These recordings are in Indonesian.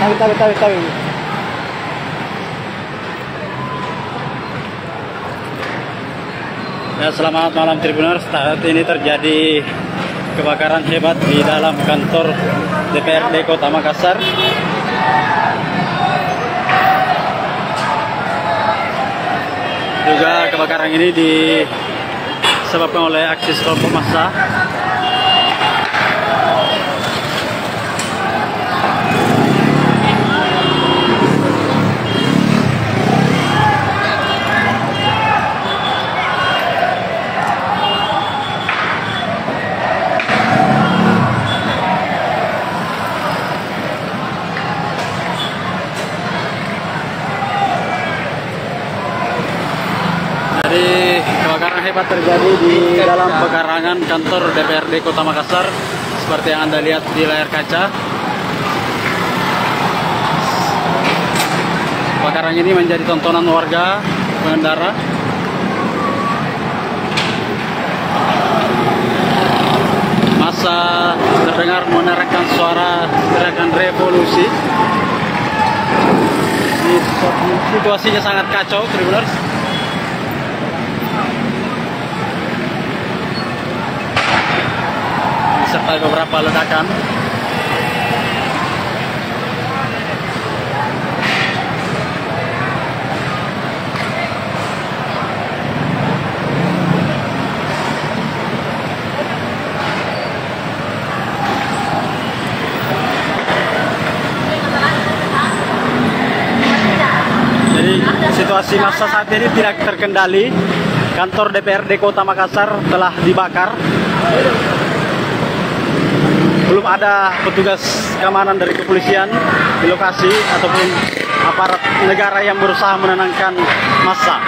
Tahu. Ya, selamat malam Tribuners. Saat ini terjadi kebakaran hebat di dalam kantor DPRD Kota Makassar. Juga kebakaran ini disebabkan oleh aksi sekelompok massa. Jadi kebakaran hebat terjadi di dalam pekarangan kantor DPRD Kota Makassar seperti yang Anda lihat di layar kaca. Kebakaran ini menjadi tontonan warga pengendara. Massa terdengar meneriakkan suara teriakan revolusi. Situasinya sangat kacau, Tribuners. Serta beberapa ledakan. Jadi situasi massa saat ini tidak terkendali. Kantor DPRD Kota Makassar telah dibakar. Belum ada petugas keamanan dari kepolisian di lokasi ataupun aparat negara yang berusaha menenangkan massa.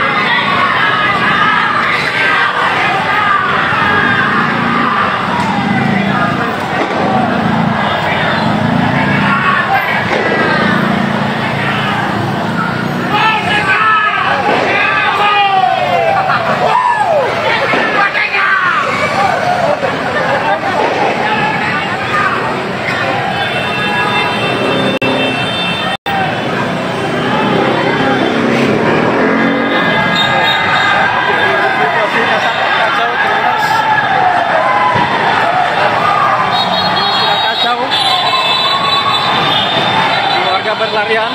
Berlarian.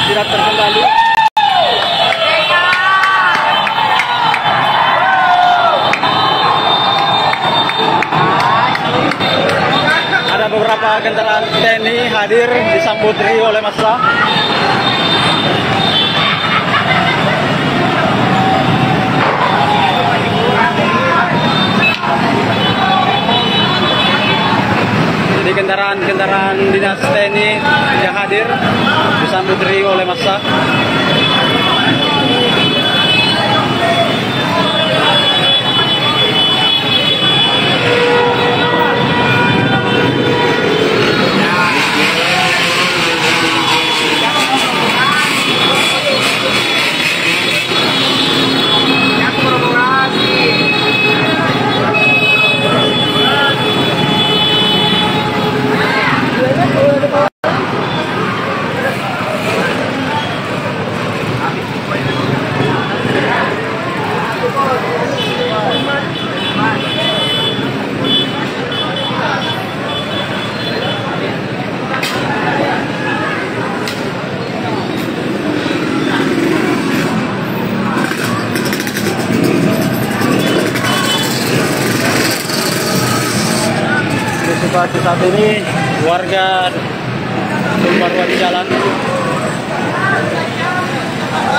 Tidak terkendali. Ada beberapa kendaraan TNI hadir disambut riuh oleh massa. Jadi kendaraan dinas TNI yang hadir disambut riuh oleh massa. saat ini warga Tumparua di jalan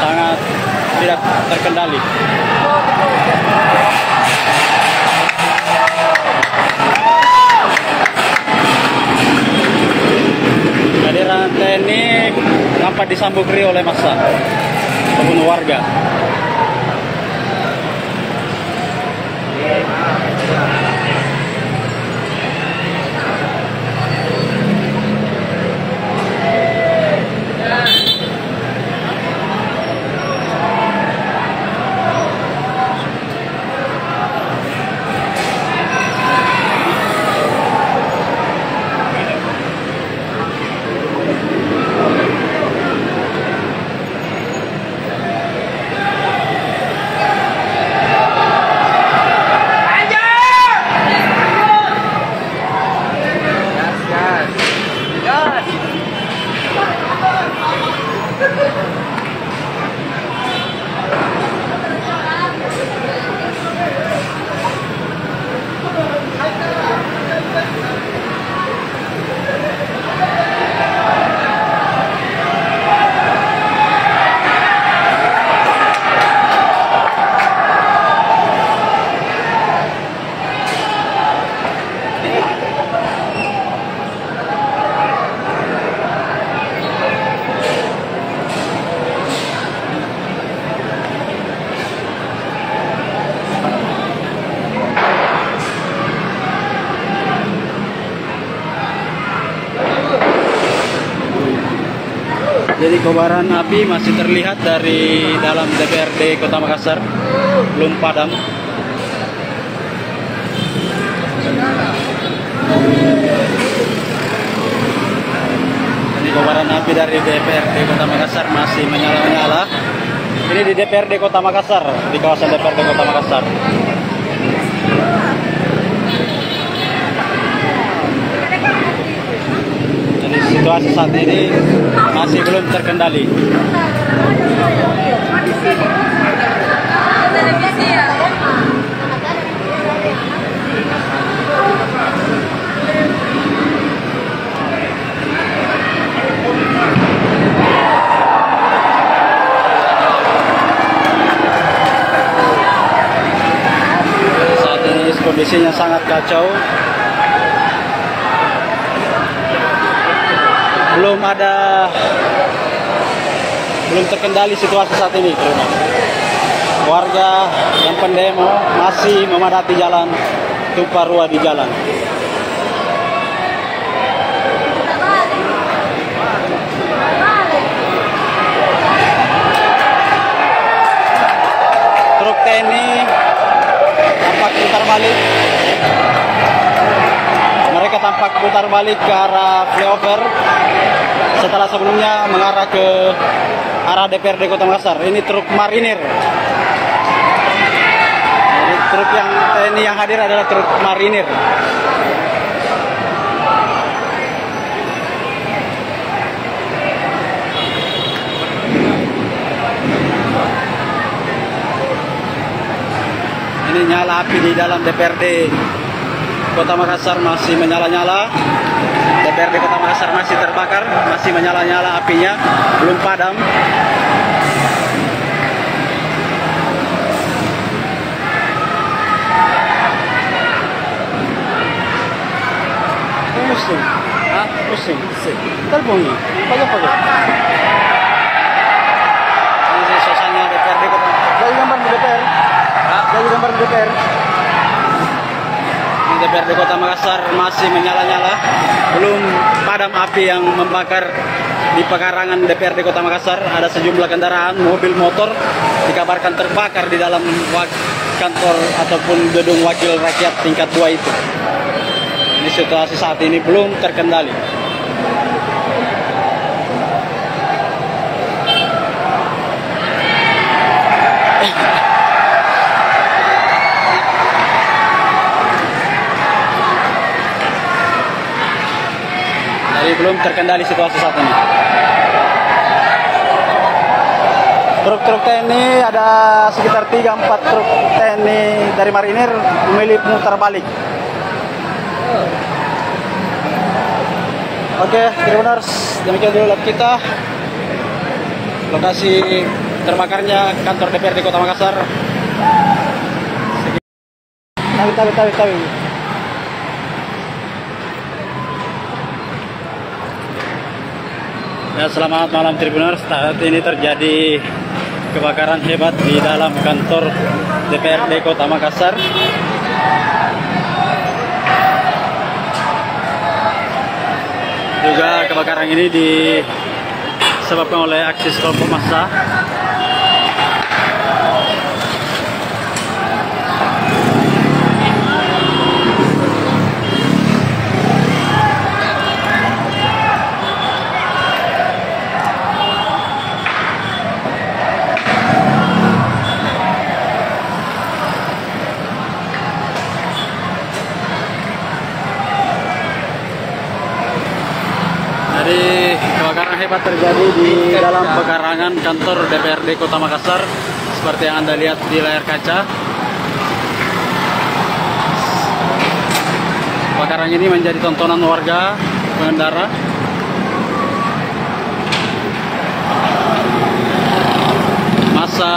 sangat tidak terkendali. Kehadiran TNI nampak disambut riuh oleh massa ataupun warga. Jadi kobaran api masih terlihat dari dalam DPRD Kota Makassar, belum padam. Ini kobaran api dari DPRD Kota Makassar masih menyala-nyala. Ini di DPRD Kota Makassar, di kawasan DPRD Kota Makassar. Jadi situasi saat ini masih belum terkendali. Saat ini kondisinya sangat kacau. Belum terkendali situasi saat ini, teman. Warga yang pendemo masih memadati jalan Tumparua di jalan. Truk TNI tampak putar balik. Mereka tampak putar balik ke arah flyover setelah sebelumnya mengarah ke arah DPRD Kota Makassar. Ini truk marinir. Jadi truk yang TNI yang hadir adalah truk marinir. Ini nyala api di dalam DPRD Kota Makassar masih menyala-nyala. DPRD Kota Makassar masih terbakar, masih menyala-nyala apinya, belum padam. Pusing, pusing. Terbunyi, pagi-pagi. Ini suasana DPRD Kota. Jadi gambar di DPR. Jadi gambar di DPR. DPRD Kota Makassar masih menyala-nyala, belum padam api yang membakar di pekarangan DPRD Kota Makassar. Ada sejumlah kendaraan, mobil, motor dikabarkan terbakar di dalam kantor ataupun gedung wakil rakyat tingkat 2 itu. Ini situasi saat ini belum terkendali. Belum terkendali situasi saat ini. Truk-truk TNI ada sekitar 3-4 truk TNI dari marinir memilih putar balik. Oke, Tribuners, demikian dulu live kita. Lokasi terbakarnya kantor DPRD Kota Makassar. Tawi. Ya, selamat malam Tribuners. Saat ini terjadi kebakaran hebat di dalam kantor DPRD Kota Makassar. Juga kebakaran ini disebabkan oleh aksi kelompok massa. Jadi kebakaran hebat terjadi di dalam pekarangan kantor DPRD Kota Makassar seperti yang Anda lihat di layar kaca. Kebakaran ini menjadi tontonan warga pengendara. Massa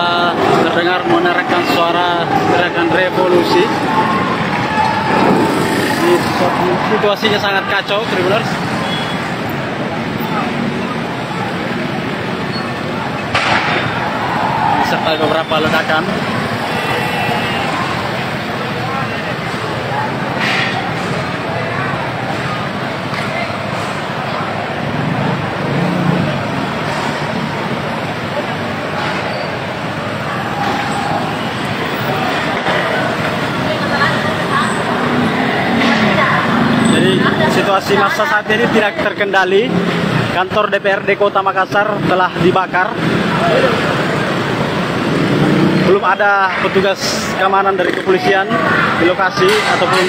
terdengar meneriakkan suara teriakan revolusi. Situasinya sangat kacau, Tribuners. Serta beberapa ledakan. Jadi situasi massa saat ini tidak terkendali. Kantor DPRD Kota Makassar telah dibakar. Belum ada petugas keamanan dari kepolisian di lokasi ataupun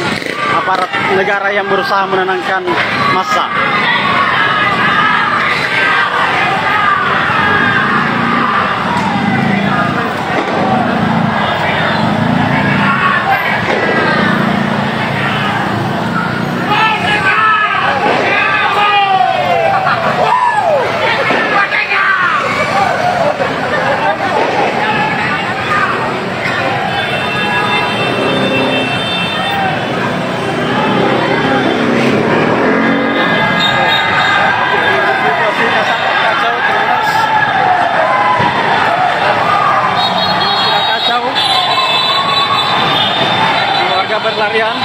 aparat negara yang berusaha menenangkan massa. Berlarian.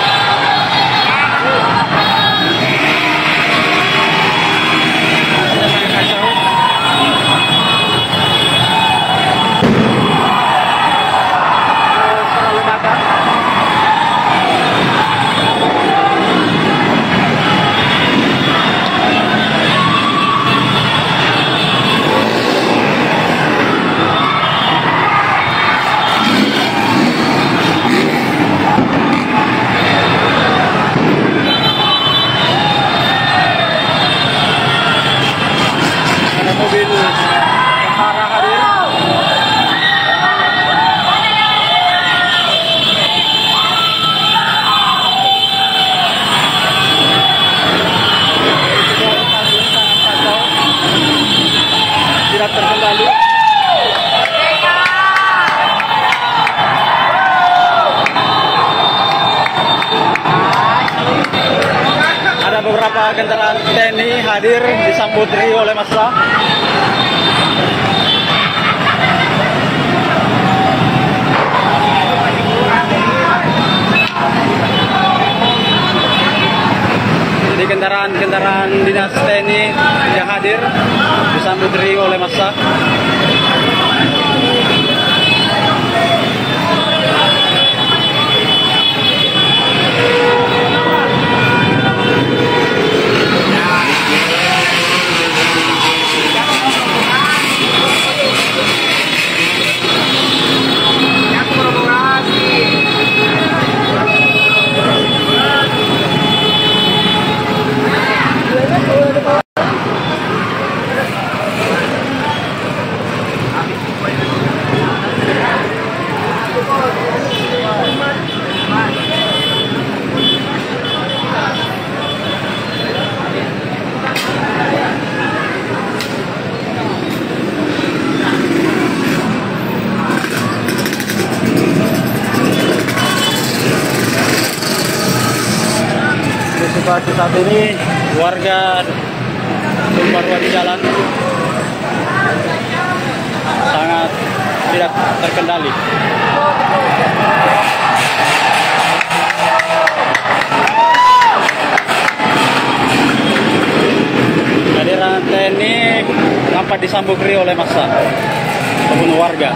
Mobil tentara hadir. Tidak terkendali. Ada beberapa kendaraan TNI hadir disambut riuh oleh massa. Jadi kendaraan dinas TNI yang hadir disambut riuh oleh massa. situasi saat ini warga Tumparua di jalan sangat tidak terkendali. Kehadiran TNI nampak disambut riuh oleh massa ataupun warga.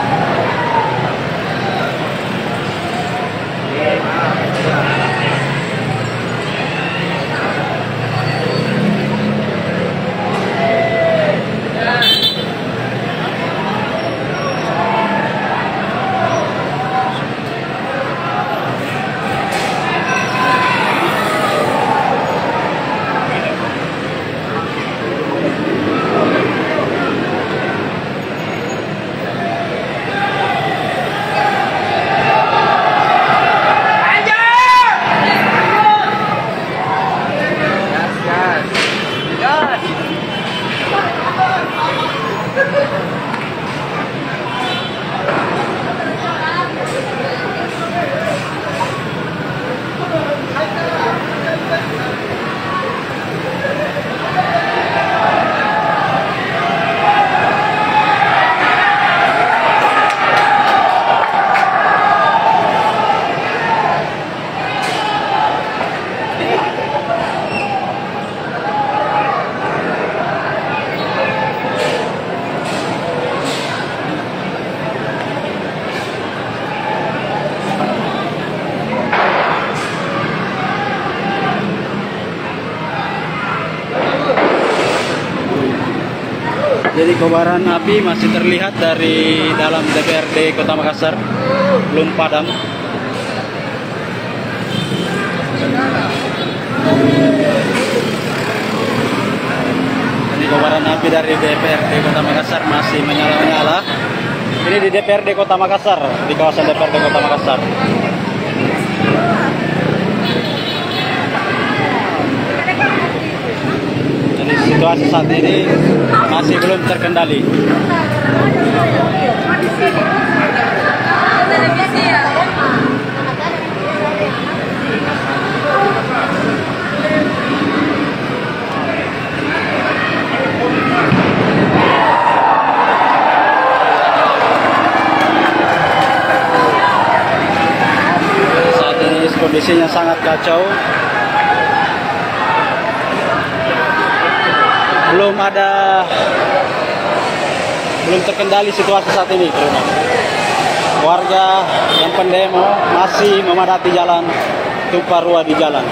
Jadi kobaran api masih terlihat dari dalam DPRD Kota Makassar, belum padam. Jadi kobaran api dari DPRD Kota Makassar masih menyala-nyala. Ini di DPRD Kota Makassar, di kawasan DPRD Kota Makassar. Situasi saat ini masih belum terkendali. Saat ini kondisinya sangat kacau. Belum terkendali situasi saat ini, teman. Warga yang pendemo masih memadati jalan Tumparua di jalan.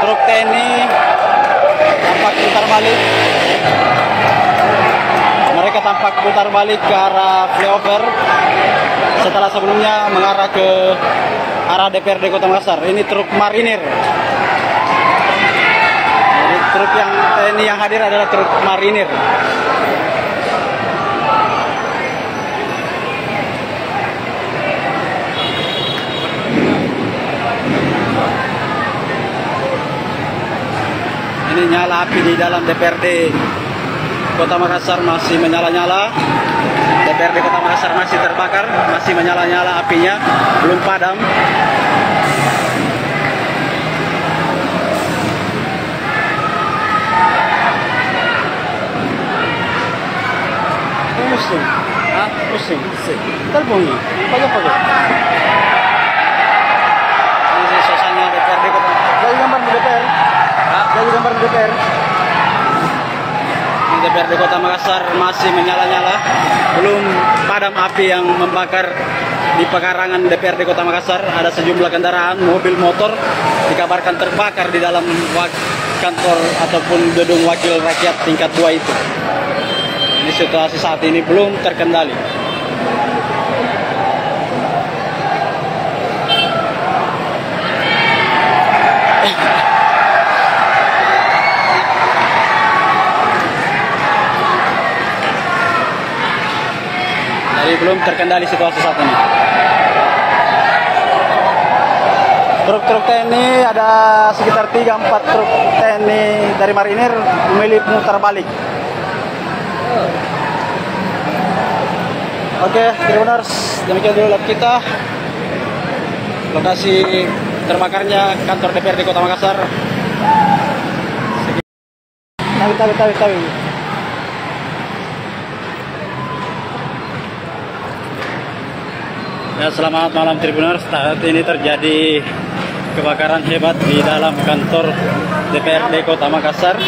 Truk TNI tampak putar balik. Mereka tampak putar balik ke arah flyover setelah sebelumnya mengarah ke arah DPRD Kota Makassar. Ini truk marinir. Jadi truk yang TNI yang hadir adalah truk marinir. Ini nyala api di dalam DPRD Kota Makassar masih menyala-nyala. DPRD Kota Makassar masih terbakar, masih menyala-nyala apinya, belum padam. Pusing, pusing. Terbunyi, pagi-pagi. Ini suasana DPRD Kota. Jadi gambar di DPR. Jadi gambar di DPR. DPRD Kota Makassar masih menyala-nyala, belum padam api yang membakar di pekarangan DPRD Kota Makassar. Ada sejumlah kendaraan, mobil, motor dikabarkan terbakar di dalam kantor ataupun gedung wakil rakyat tingkat 2 itu. Ini situasi saat ini belum terkendali. Jadi belum terkendali situasi saat ini. Truk-truk TNI ada sekitar 3-4 truk TNI dari marinir memilih mutar balik. Oke, Tribuners, demikian dulu live kita. Lokasi terbakarnya kantor DPRD Kota Makassar. Tawi. Ya, selamat malam Tribuners. Saat ini terjadi kebakaran hebat di dalam kantor DPRD Kota Makassar.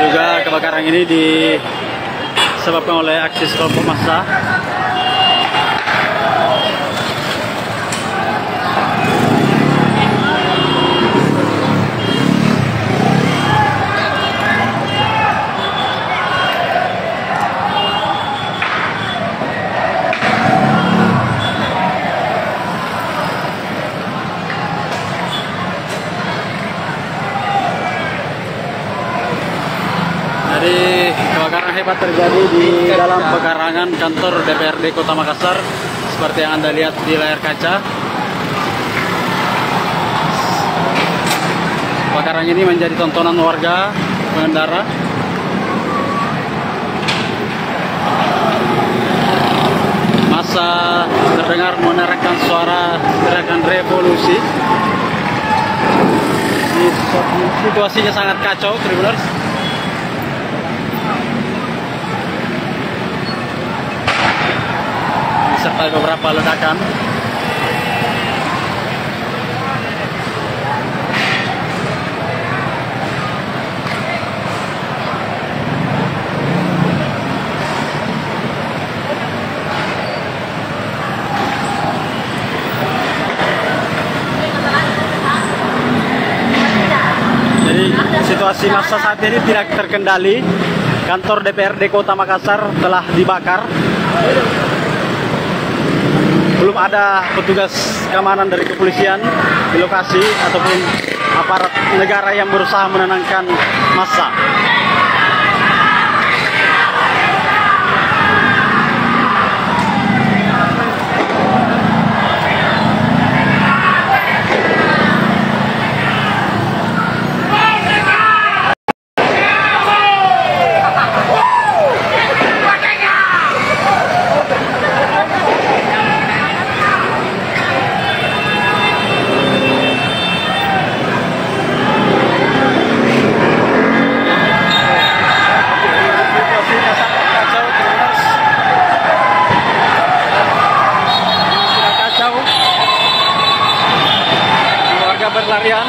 Juga kebakaran ini disebabkan oleh aksi kelompok massa. Jadi kebakaran hebat terjadi di dalam pekarangan kantor DPRD Kota Makassar seperti yang Anda lihat di layar kaca. Kebakaran ini menjadi tontonan warga pengendara. Massa terdengar menerangkan suara teriakan revolusi. Situasinya sangat kacau, Tribuners. Serta beberapa ledakan. Jadi situasi massa saat ini tidak terkendali. Kantor DPRD Kota Makassar telah dibakar. Belum ada petugas keamanan dari kepolisian di lokasi ataupun aparat negara yang berusaha menenangkan massa. Berlarian.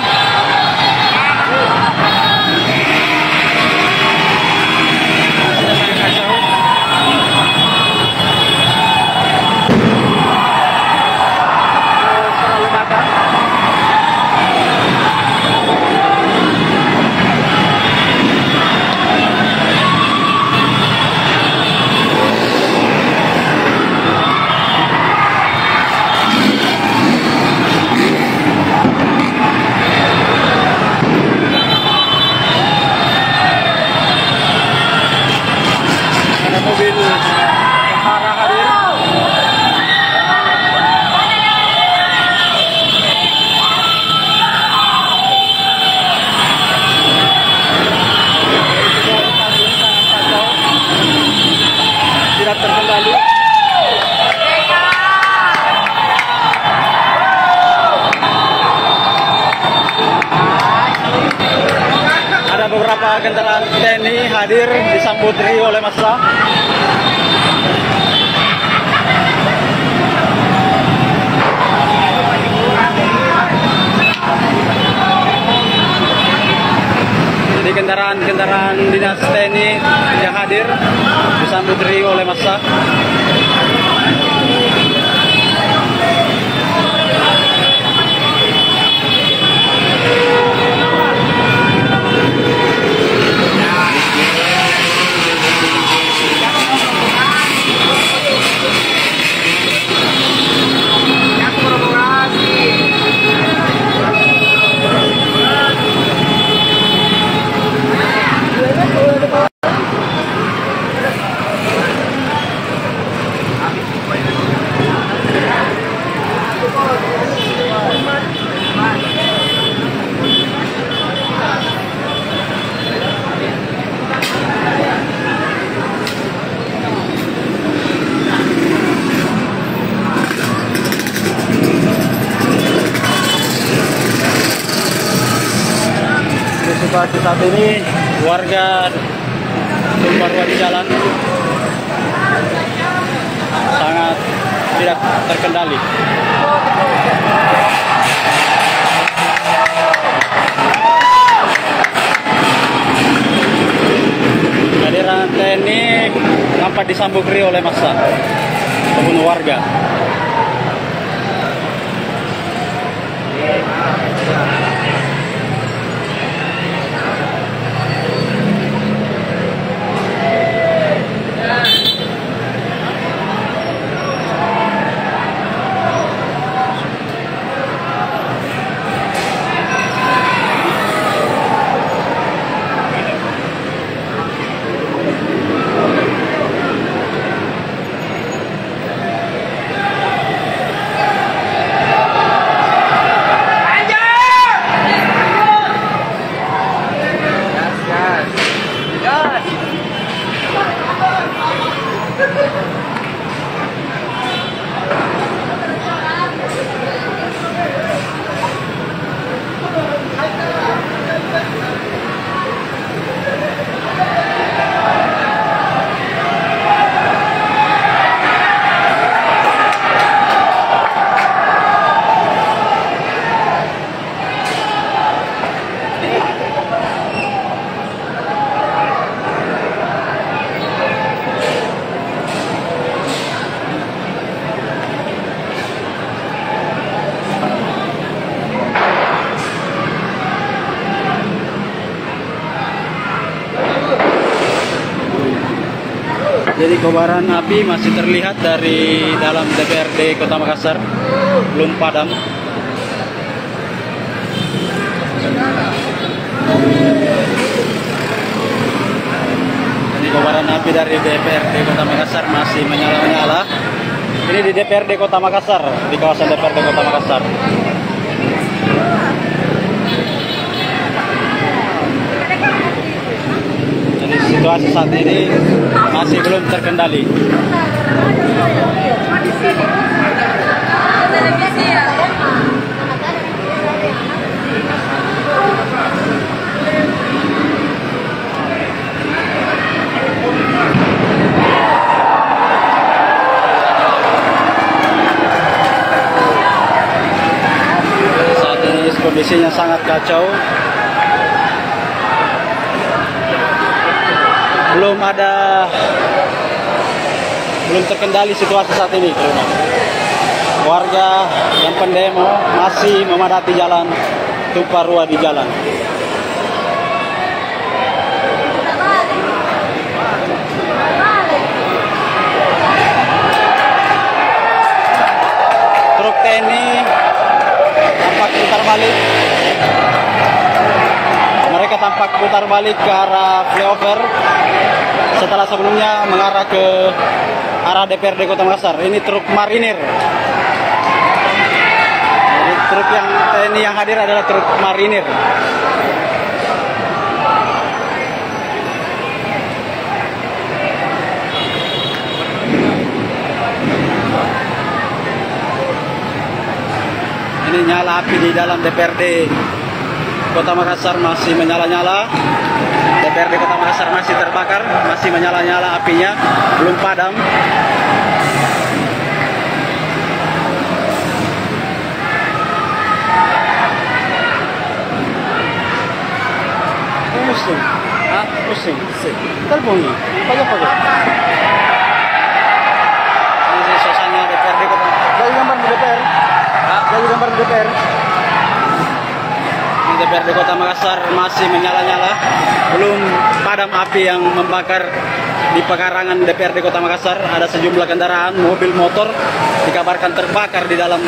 Mobil Sahara hadir. Tidak terkendali. Ada beberapa kendaraan TNI hadir disambut riuh oleh massa. Jadi kendaraan dinas TNI yang hadir disambut riuh oleh massa. situasi saat ini warga tumpah ruah di jalan sangat tidak terkendali. Kehadiran TNI nampak disambut riuh oleh massa pembunuh warga. Jadi kobaran api masih terlihat dari dalam DPRD Kota Makassar, belum padam. Jadi kobaran api dari DPRD Kota Makassar masih menyala-nyala. Ini di DPRD Kota Makassar, di kawasan DPRD Kota Makassar. Situasi saat ini masih belum terkendali. Saat ini kondisinya sangat kacau. Belum terkendali situasi saat ini, teman. Warga yang pendemo masih memadati jalan, tumpah ruah di jalan. Truk TNI tampak putar balik. Mereka tampak putar balik ke arah flyover setelah sebelumnya mengarah ke arah DPRD Kota Makassar. Ini truk marinir. Jadi truk yang TNI yang hadir adalah truk marinir. Ini nyala api di dalam DPRD Kota Makassar masih menyala-nyala. DPRD Kota Makassar masih terbakar, masih menyala-nyala apinya, belum padam. Pusing, pusing, terbunyi, pagi-pagi. Ini suasana DPRD Kota. Jadi gambar di DPR. Jadi gambar di DPR. DPRD Kota Makassar masih menyala-nyala, belum padam api yang membakar di pekarangan DPRD Kota Makassar. Ada sejumlah kendaraan, mobil, motor dikabarkan terbakar di dalam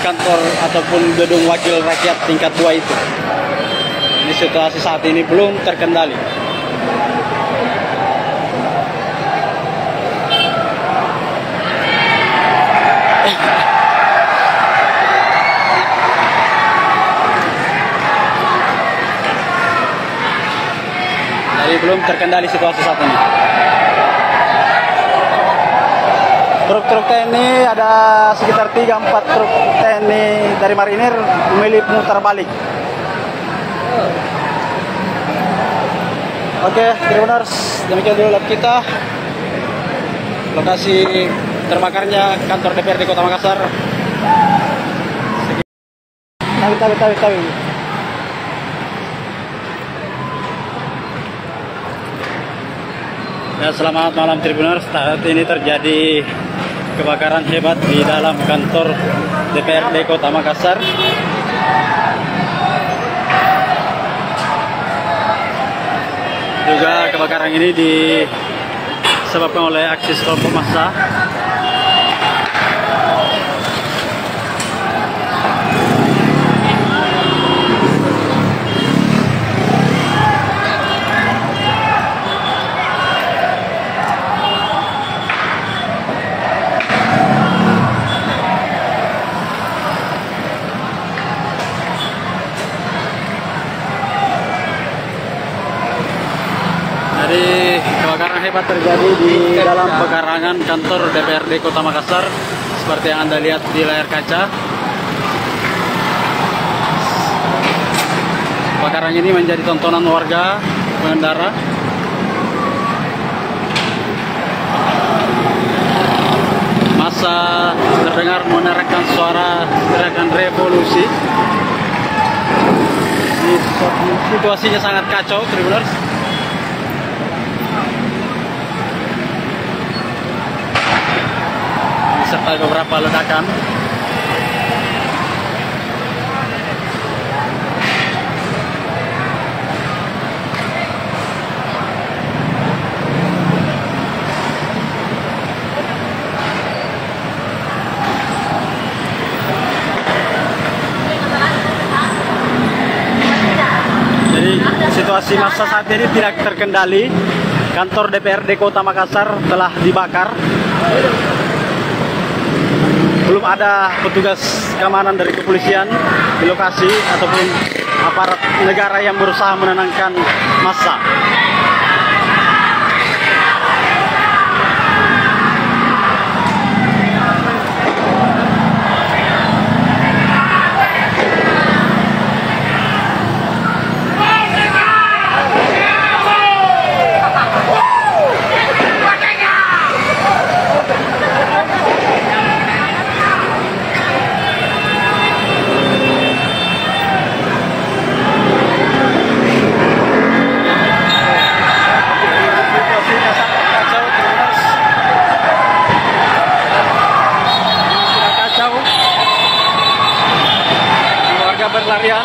kantor ataupun gedung wakil rakyat tingkat 2 itu. Ini situasi saat ini belum terkendali. Jadi belum terkendali situasi saat ini. Truk-truk TNI ada sekitar 3-4 truk TNI dari marinir memilih mutar balik. Oke, Tribuners, demikian dulu live kita. Lokasi terbakarnya kantor DPRD Kota Makassar. Tahu. Ya, selamat malam Tribuners. Saat ini terjadi kebakaran hebat di dalam kantor DPRD Kota Makassar. Juga kebakaran ini disebabkan oleh aksi kelompok massa. Jadi kebakaran hebat terjadi di dalam pekarangan kantor DPRD Kota Makassar seperti yang Anda lihat di layar kaca. Kebakaran ini menjadi tontonan warga pengendara. Massa terdengar menerangkan suara teriakan revolusi. Situasinya sangat kacau, Tribuners. Serta beberapa ledakan. Jadi situasi massa saat ini tidak terkendali. Kantor DPRD Kota Makassar telah dibakar. Belum ada petugas keamanan dari kepolisian di lokasi ataupun aparat negara yang berusaha menenangkan massa. Berlarian.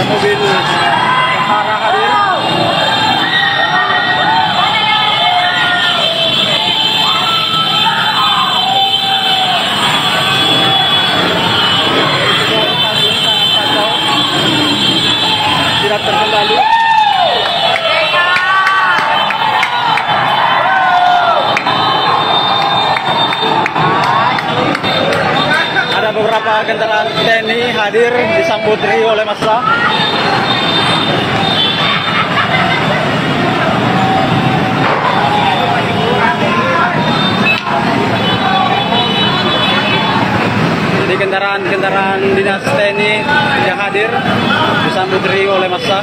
Mobil tentara hadir. Tidak terkendali. Ada beberapa kendaraan TNI hadir disambut oleh massa. Jadi kendaraan dinas TNI yang hadir disambut oleh massa.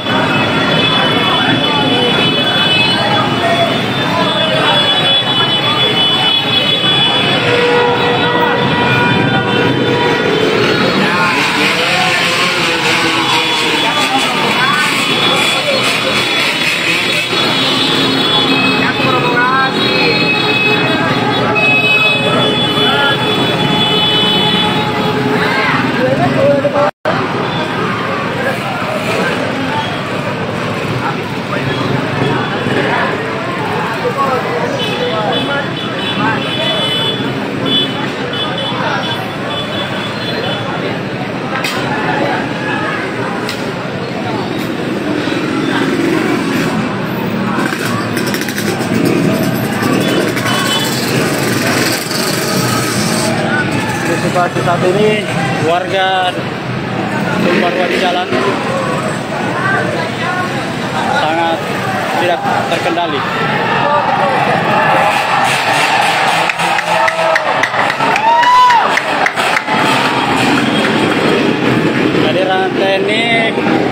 situasi saat ini warga tumpah ruah di jalan sangat tidak terkendali. Kehadiran TNI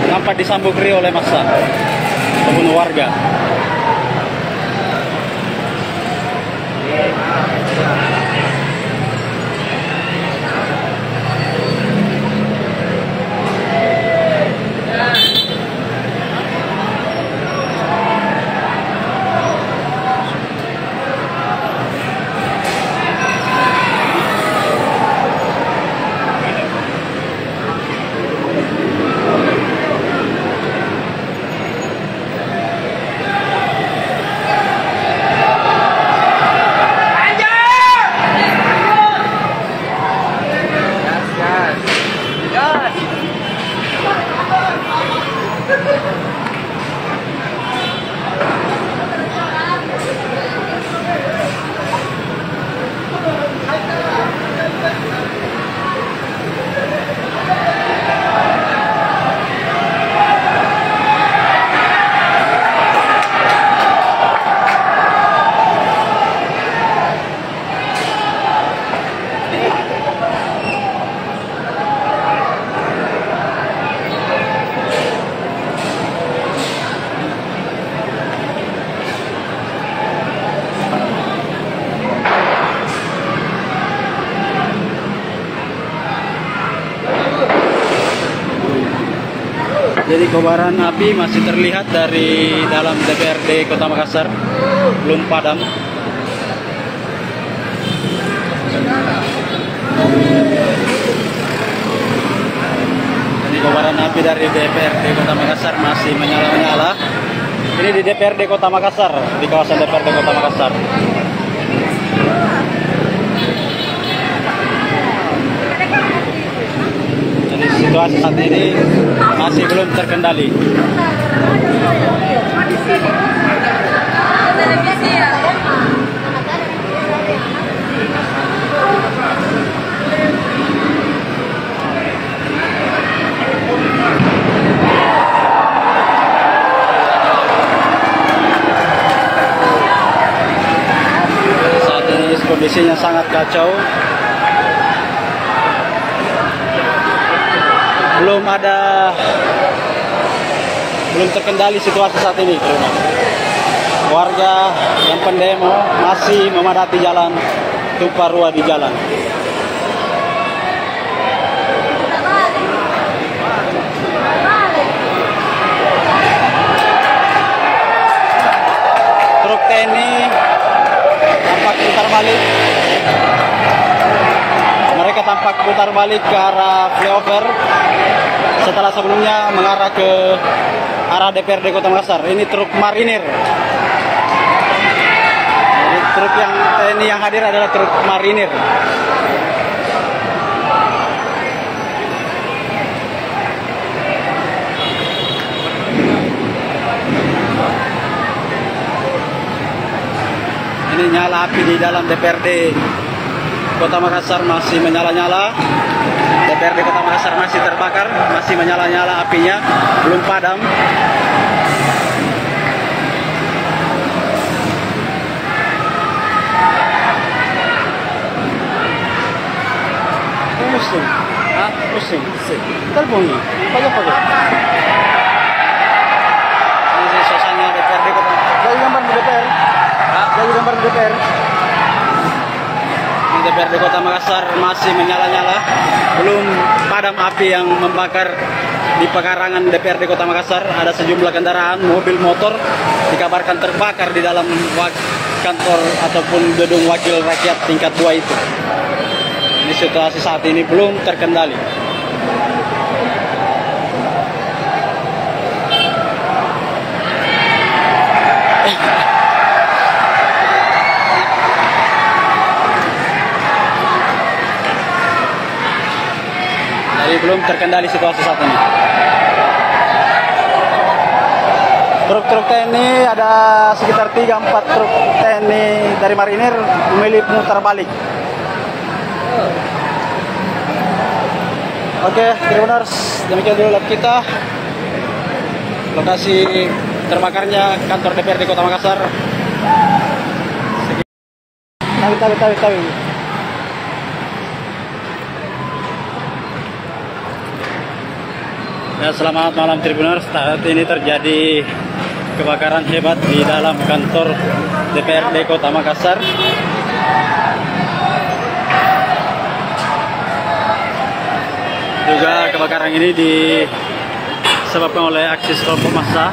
nampak disambut riuh oleh massa membunuh warga. Jadi kobaran api masih terlihat dari dalam DPRD Kota Makassar, belum padam. Jadi kobaran api dari DPRD Kota Makassar masih menyala-nyala. Ini di DPRD Kota Makassar, di kawasan DPRD Kota Makassar. Situasi saat ini masih belum terkendali. Saat ini kondisinya sangat kacau. Belum terkendali situasi saat ini, teman. Warga yang pendemo masih memadati jalan, tumpah ruah di jalan. Truk TNI tampak putar balik. Mereka tampak putar balik ke arah flyover setelah sebelumnya mengarah ke arah DPRD Kota Makassar. Ini truk marinir. Jadi truk yang TNI yang hadir adalah truk marinir. Ini nyala api di dalam DPRD Kota Makassar masih menyala-nyala. DPRD Kota Makassar masih terbakar, masih menyala-nyala apinya, belum padam. Pusing, pusing. Terbunyi, pagi-pagi. Ini suasana DPRD Kota. Jadi gambar di DPR. Jadi gambar di DPR. DPRD Kota Makassar masih menyala-nyala, belum padam api yang membakar di pekarangan DPRD Kota Makassar. Ada sejumlah kendaraan, mobil, motor dikabarkan terbakar di dalam kantor ataupun gedung wakil rakyat tingkat 2 itu. Ini situasi saat ini belum terkendali. Jadi belum terkendali situasi saat ini. Truk-truk TNI ada sekitar 3-4 truk TNI dari marinir memilih mutar balik. Oke, Tribuners, demikian dulu live kita. Lokasi terbakarnya kantor DPRD Kota Makassar. Tawi. Ya, selamat malam Tribuners. Saat ini terjadi kebakaran hebat di dalam kantor DPRD Kota Makassar. Juga kebakaran ini disebabkan oleh aksi kelompok massa.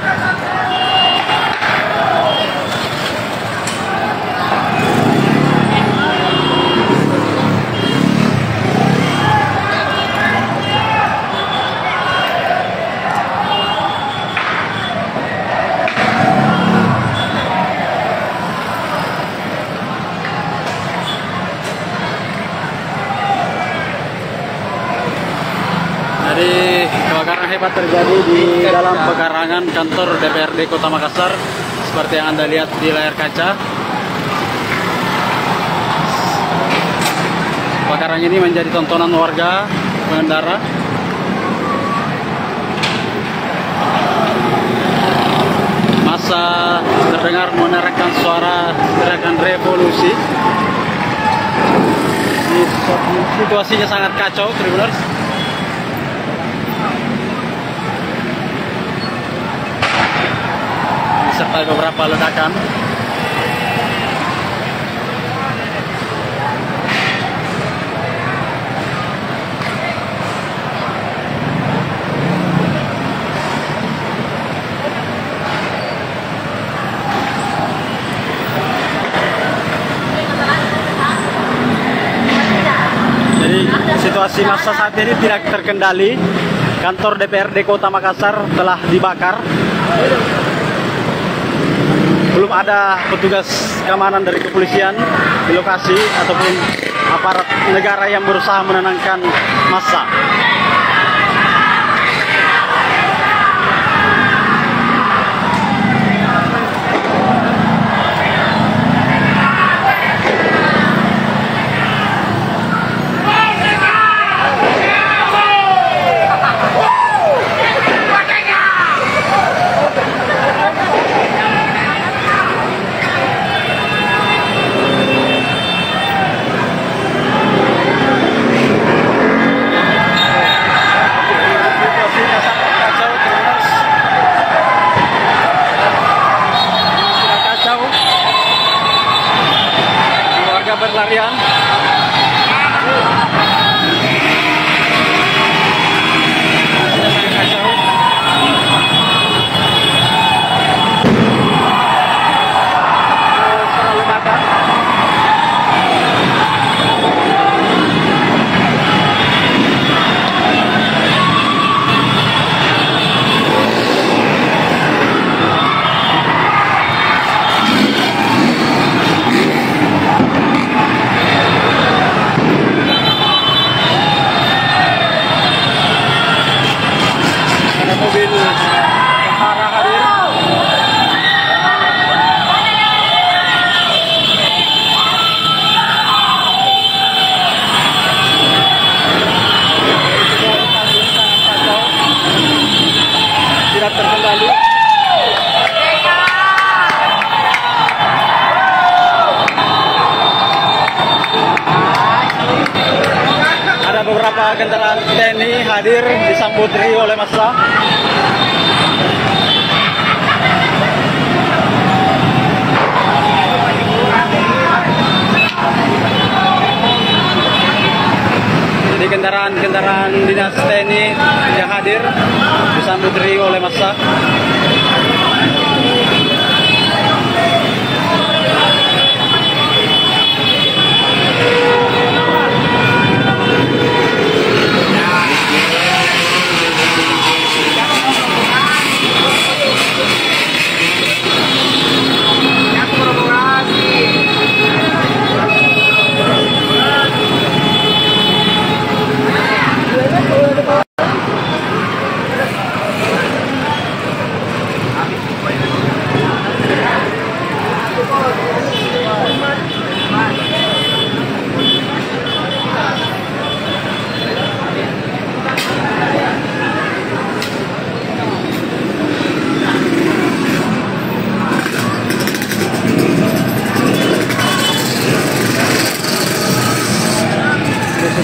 Jadi kebakaran hebat terjadi di dalam pekarangan kantor DPRD Kota Makassar seperti yang Anda lihat di layar kaca. Kebakaran ini menjadi tontonan warga pengendara. Massa terdengar menerangkan suara teriakan revolusi. Situasinya sangat kacau, Tribuners. Serta beberapa ledakan. Jadi situasi massa saat ini tidak terkendali. Kantor DPRD Kota Makassar telah dibakar. Belum ada petugas keamanan dari kepolisian di lokasi ataupun aparat negara yang berusaha menenangkan massa. Berlarian. Mobil tentara hadir. Tidak terkendali. Ada beberapa kendaraan TNI hadir disambut oleh massa. Jadi kendaraan dinas TNI yang hadir disambut oleh massa.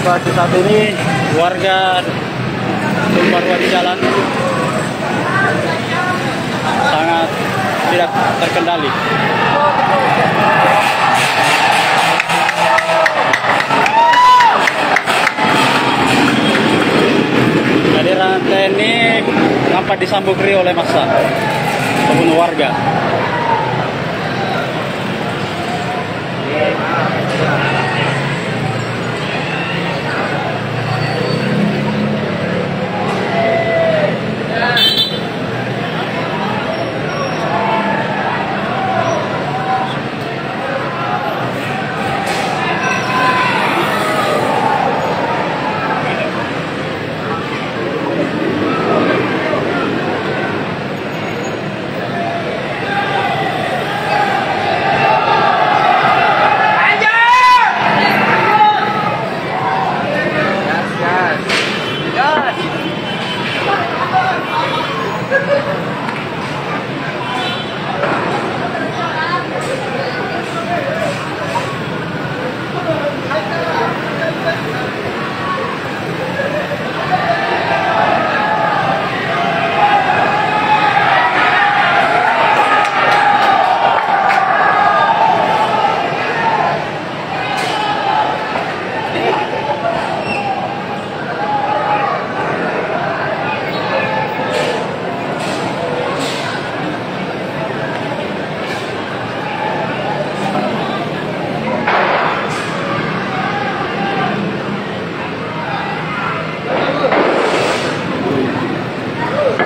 situasi saat ini warga tumpah ruah di jalan sangat tidak terkendali. Kehadiran TNI nampak disambut riuh oleh massa ataupun warga.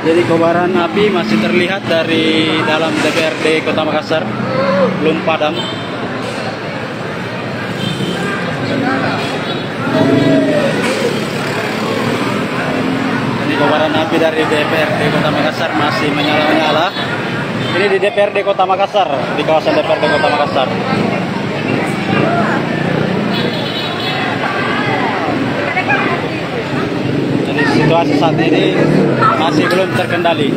Jadi kobaran api masih terlihat dari dalam DPRD Kota Makassar, belum padam. Jadi kobaran api dari DPRD Kota Makassar masih menyala-nyala. Ini di DPRD Kota Makassar, di kawasan DPRD Kota Makassar. Situasi saat ini masih belum terkendali.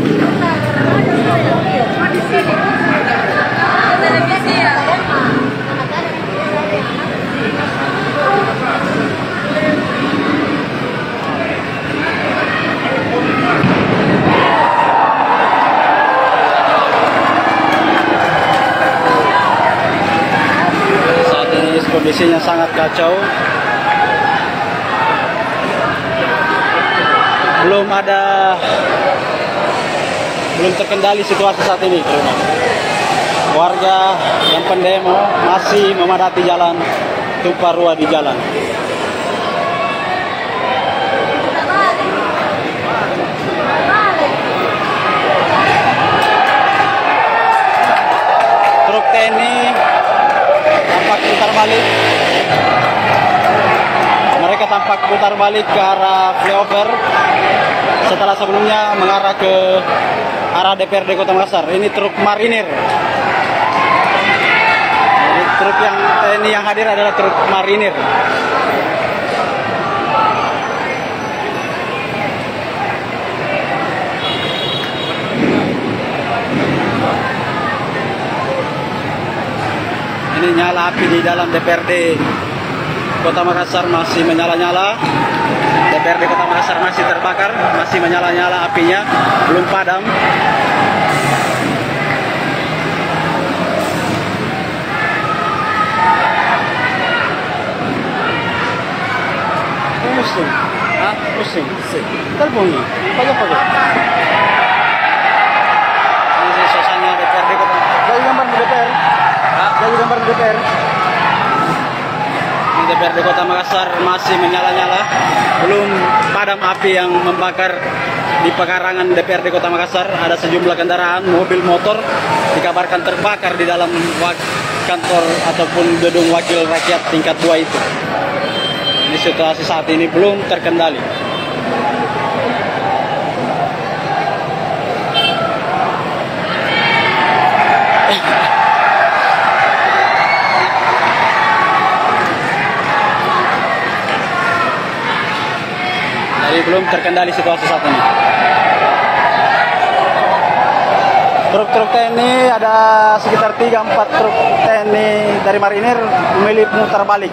Saat ini kondisinya sangat kacau. Belum terkendali situasi saat ini. Warga yang pendemo masih memadati jalan, tumpah ruah di jalan. Truk TNI tampak putar balik. Mereka tampak putar balik ke arah flyover setelah sebelumnya mengarah ke arah DPRD Kota Makassar. Ini truk marinir. Jadi truk yang TNI yang hadir adalah truk marinir. Ini nyala api di dalam DPRD Kota Makassar masih menyala-nyala. DPRD Kota Makassar masih terbakar, masih menyala-nyala apinya, belum padam. Pusing, pusing. Telepon pakai. Ini suasana DPRD Kota. Jadi gambar di DPR. Jadi gambar di DPR. DPRD Kota Makassar masih menyala-nyala, belum padam api yang membakar di pekarangan DPRD Kota Makassar. Ada sejumlah kendaraan, mobil, motor dikabarkan terbakar di dalam kantor ataupun gedung wakil rakyat tingkat 2 itu. Ini situasi saat ini belum terkendali. Jadi belum terkendali situasi saat ini. Truk-truk TNI ada sekitar 3-4 truk TNI dari marinir memilih putar balik.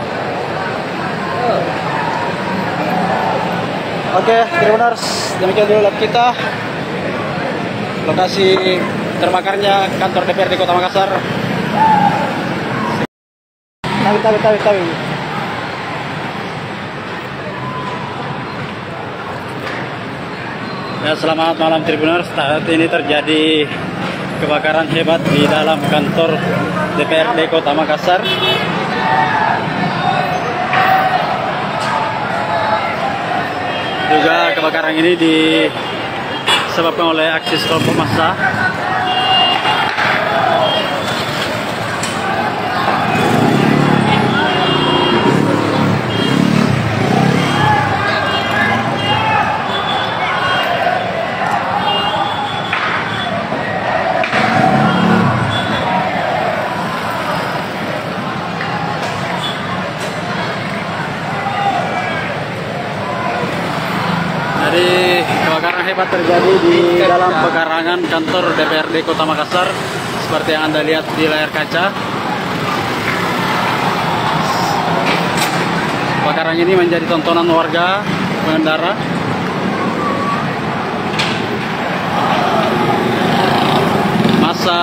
Oke, Tribuners, demikian dulu live kita. Lokasi terbakarnya kantor DPRD Kota Makassar. Tawi. Ya, selamat malam Tribuners. Saat ini terjadi kebakaran hebat di dalam kantor DPRD Kota Makassar. Juga kebakaran ini disebabkan oleh aksi kelompok massa. Jadi kebakaran hebat terjadi di dalam pekarangan kantor DPRD Kota Makassar seperti yang Anda lihat di layar kaca. Kebakaran ini menjadi tontonan warga pengendara. Masa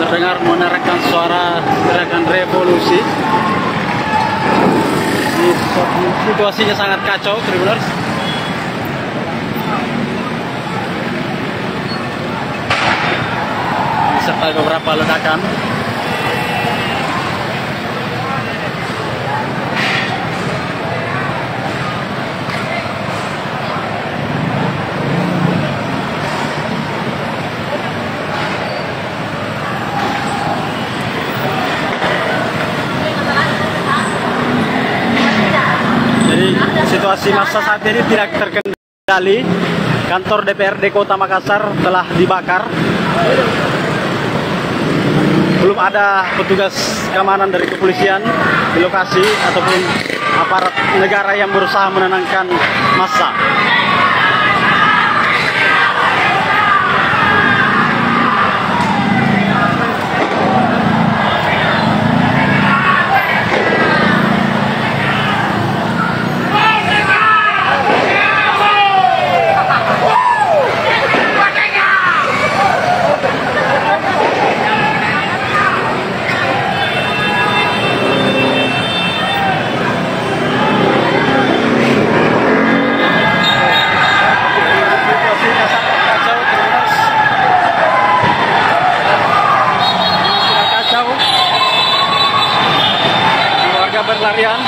terdengar menerangkan suara teriakan revolusi. Situasinya sangat kacau, Tribuners. Serta beberapa ledakan. Jadi situasi massa saat ini tidak terkendali. Kantor DPRD Kota Makassar telah dibakar. Belum ada petugas keamanan dari kepolisian di lokasi ataupun aparat negara yang berusaha menenangkan massa. Berlarian.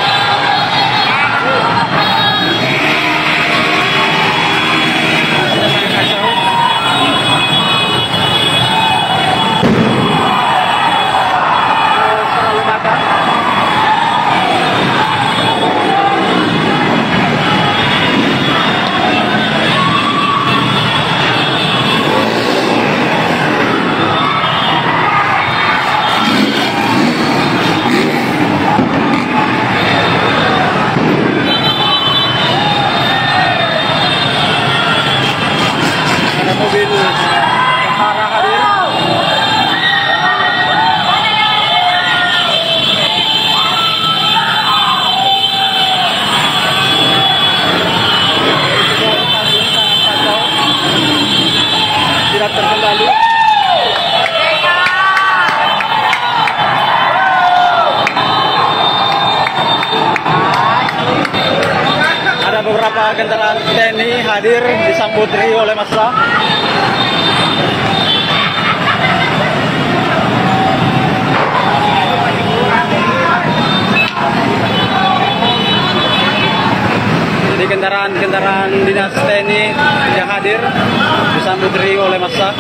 Tidak terkendali. Ada beberapa kendaraan TNI hadir disambut riuh oleh massa. Jadi kendaraan dinas TNI yang hadir disambut riuh oleh massa.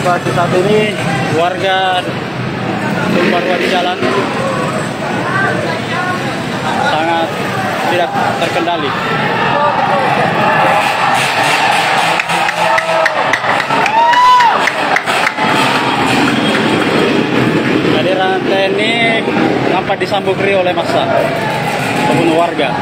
situasi saat ini warga tumpah ruah di jalan sangat tidak terkendali. Kehadiran TNI nampak disambut riuh oleh massa maupun warga.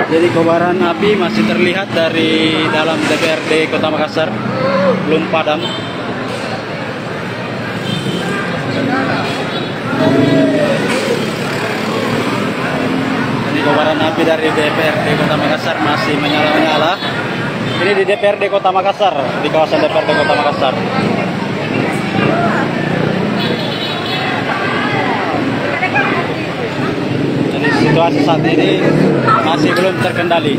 Jadi kobaran api masih terlihat dari dalam DPRD Kota Makassar, belum padam. Jadi kobaran api dari DPRD Kota Makassar masih menyala-nyala. Ini di DPRD Kota Makassar, di kawasan DPRD Kota Makassar. Jadi situasi saat ini masih belum terkendali.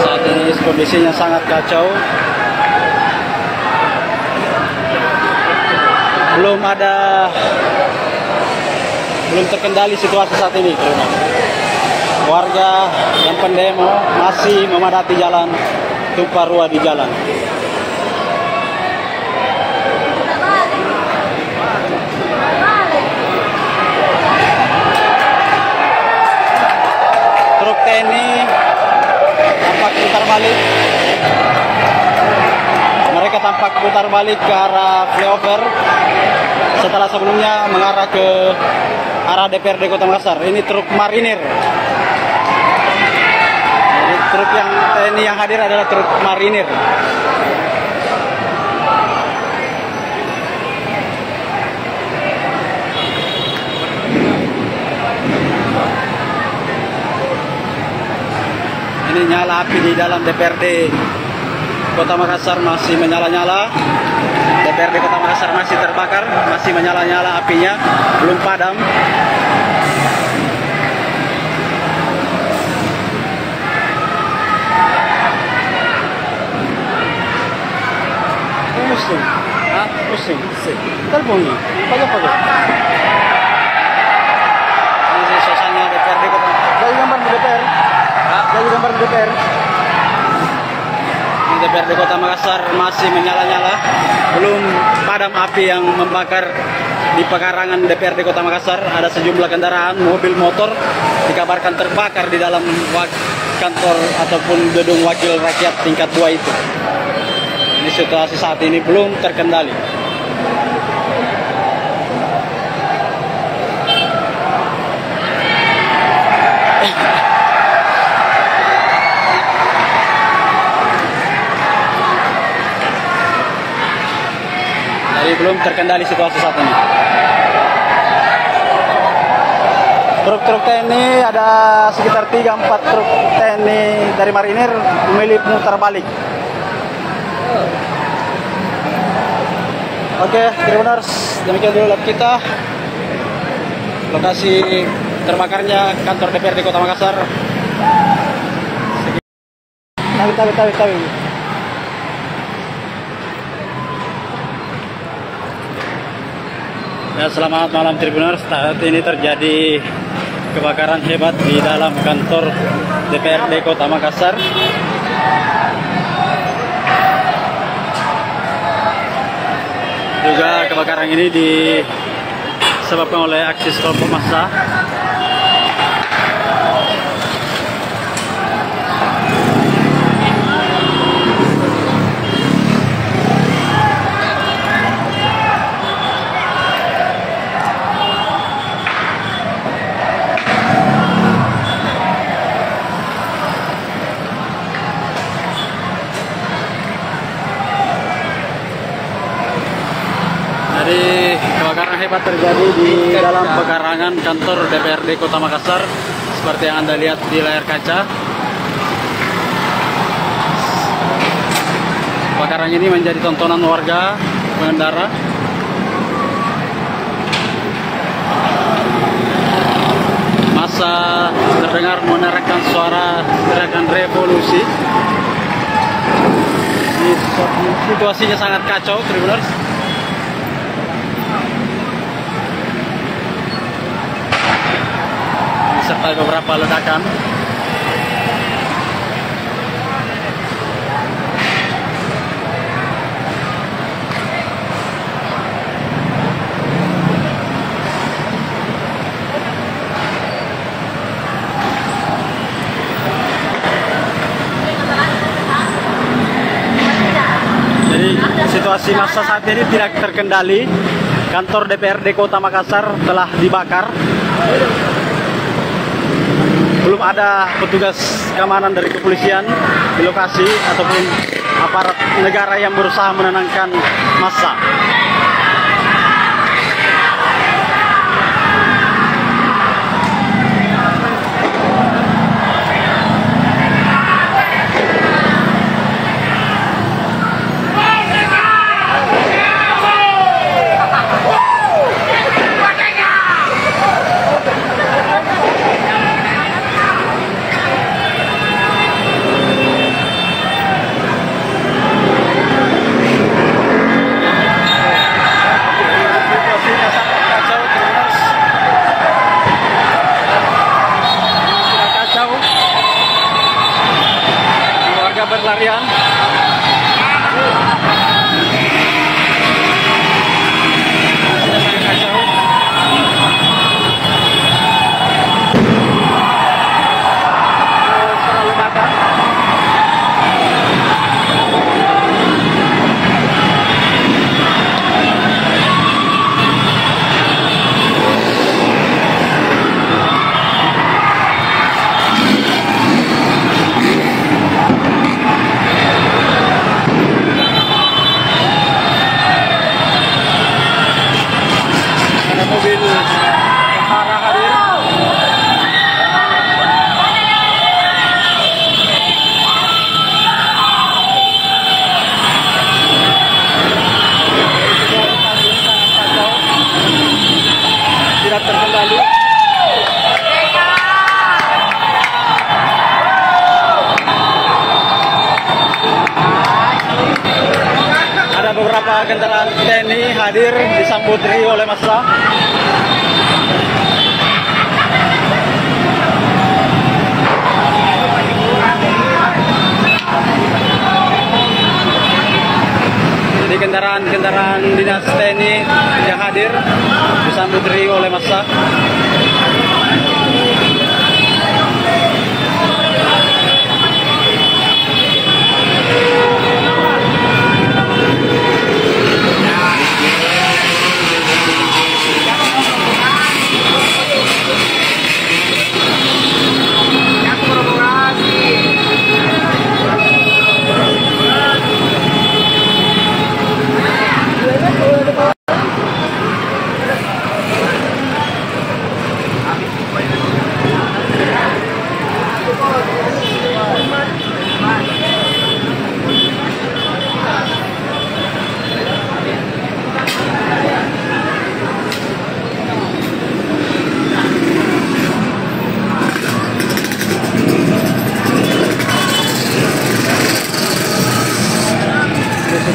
Saat ini kondisinya sangat kacau. Belum terkendali situasi saat ini, teman. Warga yang pendemo masih memadati jalan, tumpah ruah di jalan. Truk TNI tampak putar balik. Mereka tampak putar balik ke arah flyover setelah sebelumnya mengarah ke arah DPRD Kota Makassar. Ini truk marinir. Jadi truk yang TNI yang hadir adalah truk marinir. Ini nyala api di dalam DPRD Kota Makassar masih menyala-nyala. DPRD Kota Makassar masih terbakar, masih menyala-nyala apinya, belum padam. Pusing, pusing. Telepon nih, pakai. Ini suasana DPRD Kota. Jadi gambar di DPR. Jadi gambar di DPR. DPRD Kota Makassar masih menyala-nyala, belum padam api yang membakar di pekarangan DPRD Kota Makassar. Ada sejumlah kendaraan, mobil, motor dikabarkan terbakar di dalam kantor ataupun gedung wakil rakyat tingkat 2 itu. Ini situasi saat ini belum terkendali. Belum terkendali situasi saat ini. Truk-truk TNI ada sekitar 3-4 truk TNI dari marinir memilih mutar balik. Oke, Tribuners, demikian dulu live kita. Lokasi terbakarnya kantor DPRD Kota Makassar. Tawi. Ya, selamat malam Tribuners. Saat ini terjadi kebakaran hebat di dalam kantor DPRD Kota Makassar. Juga kebakaran ini disebabkan oleh aksi kelompok massa. Jadi kebakaran hebat terjadi di dalam pekarangan kantor DPRD Kota Makassar seperti yang Anda lihat di layar kaca. Kebakaran ini menjadi tontonan warga pengendara. Massa terdengar menerangkan suara teriakan revolusi. Situasinya sangat kacau, Tribuners. Serta beberapa ledakan. Jadi situasi massa saat ini tidak terkendali. Kantor DPRD Kota Makassar telah dibakar. Belum ada petugas keamanan dari kepolisian di lokasi ataupun aparat negara yang berusaha menenangkan massa. Berlarian. Mobil tentara hadir. Tidak terkendali. Ada beberapa kendaraan TNI hadir disambut riuh oleh massa. Jadi kendaraan dinas TNI yang hadir disambut riuh oleh massa.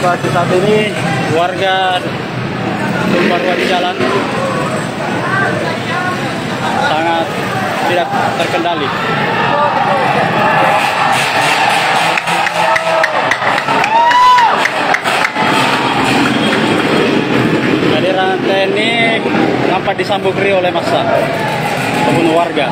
situasi saat ini warga tumpah ruah di jalan sangat tidak terkendali. Kehadiran TNI nampak disambut riuh oleh massa ataupun warga.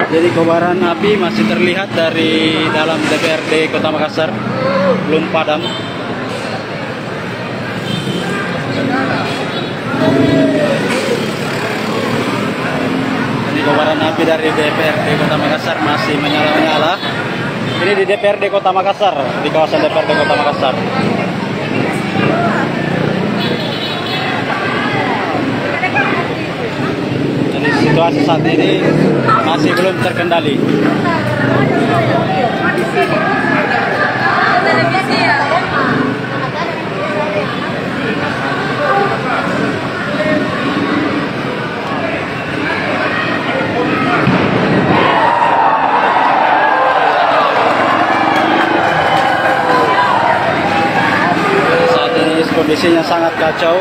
Jadi kobaran api masih terlihat dari dalam DPRD Kota Makassar, belum padam. Jadi kobaran api dari DPRD Kota Makassar masih menyala-nyala. Ini di DPRD Kota Makassar, di kawasan DPRD Kota Makassar. Situasi saat ini masih belum terkendali. Saat ini kondisinya sangat kacau.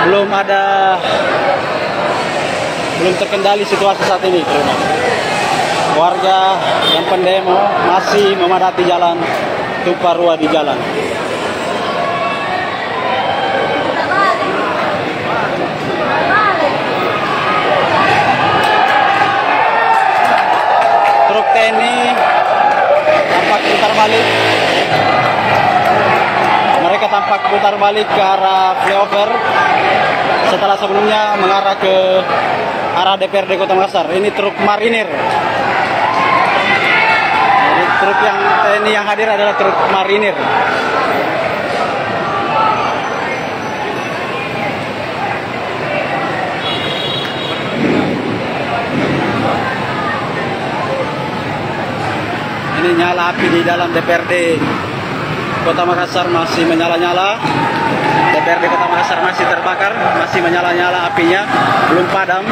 Belum terkendali situasi saat ini, teman. Warga yang pendemo masih memadati jalan, tumpah ruah di jalan. Truk TNI tampak putar balik. Mereka tampak putar balik ke arah flyover setelah sebelumnya mengarah ke arah DPRD Kota Makassar. Ini truk marinir. Jadi truk yang TNI yang hadir adalah truk marinir. Ini nyala api di dalam DPRD Kota Makassar masih menyala-nyala. DPRD Kota Makassar masih terbakar, masih menyala-nyala apinya, belum padam.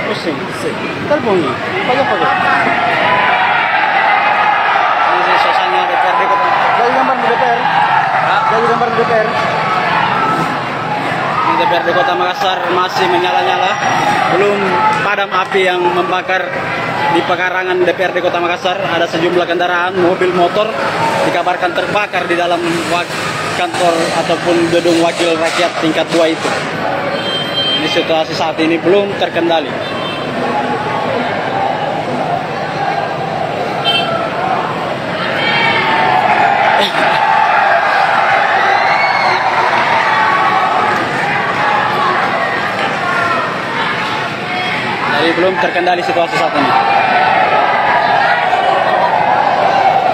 Pusing, pusing. Terbunyi, pojok-pojok. Ini suasana DPRD Kota. Jadi gambar di DPR. Jadi gambar di DPR. DPRD Kota Makassar masih menyala-nyala, belum padam api yang membakar di pekarangan DPRD Kota Makassar. Ada sejumlah kendaraan, mobil, motor dikabarkan terbakar di dalam kantor ataupun gedung wakil rakyat tingkat 2 itu. Ini situasi saat ini belum terkendali. Belum terkendali situasi saat ini.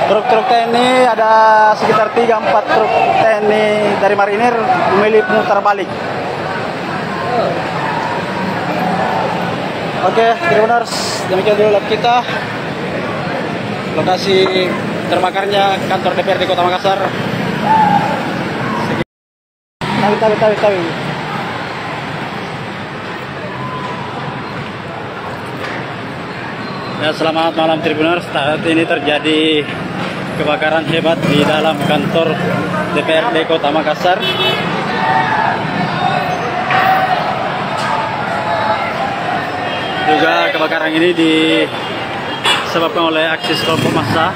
Truk-truk TNI ada sekitar 3-4 truk TNI dari marinir memilih mutar balik. Oke, Tribuners, demikian dulu live kita. Lokasi terbakarnya kantor DPRD Kota Makassar. Tawi. Ya, selamat malam Tribuners. Saat ini terjadi kebakaran hebat di dalam kantor DPRD Kota Makassar. Juga kebakaran ini disebabkan oleh aksi kelompok massa.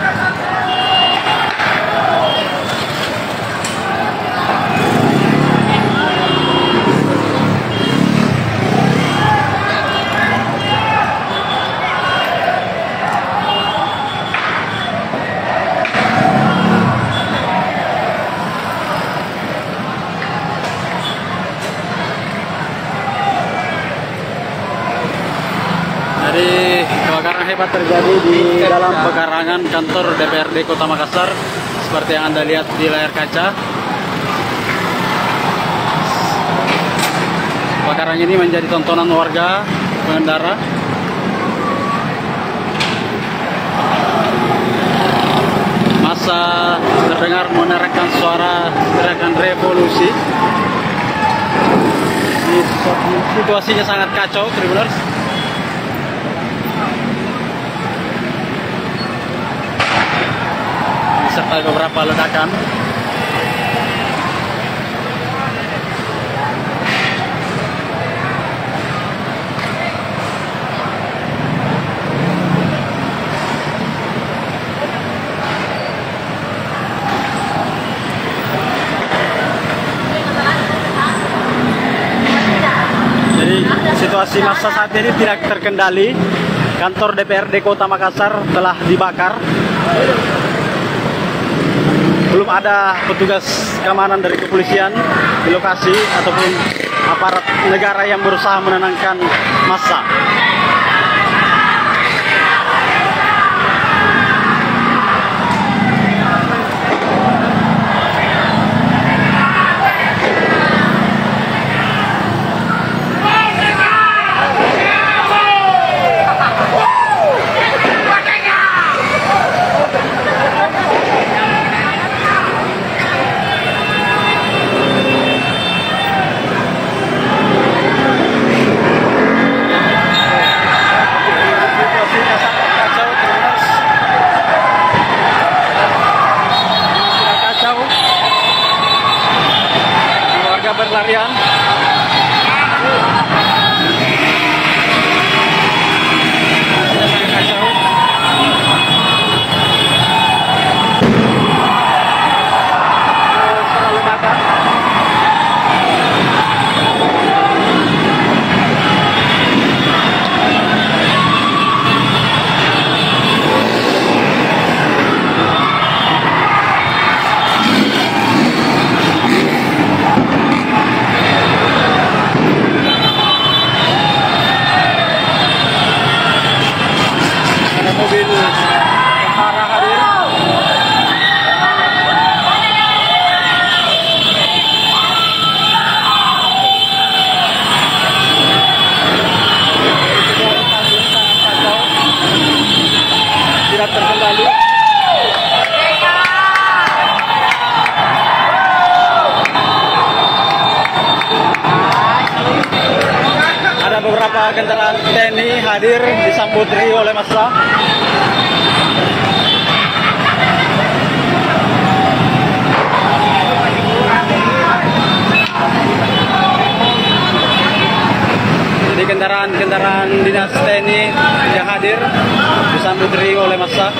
Jadi kebakaran hebat terjadi di dalam pekarangan kantor DPRD Kota Makassar seperti yang Anda lihat di layar kaca. Kebakaran ini menjadi tontonan warga pengendara. Massa terdengar menerangkan suara teriakan revolusi. Situasinya sangat kacau, Tribuners. Serta beberapa ledakan. Jadi situasi massa saat ini tidak terkendali. Kantor DPRD Kota Makassar telah dibakar. Belum ada petugas keamanan dari kepolisian di lokasi ataupun aparat negara yang berusaha menenangkan massa. Berlarian. Mobil tentara hadir. Tidak terkendali. Ada beberapa kendaraan TNI hadir disambut riuh oleh massa. Jadi kendaraan dinas TNI yang hadir disambut riuh oleh massa.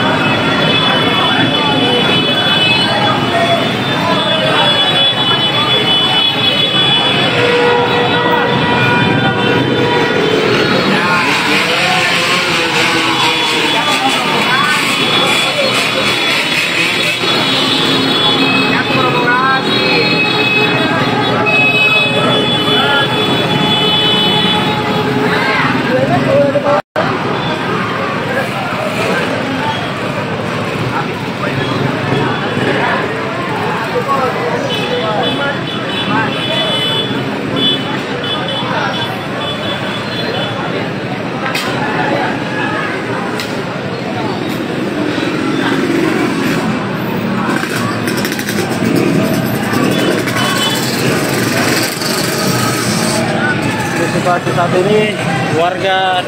situasi saat ini warga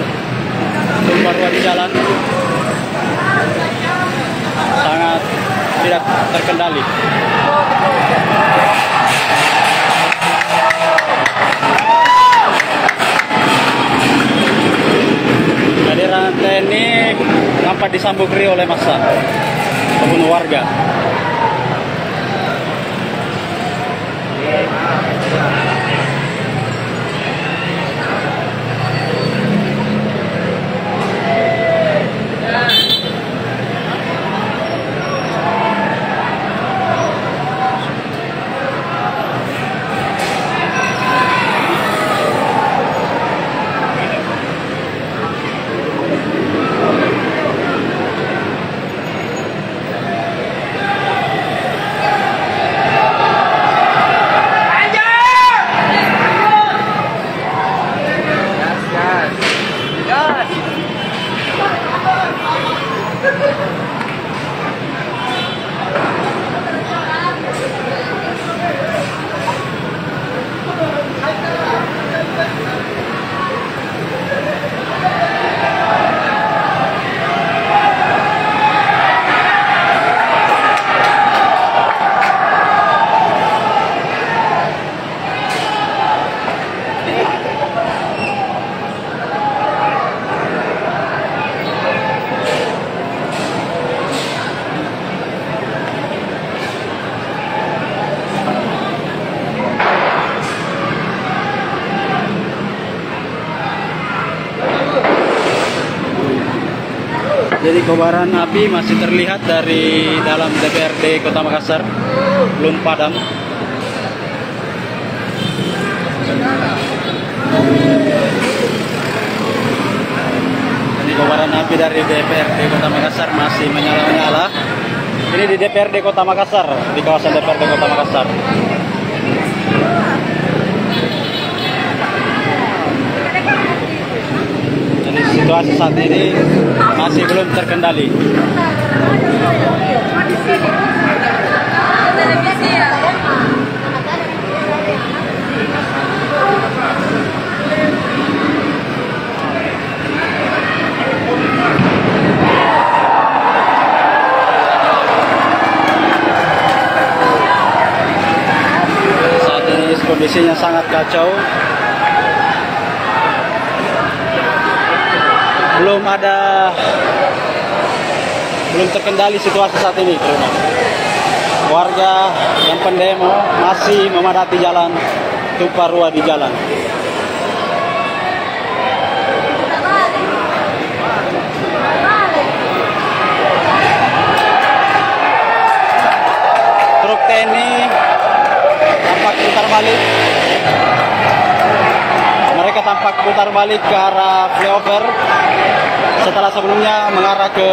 tumpah ruah di jalan sangat tidak terkendali. Kehadiran TNI nampak disambut riuh oleh massa membunuh warga. Jadi kobaran api masih terlihat dari dalam DPRD Kota Makassar, belum padam. Jadi kobaran api dari DPRD Kota Makassar masih menyala-nyala. Ini di DPRD Kota Makassar, di kawasan DPRD Kota Makassar. Situasi saat ini masih belum terkendali. Saat ini kondisinya sangat kacau. Belum terkendali situasi saat ini, teman. Warga yang pendemo masih memadati jalan, tumpah ruah di jalan. Truk TNI tampak putar balik. Mereka tampak putar balik ke arah flyover setelah sebelumnya mengarah ke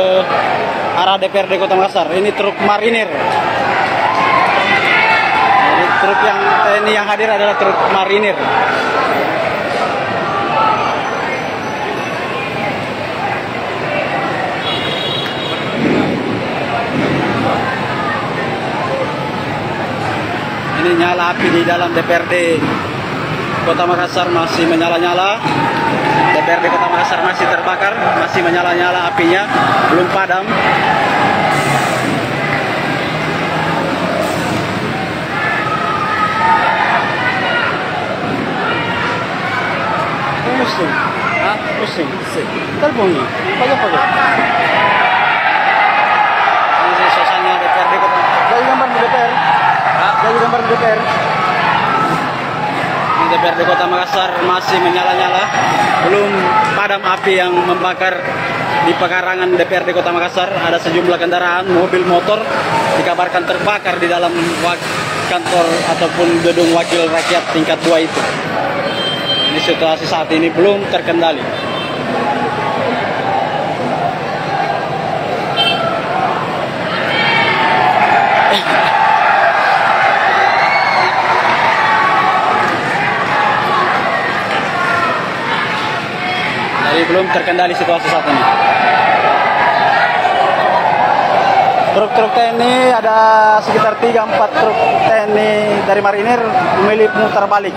arah DPRD Kota Makassar. Ini truk marinir. Jadi truk yang TNI yang hadir adalah truk marinir. Ini nyala api di dalam DPRD Kota Makassar masih menyala-nyala. DPRD Kota Makassar masih terbakar, masih menyala-nyala apinya, belum padam. Pusing, pusing. Terbunyi, pagi-pagi. Ini suasana DPRD Kota. Dari gambar di DPR. Dari gambar di DPR. DPRD Kota Makassar masih menyala-nyala, belum padam api yang membakar di pekarangan DPRD Kota Makassar. Ada sejumlah kendaraan, mobil, motor dikabarkan terbakar di dalam kantor ataupun gedung wakil rakyat tingkat 2 itu. Ini situasi saat ini belum terkendali. Jadi belum terkendali situasi saat ini. Truk-truk TNI ada sekitar 3-4 truk TNI dari marinir memilih putar balik.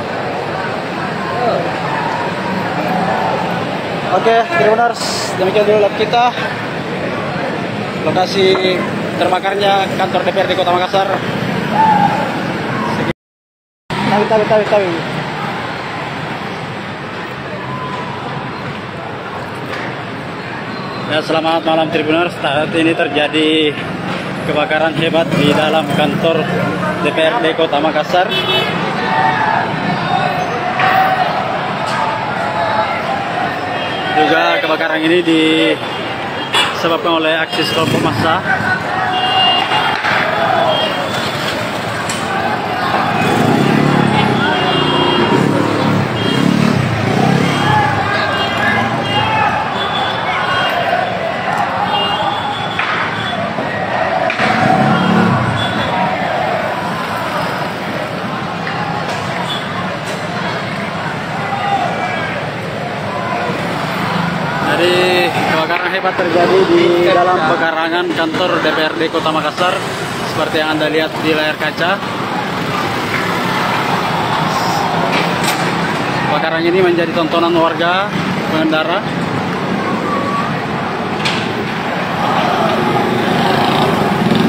Oke, Tribuners, demikian dulu live kita. Lokasi terbakarnya kantor DPRD Kota Makassar. Tahu. Ya, selamat malam Tribuners. Saat ini terjadi kebakaran hebat di dalam kantor DPRD Kota Makassar. Juga kebakaran ini disebabkan oleh aksi kelompok massa. Jadi kebakaran hebat terjadi di dalam pekarangan kantor DPRD Kota Makassar seperti yang Anda lihat di layar kaca. Kebakaran ini menjadi tontonan warga pengendara.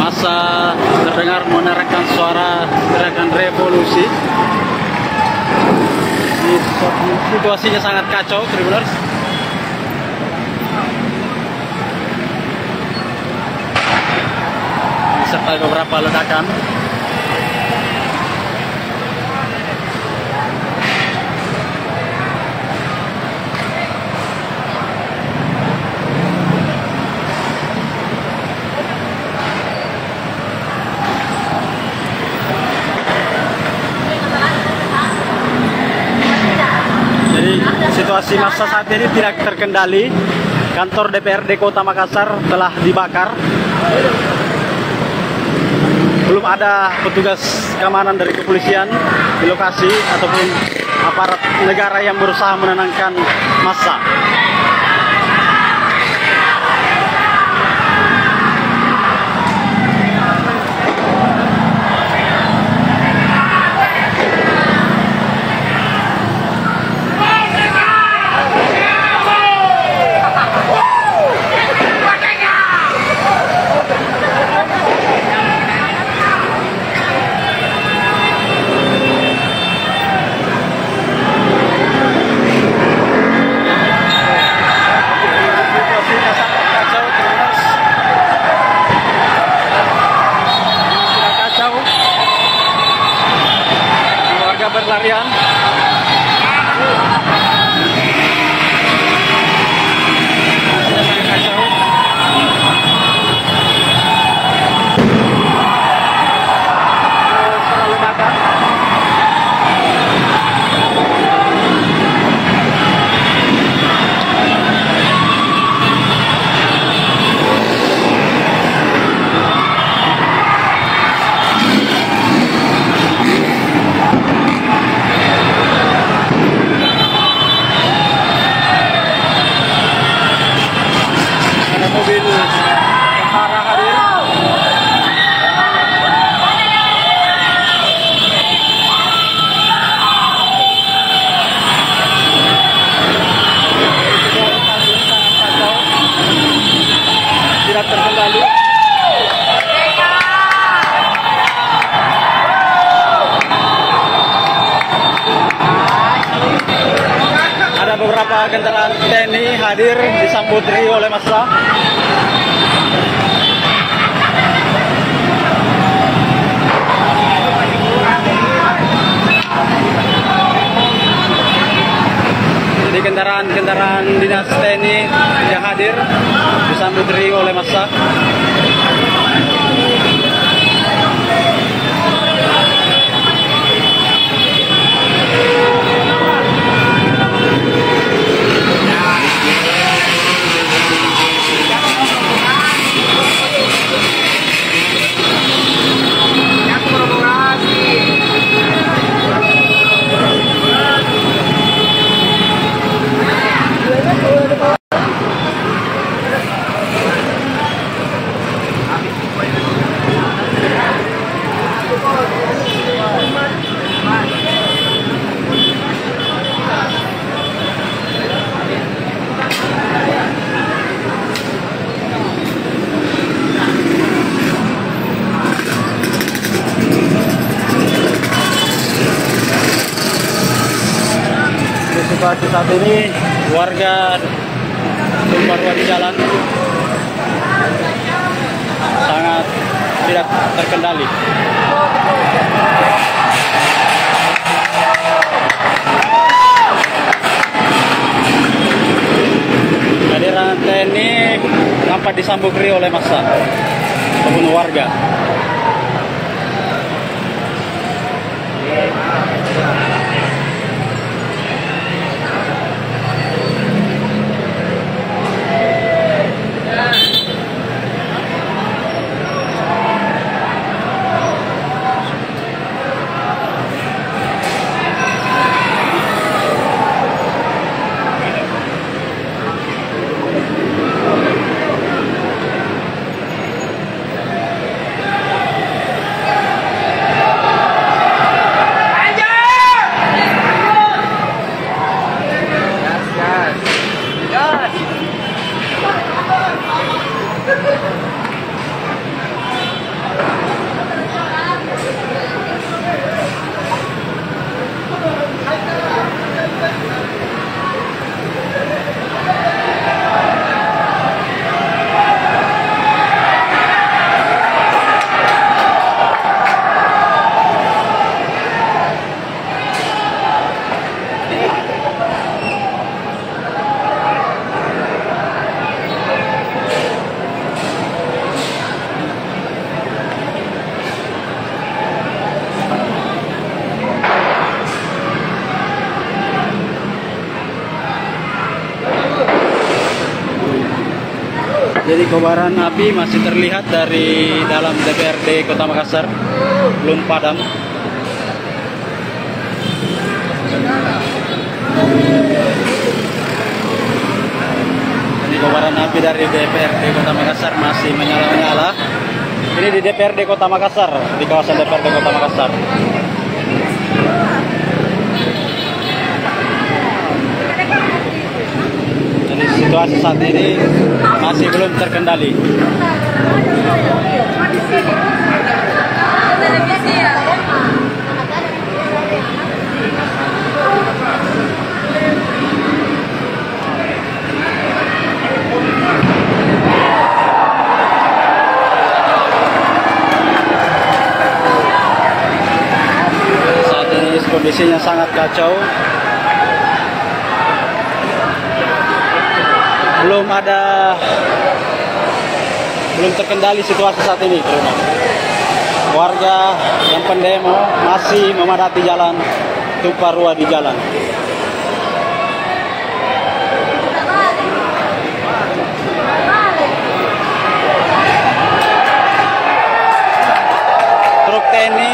Massa terdengar menerangkan suara gerakan revolusi. Situasinya sangat kacau, Tribuners. Serta beberapa ledakan. Jadi situasi massa saat ini tidak terkendali. Kantor DPRD Kota Makassar telah dibakar. Belum ada petugas keamanan dari kepolisian di lokasi ataupun aparat negara yang berusaha menenangkan massa. Berlarian. Mobil tentara hadir. Tidak terkendali. Ada beberapa kendaraan TNI hadir disambut oleh massa. Jadi kendaraan dinas TNI yang hadir disambut oleh massa. situasi saat ini warga tumpah ruah di jalan sangat tidak terkendali. Kehadiran TNI nampak disambut riuh oleh massa ataupun warga. Jadi kobaran api masih terlihat dari dalam DPRD Kota Makassar, belum padam. Ini kobaran api dari DPRD Kota Makassar masih menyala-nyala. Ini di DPRD Kota Makassar, di kawasan DPRD Kota Makassar. Situasi saat ini masih belum terkendali. Saat ini kondisinya sangat kacau. Belum terkendali situasi saat ini. Warga yang pendemo masih memadati jalan, tumpah ruah di jalan. Truk TNI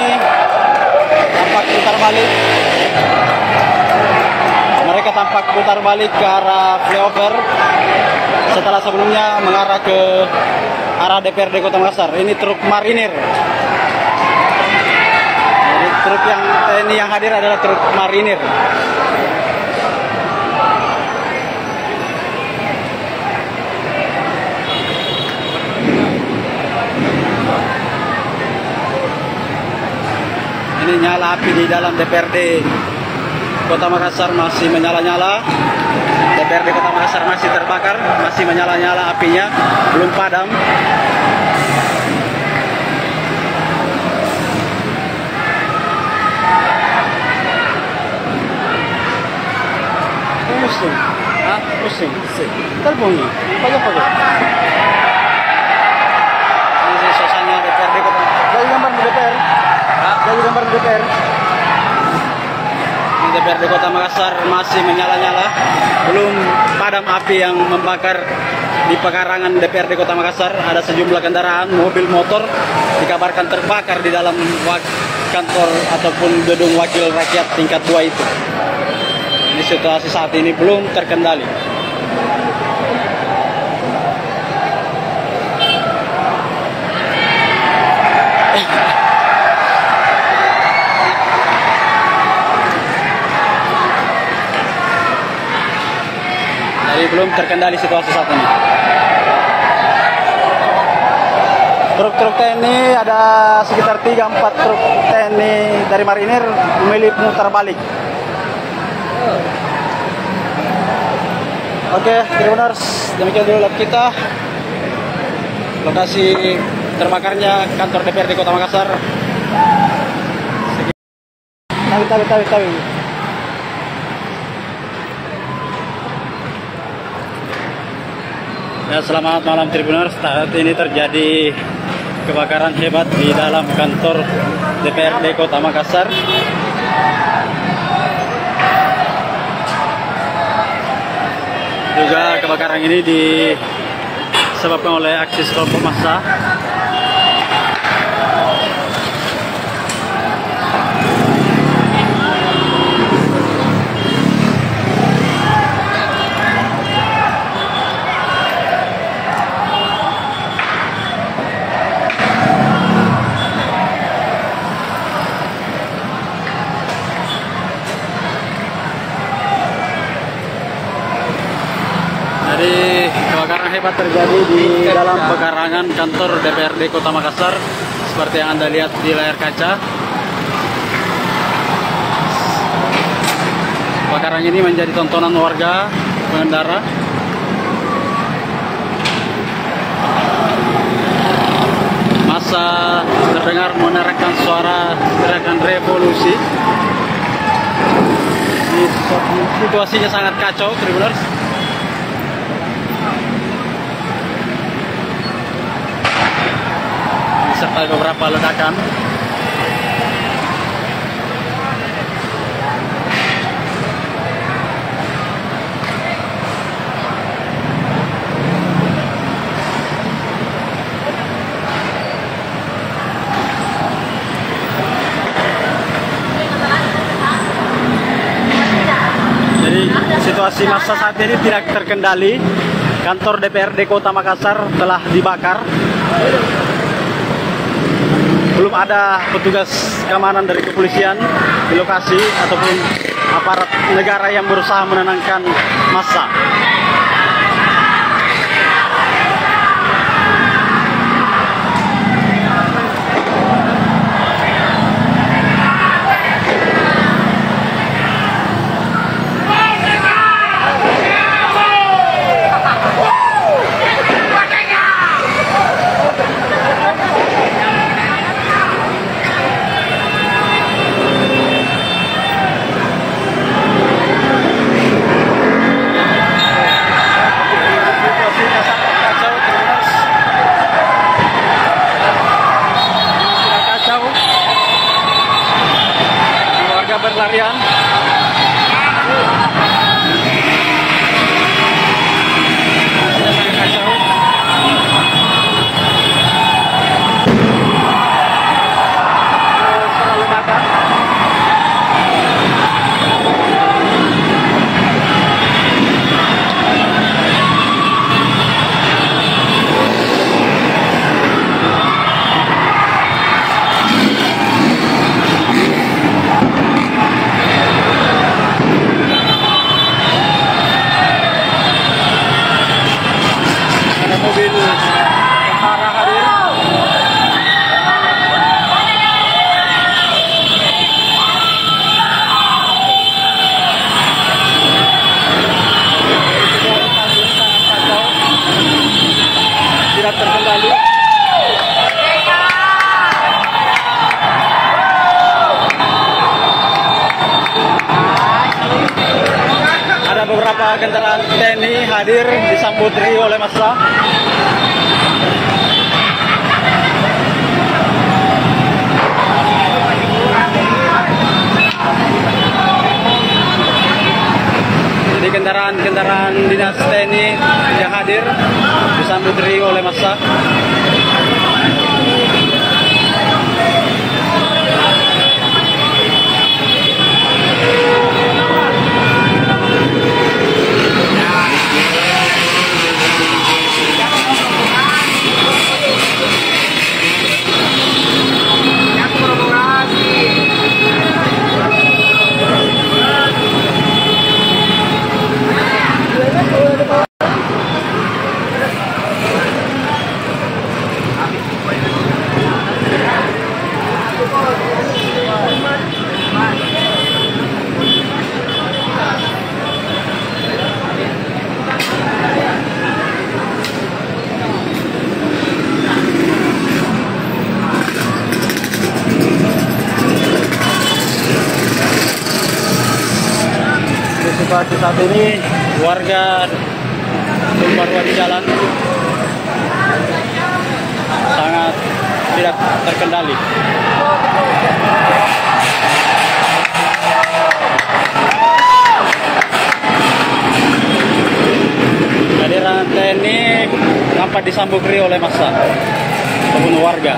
tampak putar balik. Mereka tampak putar balik ke arah flyover setelah sebelumnya mengarah ke arah DPRD Kota Makassar. Ini truk marinir. Jadi truk yang TNI yang hadir adalah truk marinir. Ini nyala api di dalam DPRD Kota Makassar masih menyala-nyala. DPRD Kota Makassar masih terbakar, masih menyala-nyala apinya, belum padam. Pusing, pusing. Telepon nih, pagi-pagi. Ini suasana DPRD Kota. Jadi gambar di DPR. Jadi gambar di DPR. DPRD Kota Makassar masih menyala-nyala, belum padam api yang membakar di pekarangan DPRD Kota Makassar. Ada sejumlah kendaraan, mobil, motor dikabarkan terbakar di dalam kantor ataupun gedung wakil rakyat tingkat 2 itu. Ini situasi saat ini belum terkendali. Jadi belum terkendali situasi saat ini. Truk-truk TNI ada sekitar 3-4 truk TNI dari marinir memilih putar balik. Oke, Tribuners, demikian dulu live kita. Lokasi terbakarnya kantor DPRD Kota Makassar. Tahu. Ya, selamat malam Tribuners. Saat ini terjadi kebakaran hebat di dalam kantor DPRD Kota Makassar. Juga kebakaran ini disebabkan oleh aksi kelompok massa. Jadi kebakaran hebat terjadi di dalam pekarangan kantor DPRD Kota Makassar seperti yang Anda lihat di layar kaca. Kebakaran ini menjadi tontonan warga pengendara. Masa terdengar meneriakkan suara teriakan revolusi. Situasinya sangat kacau, Tribuners. Serta beberapa ledakan. Jadi situasi massa saat ini tidak terkendali. Kantor DPRD Kota Makassar telah dibakar. Belum ada petugas keamanan dari kepolisian di lokasi ataupun aparat negara yang berusaha menenangkan massa. Berlarian. Tidak terkendali. Ada beberapa kendaraan TNI hadir disambut riuh oleh massa. Jadi kendaraan dinas TNI yang hadir disambut riuh oleh massa. situasi saat ini warga tumpah ruah di jalan sangat tidak terkendali. Kehadiran TNI nampak disambut riuh oleh massa ataupun warga.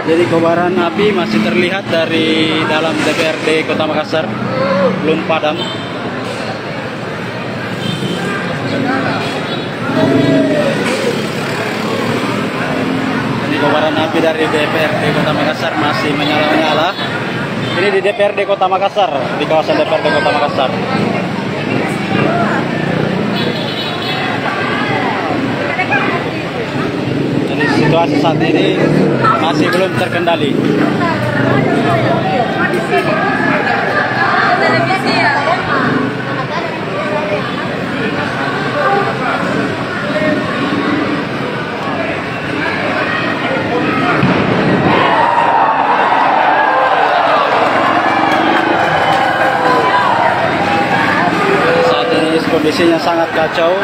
Jadi kobaran api masih terlihat dari dalam DPRD Kota Makassar, belum padam. Ini kobaran api dari DPRD Kota Makassar masih menyala-nyala. Ini di DPRD Kota Makassar, di kawasan DPRD Kota Makassar. Jadi situasi saat ini masih belum terkendali. Saat ini kondisinya sangat kacau.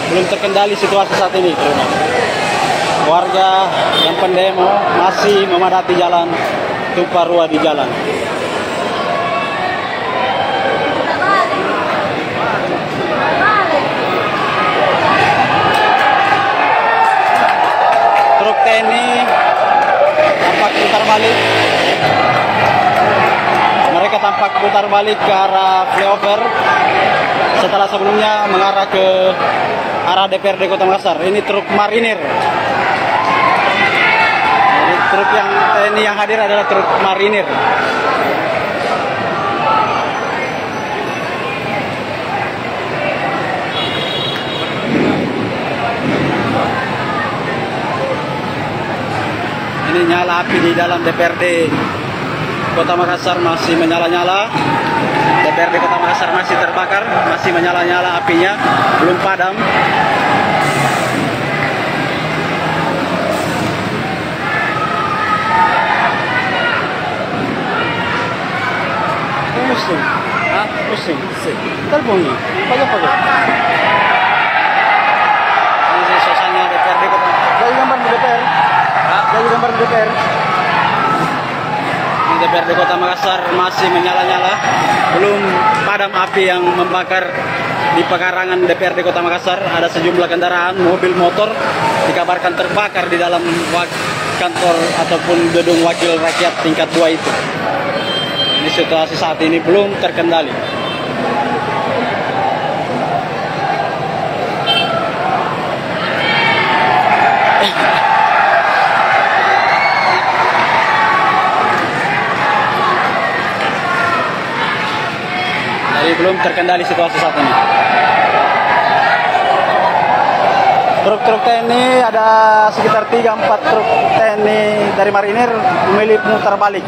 Belum terkendali situasi saat ini, teman. Warga yang pendemo masih memadati jalan, tumpah ruah di jalan. Truk TNI tampak putar balik. Mereka tampak putar balik ke arah flyover setelah sebelumnya mengarah ke arah DPRD Kota Makassar. Ini truk marinir. Jadi truk yang TNI yang hadir adalah truk marinir. Ini nyala api di dalam DPRD Kota Makassar masih menyala-nyala. DPRD Kota Makassar masih terbakar, masih menyala-nyala apinya, belum padam. Pusing, pusing. Telepon nih, pakai. Ini suasana DPRD Kota. Jadi gambar di DPR. Jadi gambar di DPR. DPRD Kota Makassar masih menyala-nyala, belum padam api yang membakar di pekarangan DPRD Kota Makassar. Ada sejumlah kendaraan, mobil, motor dikabarkan terbakar di dalam kantor ataupun gedung wakil rakyat tingkat 2 itu. Ini situasi saat ini belum terkendali. Belum terkendali situasi saat ini. Truk-truk TNI ada sekitar 3-4 truk TNI dari marinir memilih putar balik.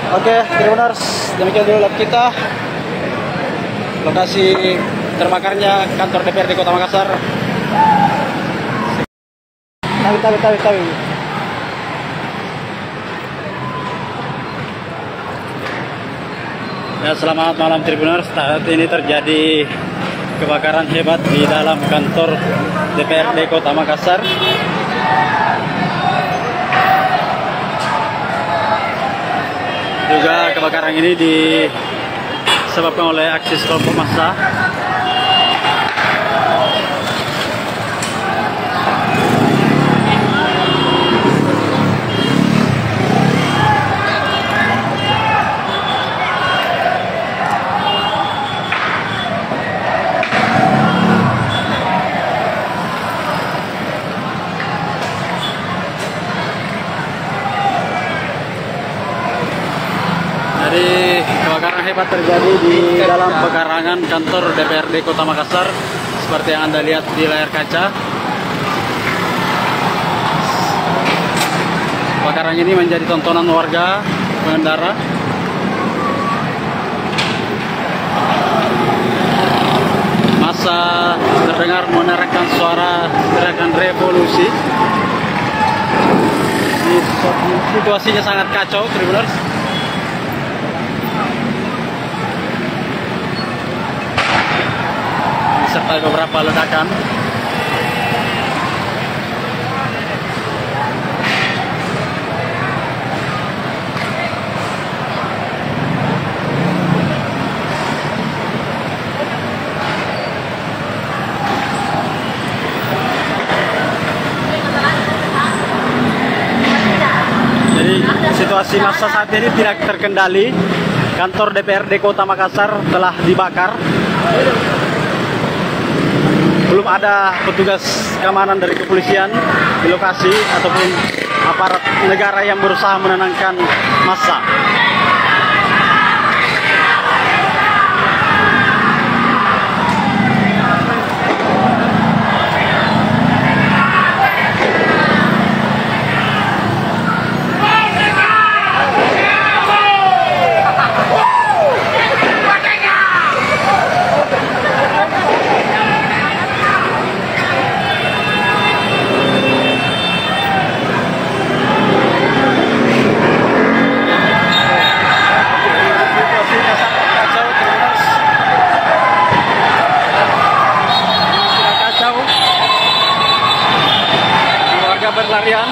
Oke, Tribuners, demikian dulu live kita. Lokasi terbakarnya kantor DPRD Kota Makassar. Tawi. Ya, selamat malam Tribuners. Saat ini terjadi kebakaran hebat di dalam kantor DPRD Kota Makassar. Juga kebakaran ini disebabkan oleh aksi kelompok massa. Jadi kebakaran hebat terjadi di dalam pekarangan kantor DPRD Kota Makassar seperti yang Anda lihat di layar kaca. Kebakaran ini menjadi tontonan warga pengendara. Massa terdengar meneriakkan suara teriakan revolusi. Situasinya sangat kacau, Tribuners. Serta beberapa ledakan. Jadi situasi massa saat ini tidak terkendali. Kantor DPRD Kota Makassar telah dibakar. Belum ada petugas keamanan dari kepolisian di lokasi ataupun aparat negara yang berusaha menenangkan massa. Berlarian.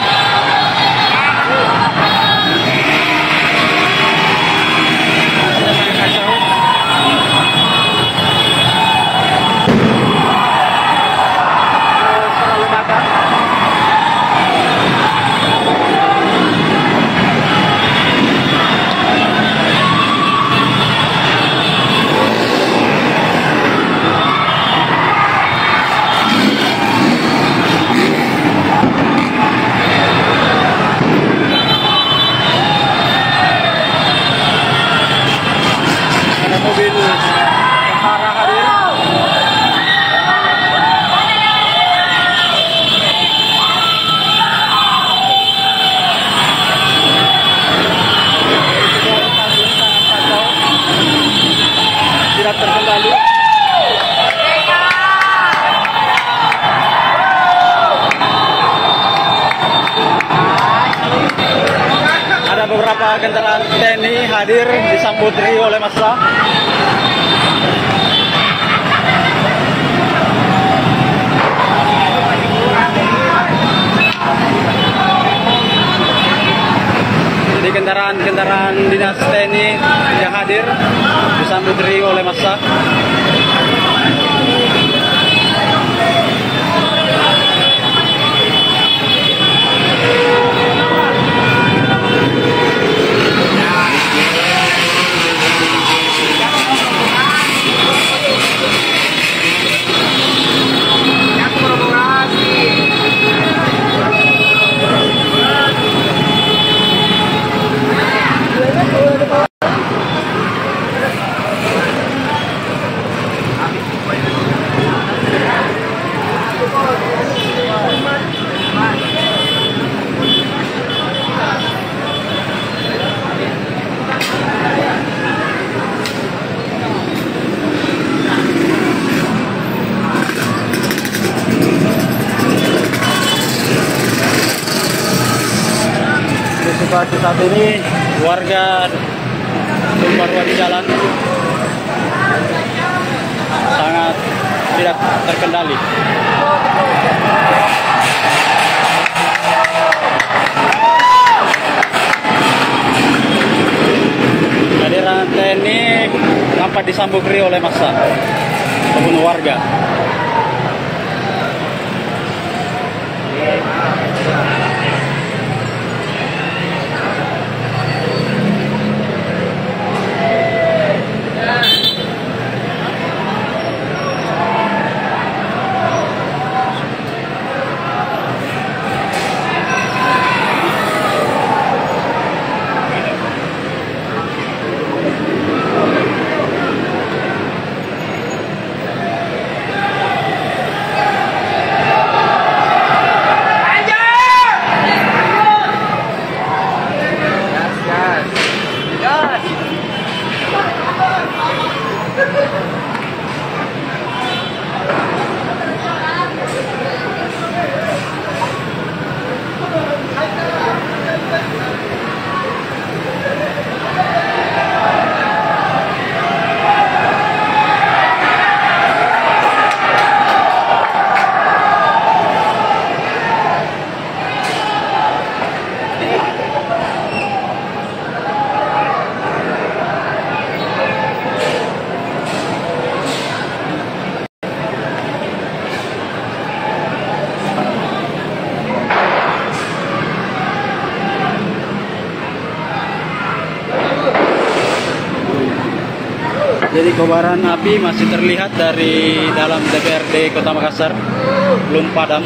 Mobil tentara hadir. Tidak terkendali. Ada beberapa kendaraan TNI hadir disambut riuh oleh massa. Jadi kendaraan dinas TNI yang hadir disambut riuh oleh massa. situasi saat ini warga tumpah ruah di jalan sangat tidak terkendali. Kehadiran TNI nampak disambut riuh oleh massa membunuh warga. Jadi kobaran api masih terlihat dari dalam DPRD Kota Makassar, belum padam.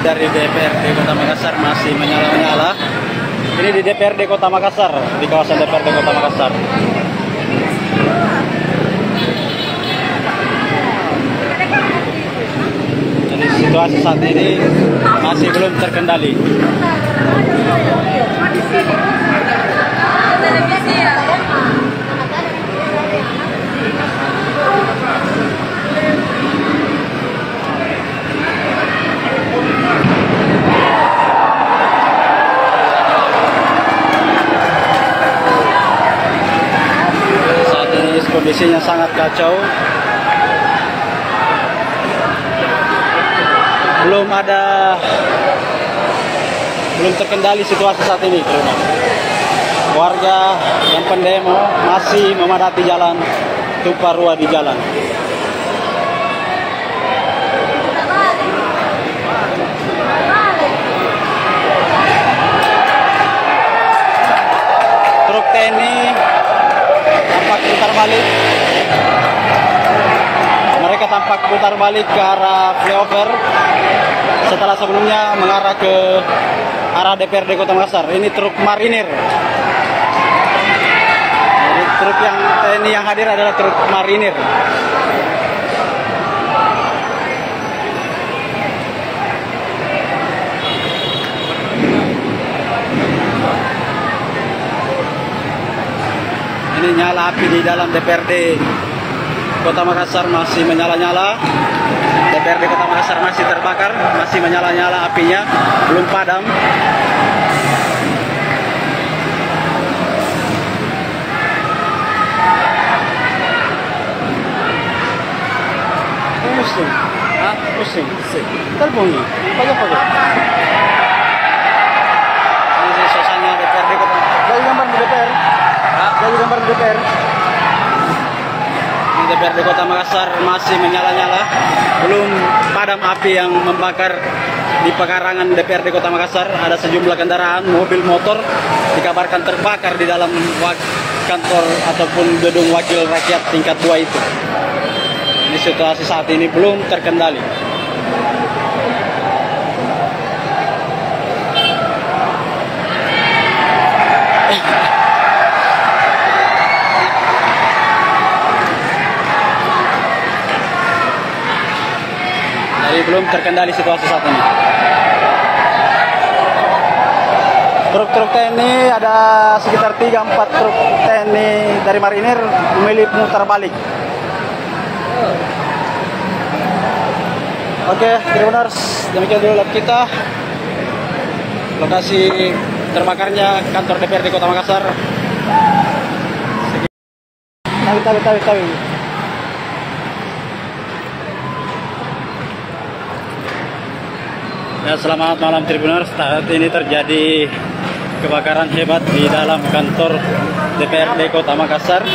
Dari DPRD Kota Makassar masih menyala-nyala. Ini di DPRD Kota Makassar, di kawasan DPRD Kota Makassar. Jadi situasi saat ini masih belum terkendali. Saat ini kondisinya sangat kacau. Belum terkendali situasi saat ini, teman. Warga yang pendemo masih memadati jalan, tumpah ruah di jalan. Truk TNI tampak putar balik. Mereka tampak putar balik ke arah flyover setelah sebelumnya mengarah ke arah DPRD Kota Makassar. Ini truk marinir. Jadi truk yang TNI yang hadir adalah truk marinir. Ini nyala api di dalam DPRD Kota Makassar masih menyala-nyala. DPRD Kota Makassar masih terbakar, masih menyala-nyala apinya, belum padam. Pusing, pusing. Terbunyi, pagi-pagi. Ini suasana DPRD Kota. Jadi gambar di DPR. Jadi gambar di DPR. DPRD Kota Makassar masih menyala-nyala, belum padam api yang membakar di pekarangan DPRD Kota Makassar. Ada sejumlah kendaraan, mobil, motor dikabarkan terbakar di dalam kantor ataupun gedung wakil rakyat tingkat 2 itu. Ini situasi saat ini belum terkendali. Jadi belum terkendali situasi saat ini. Truk-truk TNI ada sekitar 3-4 truk TNI dari marinir memilih mutar balik. Oke, Tribuners, demikian dulu live kita. Lokasi terbakarnya kantor DPRD Kota Makassar. Tawi. Ya, selamat malam Tribuners. Saat ini terjadi kebakaran hebat di dalam kantor DPRD Kota Makassar.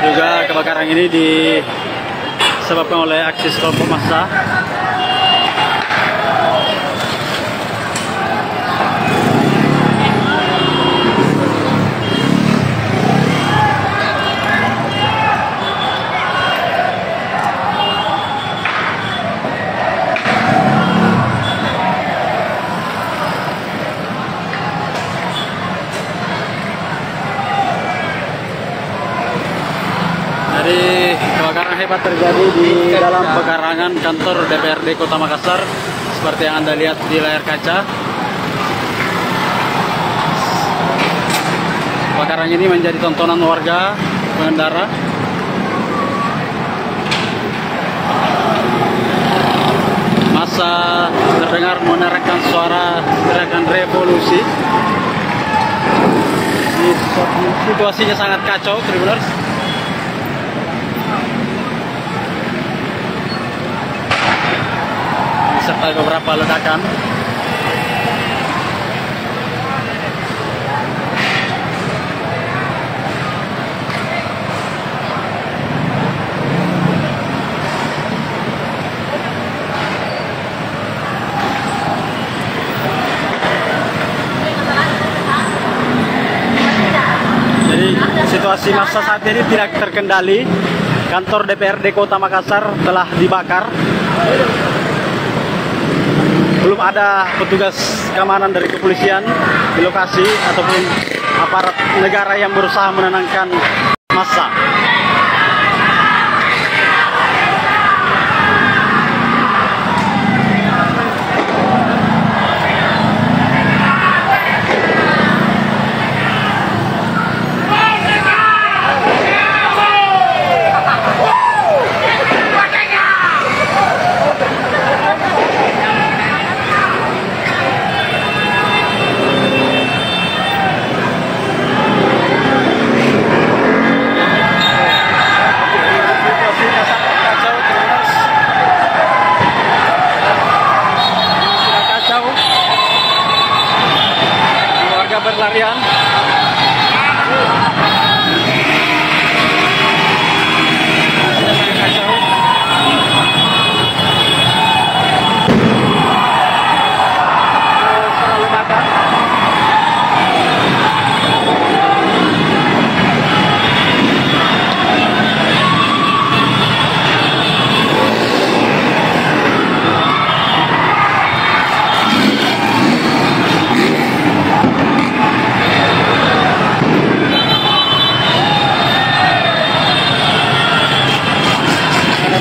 Juga kebakaran ini disebabkan oleh aksi kelompok massa. Jadi kebakaran hebat terjadi di dalam pekarangan kantor DPRD Kota Makassar seperti yang Anda lihat di layar kaca. Kebakaran ini menjadi tontonan warga pengendara. Massa terdengar meneriakkan suara teriakan revolusi. Situasinya sangat kacau, Tribuners. Serta beberapa ledakan. Jadi situasi massa saat ini tidak terkendali. Kantor DPRD Kota Makassar telah dibakar. Belum ada petugas keamanan dari kepolisian di lokasi ataupun aparat negara yang berusaha menenangkan massa. Berlarian.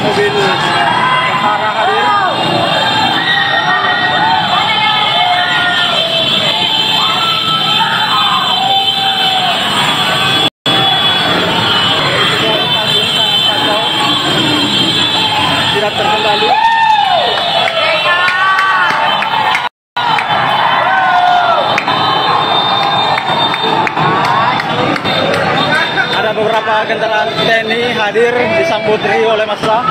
Mobil tentara hadir. Tidak terkendali. Ada beberapa kendaraan TNI hadir disambut riuh oleh massa.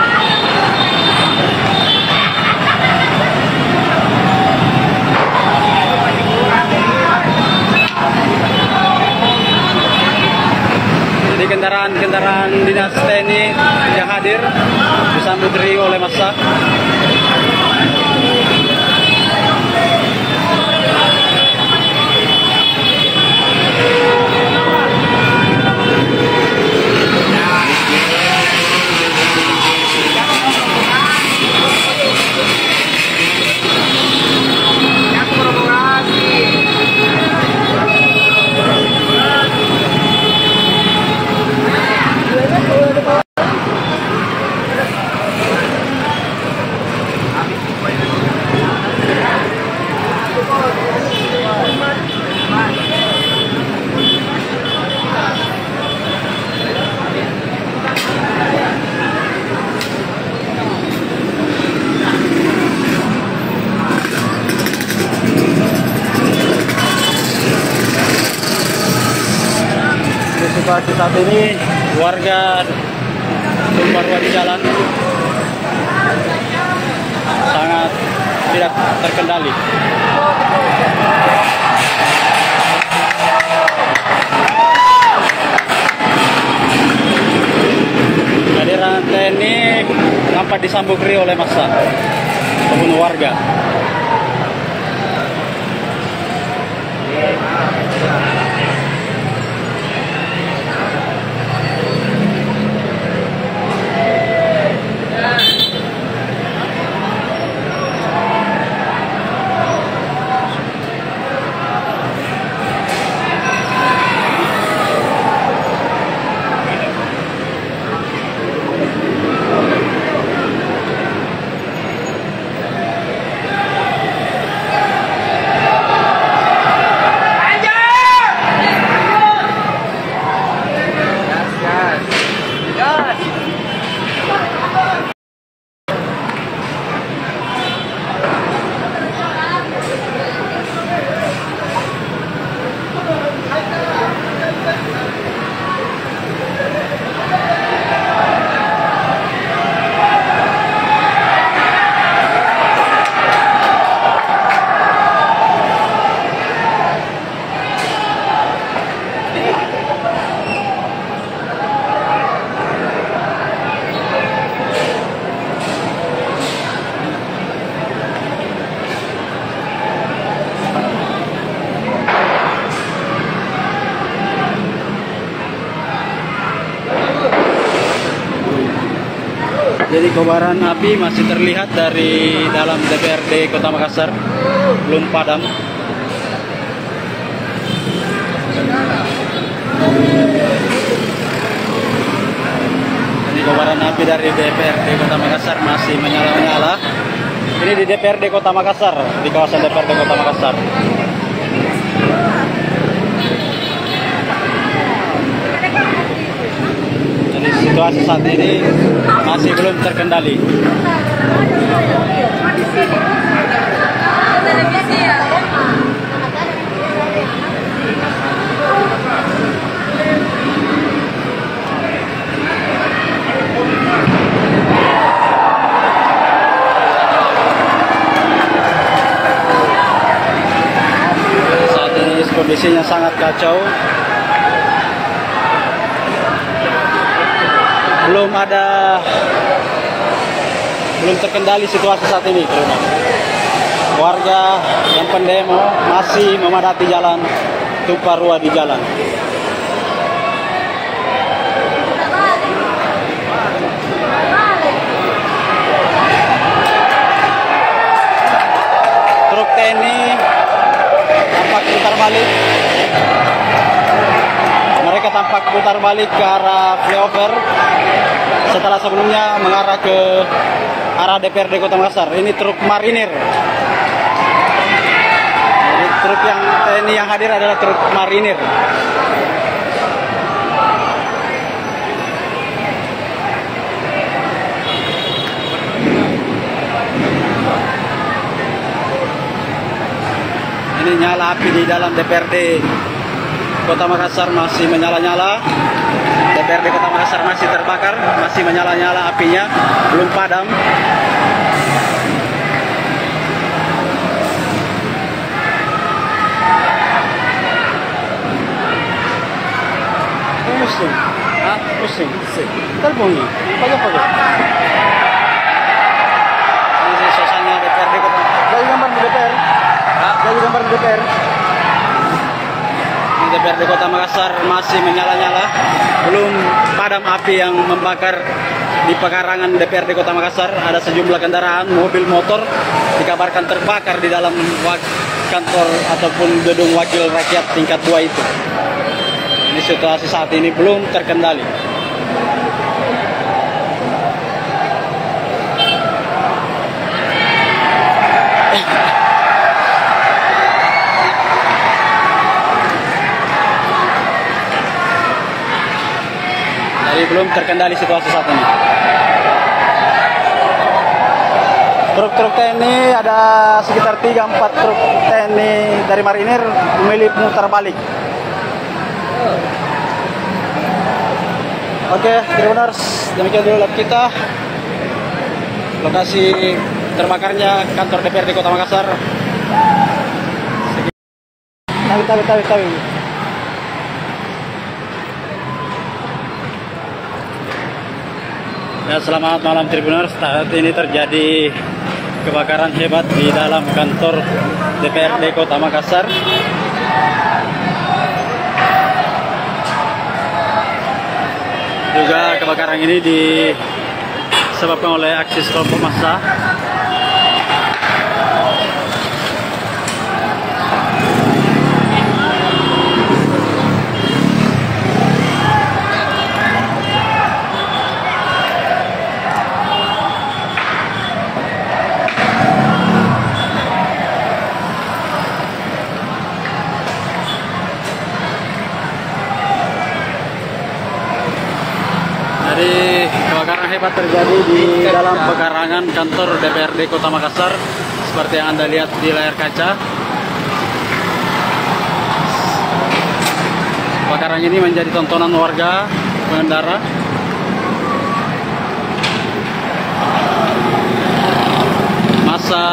Jadi kendaraan dinas TNI yang hadir disambut riuh oleh massa. situasi saat ini warga tumpah ruah di jalan sangat tidak terkendali. Kehadiran TNI nampak disambut riuh oleh massa maupun warga. Jadi kobaran api masih terlihat dari dalam DPRD Kota Makassar, belum padam. Jadi kobaran api dari DPRD Kota Makassar masih menyala-nyala. Ini di DPRD Kota Makassar, di kawasan DPRD Kota Makassar. Situasi saat ini masih belum terkendali. Saat ini kondisinya sangat kacau. Belum terkendali situasi saat ini, teman. Warga yang pendemo masih memadati jalan, tumpah ruah di jalan. Truk TNI tampak putar balik. Mereka tampak putar balik ke arah flyover setelah sebelumnya mengarah ke arah DPRD Kota Makassar. Ini truk marinir. Jadi truk yang TNI yang hadir adalah truk marinir. Ini nyala api di dalam DPRD Kota Makassar masih menyala-nyala. DPRD Kota Makassar masih terbakar, masih menyala-nyala apinya, belum padam. Pusing, pusing. Telepon nih, pagi-pagi. Ini suasana DPRD Kota. Dari gambar di DPR. Dari gambar di DPR. DPRD Kota Makassar masih menyala-nyala, belum padam api yang membakar di pekarangan DPRD Kota Makassar. Ada sejumlah kendaraan, mobil, motor dikabarkan terbakar di dalam kantor ataupun gedung wakil rakyat tingkat 2 itu. Ini situasi saat ini belum terkendali. Jadi belum terkendali situasi saat ini. Truk-truk TNI ada sekitar 3-4 truk TNI dari marinir memilih putar balik. Oke, Tribuners, demikian dulu live kita. Lokasi terbakarnya kantor DPRD Kota Makassar. Tahu. Ya, selamat malam Tribuners. Saat ini terjadi kebakaran hebat di dalam kantor DPRD Kota Makassar. Juga kebakaran ini disebabkan oleh aksi kelompok massa. Jadi kebakaran hebat terjadi di dalam pekarangan kantor DPRD Kota Makassar seperti yang Anda lihat di layar kaca. Kebakaran ini menjadi tontonan warga pengendara. Massa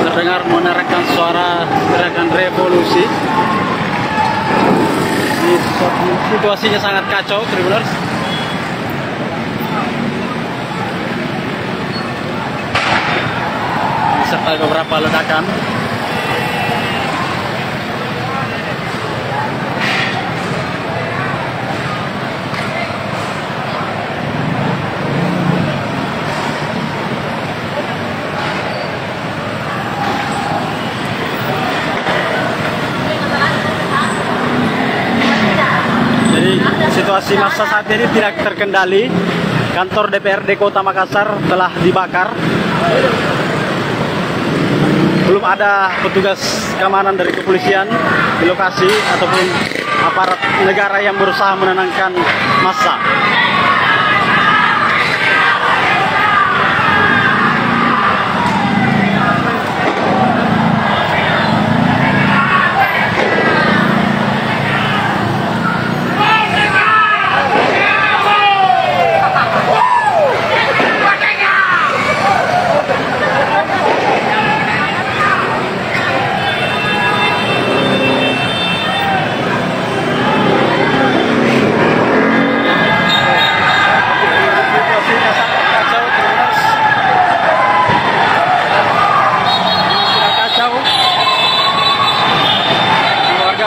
terdengar meneriakkan suara teriakan revolusi. Situasinya sangat kacau, Tribuners. Serta beberapa ledakan. Jadi situasi massa saat ini tidak terkendali. Kantor DPRD Kota Makassar telah dibakar. Belum ada petugas keamanan dari kepolisian di lokasi ataupun aparat negara yang berusaha menenangkan massa.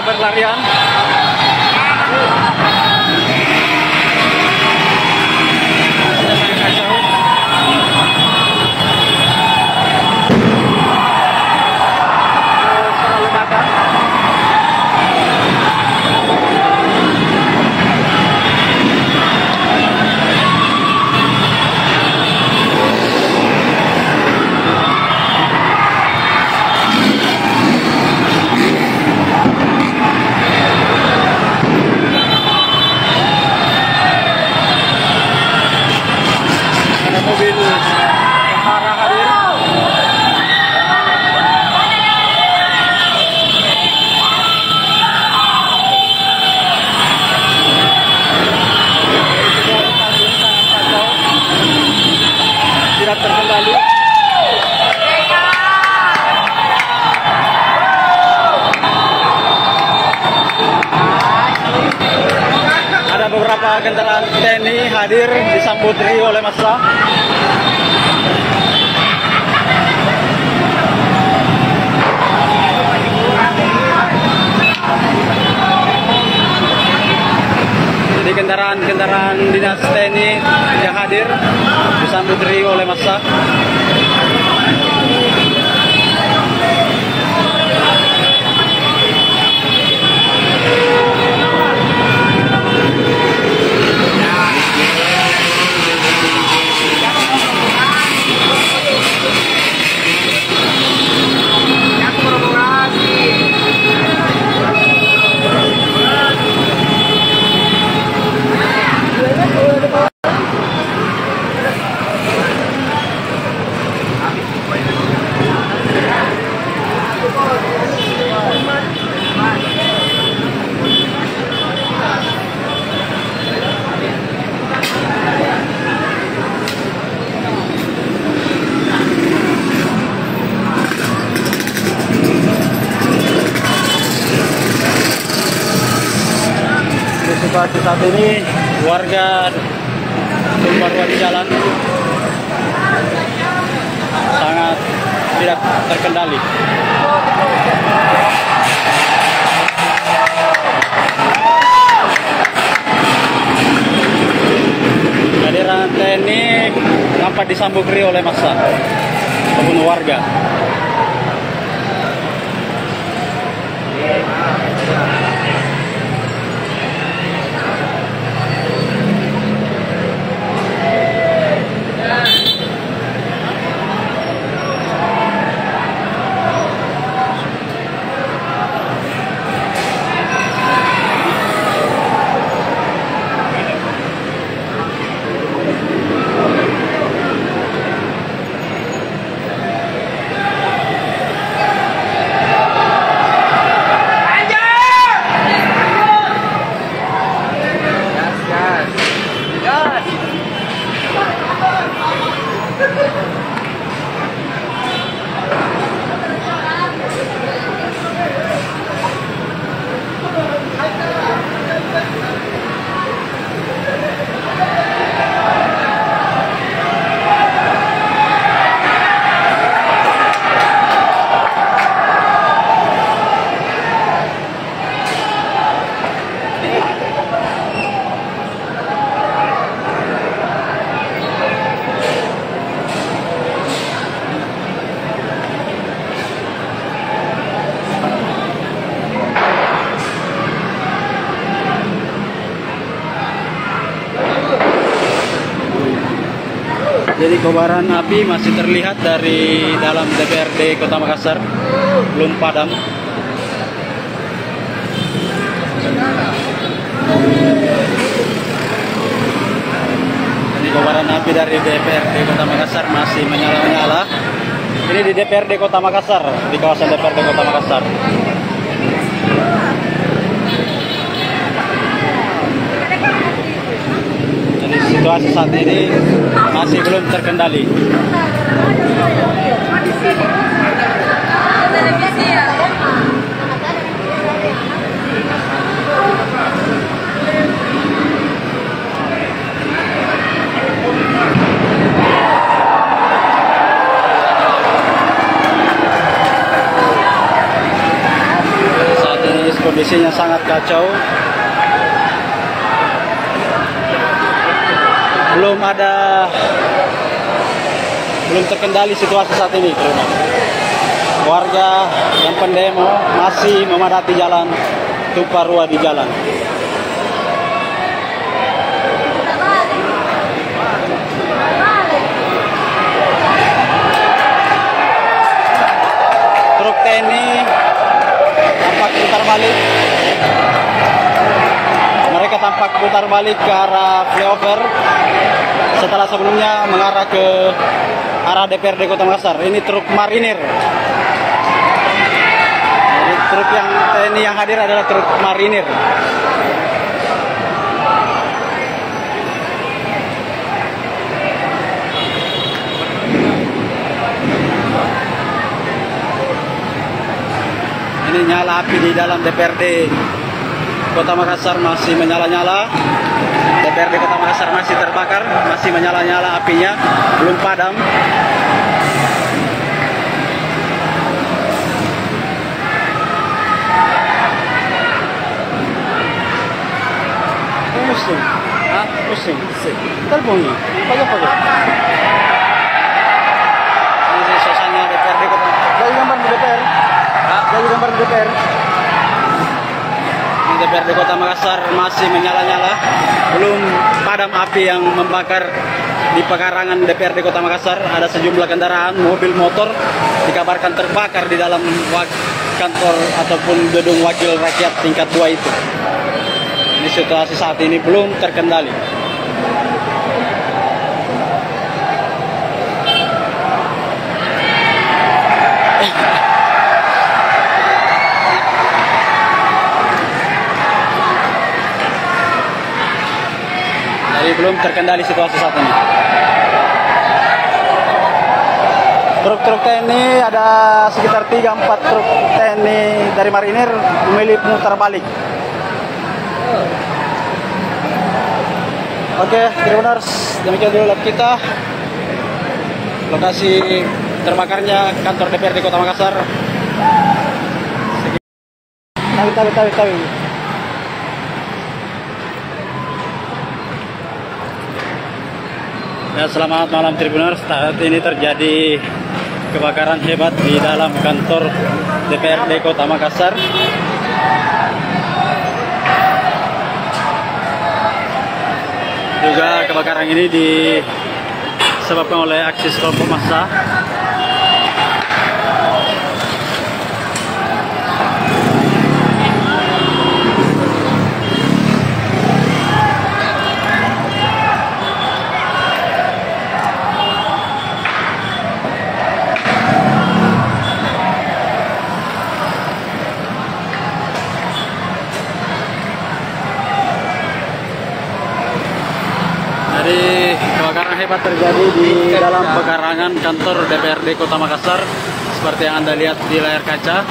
Berlarian. Tidak terkendali. Ada beberapa kendaraan TNI hadir disambut riuh oleh massa. Jadi kendaraan dinas TNI yang hadir disambut riuh oleh massa. situasi saat ini warga Tumpah Ruah di jalan sangat tidak terkendali. Kehadiran TNI nampak disambut riuh oleh massa ataupun warga. Jadi kobaran api masih terlihat dari dalam DPRD Kota Makassar, belum padam. Jadi kobaran api dari DPRD Kota Makassar masih menyala-nyala. Ini di DPRD Kota Makassar, di kawasan DPRD Kota Makassar. Jadi situasi saat ini masih belum terkendali. Saat ini kondisinya sangat kacau. Belum terkendali situasi saat ini, teman. Warga yang pendemo masih memadati jalan Tumpah Ruah di jalan. Truk TNI tampak putar balik. Mereka tampak putar balik ke arah flyover setelah sebelumnya mengarah ke arah DPRD Kota Makassar. Ini truk marinir. Jadi truk yang TNI yang hadir adalah truk marinir. Ini nyala api di dalam DPRD Kota Makassar masih menyala-nyala. DPRD Kota Makassar masih terbakar, masih menyala-nyala apinya, belum padam. Pusing, pusing. Telepon ini, pakai. Ini suasana DPRD Kota. Dari gambar di DPR. Dari gambar di DPR. DPRD Kota Makassar masih menyala-nyala, belum padam api yang membakar di pekarangan DPRD Kota Makassar. Ada sejumlah kendaraan, mobil, motor dikabarkan terbakar di dalam kantor ataupun gedung wakil rakyat tingkat 2 itu. Ini situasi saat ini belum terkendali. Belum terkendali situasi saat ini. Truk-truk TNI ada sekitar 3-4 truk TNI dari marinir memilih putar balik. Oke, Tribuners, demikian dulu live kita. Lokasi terbakarnya kantor DPRD Kota Makassar. Tahu. Ya, selamat malam Tribuners. Saat ini terjadi kebakaran hebat di dalam kantor DPRD Kota Makassar. Juga kebakaran ini disebabkan oleh aksi kelompok massa. Jadi kebakaran hebat terjadi di dalam pekarangan kantor DPRD Kota Makassar seperti yang Anda lihat di layar kaca.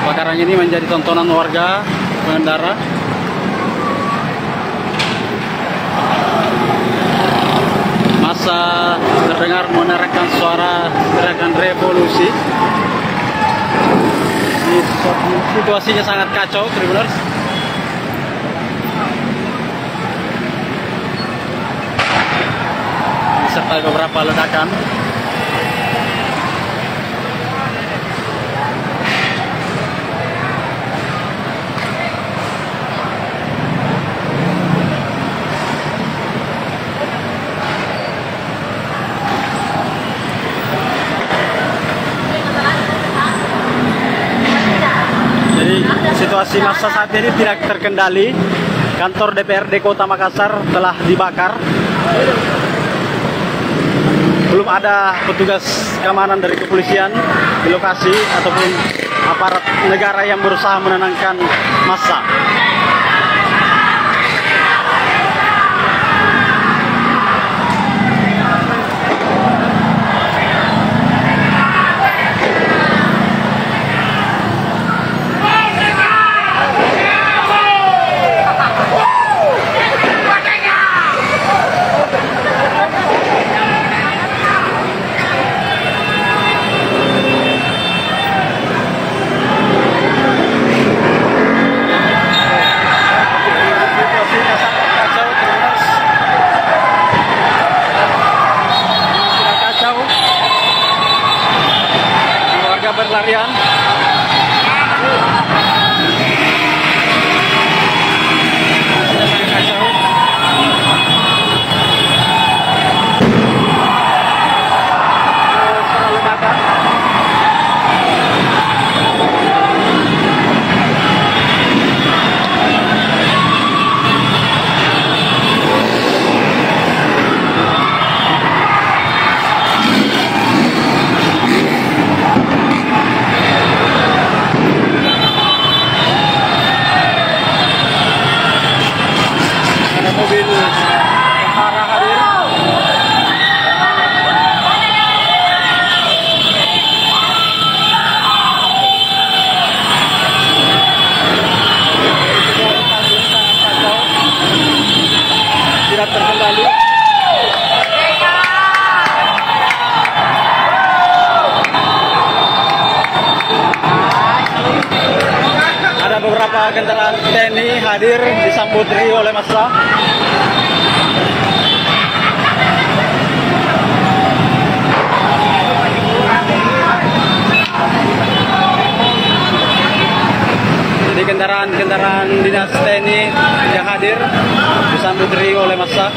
Kebakaran ini menjadi tontonan warga pengendara. Massa terdengar menerangkan suara teriakan revolusi. Situasinya sangat kacau, Tribuners. Serta beberapa ledakan. Jadi situasi massa saat ini tidak terkendali. Kantor DPRD Kota Makassar telah dibakar. Belum ada petugas keamanan dari kepolisian di lokasi ataupun aparat negara yang berusaha menenangkan massa. Berlarian. Mobil tentara hadir. Tidak terkendali. Ada beberapa kendaraan TNI hadir disambut riuh oleh massa. Jadi kendaraan dinas TNI yang hadir disambut riuh oleh massa.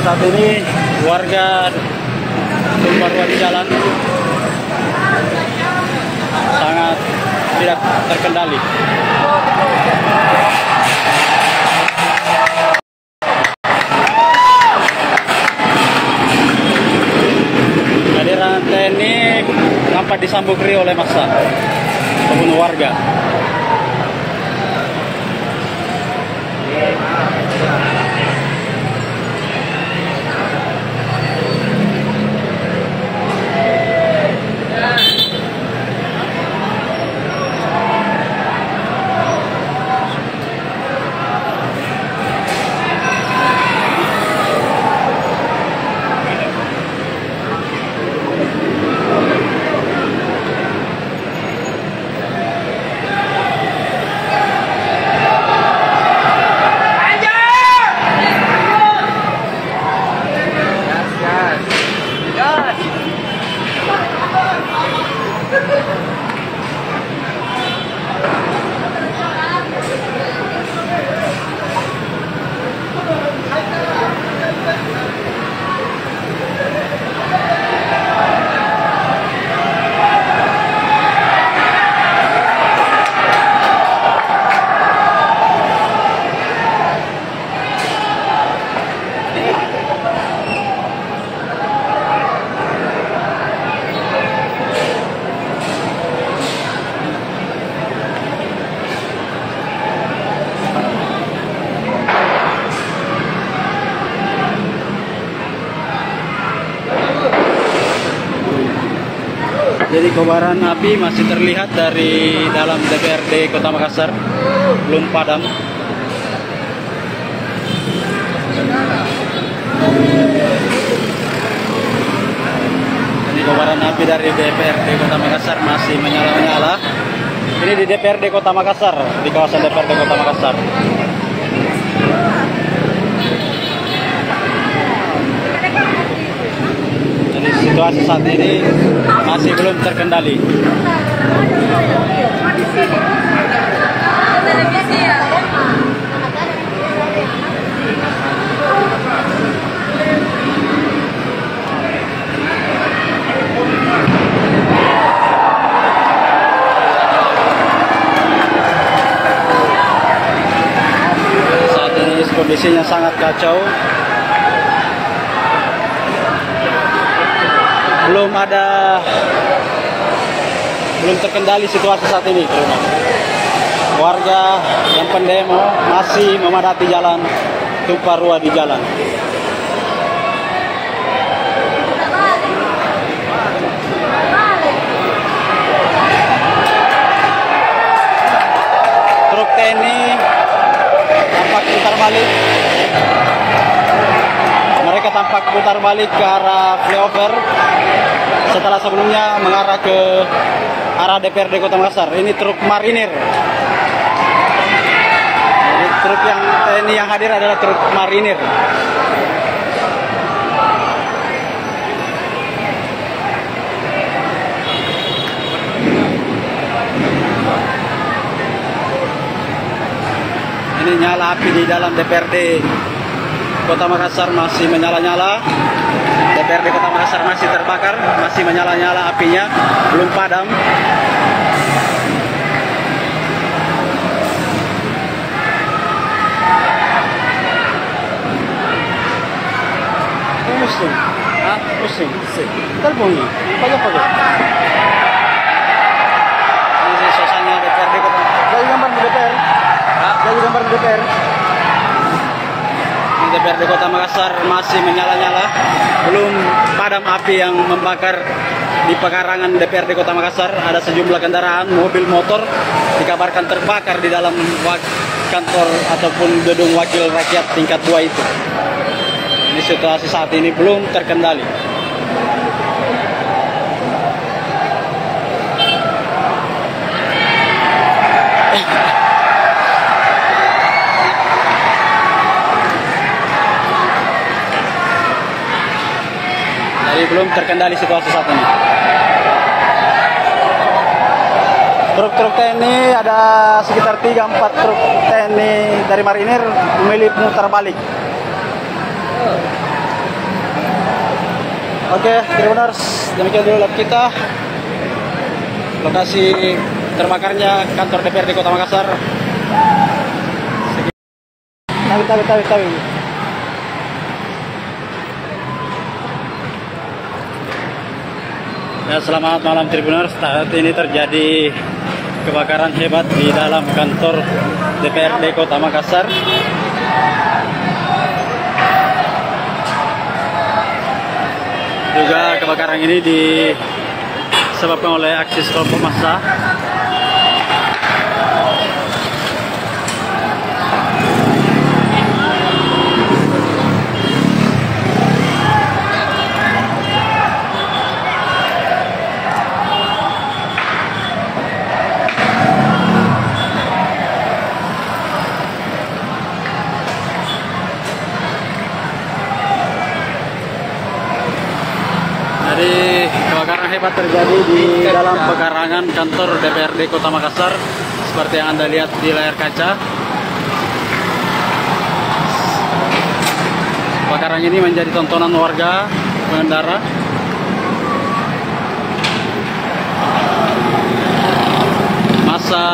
saat ini warga tumpah ruah di jalan sangat tidak terkendali. Kehadiran TNI nampak disambut riuh oleh massa ataupun warga. Jadi kobaran api masih terlihat dari dalam DPRD Kota Makassar, belum padam. Jadi kobaran api dari DPRD Kota Makassar masih menyala-nyala. Ini di DPRD Kota Makassar, di kawasan DPRD Kota Makassar. Situasi saat ini masih belum terkendali. Saat ini kondisinya sangat kacau. Belum terkendali situasi saat ini. Warga yang pendemo masih memadati jalan, tumpah ruah di jalan. Truk TNI tampak putar balik. Mereka tampak putar balik ke arah flyover setelah sebelumnya mengarah ke arah DPRD Kota Makassar. Ini truk marinir. Jadi truk yang TNI yang hadir adalah truk marinir. Ini nyala api di dalam DPRD Kota Makassar masih menyala-nyala. DPRD Kota Makassar masih terbakar, masih menyala-nyala apinya, belum padam. Pusing, pusing. Telepon pakai. Ini suasana DPRD Kota. Jadi gambar di DPR. Jadi gambar di DPR. DPRD Kota Makassar masih menyala-nyala, belum padam api yang membakar di pekarangan DPRD Kota Makassar. Ada sejumlah kendaraan, mobil, motor dikabarkan terbakar di dalam kantor ataupun gedung wakil rakyat tingkat 2 itu. Ini situasi saat ini belum terkendali. Jadi belum terkendali situasi saat ini. Truk-truk TNI ada sekitar 3-4 truk TNI dari marinir memilih putar balik. Oke, Tribuners, demikian dulu live kita. Lokasi terbakarnya kantor DPRD Kota Makassar. Tahu. Ya, selamat malam Tribuners. Saat ini terjadi kebakaran hebat di dalam kantor DPRD Kota Makassar. Juga kebakaran ini disebabkan oleh aksi kelompok massa. Jadi kebakaran hebat terjadi di dalam pekarangan kantor DPRD Kota Makassar seperti yang Anda lihat di layar kaca. Kebakaran ini menjadi tontonan warga pengendara. Masa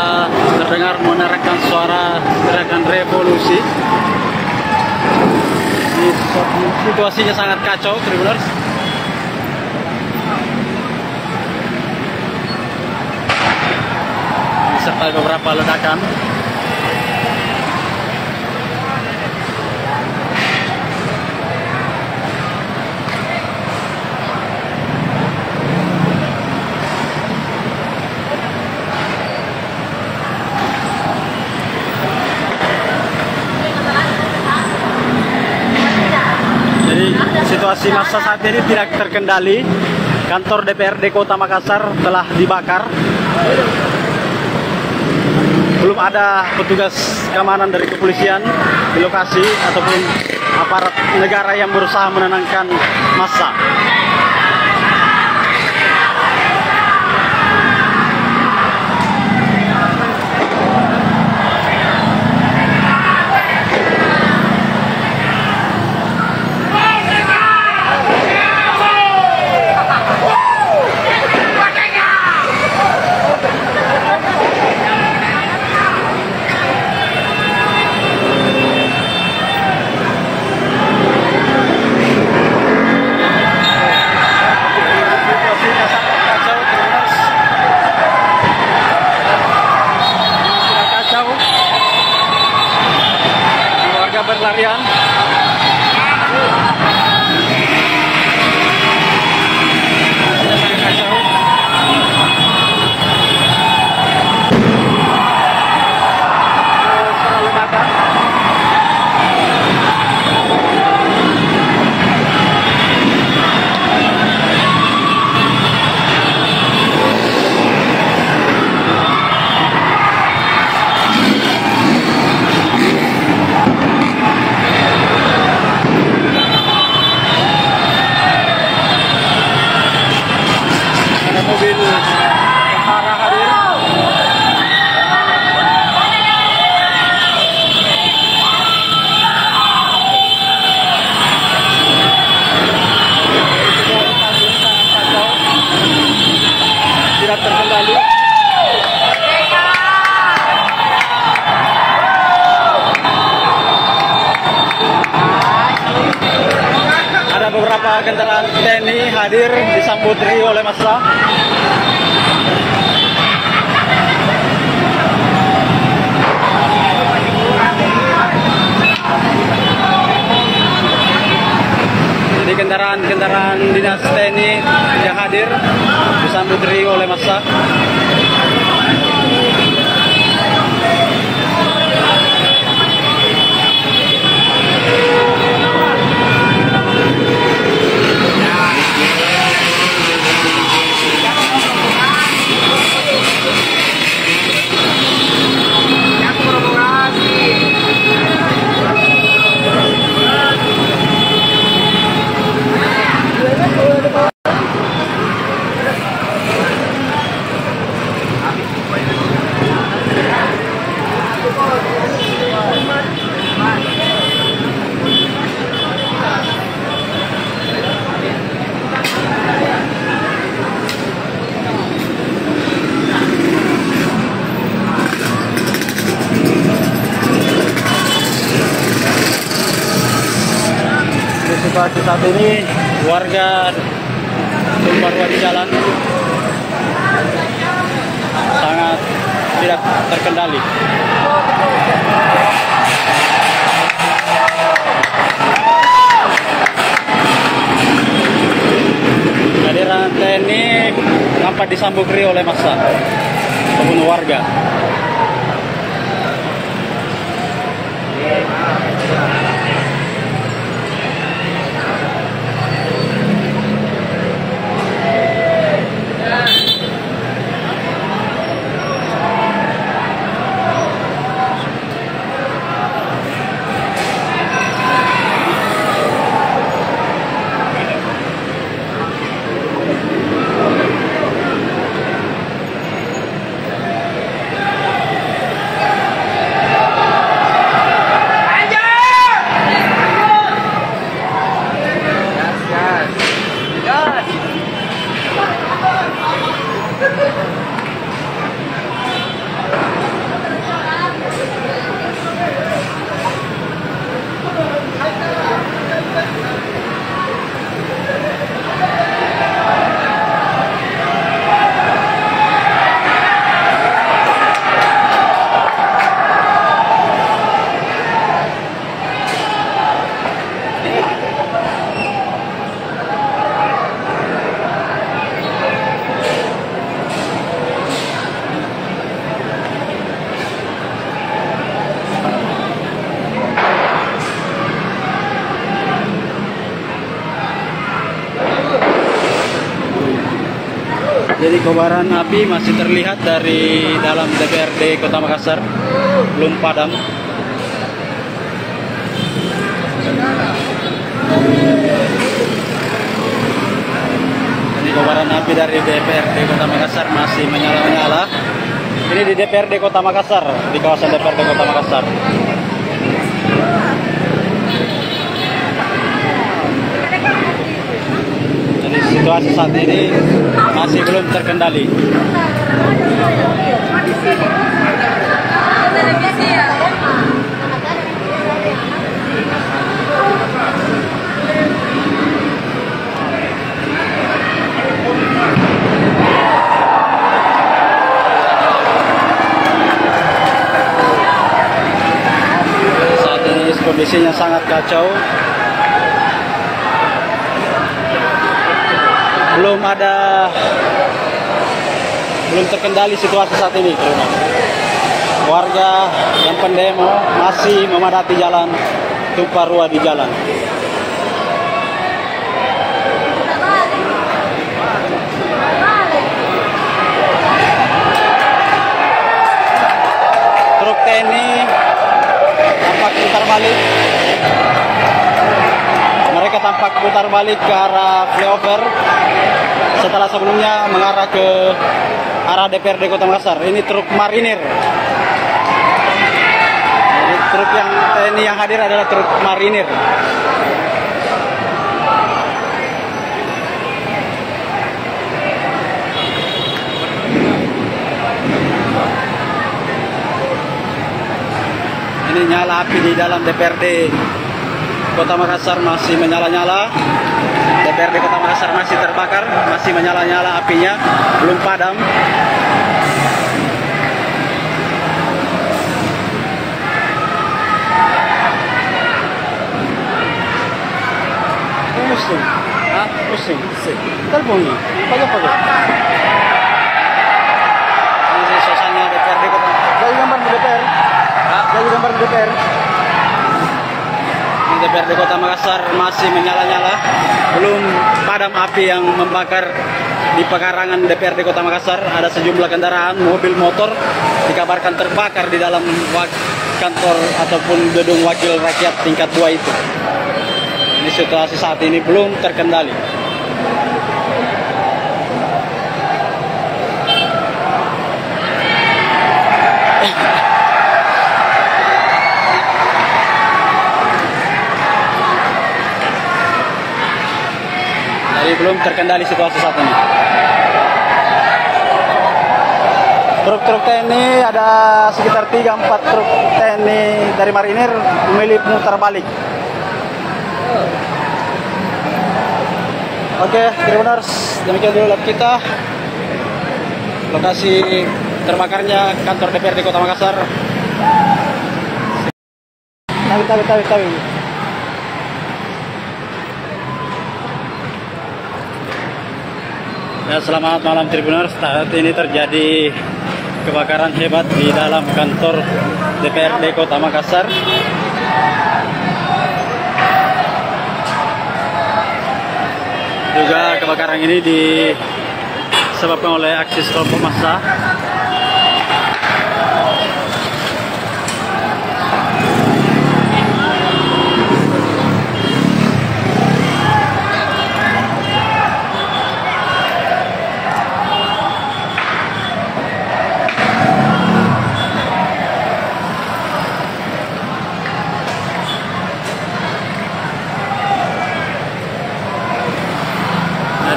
terdengar menerangkan suara teriakan revolusi. Situasinya sangat kacau, Tribuners. Serta beberapa ledakan. Jadi situasi massa saat ini tidak terkendali. Kantor DPRD Kota Makassar telah dibakar. Belum ada petugas keamanan dari kepolisian di lokasi ataupun aparat negara yang berusaha menenangkan massa. Berlarian. Mobil tentara hadir. Tidak terkendali. Ada beberapa kendaraan TNI hadir disambut riuh oleh massa. Jadi kendaraan dinas TNI yang hadir disambut riuh oleh massa. saat ini warga Tumpah Ruah di jalan sangat tidak terkendali. Kehadiran TNI nampak disambut riuh oleh massa maupun warga. Jadi kobaran api masih terlihat dari dalam DPRD Kota Makassar, belum padam. Jadi kobaran api dari DPRD Kota Makassar masih menyala-nyala. Ini di DPRD Kota Makassar, di kawasan DPRD Kota Makassar. Jadi situasi saat ini masih belum terkendali. Saat ini kondisinya sangat kacau. Belum terkendali situasi saat ini. Warga yang pendemo masih memadati jalan Tumpah Ruah di jalan. Truk TNI tampak putar balik. Mereka tampak putar balik ke arah flyover setelah sebelumnya mengarah ke arah DPRD Kota Makassar. Ini truk marinir. Jadi truk yang TNI yang hadir adalah truk marinir. Ini nyala api di dalam DPRD Kota Makassar masih menyala-nyala. DPRD Kota Makassar masih terbakar, masih menyala-nyala apinya, belum padam. Pusing, pusing. Telepon nih, pakai. Ini suasana DPRD Kota. Jadi gambar di DPR. Jadi gambar di DPR. DPRD Kota Makassar masih menyala-nyala, belum padam api yang membakar di pekarangan DPRD Kota Makassar. Ada sejumlah kendaraan, mobil, motor dikabarkan terbakar di dalam kantor ataupun gedung wakil rakyat tingkat 2 itu. Ini situasi saat ini belum terkendali. Belum terkendali situasi saat ini. Truk-truk TNI ada sekitar 3-4 truk TNI dari marinir memilih mutar balik. Oke, Tribuners, demikian dulu live kita. Lokasi terbakarnya kantor DPRD Kota Makassar. Tawi. Ya, selamat malam Tribuners. Saat ini terjadi kebakaran hebat di dalam kantor DPRD Kota Makassar. Juga kebakaran ini disebabkan oleh aksi kelompok massa.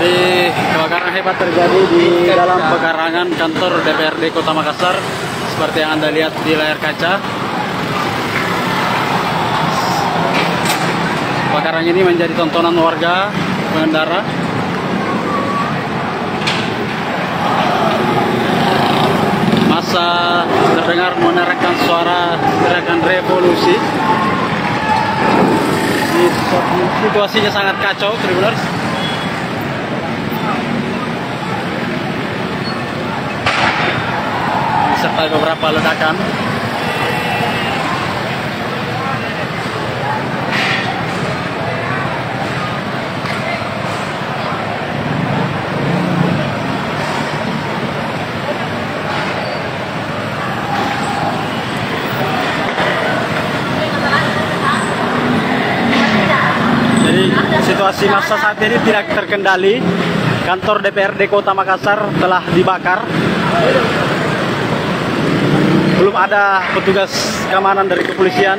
Jadi kebakaran hebat terjadi di dalam pekarangan kantor DPRD Kota Makassar seperti yang Anda lihat di layar kaca. Kebakaran ini menjadi tontonan warga pengendara. Massa terdengar menerangkan suara teriakan revolusi. Situasinya sangat kacau, Tribuners. Serta beberapa ledakan. Jadi situasi massa saat ini tidak terkendali. Kantor DPRD Kota Makassar telah dibakar. Belum ada petugas keamanan dari kepolisian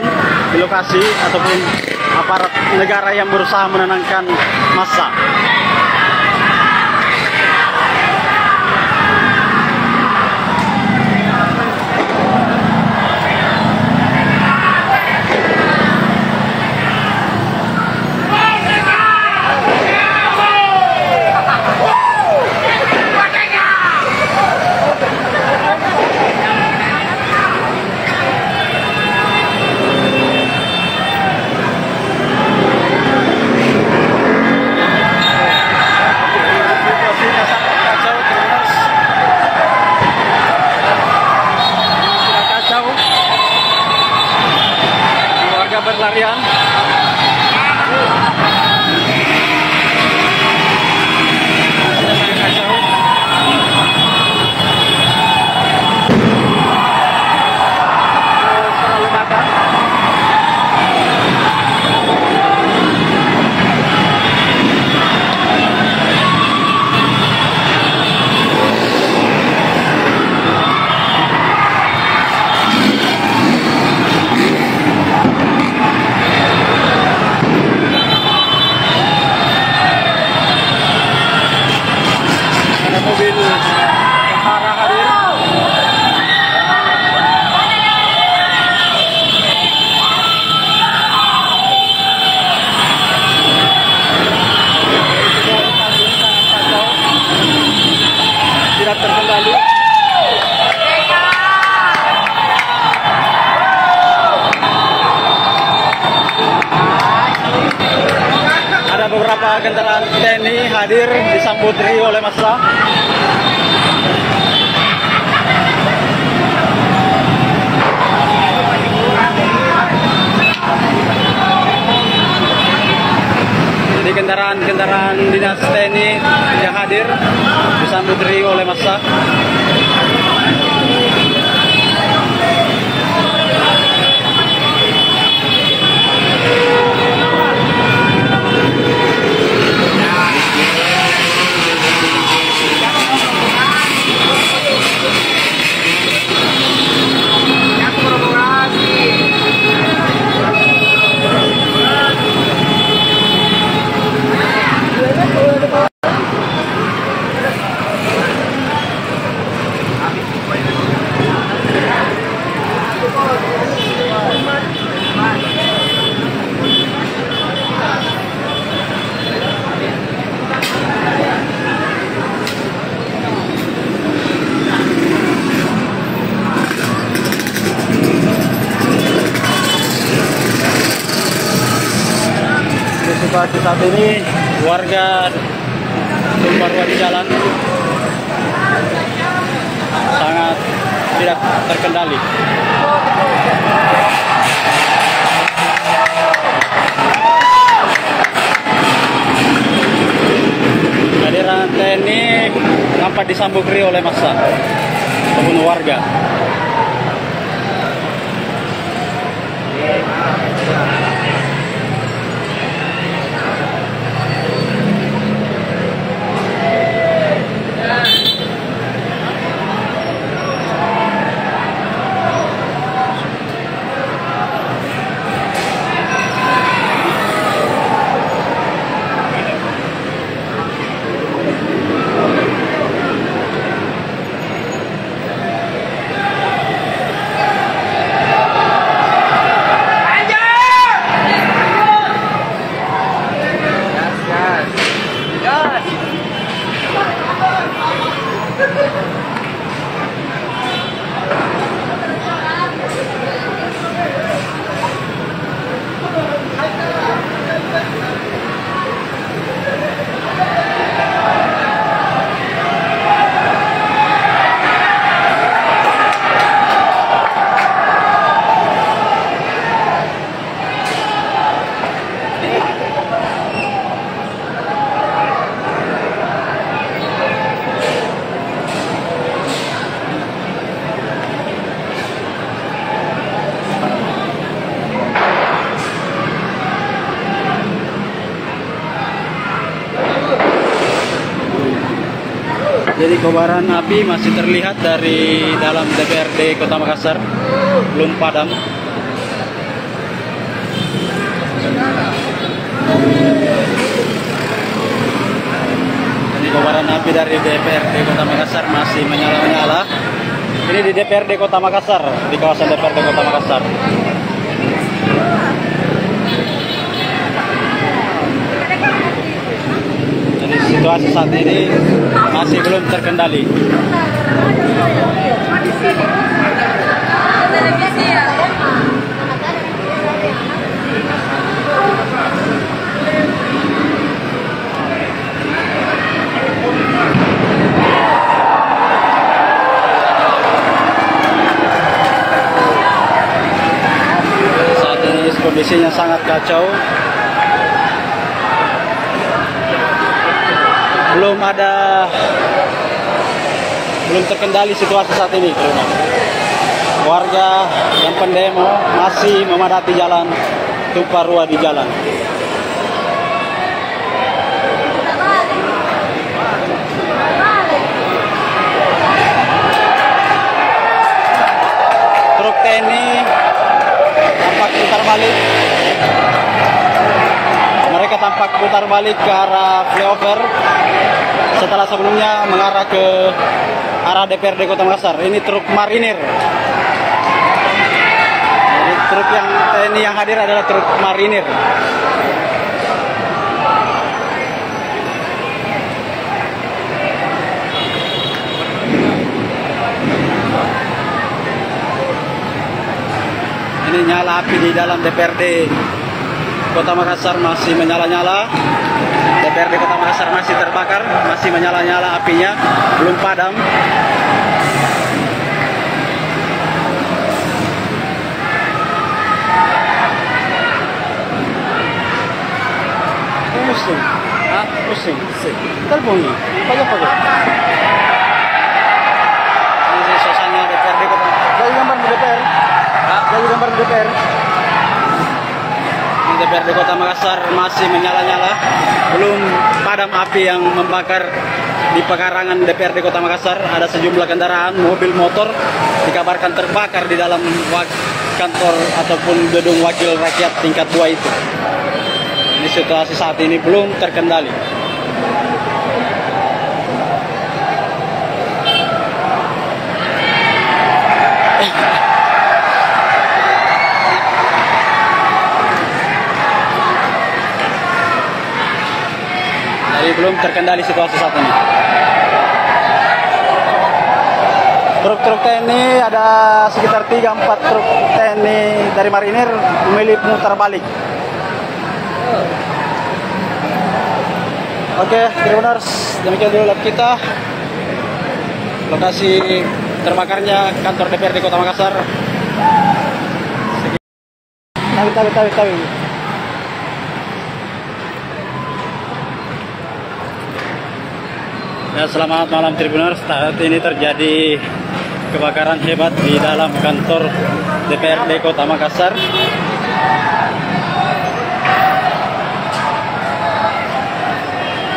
di lokasi ataupun aparat negara yang berusaha menenangkan massa. Berlarian. Mobil tentara hadir. Tidak terkendali. Ada beberapa kendaraan TNI hadir disambut riuh oleh massa. Jadi kendaraan dinas TNI yang hadir disambut riuh oleh massa. saat ini warga Tumparua di jalan sangat tidak terkendali. Kehadiran TNI nampak disambut riuh oleh massa ataupun warga. Jadi kobaran api masih terlihat dari dalam DPRD Kota Makassar, belum padam. Jadi kobaran api dari DPRD Kota Makassar masih menyala-nyala. Ini di DPRD Kota Makassar, di kawasan DPRD Kota Makassar. Situasi saat ini masih belum terkendali. Saat ini kondisinya sangat kacau. Belum terkendali situasi saat ini, teman. Warga yang pendemo masih memadati jalan Tumparua di jalan. Truk TNI tampak putar balik. Mereka tampak putar balik ke arah flyover setelah sebelumnya mengarah ke arah DPRD Kota Makassar. Ini truk marinir. Jadi truk yang TNI yang hadir adalah truk marinir. Ini nyala api di dalam DPRD Kota Makassar masih menyala-nyala. DPRD Kota Makassar masih terbakar, masih menyala-nyala apinya, belum padam. Pusing, pusing. Terbunyi, pagi-pagi. Ini suasana DPRD Kota. Jadi gambar di DPR. Jadi gambar di DPR. DPRD Kota Makassar masih menyala-nyala, belum padam api yang membakar di pekarangan DPRD Kota Makassar. Ada sejumlah kendaraan, mobil, motor dikabarkan terbakar di dalam kantor ataupun gedung wakil rakyat tingkat 2 itu. Ini situasi saat ini belum terkendali. Jadi belum terkendali situasi saat ini. Truk-truk TNI ada sekitar 3-4 truk TNI dari marinir memilih mutar balik. Oke, Tribuners, demikian dulu live kita. Lokasi terbakarnya kantor DPRD Kota Makassar. Tawi. Ya, selamat malam Tribuners. Saat ini terjadi kebakaran hebat di dalam kantor DPRD Kota Makassar.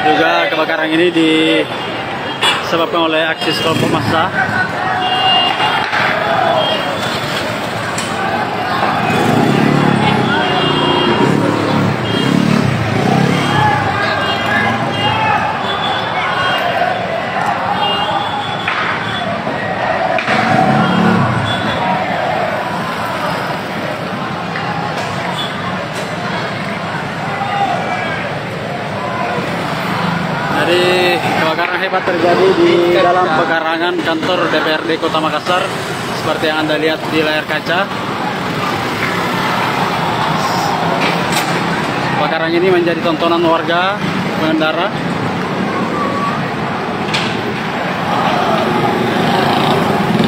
Juga kebakaran ini disebabkan oleh aksi kelompok massa. Jadi kebakaran hebat terjadi di dalam pekarangan kantor DPRD Kota Makassar seperti yang Anda lihat di layar kaca. Kebakaran ini menjadi tontonan warga pengendara.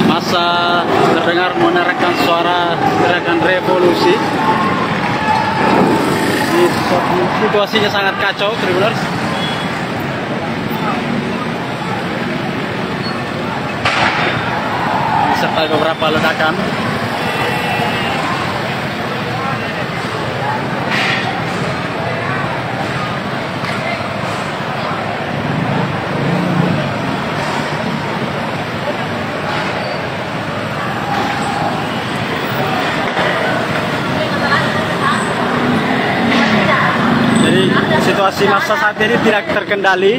Massa terdengar menerangkan suara teriakan revolusi. Situasinya sangat kacau, Tribuners. Serta beberapa ledakan. Jadi situasi massa saat ini tidak terkendali.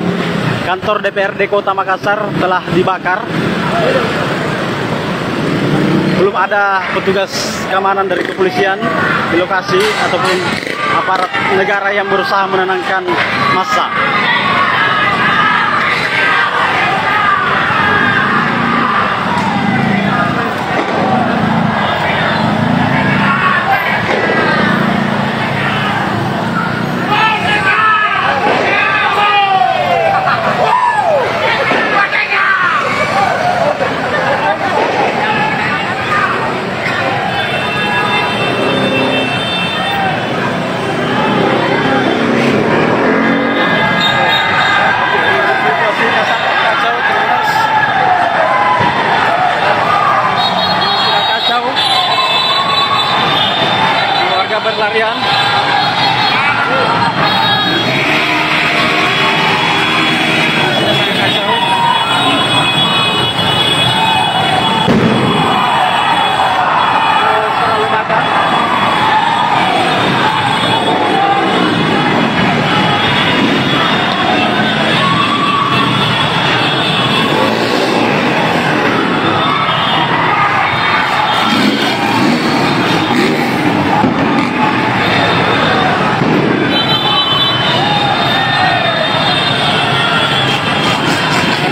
Kantor DPRD Kota Makassar telah dibakar. Belum ada petugas keamanan dari kepolisian di lokasi ataupun aparat negara yang berusaha menenangkan massa. Berlarian.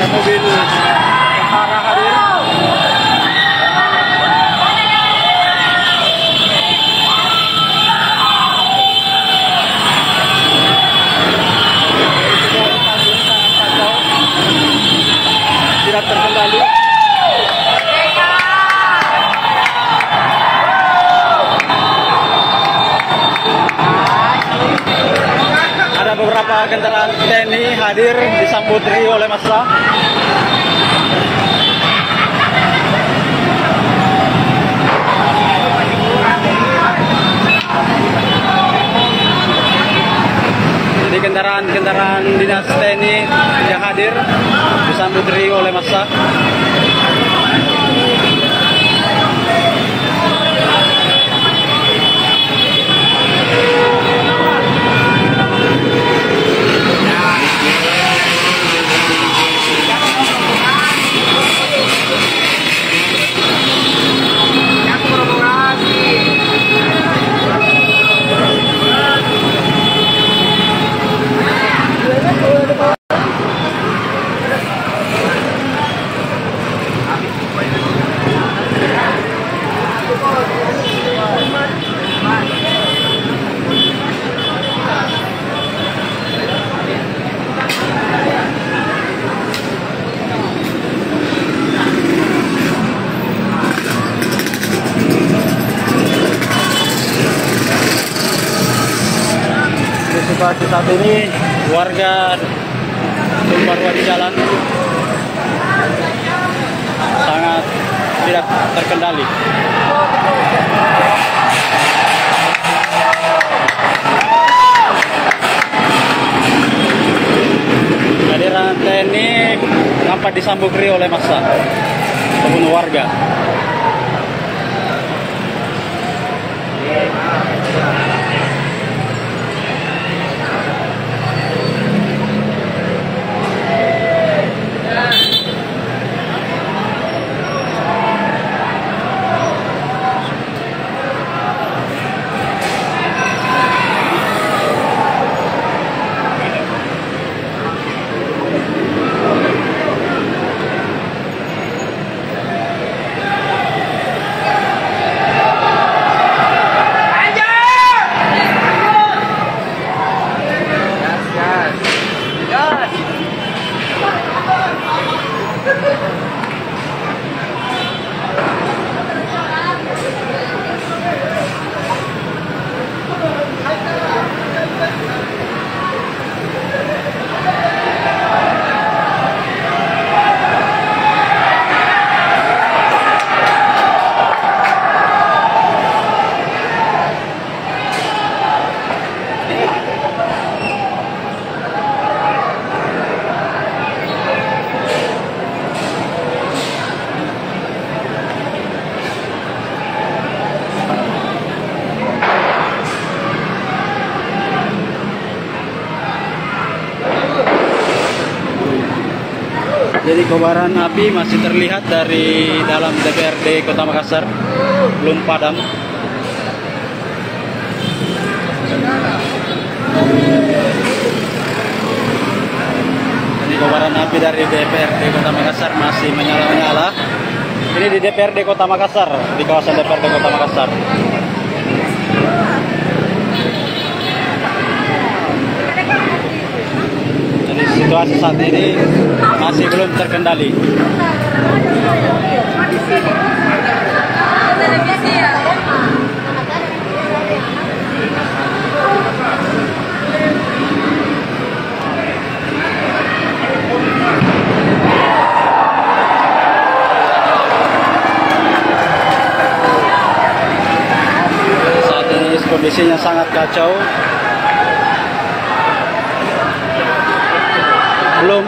Mobil tentara hadir. Tidak terkendali. Ada beberapa kendaraan TNI hadir disambut oleh massa. Jadi kendaraan dinas TNI yang hadir disambut oleh massa. saat ini warga tumpah ruah di jalan sangat tidak terkendali. Kehadiran TNI nampak disambut riuh oleh massa pembunuh warga. Jadi kobaran api masih terlihat dari dalam DPRD Kota Makassar, belum padam. Jadi kobaran api dari DPRD Kota Makassar masih menyala-nyala. Ini di DPRD Kota Makassar, di kawasan DPRD Kota Makassar. Situasi saat ini masih belum terkendali. Saat ini kondisinya sangat kacau. Belum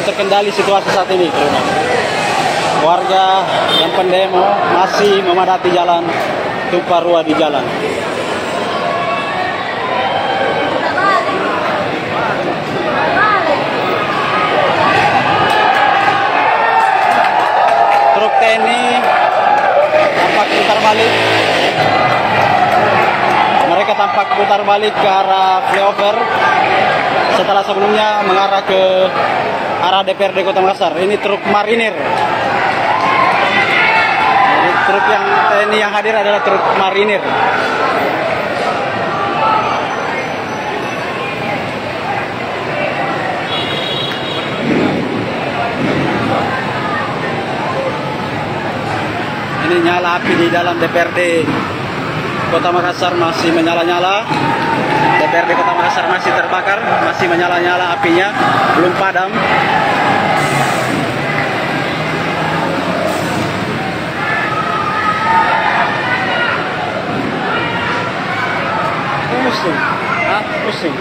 terkendali situasi saat ini. Warga yang pendemo masih memadati jalan, tumpah ruah di jalan. Truk TNI tampak putar balik. Mereka tampak putar balik ke arah flyover setelah sebelumnya mengarah ke arah DPRD Kota Makassar. Ini truk marinir. Jadi truk yang TNI yang hadir adalah truk marinir. Ini nyala api di dalam DPRD Kota Makassar masih menyala-nyala. DPRD Kota Makassar masih terbakar, masih menyala-nyala apinya, belum padam. Pusing, pusing.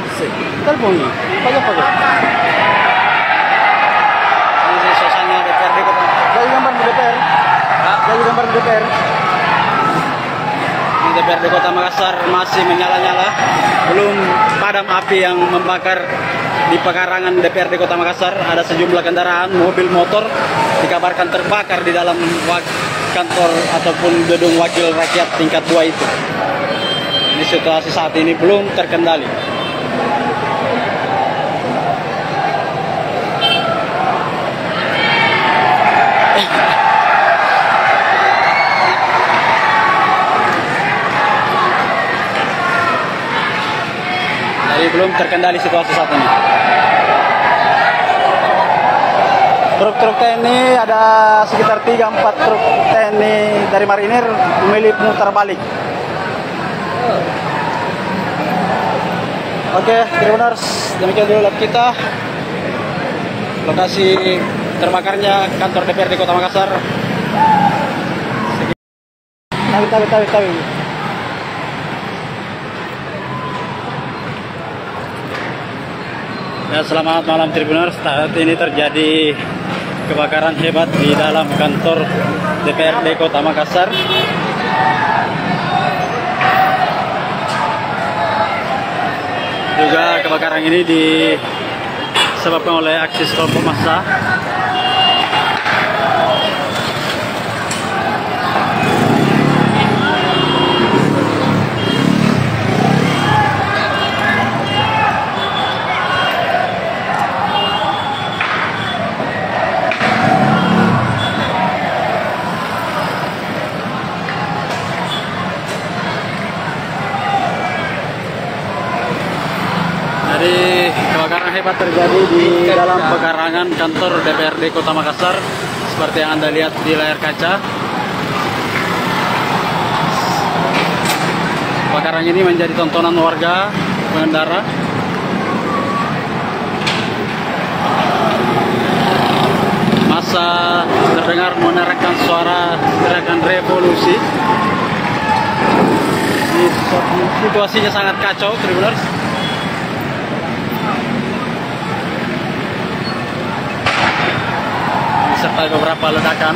Telepon nih, pakai. Ini suasana DPRD Kota. Jadi gambar di DPR. Jadi gambar di DPR. DPRD Kota Makassar masih menyala-nyala, belum padam api yang membakar di pekarangan DPRD Kota Makassar. Ada sejumlah kendaraan, mobil, motor dikabarkan terbakar di dalam kantor ataupun gedung wakil rakyat tingkat 2 itu. Ini situasi saat ini belum terkendali. Jadi belum terkendali situasi saat ini. Truk-truk TNI ada sekitar 3-4 truk TNI dari marinir memilih putar balik. Oke, Tribuners, demikian dulu live kita. Lokasi terbakarnya kantor DPRD Kota Makassar. Tahu. Ya, selamat malam Tribuners. Saat ini terjadi kebakaran hebat di dalam kantor DPRD Kota Makassar. Juga kebakaran ini disebabkan oleh aksi kelompok massa. Jadi kebakaran hebat terjadi di dalam pekarangan kantor DPRD Kota Makassar seperti yang Anda lihat di layar kaca. Kebakaran ini menjadi tontonan warga pengendara. Masa terdengar menerangkan suara teriakan revolusi. Situasinya sangat kacau, Tribuners. Serta beberapa ledakan.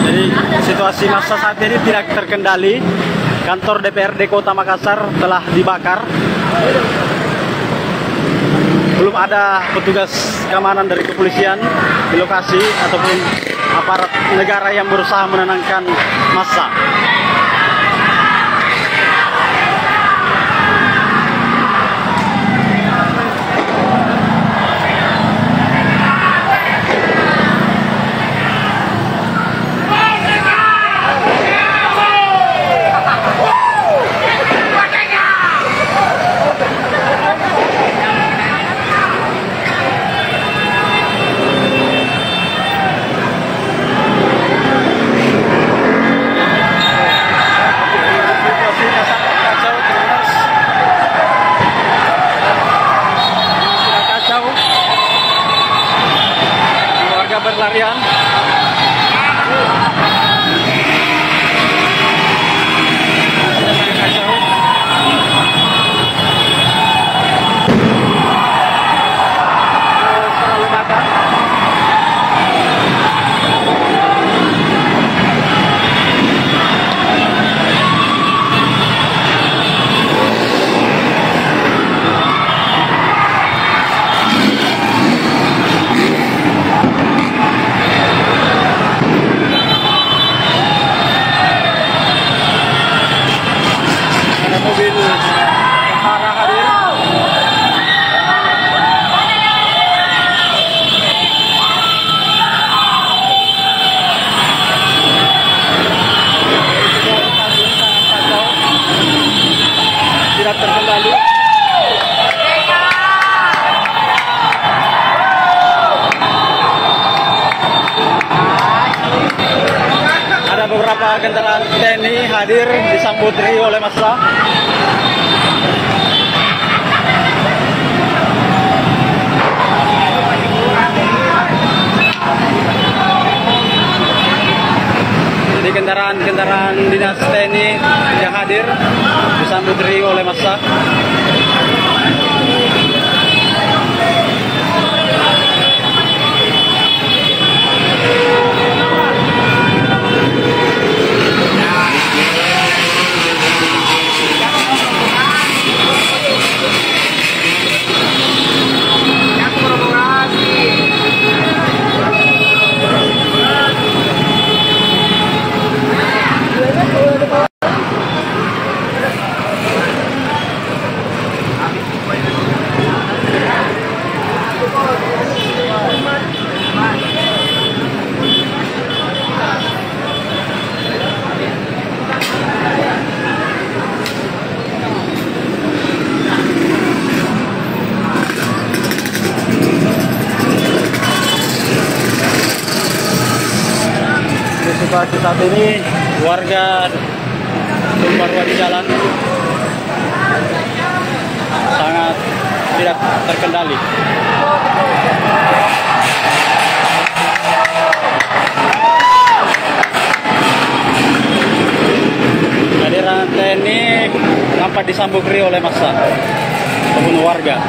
Jadi situasi massa saat ini tidak terkendali. Kantor DPRD Kota Makassar telah dibakar. Belum ada petugas keamanan dari kepolisian di lokasi ataupun aparat negara yang berusaha menenangkan massa. Berlarian. Tidak terkendali. Ada beberapa kendaraan TNI hadir disambut riuh oleh massa. Jadi kendaraan dinas TNI yang hadir disambut riuh oleh massa. situasi saat ini warga tumpah ruah di jalan sangat tidak terkendali. Kehadiran TNI nampak disambut riuh oleh massa ataupun warga.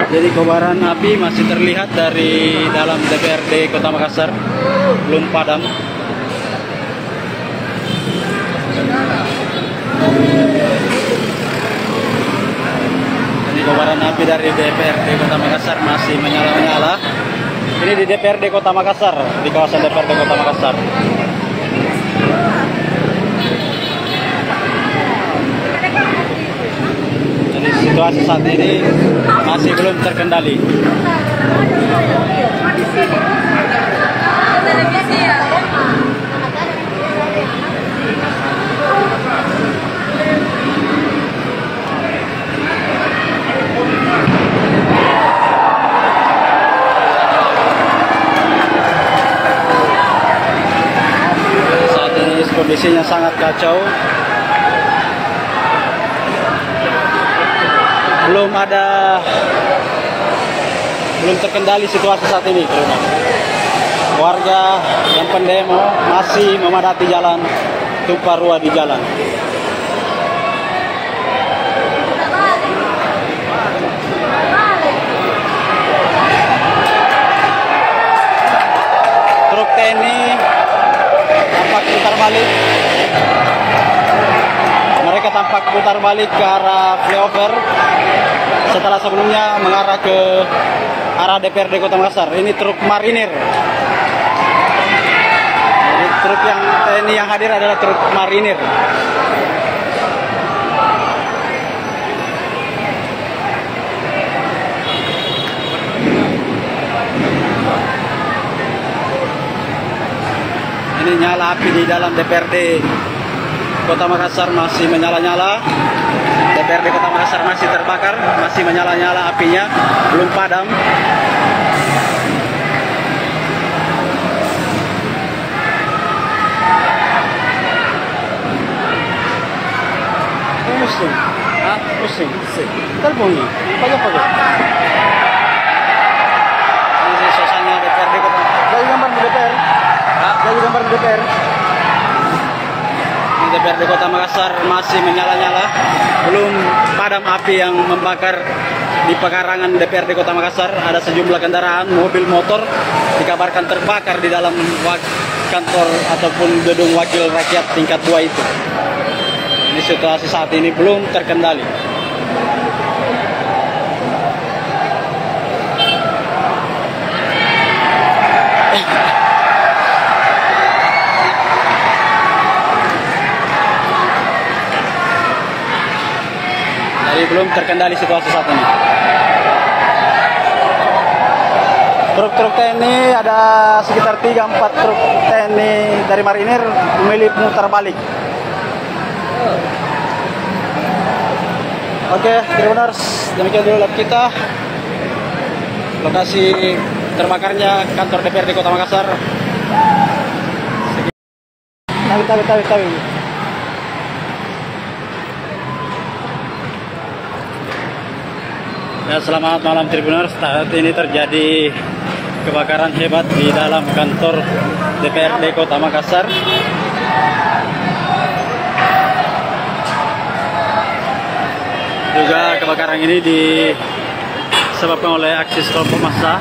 Jadi kobaran api masih terlihat dari dalam DPRD Kota Makassar, belum padam. Jadi kobaran api dari DPRD Kota Makassar masih menyala-nyala. Ini di DPRD Kota Makassar, di kawasan DPRD Kota Makassar. Jadi situasi saat ini masih belum terkendali. Saat ini kondisinya sangat kacau. Belum terkendali situasi saat ini, teman. Warga yang pendemo masih memadati jalan, tumpah ruah di jalan. Truk TNI tampak putar balik. Mereka tampak putar balik ke arah flyover setelah sebelumnya mengarah ke arah DPRD Kota Makassar. Ini truk marinir. Jadi truk yang TNI yang hadir adalah truk marinir. Ini nyala api di dalam DPRD Kota Makassar masih menyala-nyala. DPRD Kota Makassar masih terbakar, masih menyala-nyala apinya, belum padam. Pusing, pusing. Telepon nih, pakai. Ini suasana DPRD Kota. Jadi gambar di DPR. Jadi gambar di DPR. DPRD Kota Makassar masih menyala-nyala, belum padam api yang membakar di pekarangan DPRD Kota Makassar. Ada sejumlah kendaraan, mobil, motor dikabarkan terbakar di dalam kantor ataupun gedung wakil rakyat tingkat 2 itu. Ini situasi saat ini belum terkendali. Belum terkendali situasi saat ini. Truk-truk TNI ada sekitar 3-4 truk TNI dari marinir memilih mutar balik. Oke, Tribuners, demikian dulu live kita. Lokasi terbakarnya kantor DPRD Kota Makassar. Tawi. Ya, selamat malam Tribuners. Saat ini terjadi kebakaran hebat di dalam kantor DPRD Kota Makassar. Juga kebakaran ini disebabkan oleh aksi kelompok massa.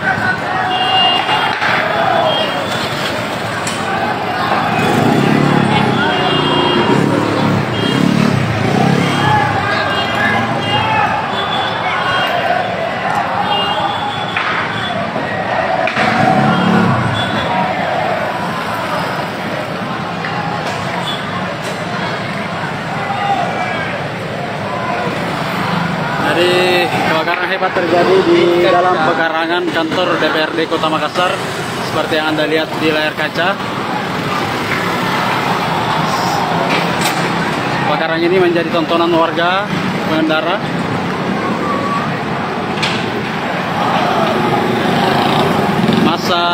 Jadi kebakaran hebat terjadi di dalam pekarangan kantor DPRD Kota Makassar seperti yang Anda lihat di layar kaca. Kebakaran ini menjadi tontonan warga pengendara. Massa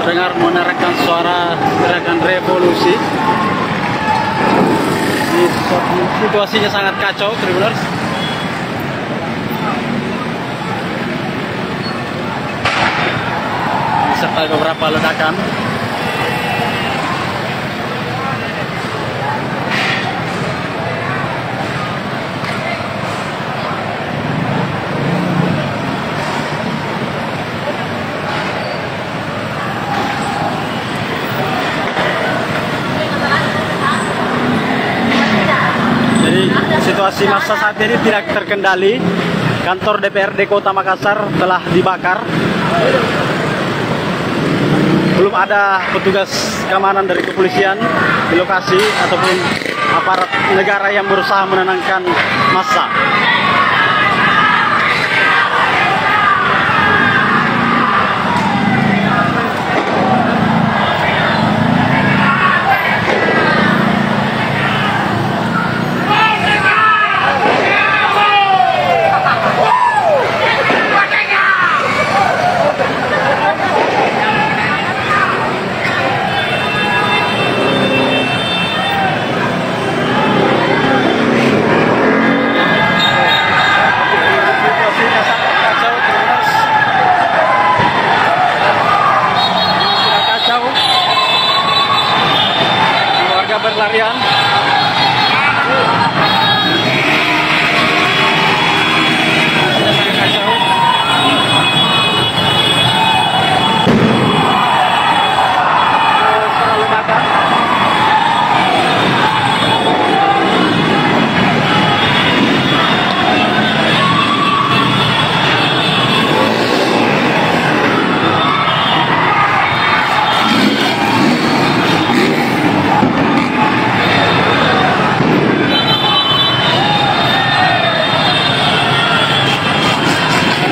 terdengar menerangkan suara teriakan revolusi. Situasinya sangat kacau, Tribuners. Serta beberapa ledakan. Jadi situasi massa saat ini tidak terkendali. Kantor DPRD Kota Makassar telah dibakar. Belum ada petugas keamanan dari kepolisian di lokasi ataupun aparat negara yang berusaha menenangkan massa. Berlarian.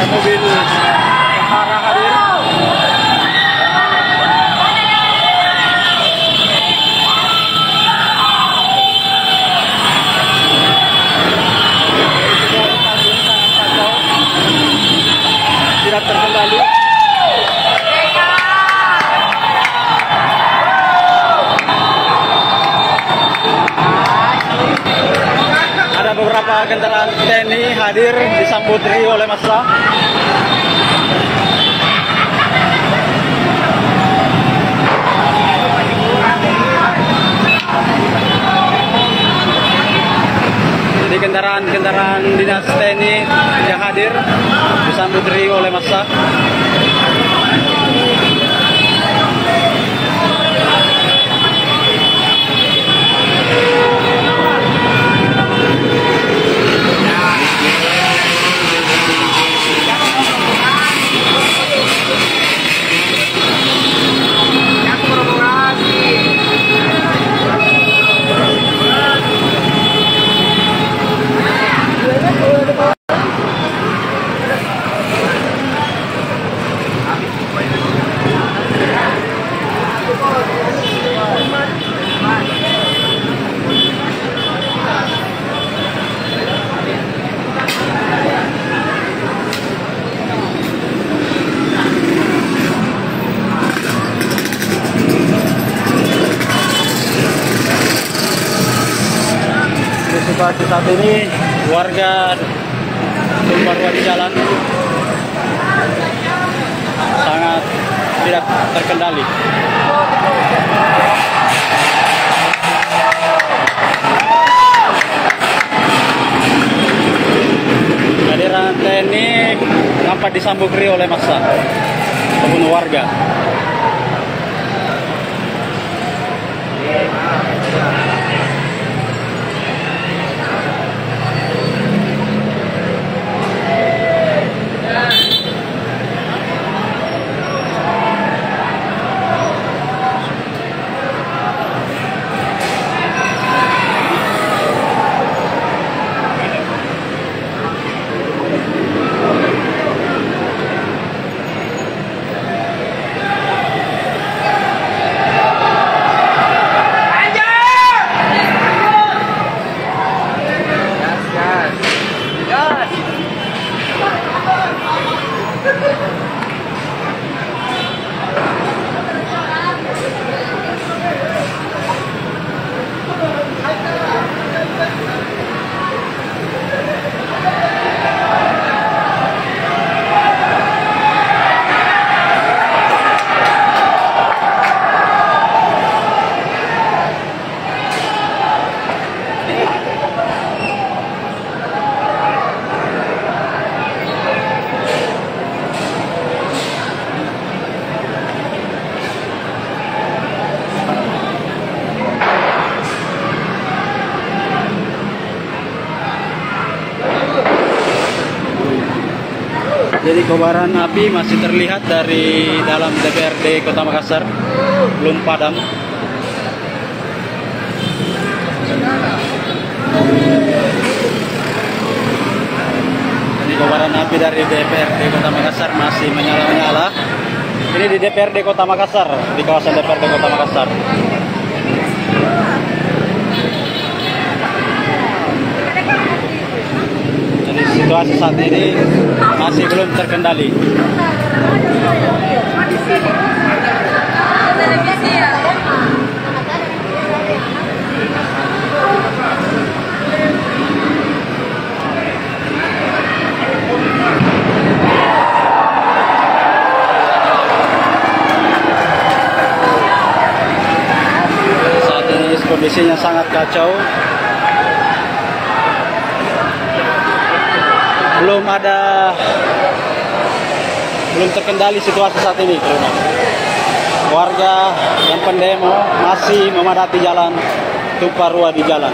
Mobil tentara hadir. Tidak terkendali. Ada beberapa kendaraan TNI hadir disambut riuh oleh massa. Jadi kendaraan dinas TNI yang hadir disambut riuh oleh massa. saat ini warga tumpah ruah di jalan sangat tidak terkendali. Kehadiran TNI nampak disambut riuh oleh massa ataupun warga. Jadi kobaran api masih terlihat dari dalam DPRD Kota Makassar, belum padam. Jadi kobaran api dari DPRD Kota Makassar masih menyala-nyala. Ini di DPRD Kota Makassar, di kawasan DPRD Kota Makassar. Jadi situasi saat ini masih belum terkendali. Saat ini kondisinya sangat kacau. Belum terkendali situasi saat ini, teman-teman. Warga yang pendemo masih memadati jalan, tumpah ruah di jalan.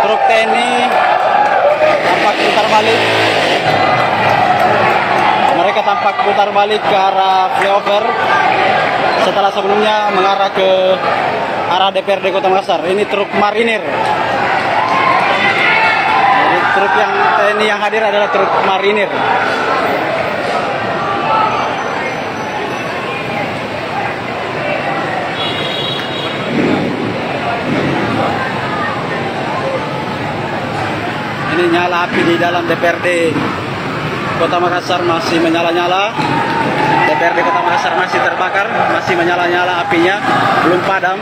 Truk TNI tampak putar balik. Mereka tampak putar balik ke arah flyover setelah sebelumnya mengarah ke arah DPRD Kota Makassar. Ini truk marinir. Jadi truk yang TNI yang hadir adalah truk marinir. Ini nyala api di dalam DPRD Kota Makassar masih menyala-nyala. DPRD Kota Makassar masih terbakar, masih menyala-nyala apinya, belum padam.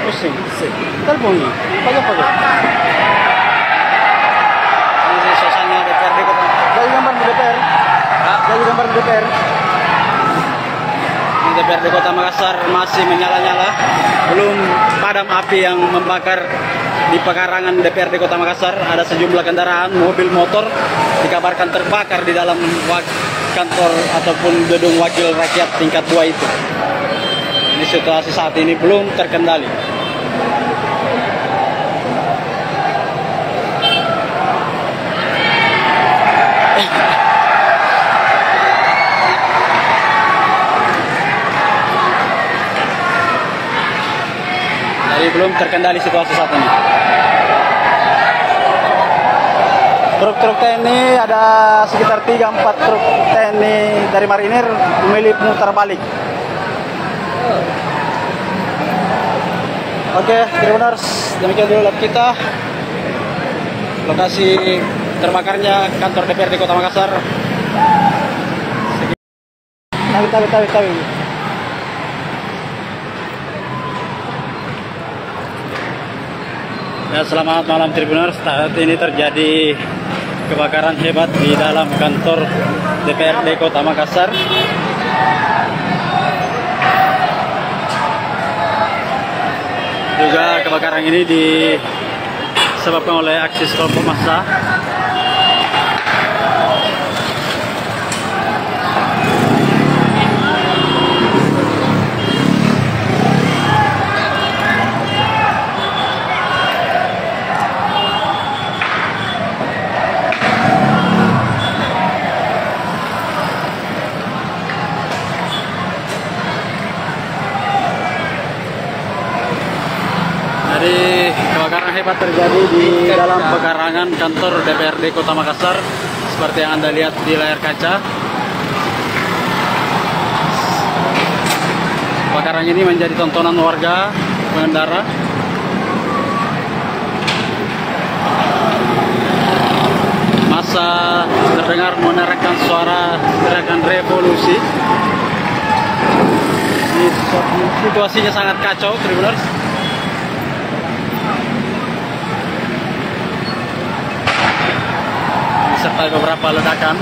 Pusing, pusing. Terbunyi, pojok-pojok. Ini suasana DPRD Kota. Jadi gambar di DPR. Jadi gambar di DPR. DPRD Kota Makassar masih menyala-nyala, belum padam api yang membakar di pekarangan DPRD Kota Makassar. Ada sejumlah kendaraan, mobil, motor dikabarkan terbakar di dalam kantor ataupun gedung wakil rakyat tingkat 2 itu. Ini situasi saat ini belum terkendali. Belum terkendali situasi saat ini. Truk-truk TNI ada sekitar 3-4 truk TNI dari marinir memilih mutar balik. Oke, Tribuners, demikian dulu live kita. Lokasi terbakarnya kantor DPRD Kota Makassar. Tawi. Ya, selamat malam Tribuners. Saat ini terjadi kebakaran hebat di dalam kantor DPRD Kota Makassar. Juga kebakaran ini disebabkan oleh aksi kelompok massa. Jadi kebakaran hebat terjadi di dalam pekarangan kantor DPRD Kota Makassar seperti yang Anda lihat di layar kaca. Kebakaran ini menjadi tontonan warga pengendara. Massa terdengar menerangkan suara teriakan revolusi. Situasinya sangat kacau, Tribuners. Serta beberapa ledakan.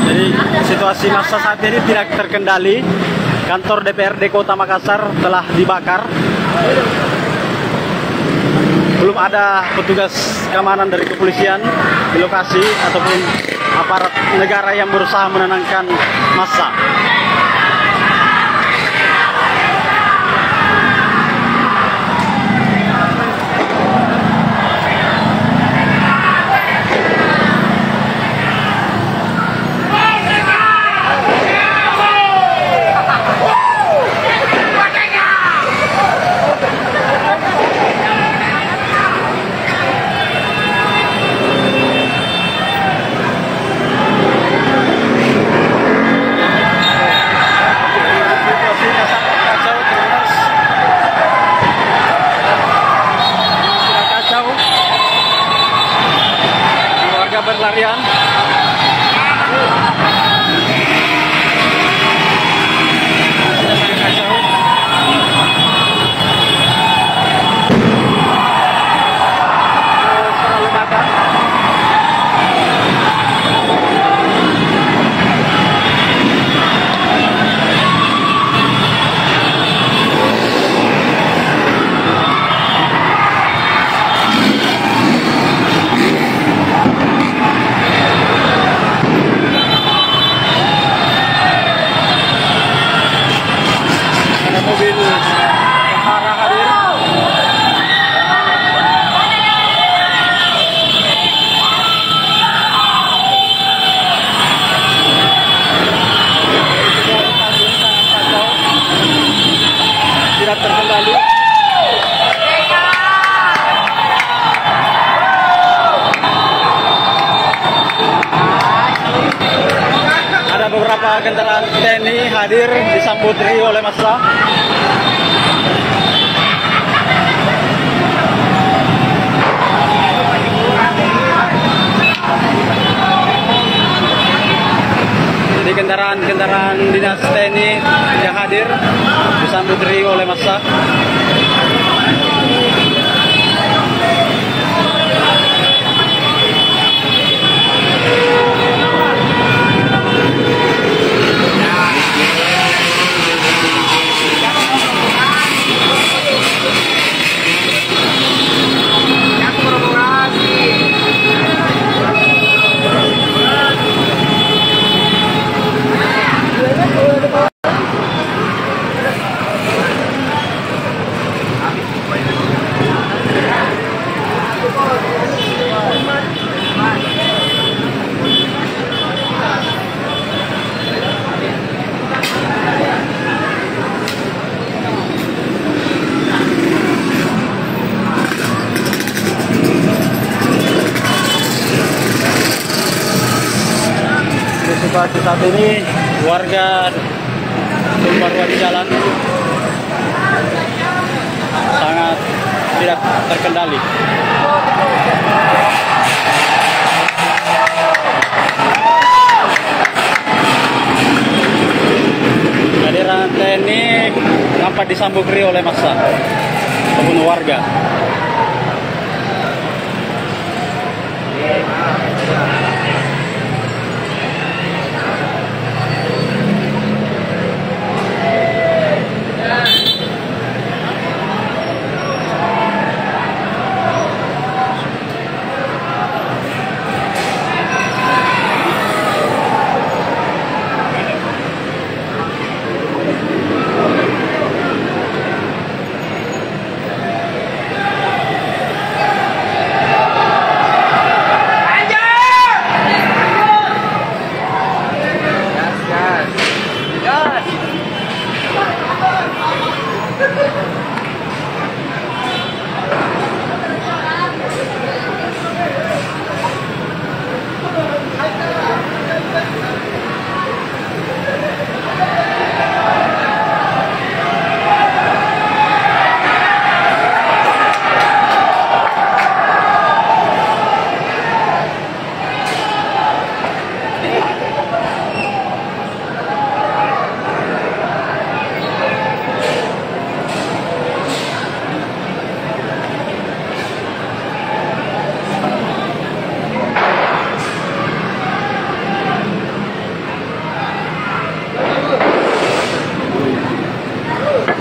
Jadi situasi massa saat ini tidak terkendali. Kantor DPRD Kota Makassar telah dibakar. Belum ada petugas keamanan dari kepolisian di lokasi ataupun aparat negara yang berusaha menenangkan massa. Berlarian. Mobil tentara hadir. Tidak terkendali. Ada beberapa kendaraan TNI hadir disambut oleh massa. Jadi kendaraan dinas TNI yang hadir disambut oleh massa. saat ini warga tumpah ruah di jalan sangat tidak terkendali. Kehadiran TNI nampak disambut riuh oleh massa membunuh warga.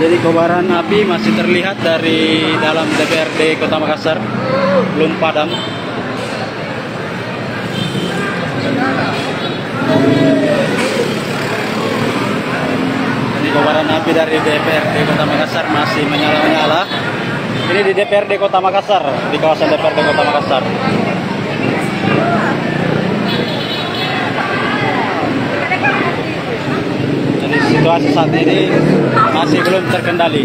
Jadi kobaran api masih terlihat dari dalam DPRD Kota Makassar, belum padam. Jadi kobaran api dari DPRD Kota Makassar masih menyala-nyala. Ini di DPRD Kota Makassar, di kawasan DPRD Kota Makassar. Situasi saat ini masih belum terkendali.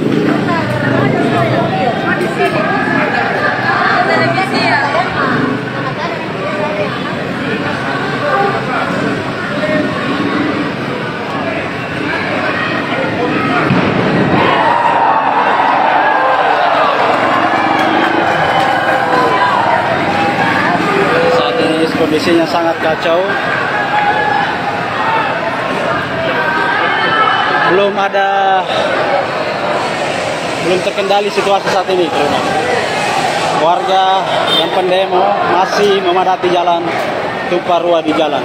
Saat ini kondisinya sangat kacau. Belum terkendali situasi saat ini, teman-teman. Warga yang pendemo masih memadati jalan, tumpah ruah di jalan.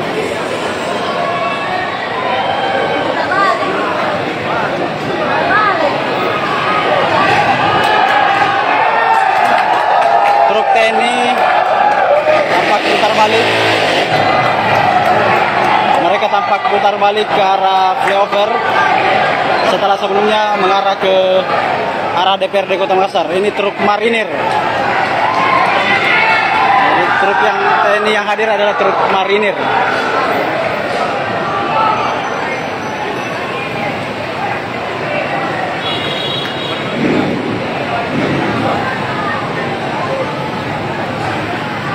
Truk TNI tampak putar balik. Mereka tampak putar balik ke arah flyover setelah sebelumnya mengarah ke arah DPRD Kota Makassar. Ini truk marinir. Jadi truk yang TNI yang hadir adalah truk marinir.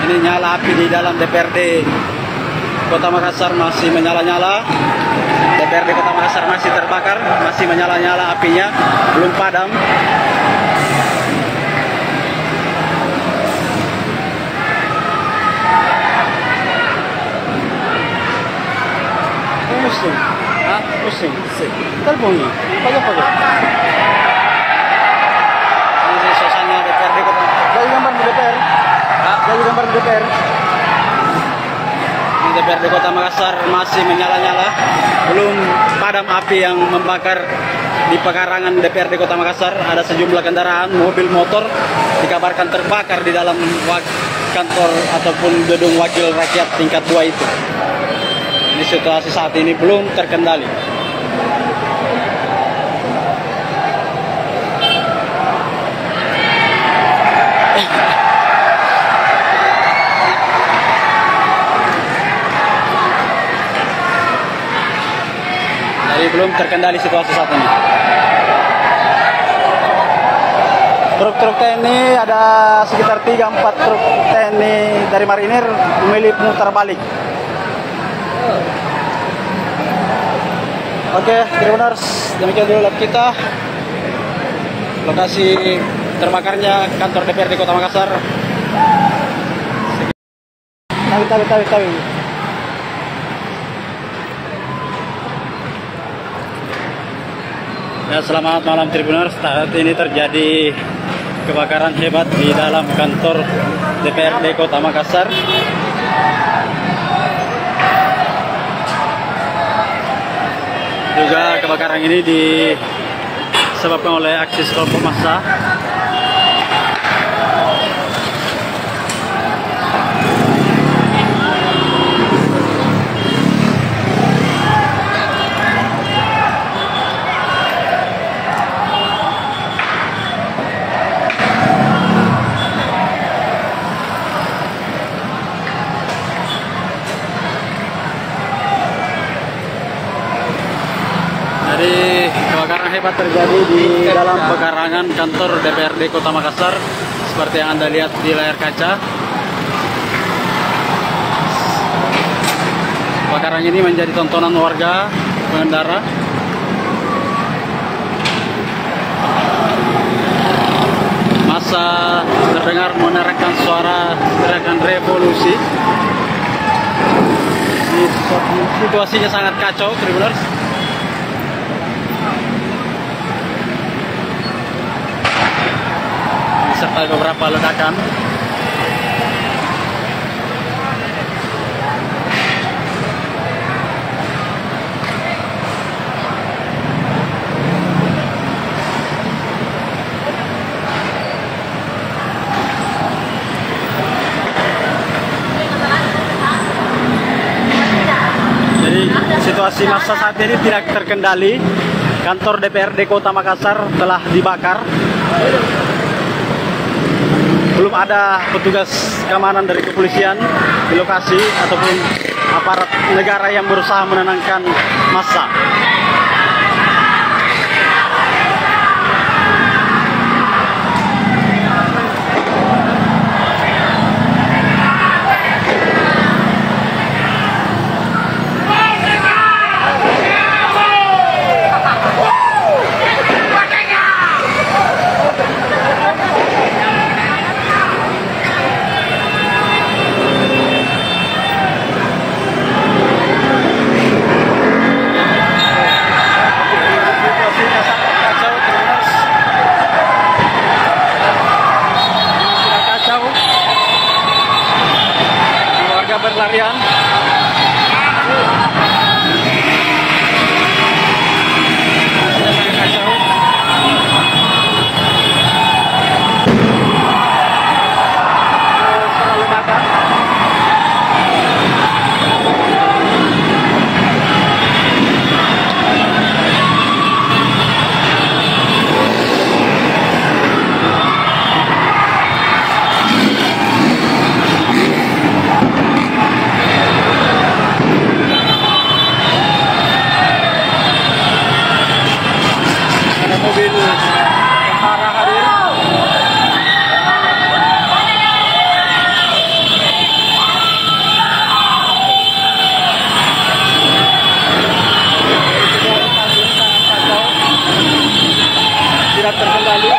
Ini nyala api di dalam DPRD Kota Makassar masih menyala-nyala. DPRD Kota Makassar masih terbakar, masih menyala-nyala apinya, belum padam. Pusing, pusing. Terbunyi, pagi-pagi. Ini suasana DPRD Kota. Dari gambar di DPR. Dari gambar di DPR. DPRD Kota Makassar masih menyala-nyala, belum padam api yang membakar di pekarangan DPRD Kota Makassar. Ada sejumlah kendaraan, mobil, motor dikabarkan terbakar di dalam kantor ataupun gedung wakil rakyat tingkat 2 itu. Ini situasi saat ini belum terkendali. Jadi belum terkendali situasi saat ini. Truk-truk TNI ada sekitar 3-4 truk TNI dari marinir memilih putar balik. Oke, Tribuners, demikian dulu live kita. Lokasi terbakarnya kantor DPRD Kota Makassar. Tawi. Ya, selamat malam Tribuners. Saat ini terjadi kebakaran hebat di dalam kantor DPRD Kota Makassar. Juga kebakaran ini disebabkan oleh aksi kelompok massa. Jadi kebakaran hebat terjadi di dalam pekarangan kantor DPRD Kota Makassar seperti yang Anda lihat di layar kaca. Kebakaran ini menjadi tontonan warga pengendara. Massa terdengar meneriakkan suara teriakan revolusi. Situasinya sangat kacau, Tribuners. Serta beberapa ledakan. Jadi situasi massa saat ini tidak terkendali. Kantor DPRD Kota Makassar telah dibakar. Belum ada petugas keamanan dari kepolisian di lokasi ataupun aparat negara yang berusaha menenangkan massa. Berlarian. Mobil tentara hadir. Tidak terkendali.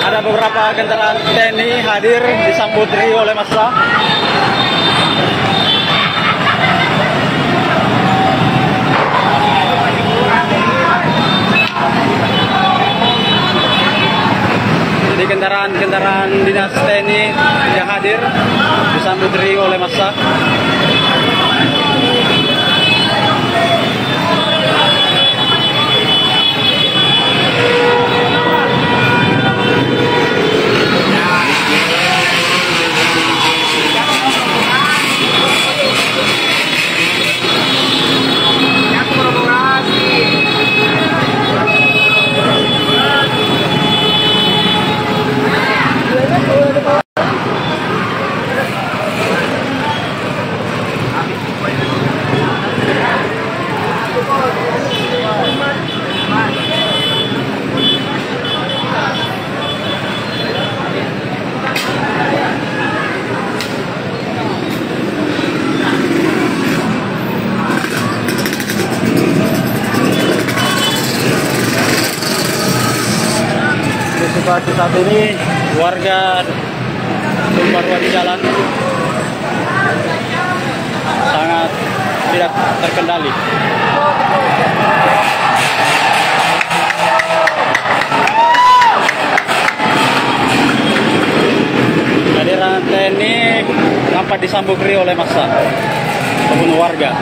Ada beberapa kendaraan TNI hadir disambut riuh oleh massa. Jadi kendaraan dinas TNI yang hadir disambut riuh oleh massa. situasi saat ini warga tumpah ruah di jalan sangat tidak terkendali. Kehadiran TNI nampak disambut riuh oleh massa ataupun warga.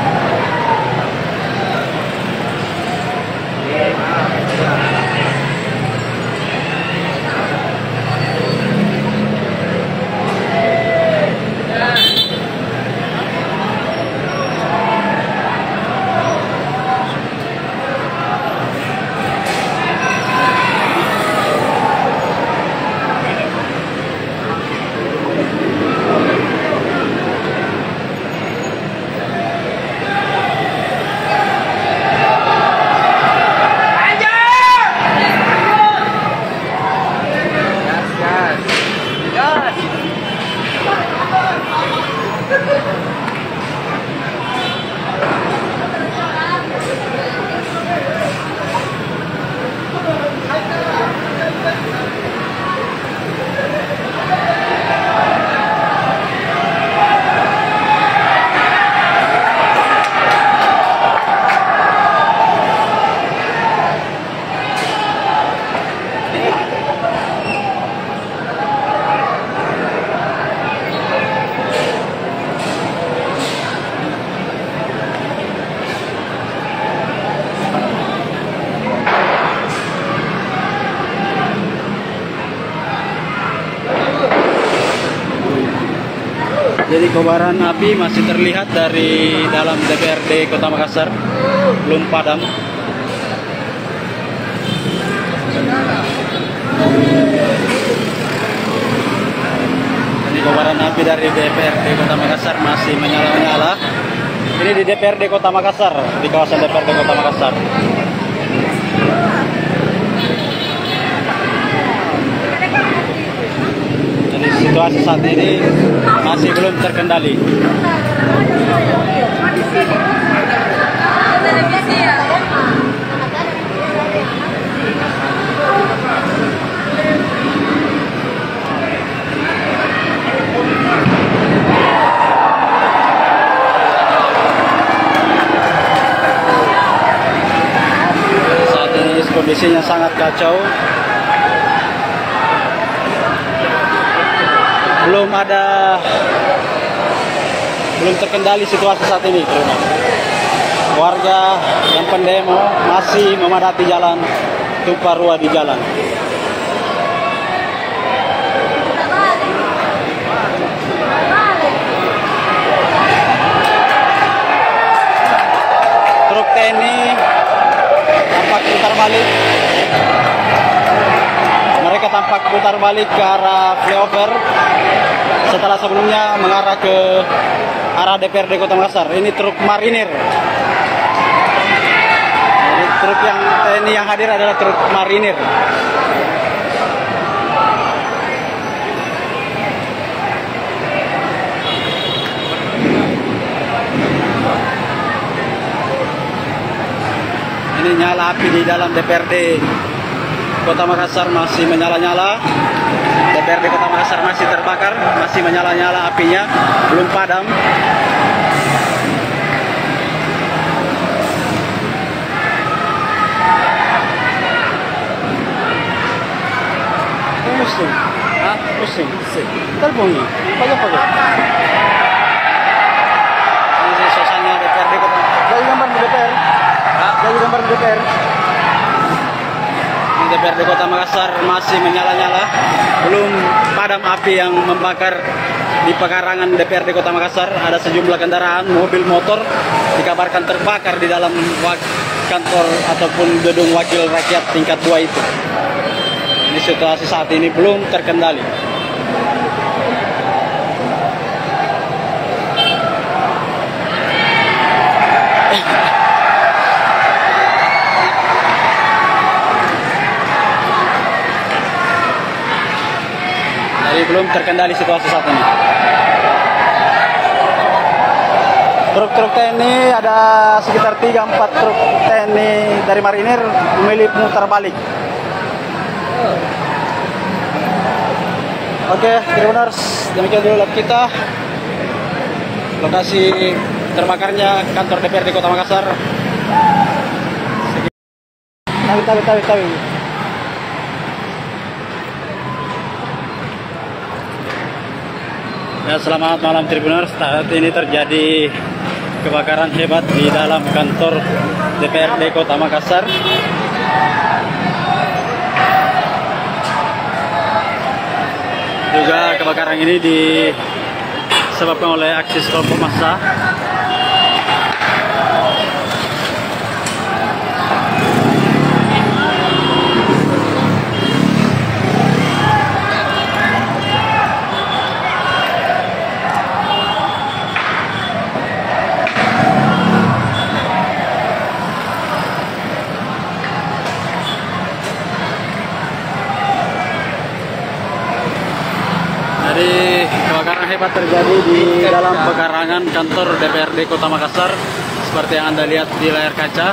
Jadi kobaran api masih terlihat dari dalam DPRD Kota Makassar, belum padam. Jadi kobaran api dari DPRD Kota Makassar masih menyala-nyala. Ini di DPRD Kota Makassar, di kawasan DPRD Kota Makassar. Situasi saat ini masih belum terkendali. Saat ini kondisinya sangat kacau. Belum terkendali situasi saat ini, teman-teman. Warga yang pendemo masih memadati jalan, tumpah ruah di jalan. Truk TNI tampak putar balik. Mereka tampak putar balik ke arah flyover setelah sebelumnya mengarah ke arah DPRD Kota Makassar. Ini truk marinir. Jadi truk yang TNI yang hadir adalah truk marinir. Ini nyala api di dalam DPRD Kota Makassar masih menyala-nyala. DPRD Kota Makassar masih terbakar, masih menyala-nyala apinya, belum padam. Pusing, pusing. Telepon nih, pakai. Ini suasana DPRD Kota. Jadi gambar di DPR. Jadi gambar di DPR. DPRD Kota Makassar masih menyala-nyala, belum padam api yang membakar di pekarangan DPRD Kota Makassar. Ada sejumlah kendaraan, mobil, motor dikabarkan terbakar di dalam kantor ataupun gedung wakil rakyat tingkat 2 itu. Ini situasi saat ini belum terkendali. Jadi belum terkendali situasi saat ini. Truk-truk TNI ada sekitar 3-4 truk TNI dari marinir memilih putar balik. Oke, Tribuners, demikian dulu live kita. Lokasi terbakarnya kantor DPRD Kota Makassar. Tahu. Ya, selamat malam Tribuners. Saat ini terjadi kebakaran hebat di dalam kantor DPRD Kota Makassar. Juga kebakaran ini disebabkan oleh aksi kelompok massa. Jadi kebakaran hebat terjadi di dalam pekarangan kantor DPRD Kota Makassar seperti yang Anda lihat di layar kaca.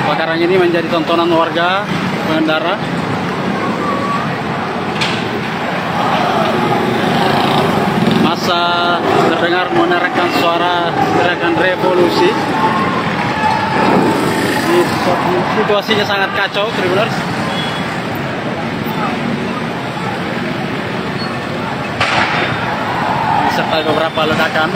Kebakaran ini menjadi tontonan warga pengendara. Masa terdengar menerangkan suara teriakan revolusi. Situasinya sangat kacau, Tribuners. Serta beberapa ledakan.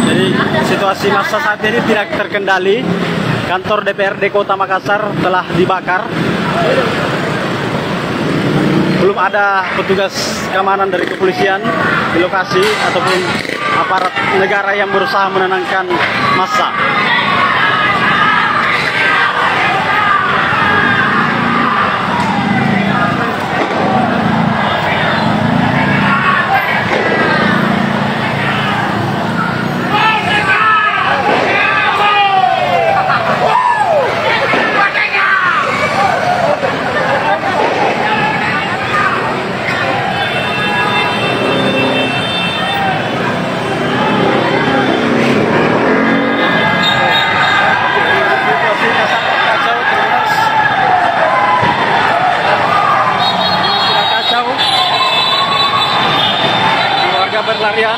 Jadi situasi massa saat ini tidak terkendali. Kantor DPRD Kota Makassar telah dibakar. Belum ada petugas keamanan dari kepolisian di lokasi ataupun aparat negara yang berusaha menenangkan massa. Berlarian.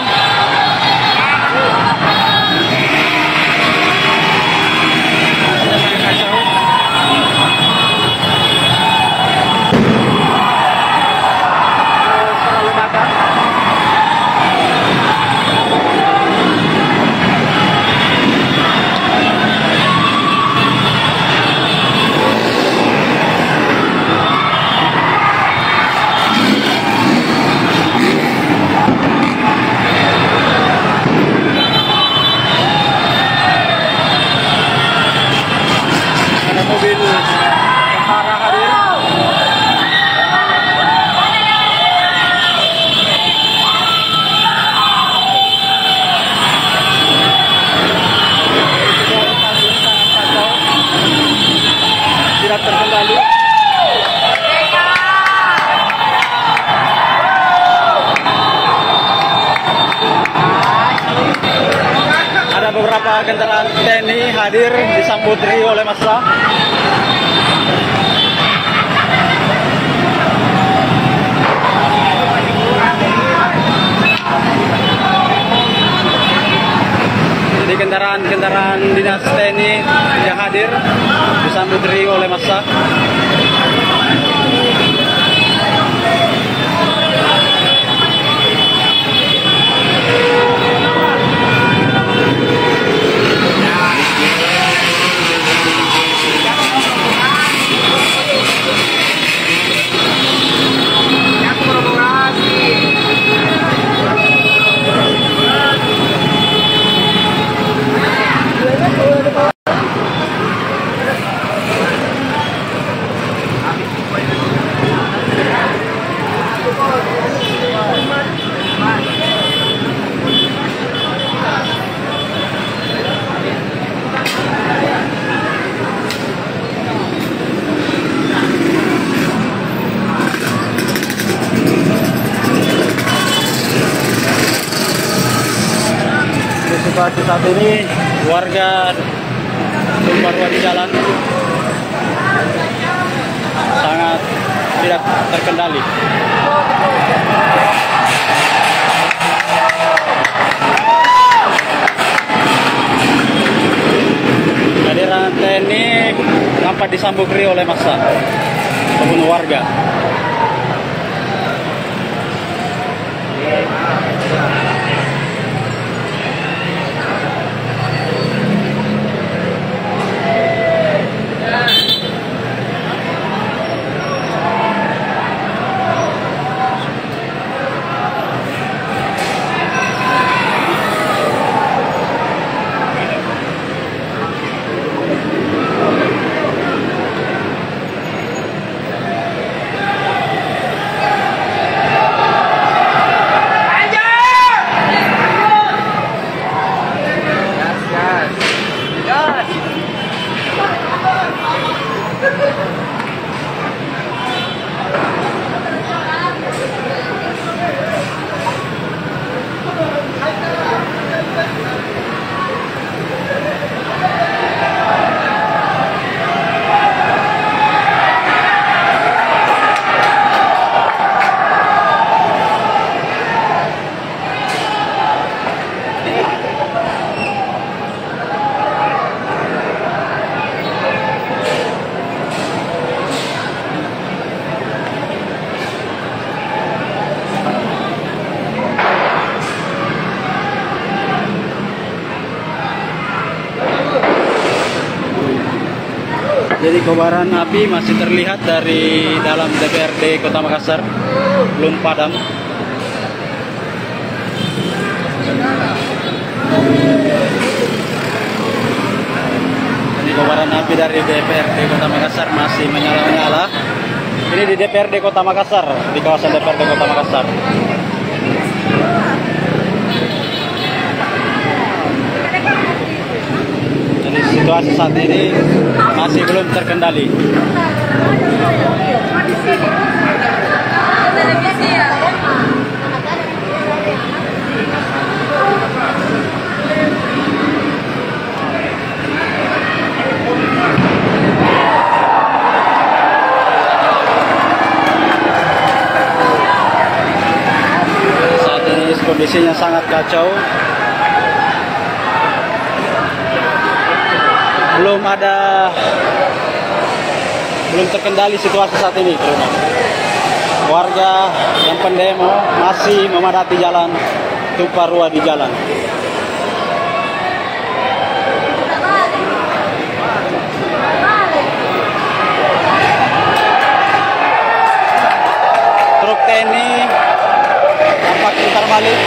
Tidak terkendali. Ada beberapa kendaraan TNI hadir disambut riuh oleh massa. Jadi kendaraan dinas TNI yang hadir disambut riuh oleh massa. situasi saat ini warga tumpah ruah di jalan sangat tidak terkendali. Kehadiran TNI nampak disambut riuh oleh massa ataupun warga. Jadi kobaran api masih terlihat dari dalam DPRD Kota Makassar, belum padam. Ini kobaran api dari DPRD Kota Makassar masih menyala-nyala. Ini di DPRD Kota Makassar, di kawasan DPRD Kota Makassar. Jadi situasi saat ini masih belum terkendali. Saat ini kondisinya sangat kacau. Belum terkendali situasi saat ini, teman. Warga yang pendemo masih memadati jalan, tumpah ruah di jalan. Truk TNI tampak putar balik.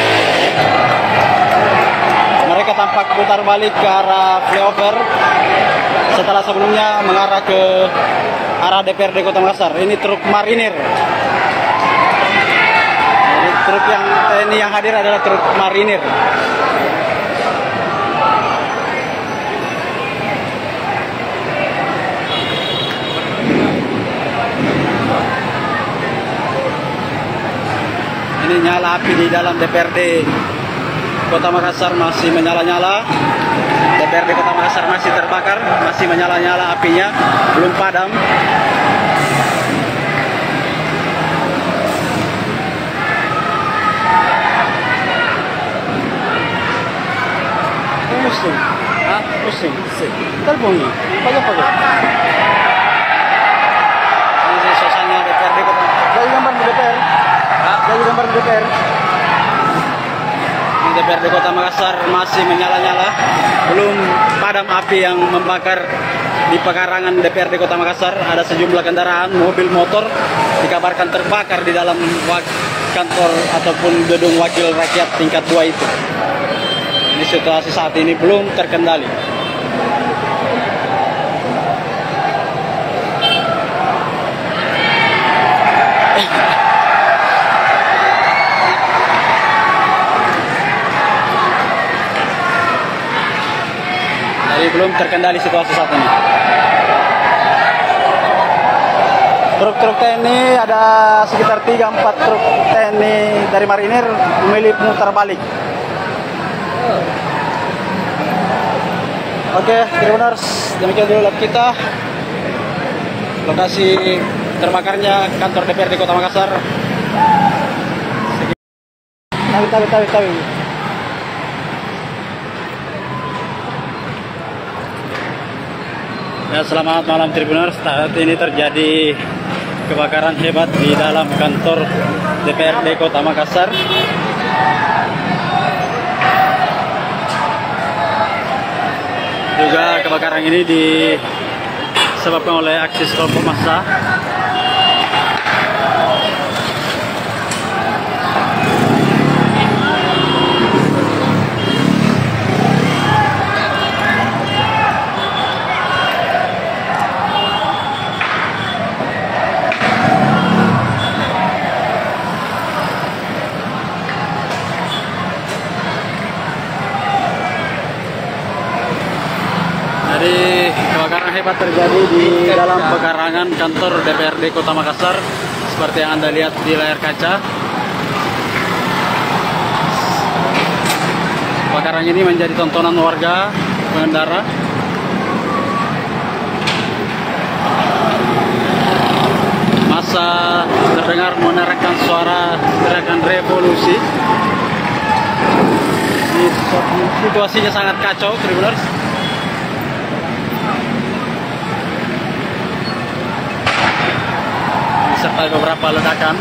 Mereka tampak putar balik ke arah flyover setelah sebelumnya mengarah ke arah DPRD Kota Makassar. Ini truk marinir. Jadi truk yang TNI yang hadir adalah truk marinir. Ini nyala api di dalam DPRD Kota Makassar masih menyala-nyala. DPRD Kota Makassar masih terbakar, masih menyala-nyala apinya, belum padam. Pusing, pusing. Telepon nih, pakai. Ini suasana DPRD Kota. Jadi gambar di DPR. Jadi gambar di DPR. DPRD Kota Makassar masih menyala-nyala, belum padam api yang membakar di pekarangan DPRD Kota Makassar. Ada sejumlah kendaraan, mobil, motor dikabarkan terbakar di dalam kantor ataupun gedung wakil rakyat tingkat 2 itu. Ini situasi saat ini belum terkendali. Belum terkendali situasi saat ini. Truk-truk TNI ada sekitar 3-4 truk TNI dari marinir memilih putar balik. Oke, Tribuners, demikian dulu live kita. Lokasi terbakarnya kantor DPRD Kota Makassar. Tawi. Ya, selamat malam Tribuners. Saat ini terjadi kebakaran hebat di dalam kantor DPRD Kota Makassar. Juga kebakaran ini disebabkan oleh aksi kelompok massa. Jadi kebakaran hebat terjadi di dalam pekarangan kantor DPRD Kota Makassar seperti yang Anda lihat di layar kaca. Kebakaran ini menjadi tontonan warga pengendara. Massa terdengar meneriakkan suara teriakan revolusi. Situasinya sangat kacau, Tribuners. Serta beberapa ledakan.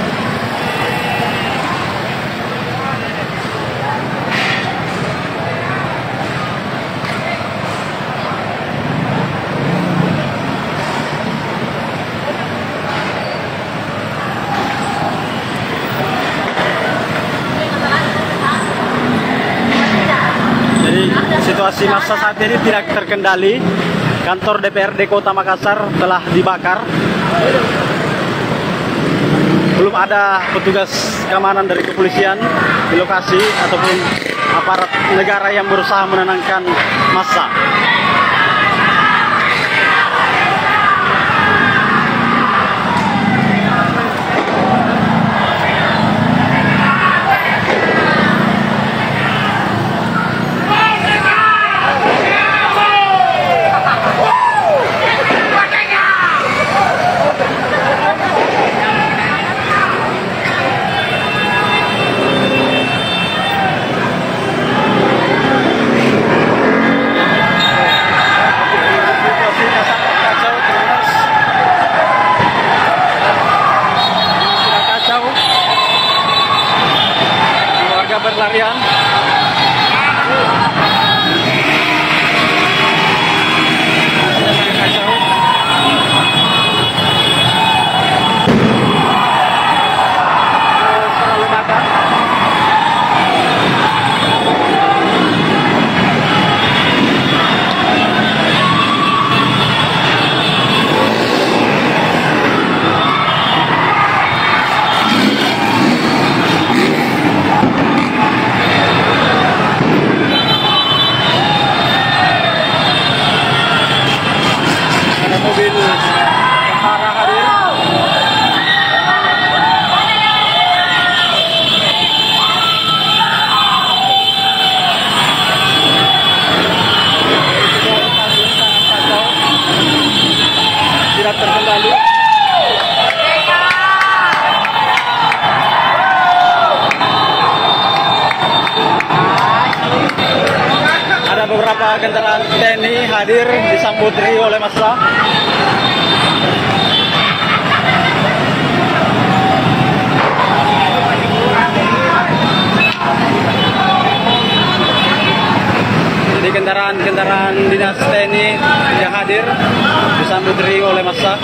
Jadi situasi massa saat ini tidak terkendali. Kantor DPRD Kota Makassar telah dibakar. Belum ada petugas keamanan dari kepolisian di lokasi ataupun aparat negara yang berusaha menenangkan massa. Berlarian. Mobil tentara hadir. Tidak terkendali. Ada beberapa kendaraan TNI hadir disambut riuh oleh massa. Jadi kendaraan dinas TNI yang hadir disambut riuh oleh massa.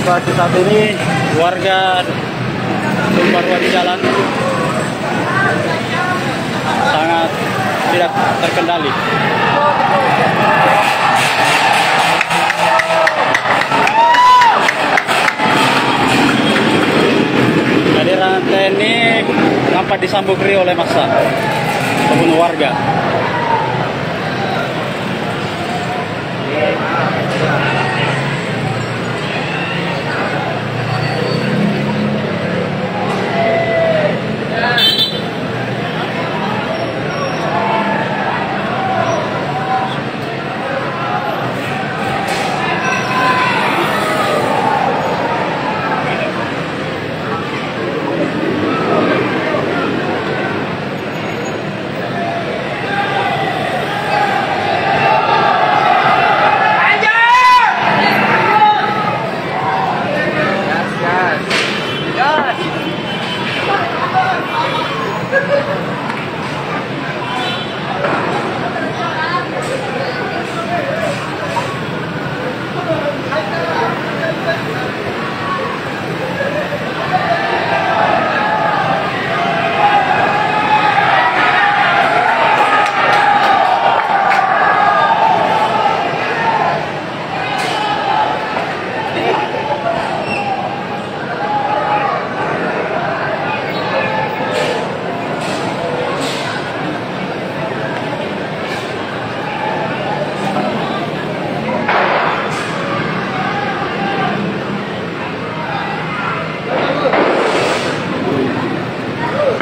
situasi saat ini warga Tumpah di jalan sangat tidak terkendali. Kehadiran TNI nampak disambut riuh oleh massa ataupun warga.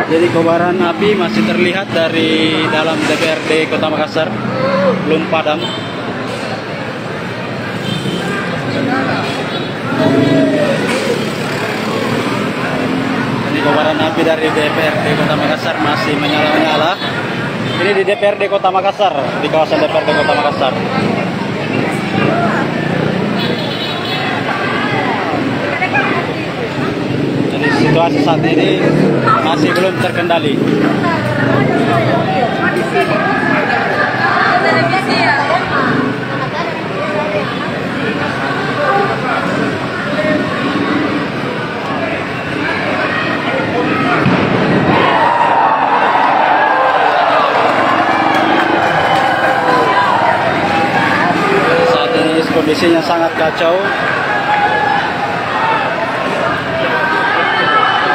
Jadi kobaran api masih terlihat dari dalam DPRD Kota Makassar, belum padam. Ini kobaran api dari DPRD Kota Makassar masih menyala-nyala. Ini di DPRD Kota Makassar, di kawasan DPRD Kota Makassar. Jadi situasi saat ini masih belum terkendali. Saat ini kondisinya sangat kacau.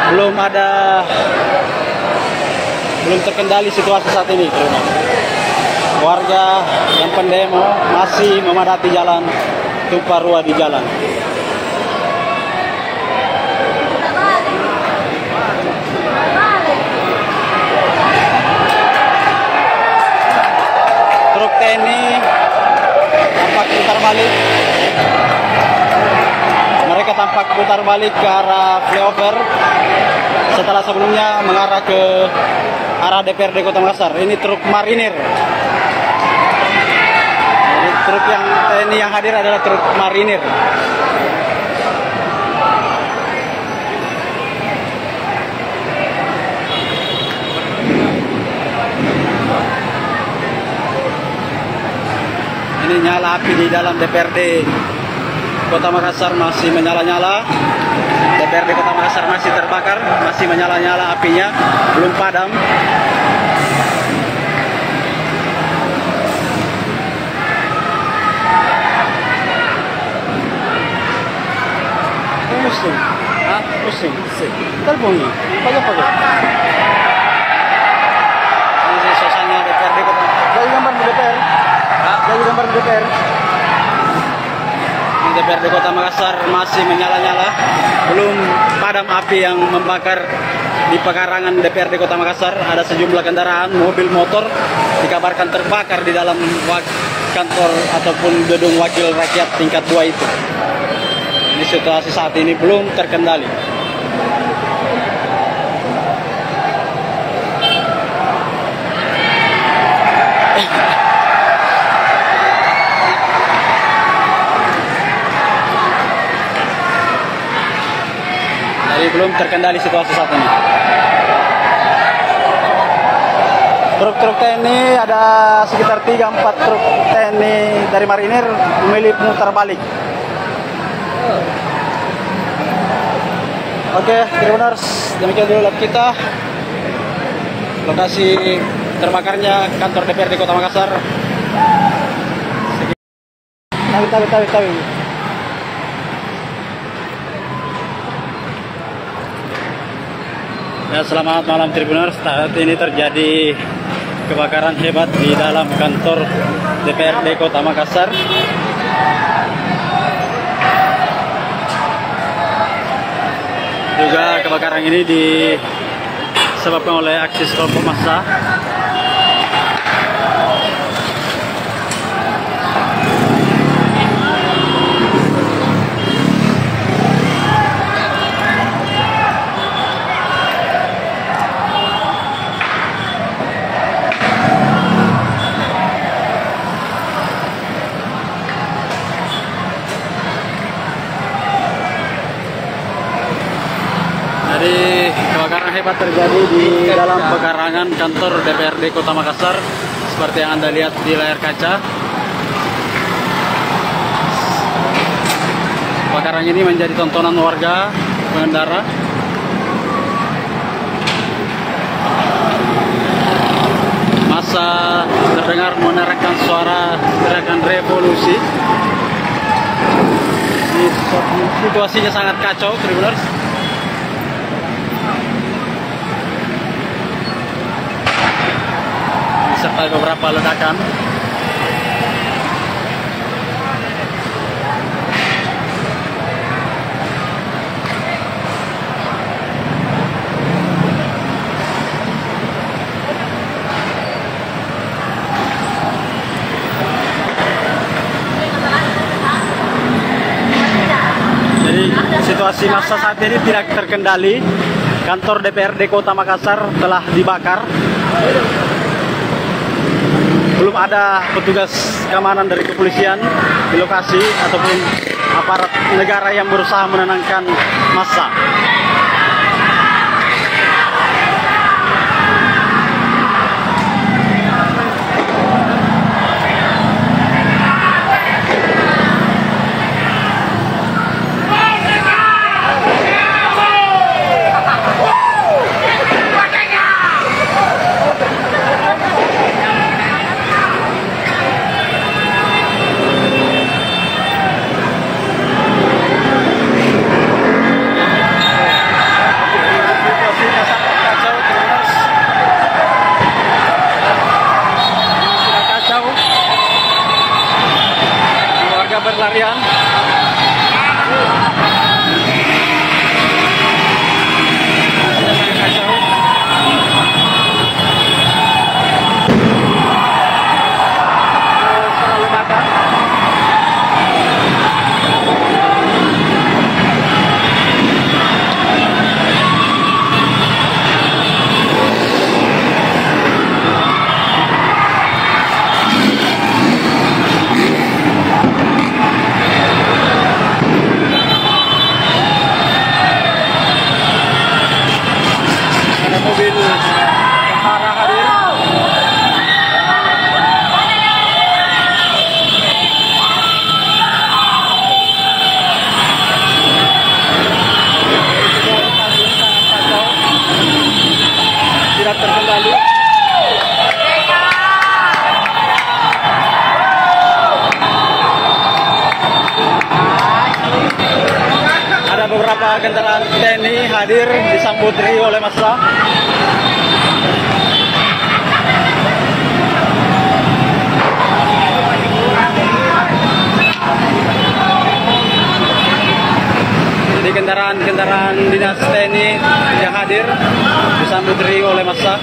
Belum terkendali situasi saat ini, teman. Warga yang pendemo masih memadati jalan Tumpah Ruah di jalan. Truk TNI tampak putar balik. Mereka tampak putar balik ke arah flyover setelah sebelumnya mengarah ke arah DPRD Kota Makassar. Ini truk marinir. Jadi truk yang TNI yang hadir adalah truk marinir. Ini nyala api di dalam DPRD Kota Makassar masih menyala-nyala. DPRD Kota Makassar masih terbakar, masih menyala-nyala apinya, belum padam. Pusing, pusing. Terbunyi, pagi-pagi. Ini suasana DPRD Kota. Jadi gambar di DPR. Jadi gambar di DPR. DPRD Kota Makassar masih menyala-nyala, belum padam api yang membakar di pekarangan DPRD Kota Makassar. Ada sejumlah kendaraan, mobil, motor dikabarkan terbakar di dalam kantor ataupun gedung wakil rakyat tingkat 2 itu. Ini situasi saat ini belum terkendali. Jadi belum terkendali situasi saat ini. Truk-truk TNI ada sekitar 3-4 truk TNI dari marinir memilih mutar balik. Oke, Tribuners, demikian dulu live kita. Lokasi terbakarnya kantor DPRD Kota Makassar. Tawi. Ya, selamat malam Tribuners. Saat ini terjadi kebakaran hebat di dalam kantor DPRD Kota Makassar. Juga kebakaran ini disebabkan oleh aksi kelompok massa. Jadi kebakaran hebat terjadi di dalam pekarangan kantor DPRD Kota Makassar seperti yang Anda lihat di layar kaca. Kebakaran ini menjadi tontonan warga pengendara. Massa terdengar menerangkan suara teriakan revolusi. Situasinya sangat kacau, Tribuners. Serta beberapa ledakan. Jadi situasi massa saat ini tidak terkendali. Kantor DPRD Kota Makassar telah dibakar. Belum ada petugas keamanan dari kepolisian di lokasi ataupun aparat negara yang berusaha menenangkan massa. Berlarian. Mobil tentara hadir. Tidak terkendali. Ada beberapa kendaraan TNI hadir disambut riuh oleh massa. Jadi kendaraan dinas TNI yang hadir disambut riuh oleh massa.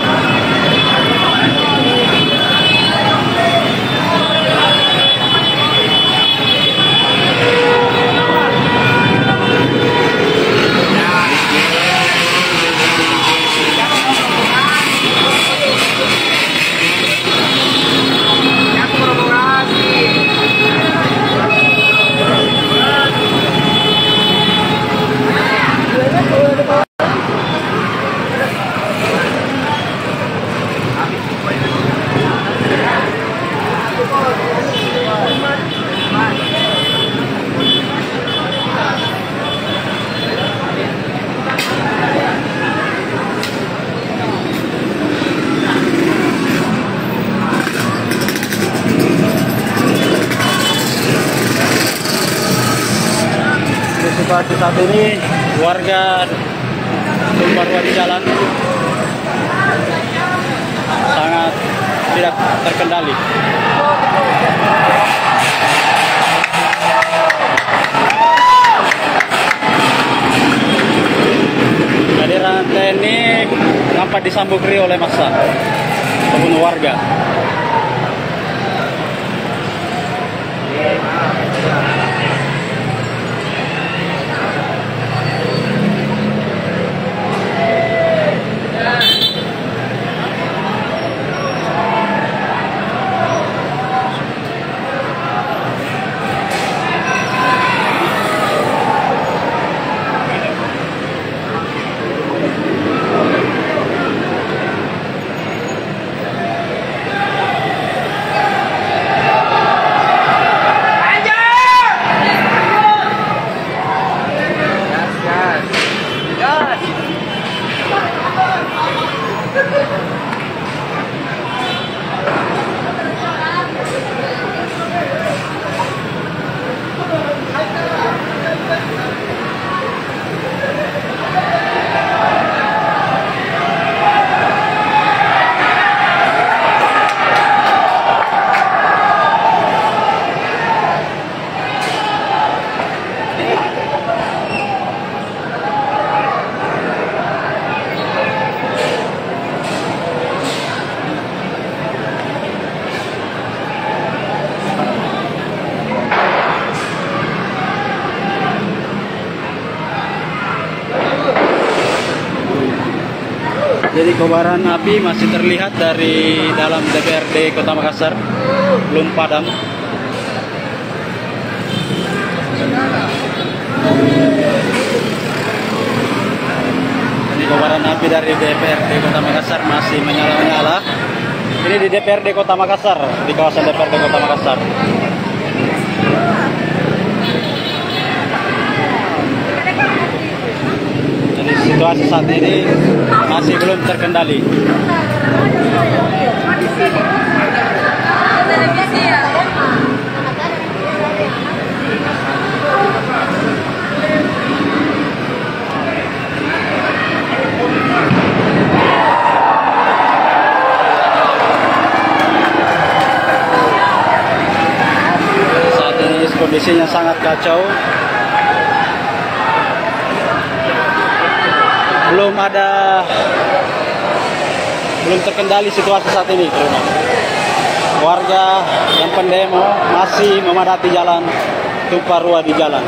situasi saat ini warga tumpah ruah di jalan sangat tidak terkendali. Kehadiran TNI nampak disambut riuh oleh massa ataupun warga. Jadi kobaran api masih terlihat dari dalam DPRD Kota Makassar, belum padam. Ini kobaran api dari DPRD Kota Makassar masih menyala-nyala. Ini di DPRD Kota Makassar, di kawasan DPRD Kota Makassar. Situasi saat ini masih belum terkendali. Saat ini kondisinya sangat kacau. Belum terkendali situasi saat ini, teman-teman. Warga yang pendemo masih memadati jalan, tumpah ruah di jalan.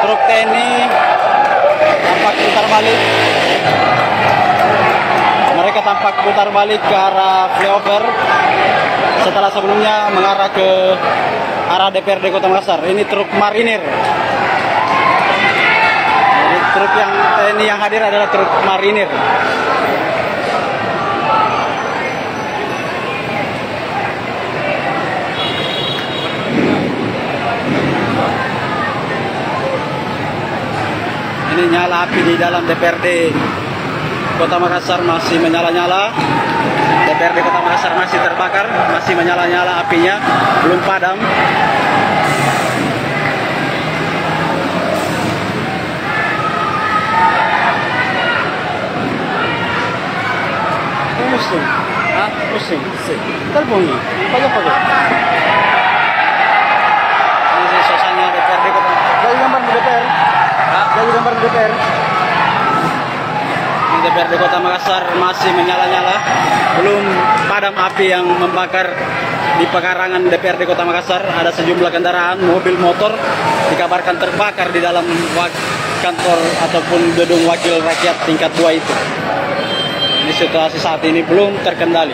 Truk TNI tampak putar balik. Mereka tampak putar balik ke arah flyover setelah sebelumnya mengarah ke arah DPRD Kota Makassar. Ini truk marinir. Jadi truk yang TNI yang hadir adalah truk marinir. Ini nyala api di dalam DPRD Kota Makassar masih menyala-nyala. DPRD Kota Makassar masih terbakar, masih menyala-nyala apinya, belum padam. Pusing, pusing. Telepon pagi-pagi. Ini suasana DPRD Kota. Jadi gambar di DPR. Jadi gambar di DPR. DPRD Kota Makassar masih menyala-nyala, belum padam api yang membakar di pekarangan DPRD Kota Makassar. Ada sejumlah kendaraan, mobil, motor dikabarkan terbakar di dalam kantor ataupun gedung wakil rakyat tingkat 2 itu. Ini situasi saat ini belum terkendali.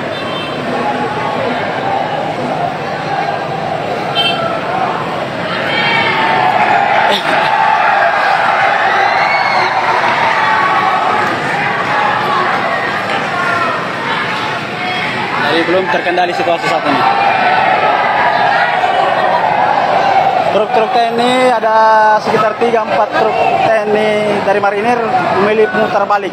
Jadi belum terkendali situasi saat ini. Truk-truk TNI ada sekitar 3-4 truk TNI dari marinir memilih putar balik.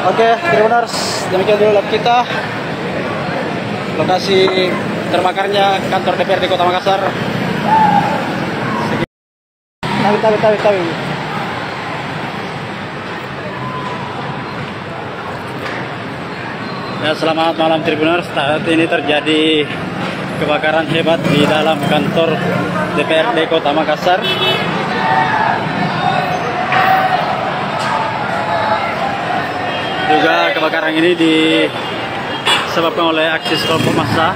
Oke, Tribuners, demikian dulu live kita. Lokasi terbakarnya kantor DPRD Kota Makassar. Tahu. Ya, selamat malam Tribuners. Saat ini terjadi kebakaran hebat di dalam kantor DPRD Kota Makassar. Juga kebakaran ini disebabkan oleh aksi kelompok massa.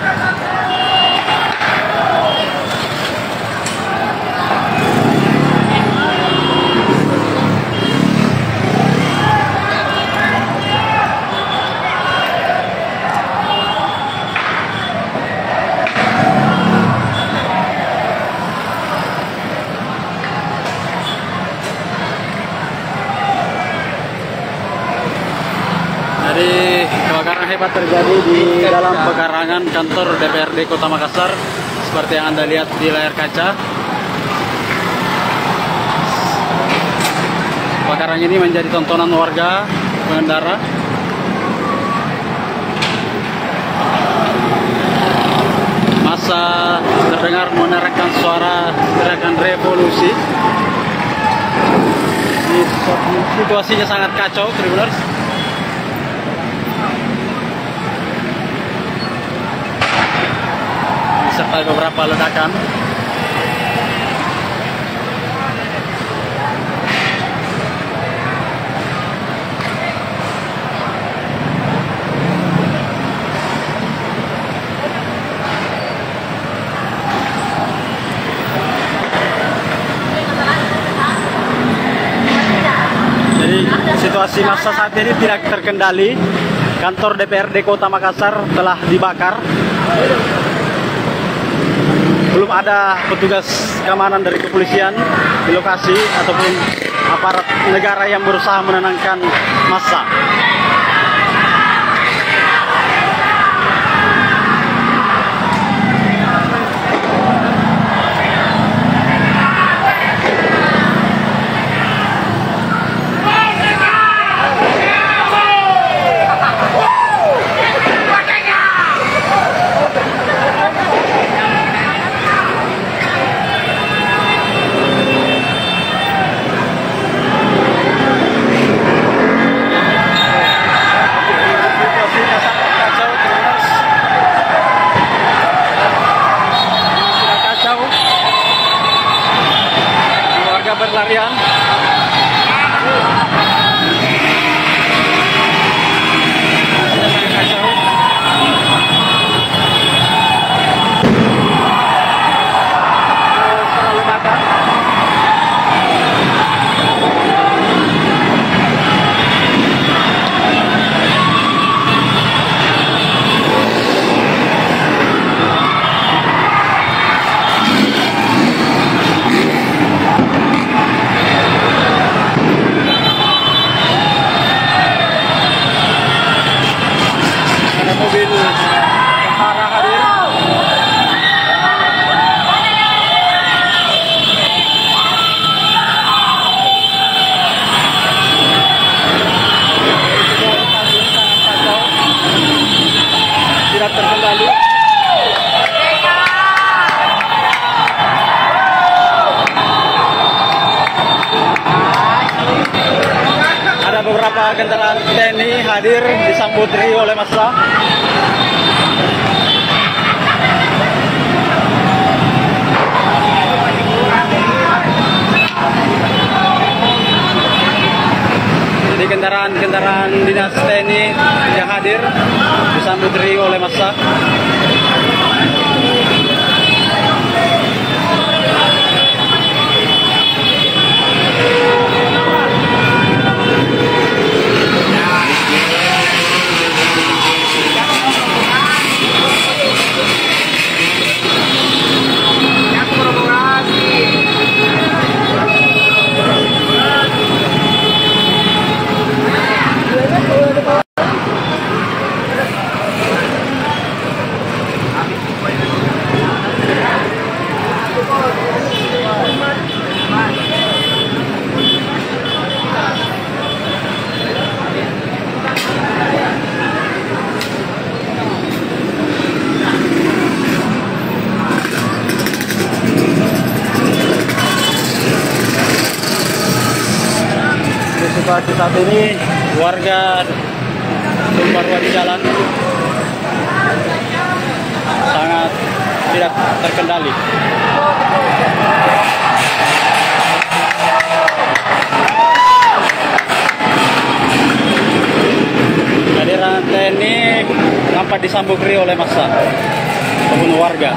Jadi kebakaran hebat terjadi di dalam pekarangan kantor DPRD Kota Makassar seperti yang Anda lihat di layar kaca. Kebakaran ini menjadi tontonan warga pengendara. Masa terdengar menerangkan suara gerakan revolusi. Situasinya sangat kacau, Tribuners. Serta beberapa ledakan. Jadi situasi massa saat ini tidak terkendali. Kantor DPRD Kota Makassar telah dibakar. Belum ada petugas keamanan dari kepolisian di lokasi ataupun aparat negara yang berusaha menenangkan massa. Berlarian. Terkendali. Ada beberapa kendaraan TNI hadir disambut riuh oleh massa. Jadi kendaraan dinas TNI yang hadir disambut riuh oleh massa. situasi saat ini warga tumpah ruah di jalan sangat tidak terkendali. Kehadiran TNI nampak disambut riuh oleh massa pembunuh warga.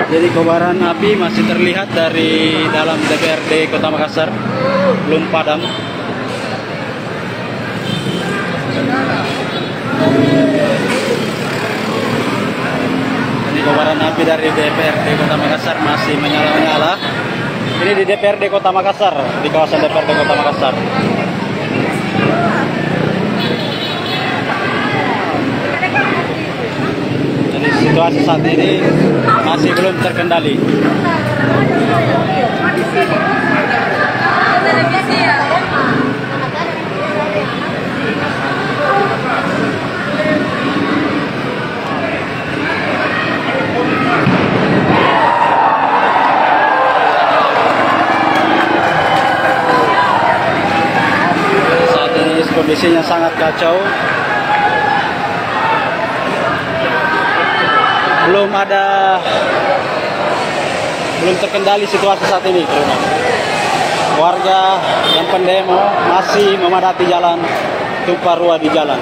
Jadi kobaran api masih terlihat dari dalam DPRD Kota Makassar, belum padam. Jadi kobaran api dari DPRD Kota Makassar masih menyala-nyala. Ini di DPRD Kota Makassar, di kawasan DPRD Kota Makassar. Situasi saat ini masih belum terkendali. Saat ini kondisinya sangat kacau. Belum terkendali situasi saat ini. Warga yang pendemo masih memadati jalan, tumpah ruah di jalan.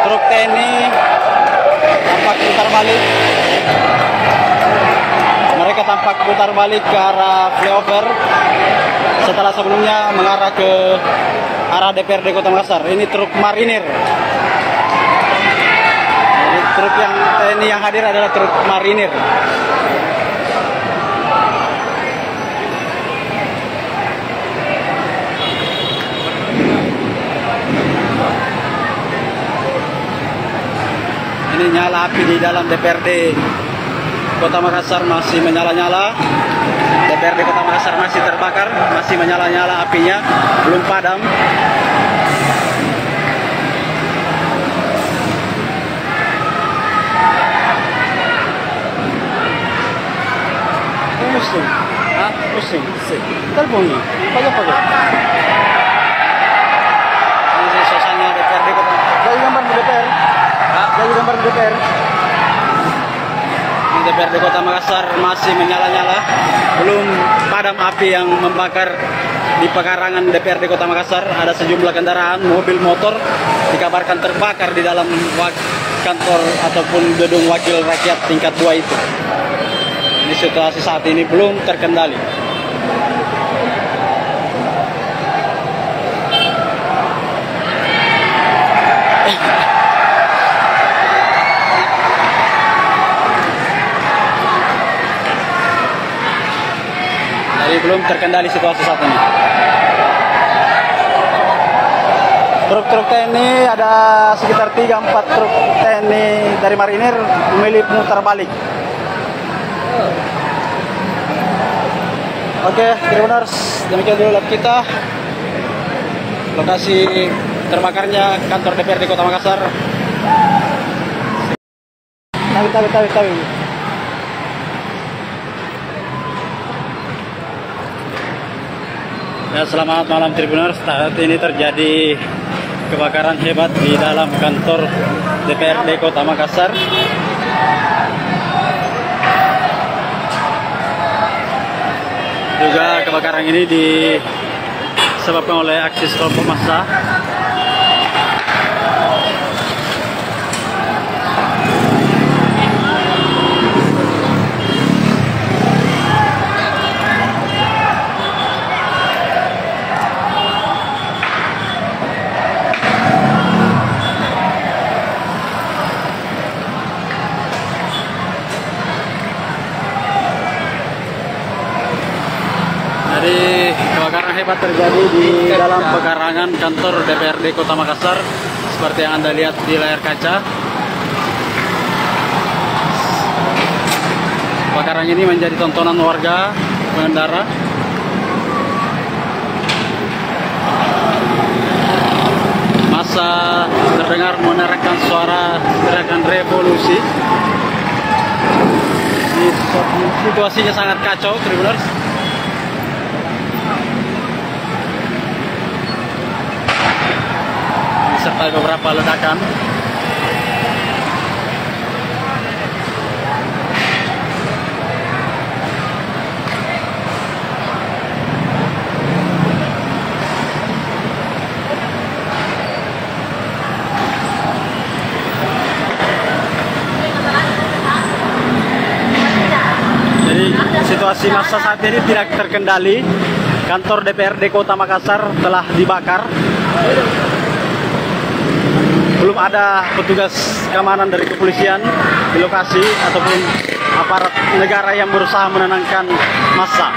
Truk TNI tampak putar balik. Mereka tampak putar balik ke arah flyover setelah sebelumnya mengarah ke arah DPRD Kota Makassar. Ini truk marinir. Jadi truk yang TNI yang hadir adalah truk marinir. Ini nyala api di dalam DPRD Kota Makassar masih menyala-nyala. DPRD Kota Makassar masih terbakar, masih menyala-nyala apinya, belum padam. Pusing, pusing. Telepon nih, pagi-pagi. Ini suasana DPRD Kota. Jadi gambar di DPR. Jadi gambar di DPR. DPRD Kota Makassar masih menyala-nyala, belum padam api yang membakar di pekarangan DPRD Kota Makassar. Ada sejumlah kendaraan, mobil, motor dikabarkan terbakar di dalam kantor ataupun gedung wakil rakyat tingkat 2 itu. Ini situasi saat ini belum terkendali. Belum terkendali situasi saat ini. Truk-truk TNI ada sekitar 3-4 truk TNI dari marinir memilih putar balik. Oke, Tribuners, demikian dulu live kita. Lokasi terbakarnya kantor DPRD Kota Makassar. Tawi. Ya, selamat malam Tribuners. Saat ini terjadi kebakaran hebat di dalam kantor DPRD Kota Makassar. Juga kebakaran ini disebabkan oleh aksi kelompok massa. Jadi kebakaran hebat terjadi di dalam pekarangan kantor DPRD Kota Makassar seperti yang Anda lihat di layar kaca. Kebakaran ini menjadi tontonan warga pengendara. Massa terdengar menerangkan suara teriakan revolusi. Situasinya sangat kacau, Tribuners. Serta beberapa ledakan. Jadi situasi massa saat ini tidak terkendali. Kantor DPRD Kota Makassar telah dibakar. Belum ada petugas keamanan dari kepolisian di lokasi ataupun aparat negara yang berusaha menenangkan massa.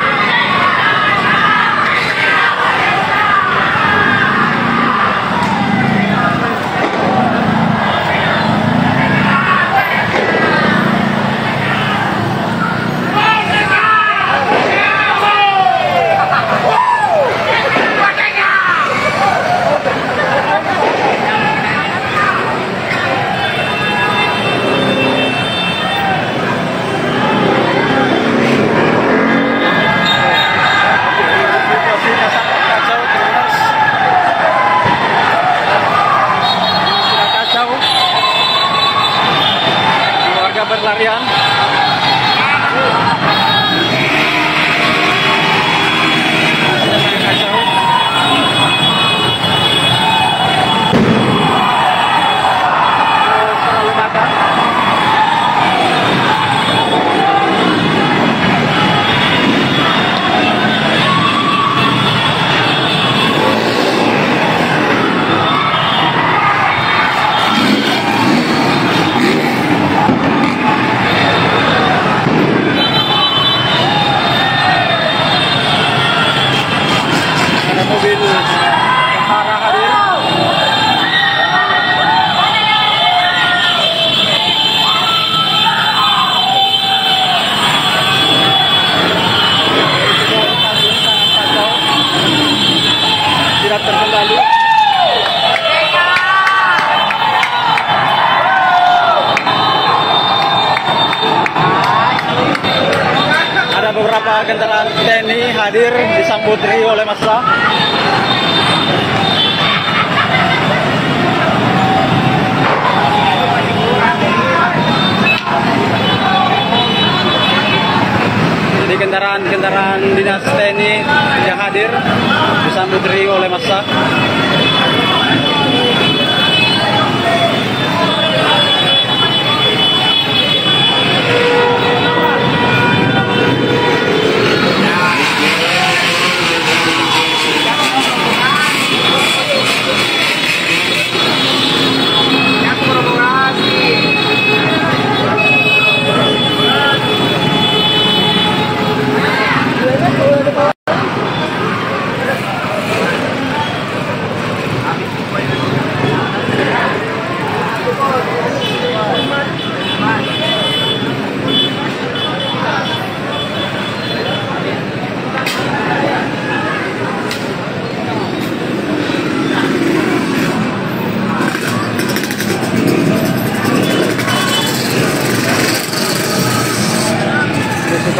Berlarian. Mobil tentara hadir. Tidak terkendali. Ada beberapa kendaraan TNI hadir disambut riuh oleh massa. Jadi kendaraan dinas TNI yang hadir disambut riuh oleh massa.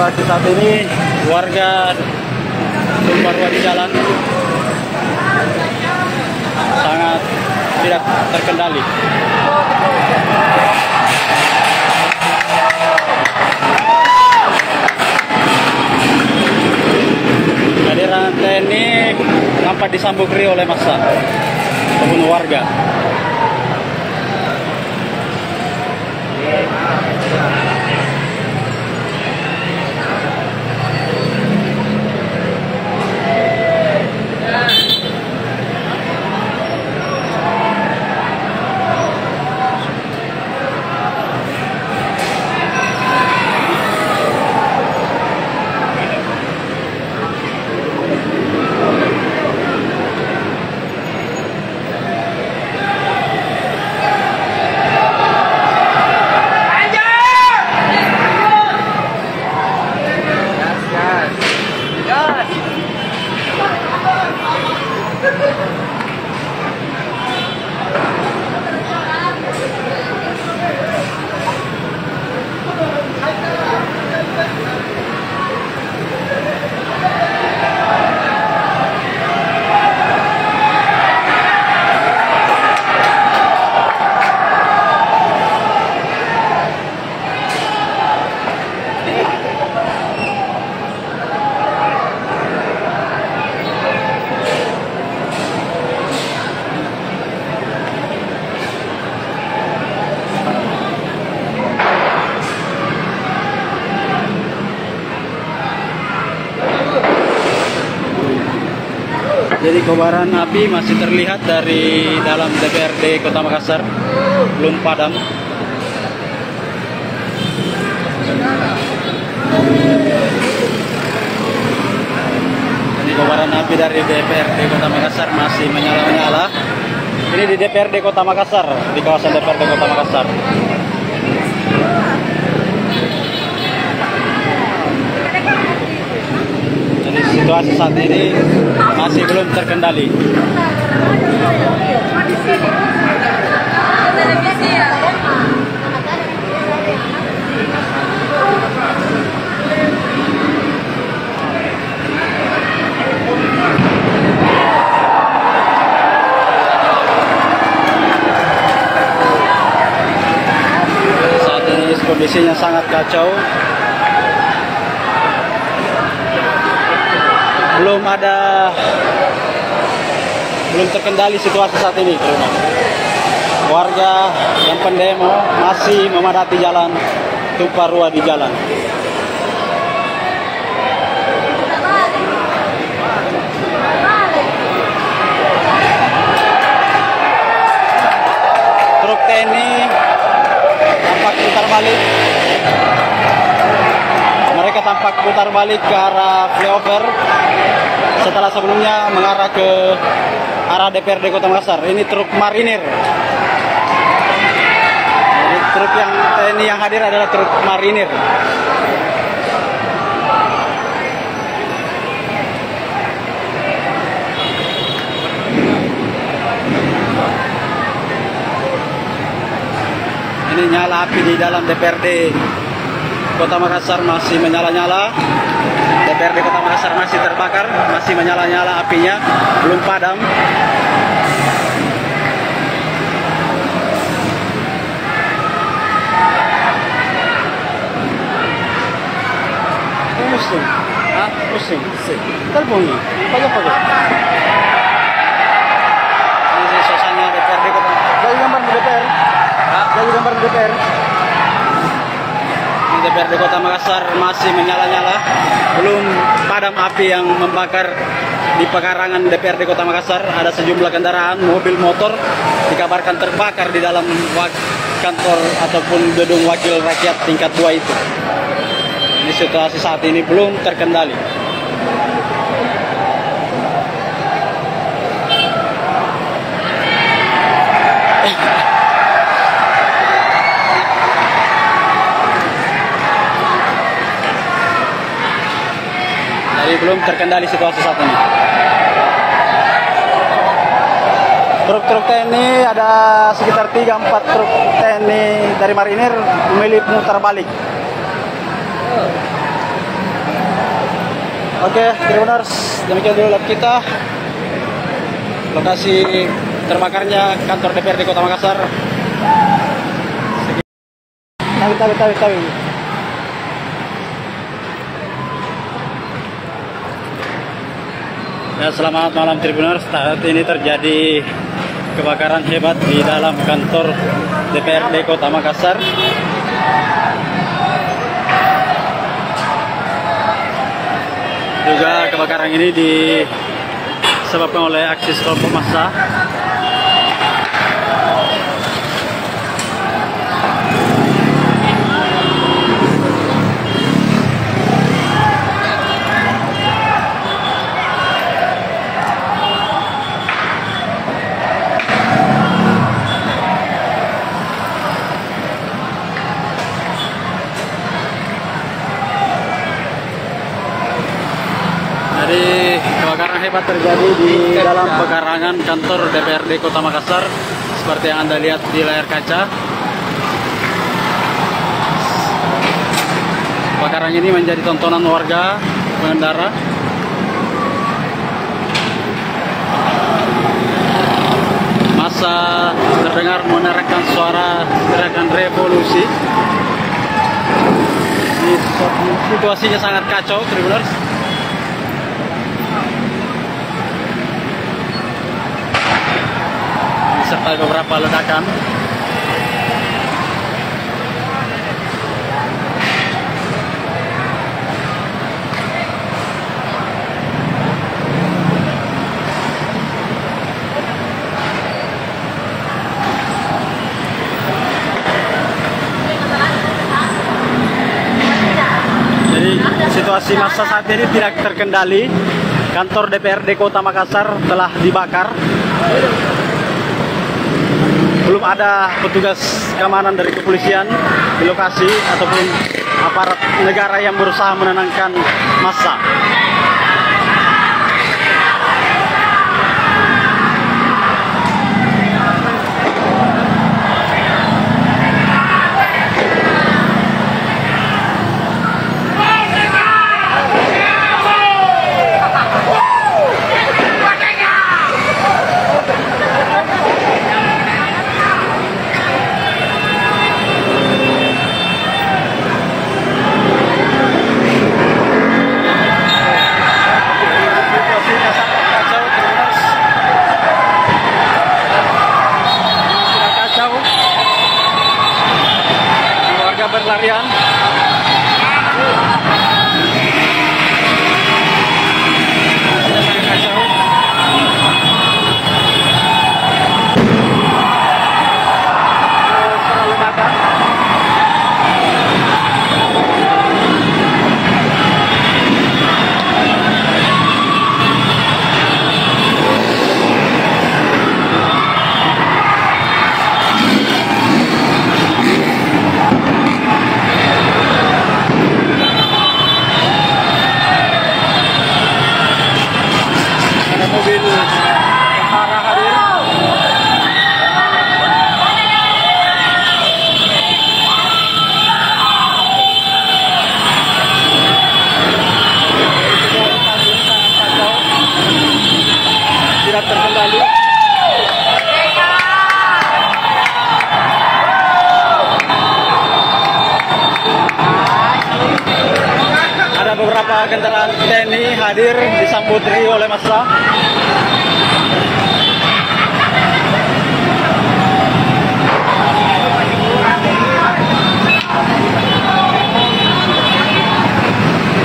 situasi saat ini warga tumpah ruah di jalan sangat tidak terkendali. Kehadiran TNI nampak disambut riuh oleh massa ataupun warga. Jadi kobaran api masih terlihat dari dalam DPRD Kota Makassar, belum padam. Jadi kobaran api dari DPRD Kota Makassar masih menyala-nyala. Ini di DPRD Kota Makassar, di kawasan DPRD Kota Makassar. Situasi saat ini masih belum terkendali. Saat ini kondisinya sangat kacau. Belum terkendali situasi saat ini, teman. Warga yang pendemo masih memadati jalan, tumpah ruah di jalan. Truk TNI tampak putar balik. Mereka tampak putar balik ke arah flyover setelah sebelumnya mengarah ke arah DPRD Kota Makassar. Ini truk marinir. Jadi truk yang TNI yang hadir adalah truk marinir. Ini nyala api di dalam DPRD Kota Makassar masih menyala-nyala. DPRD Kota Makassar masih terbakar, masih menyala-nyala apinya, belum padam. Pusing, pusing. Terbunyi, pagi-pagi. Ini suasana DPRD Kota. Jadi gambar di DPR. Jadi gambar di DPR. DPRD Kota Makassar masih menyala-nyala, belum padam api yang membakar di pekarangan DPRD Kota Makassar. Ada sejumlah kendaraan, mobil, motor dikabarkan terbakar di dalam kantor ataupun gedung wakil rakyat tingkat 2 itu. Ini situasi saat ini belum terkendali. Jadi belum terkendali situasi saat ini. Truk-truk TNI ada sekitar 3-4 truk TNI dari marinir memilih mutar balik. Oke, Tribuners, demikian dulu live kita. Lokasi terbakarnya kantor DPRD Kota Makassar. Tahu. Ya, selamat malam Tribuners. Saat ini terjadi kebakaran hebat di dalam kantor DPRD Kota Makassar. Juga kebakaran ini disebabkan oleh aksi kelompok massa. Jadi kebakaran hebat terjadi di dalam pekarangan kantor DPRD Kota Makassar seperti yang Anda lihat di layar kaca. Kebakaran ini menjadi tontonan warga pengendara. Massa terdengar menerangkan suara teriakan revolusi. Situasinya sangat kacau, Tribuners. Serta beberapa ledakan. Jadi situasi massa saat ini tidak terkendali. Kantor DPRD Kota Makassar telah dibakar. Belum ada petugas keamanan dari kepolisian di lokasi ataupun aparat negara yang berusaha menenangkan massa. Berlarian. Mobil tentara hadir. Tidak terkendali. Ada beberapa kendaraan TNI hadir disambut oleh massa.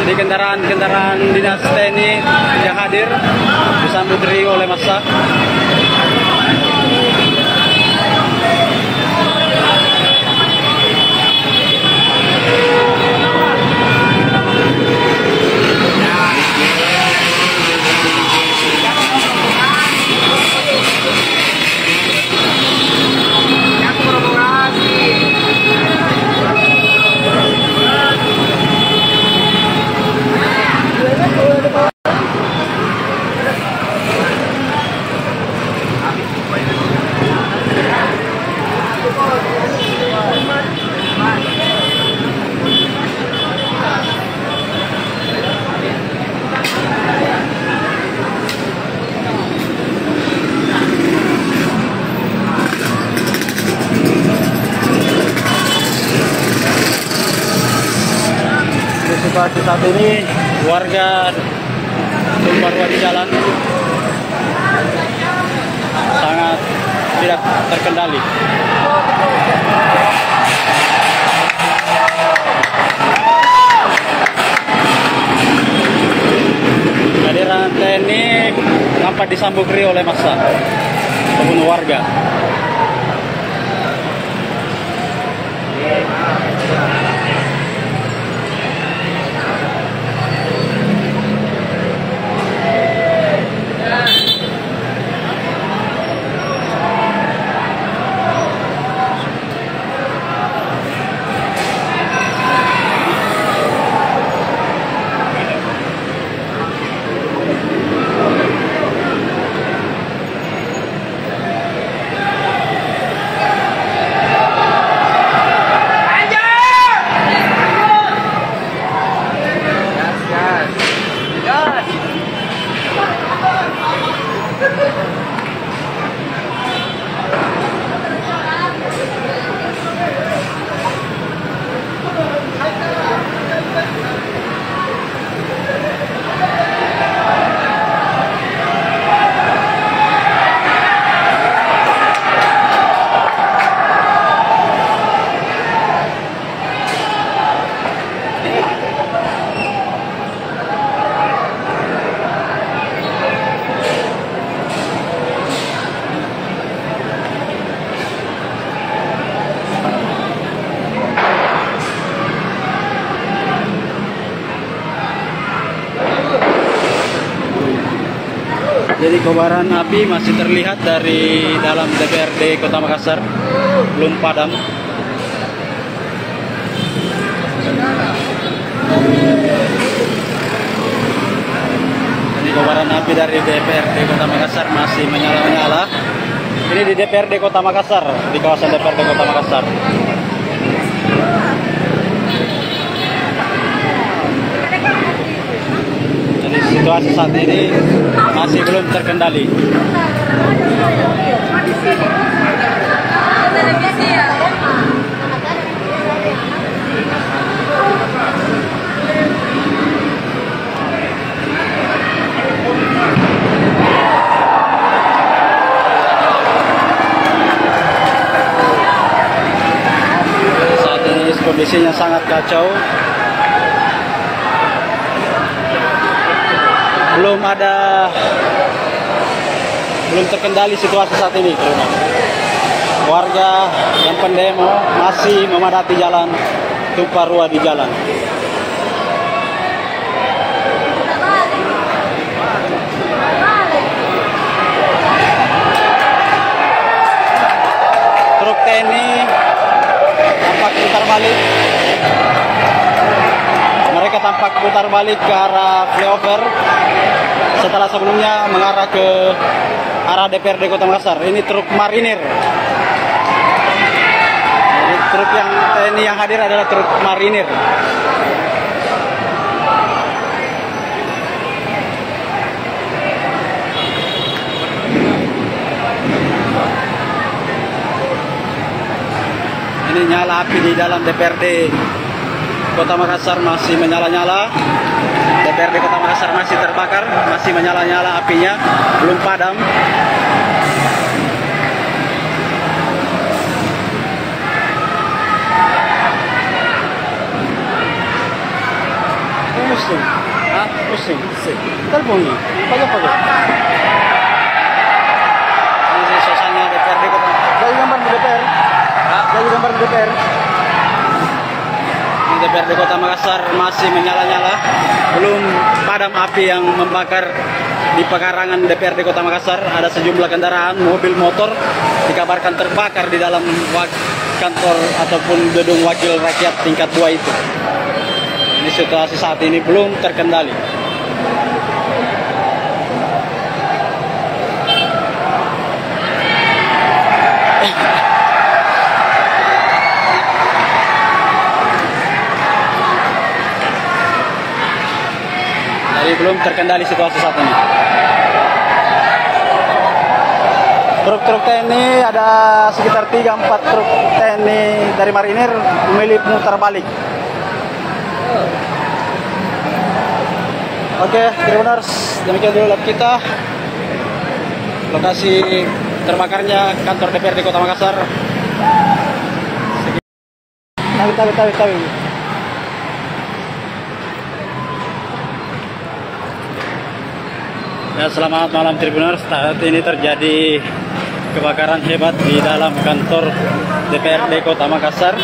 Jadi kendaraan dinas TNI yang hadir disambut oleh massa. situasi saat ini warga tumpah ruah di jalan sangat tidak terkendali. Kehadiran TNI nampak disambut riuh oleh massa pembunuh warga. Jadi kobaran api masih terlihat dari dalam DPRD Kota Makassar, belum padam. Jadi kobaran api dari DPRD Kota Makassar masih menyala-nyala. Ini di DPRD Kota Makassar, di kawasan DPRD Kota Makassar. Situasi saat ini masih belum terkendali. Saat ini kondisinya sangat kacau. Belum terkendali situasi saat ini. Warga yang pendemo masih memadati jalan, tumpah ruah di jalan. Truk TNI tampak putar balik. Mereka tampak putar balik ke arah flyover setelah sebelumnya mengarah ke arah DPRD Kota Makassar. Ini truk marinir. Jadi truk yang TNI yang hadir adalah truk marinir. Ini nyala api di dalam DPRD Kota Makassar masih menyala-nyala. DPRD Kota Makassar masih terbakar, masih menyala-nyala apinya, belum padam. Pusing, pusing. Telepon pakai. Ini suasana DPRD Kota. Jadi gambar di DPR. Jadi gambar di DPR. DPRD Kota Makassar masih menyala-nyala, belum padam api yang membakar di pekarangan DPRD Kota Makassar. Ada sejumlah kendaraan, mobil, motor dikabarkan terbakar di dalam kantor ataupun gedung wakil rakyat tingkat 2 itu. Ini situasi saat ini belum terkendali. Jadi belum terkendali situasi saat ini. Truk-truk TNI ada sekitar 3-4 truk TNI dari marinir memilih putar balik. Oke, Tribuners, demikian dulu live kita. Lokasi terbakarnya kantor DPRD Kota Makassar. Tahu. Ya, selamat malam Tribuners. Saat ini terjadi kebakaran hebat di dalam kantor DPRD Kota Makassar.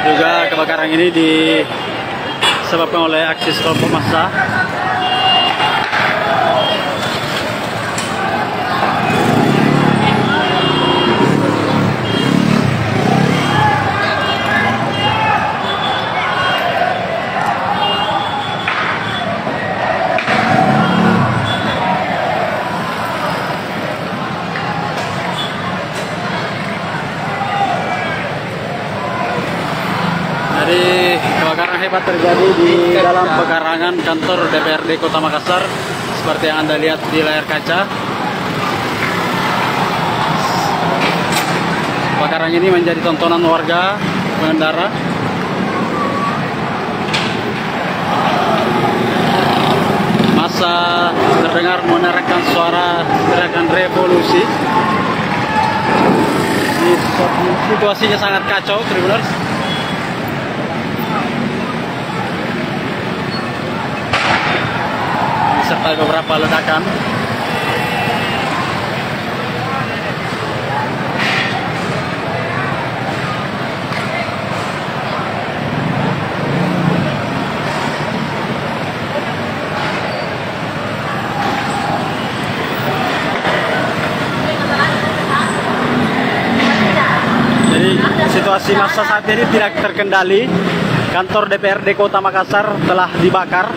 Juga kebakaran ini disebabkan oleh aksi kelompok massa. Jadi kebakaran hebat terjadi di dalam pekarangan kantor DPRD Kota Makassar seperti yang Anda lihat di layar kaca. Kebakaran ini menjadi tontonan warga pengendara. Masa terdengar menerangkan suara teriakan revolusi. Ini situasinya sangat kacau, Tribuners. Serta beberapa ledakan. Jadi situasi massa saat ini tidak terkendali. Kantor DPRD Kota Makassar telah dibakar.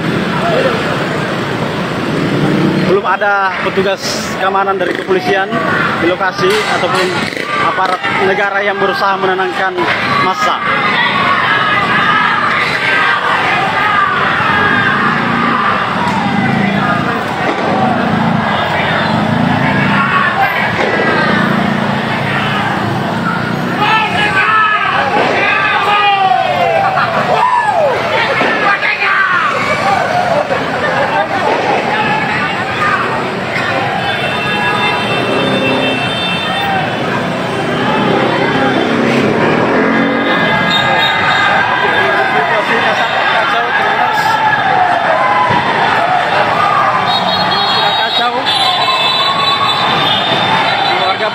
Belum ada petugas keamanan dari kepolisian di lokasi ataupun aparat negara yang berusaha menenangkan massa.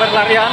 Berlarian.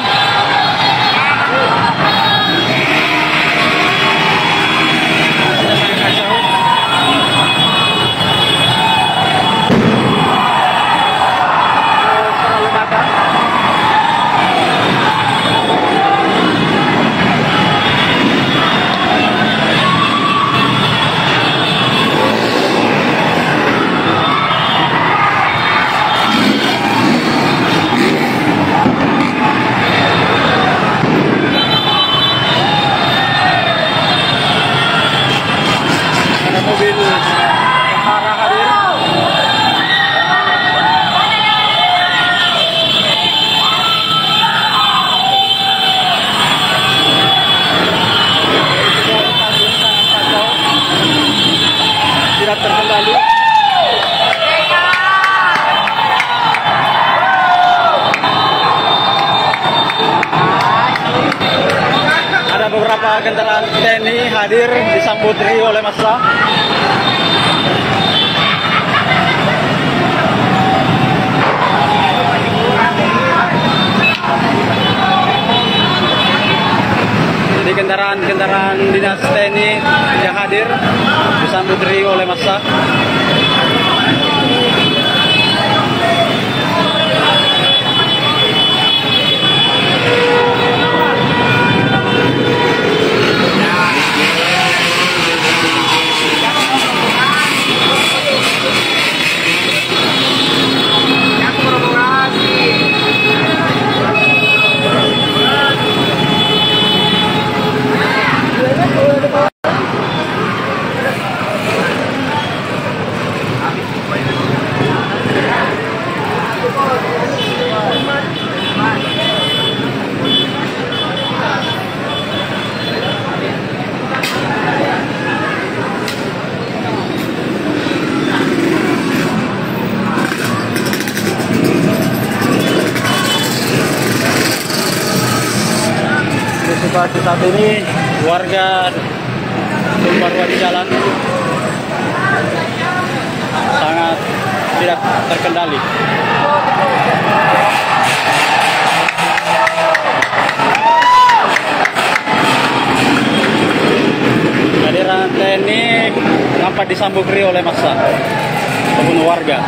Tidak terkendali. Ada beberapa kendaraan TNI hadir disambut riuh oleh massa. Jadi kendaraan dinas TNI yang hadir disambut riuh oleh massa. situasi saat ini warga tumpah ruah di jalan sangat tidak terkendali. Kehadiran TNI nampak disambut riuh oleh massa ataupun warga.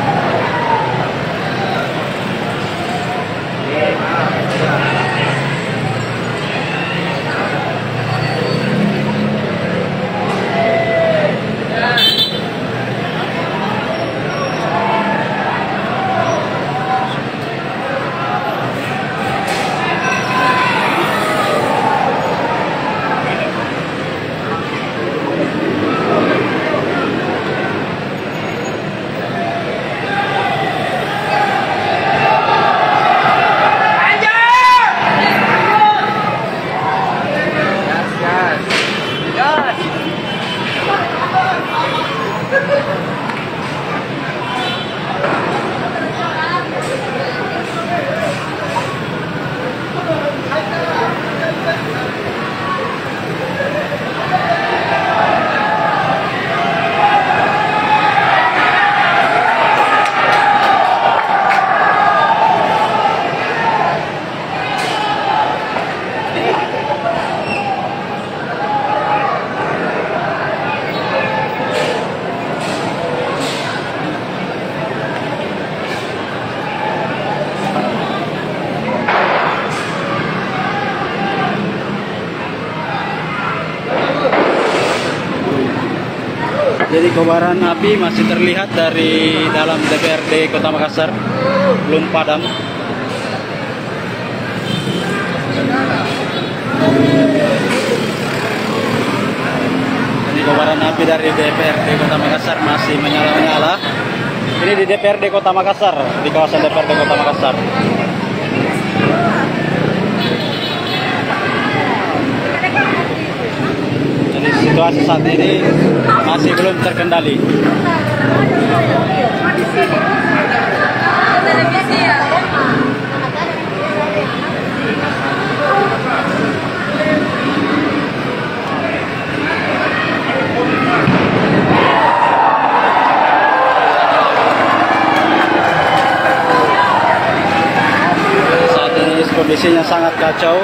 Jadi kobaran api masih terlihat dari dalam DPRD Kota Makassar, belum padam. Jadi kobaran api dari DPRD Kota Makassar masih menyala-nyala. Ini di DPRD Kota Makassar, di kawasan DPRD Kota Makassar. Jadi situasi saat ini masih belum terkendali. Saat ini kondisinya sangat kacau.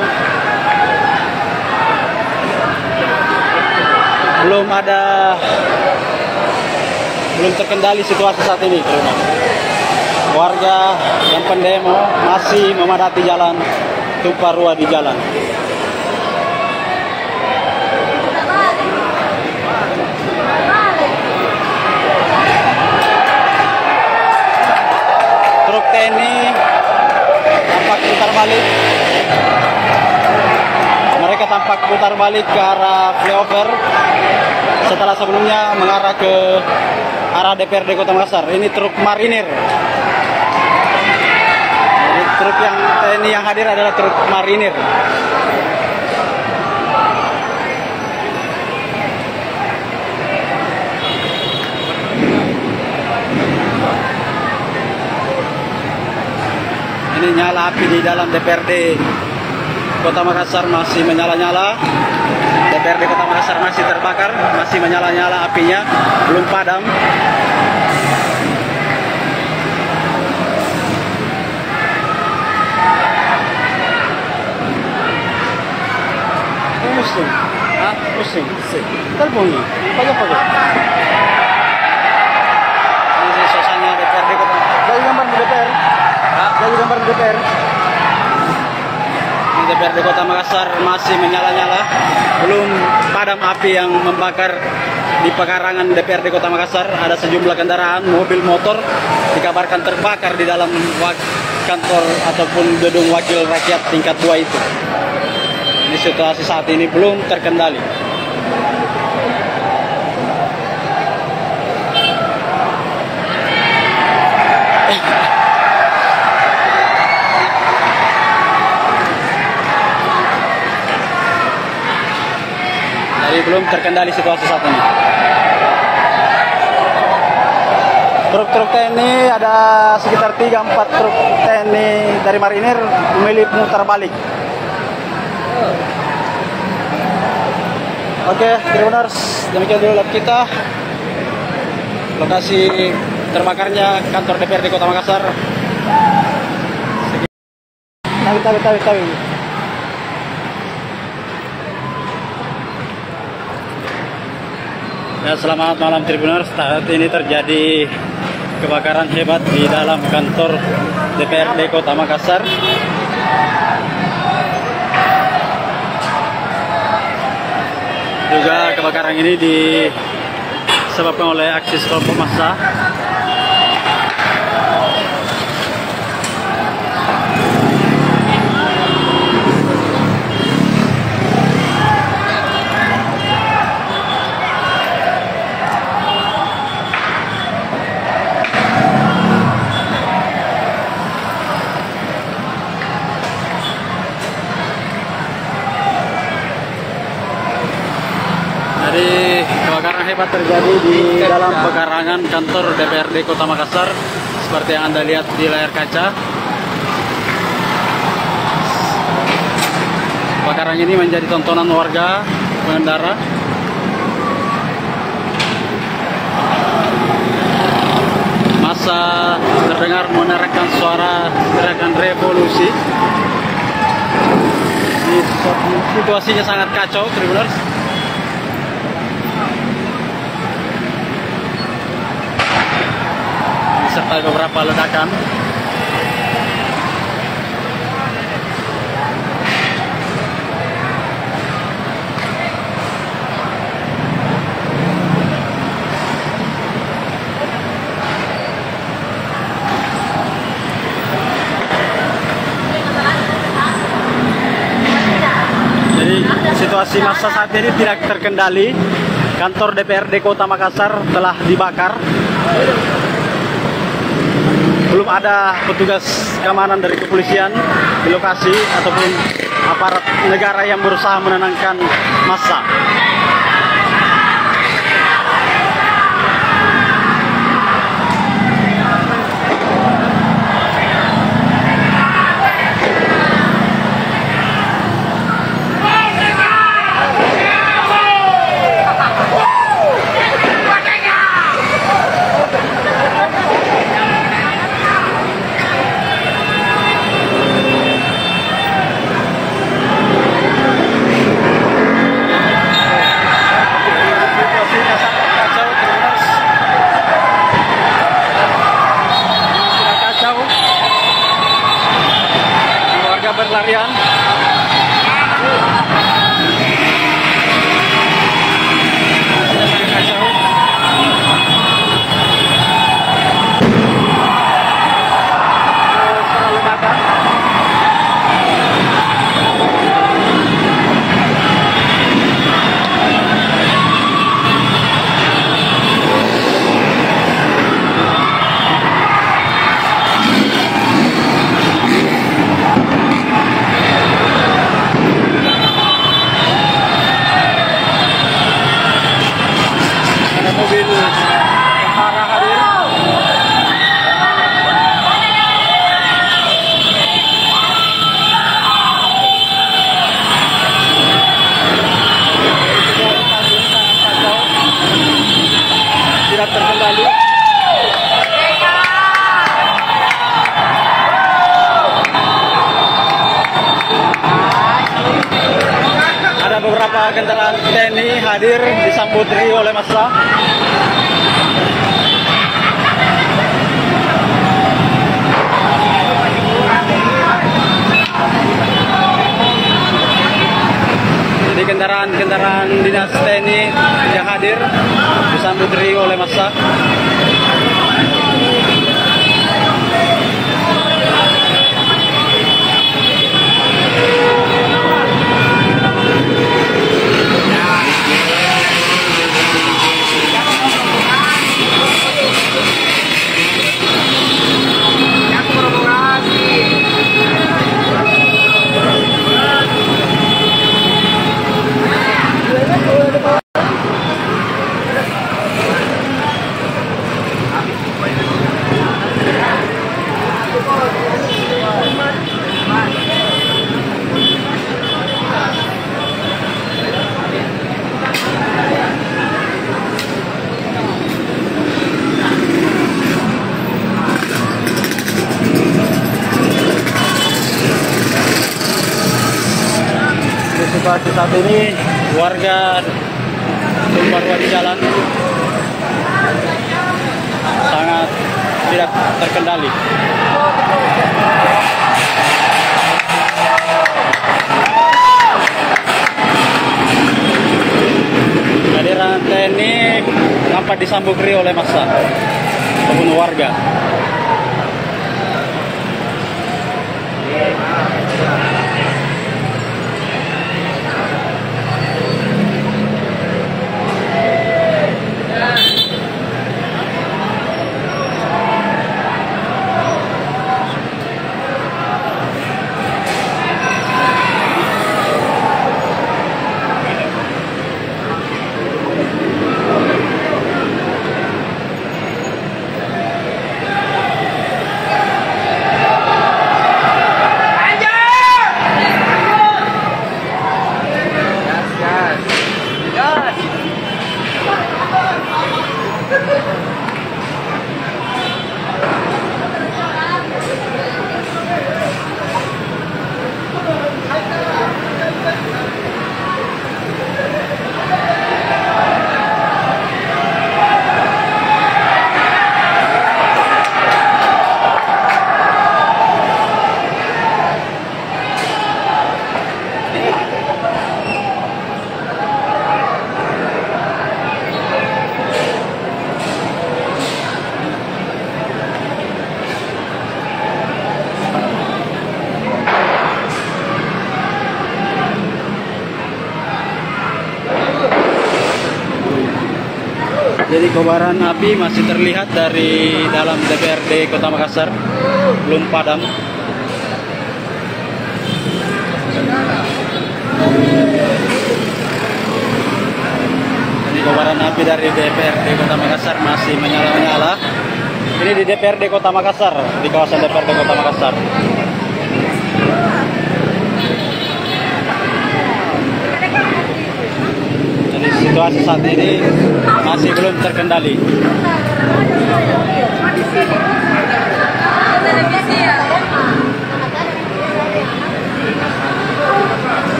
Belum terkendali situasi saat ini, teman. Warga yang pendemo masih memadati jalan, tumpah ruah di jalan. Truk TNI tampak putar balik. Mereka tampak putar balik ke arah flyover setelah sebelumnya mengarah ke arah DPRD Kota Makassar. Ini truk marinir. Jadi truk yang TNI yang hadir adalah truk marinir. Ini nyala api di dalam DPRD Kota Makassar masih menyala-nyala. DPRD Kota Makassar masih terbakar, masih menyala-nyala apinya, belum padam. Pusing, pusing. Telepon nih, pakai. Ini suasana DPRD Kota. Jadi gambar di DPR. Jadi gambar di DPR. DPRD Kota Makassar masih menyala-nyala, belum padam api yang membakar di pekarangan DPRD Kota Makassar. Ada sejumlah kendaraan, mobil, motor dikabarkan terbakar di dalam kantor ataupun gedung wakil rakyat tingkat 2 itu. Ini situasi saat ini belum terkendali. Belum terkendali situasi saat ini. Truk-truk TNI ada sekitar 3-4 truk TNI dari marinir memilih mutar balik. Oke, Tribuners, demikian dulu live kita. Lokasi terbakarnya kantor DPRD Kota Makassar. Tawi. Ya, selamat malam Tribuners. Saat ini terjadi kebakaran hebat di dalam kantor DPRD Kota Makassar. Juga kebakaran ini disebabkan oleh aksi kelompok massa. Jadi kebakaran hebat terjadi di dalam pekarangan kantor DPRD Kota Makassar seperti yang Anda lihat di layar kaca. Kebakaran ini menjadi tontonan warga pengendara. Massa terdengar menerangkan suara teriakan revolusi. Situasinya sangat kacau, Tribuners. Serta beberapa ledakan. Jadi situasi massa saat ini tidak terkendali. Kantor DPRD Kota Makassar telah dibakar. Belum ada petugas keamanan dari kepolisian di lokasi ataupun aparat negara yang berusaha menenangkan massa. Berlarian. Tidak terkendali. Ada beberapa kendaraan TNI hadir disambut riuh oleh massa. Jadi kendaraan dinas TNI yang hadir disambut riuh oleh massa. situasi saat ini warga tumpah ruah di jalan sangat tidak terkendali. Kehadiran TNI nampak disambut riuh oleh massa ataupun warga. Jadi kobaran api masih terlihat dari dalam DPRD Kota Makassar, belum padam. Jadi kobaran api dari DPRD Kota Makassar masih menyala-nyala. Ini di DPRD Kota Makassar, di kawasan DPRD Kota Makassar. Situasi saat ini masih belum terkendali.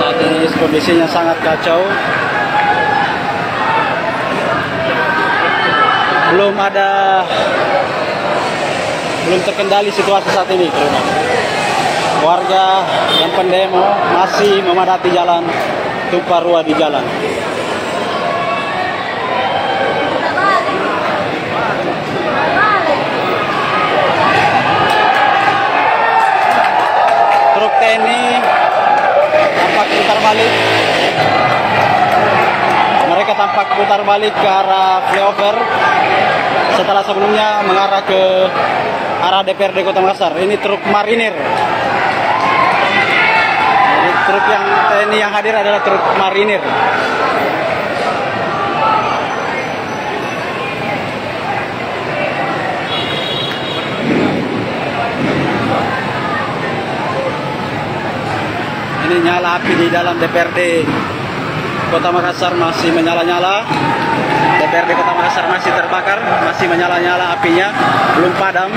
Saat ini kondisinya sangat kacau. Belum terkendali situasi saat ini, teman-teman. Warga yang pendemo masih memadati jalan, tumpah ruah di jalan. Truk TNI tampak putar balik. Mereka tampak putar balik ke arah flyover setelah sebelumnya mengarah ke arah DPRD Kota Makassar. Ini truk marinir. Jadi truk yang TNI yang hadir adalah truk marinir. Ini nyala api di dalam DPRD Kota Makassar masih menyala-nyala. DPRD Kota Makassar masih terbakar, masih menyala-nyala apinya, belum padam.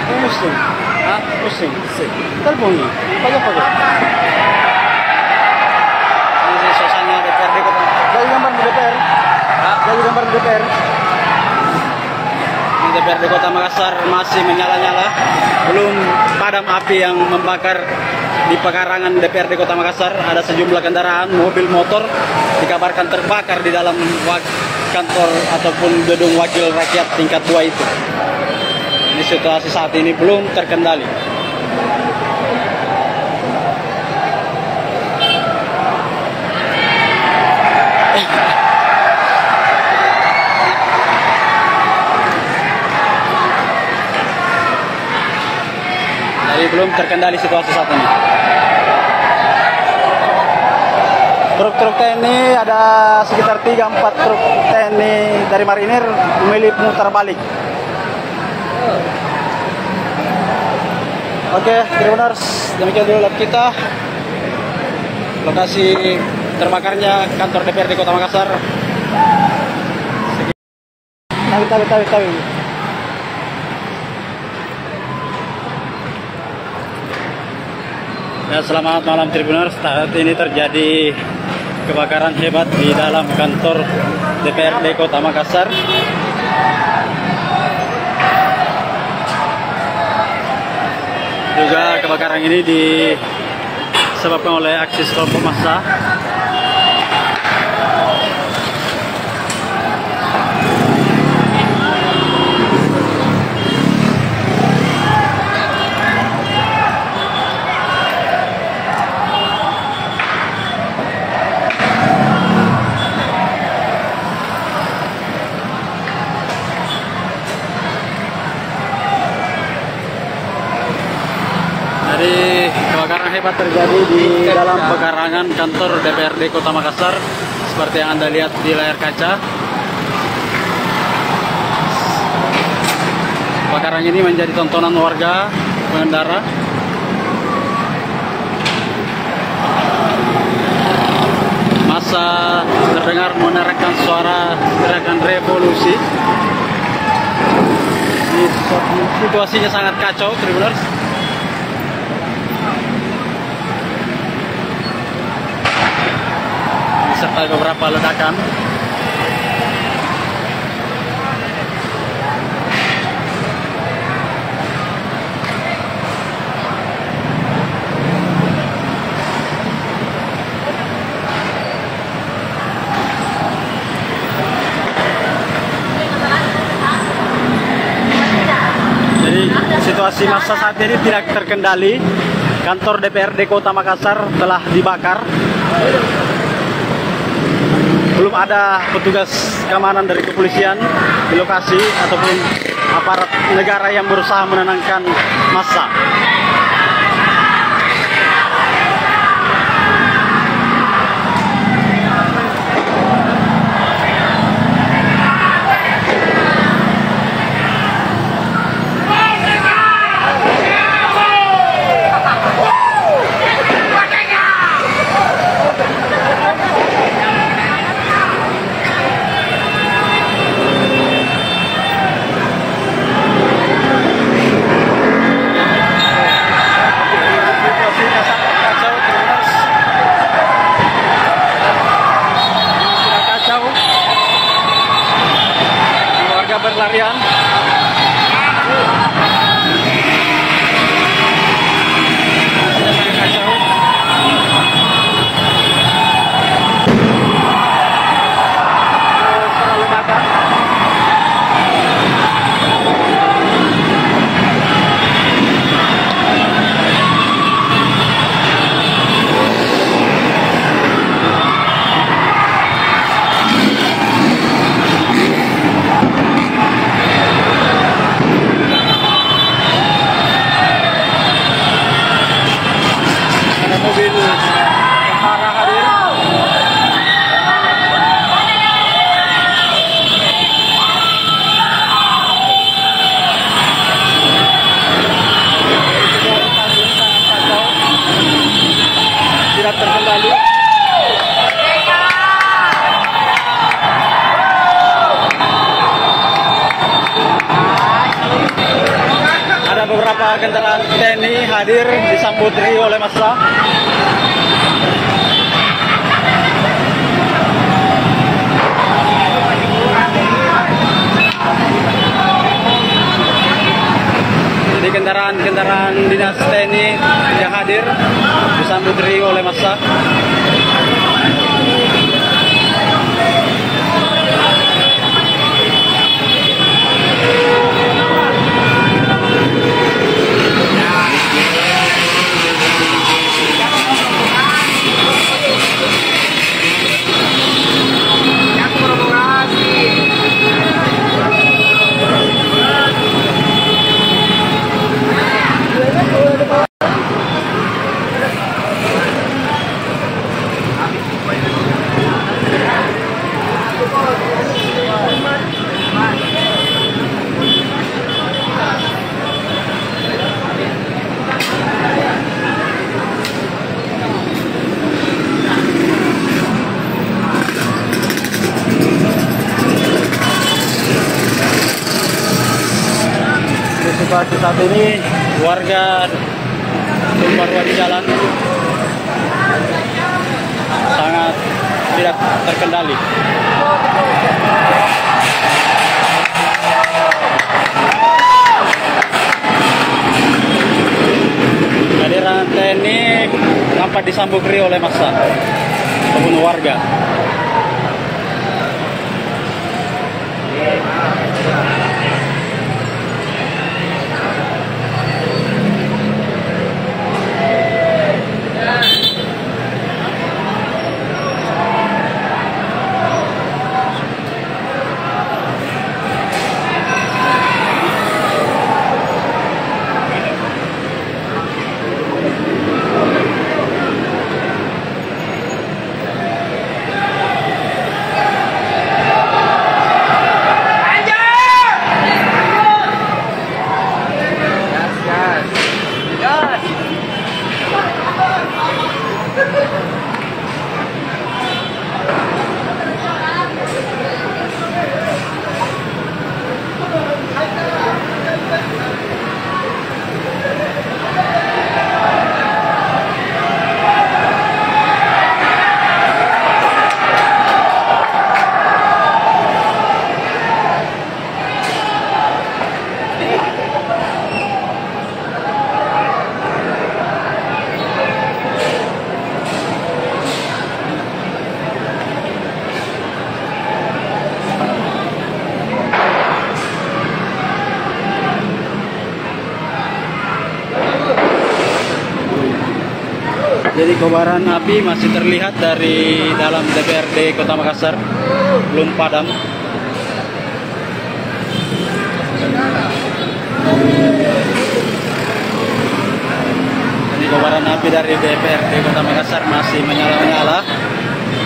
Pusing, pusing. Terbunyi, pojok-pojok. Ini suasana DPRD Kota. Jadi gambar di DPR. Jadi gambar di DPR. DPRD Kota Makassar masih menyala-nyala, belum padam api yang membakar di pekarangan DPRD Kota Makassar. Ada sejumlah kendaraan, mobil, motor dikabarkan terbakar di dalam kantor ataupun gedung wakil rakyat tingkat 2 itu. Ini situasi saat ini belum terkendali. Belum terkendali situasi saat ini. Truk-truk TNI ada sekitar 3-4 truk TNI dari marinir memilih mutar balik. Oke, Tribuners, demikian dulu live kita. Lokasi terbakarnya kantor DPRD Kota Makassar. Tahu. Ya, selamat malam Tribuners. Saat ini terjadi kebakaran hebat di dalam kantor DPRD Kota Makassar. Juga kebakaran ini disebabkan oleh aksi kelompok massa. Jadi kebakaran hebat terjadi di dalam pekarangan kantor DPRD Kota Makassar seperti yang Anda lihat di layar kaca. Kebakaran ini menjadi tontonan warga pengendara. Massa terdengar menerangkan suara gerakan revolusi. Situasinya sangat kacau, Tribuners. Serta beberapa ledakan. Jadi situasi massa saat ini tidak terkendali. Kantor DPRD Kota Makassar telah dibakar. Belum ada petugas keamanan dari kepolisian di lokasi ataupun aparat negara yang berusaha menenangkan massa. Berlarian. Mobil tentara hadir. Tidak terkendali. Ada beberapa kendaraan TNI hadir disambut oleh massa. Jadi kendaraan dinas TNI yang hadir disambut oleh massa. situasi saat ini warga tumpah ruah di jalan sangat tidak terkendali. Kehadiran TNI nampak disambut riuh oleh massa ataupun warga. Jadi kobaran api masih terlihat dari dalam DPRD Kota Makassar, belum padam. Jadi kobaran api dari DPRD Kota Makassar masih menyala-nyala.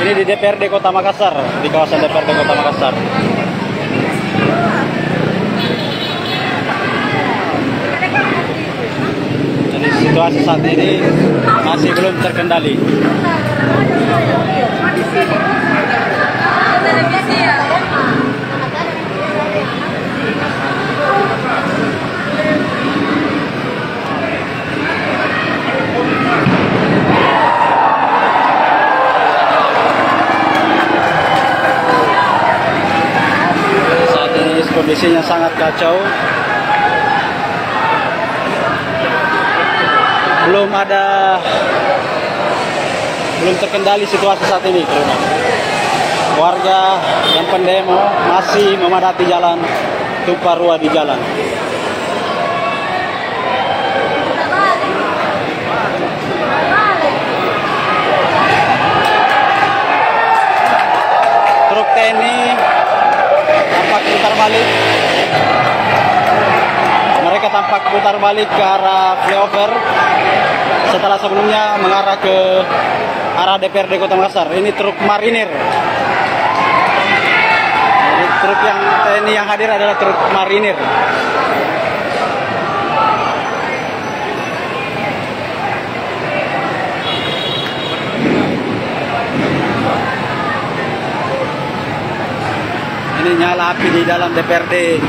Ini di DPRD Kota Makassar, di kawasan DPRD Kota Makassar. Situasi saat ini masih belum terkendali. Saat ini kondisinya sangat kacau. Belum terkendali situasi saat ini, teman-teman. Warga yang pendemo masih memadati jalan, tumpah ruah di jalan. Truk TNI tampak putar balik. Mereka tampak putar balik ke arah flyover setelah sebelumnya mengarah ke arah DPRD Kota Makassar. Ini truk marinir. Jadi truk yang TNI yang hadir adalah truk marinir. Ini nyala api di dalam DPRD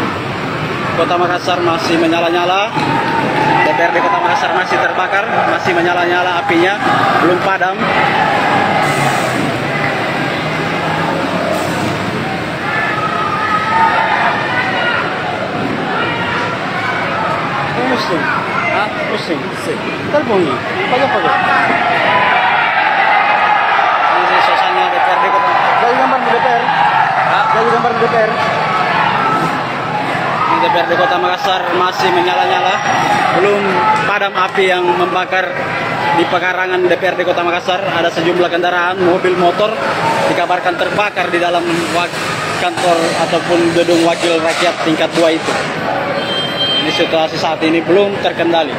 Kota Makassar masih menyala-nyala. DPRD Kota Makassar masih terbakar, masih menyala-nyala apinya, belum padam. Pusing, pusing. Telepon pakai. Ini suasana DPRD Kota. Dari gambar di DPR. Dari gambar di DPR. DPRD Kota Makassar masih menyala-nyala, belum padam api yang membakar di pekarangan DPRD Kota Makassar. Ada sejumlah kendaraan, mobil, motor dikabarkan terbakar di dalam kantor ataupun gedung wakil rakyat tingkat 2 itu. Ini situasi saat ini belum terkendali.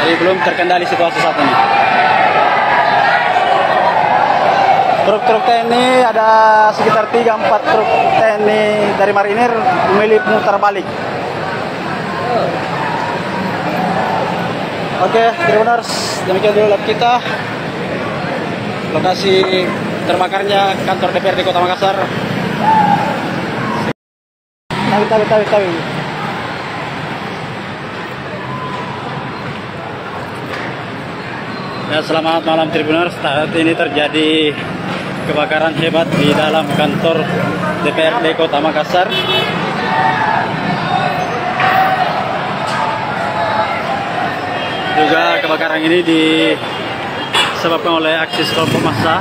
Jadi belum terkendali situasi saat ini. Truk-truk TNI ada sekitar 3-4 truk TNI dari marinir memilih putar balik. Oke, Tribuners, demikian dulu live kita. Lokasi terbakarnya kantor DPRD Kota Makassar. Tawi. Ya, selamat malam Tribuners. Saat ini terjadi kebakaran hebat di dalam kantor DPRD Kota Makassar. Juga kebakaran ini disebabkan oleh aksi kelompok massa.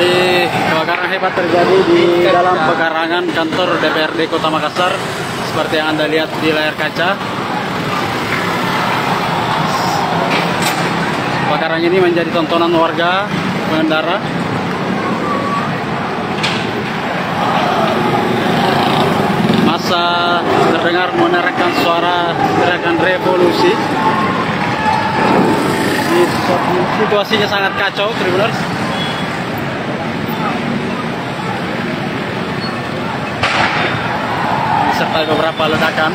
Jadi kebakaran hebat terjadi di dalam pekarangan kantor DPRD Kota Makassar seperti yang Anda lihat di layar kaca. Kebakaran ini menjadi tontonan warga pengendara. Massa terdengar meneriakkan suara teriakan revolusi. Situasinya sangat kacau, Tribuners. Serta beberapa ledakan.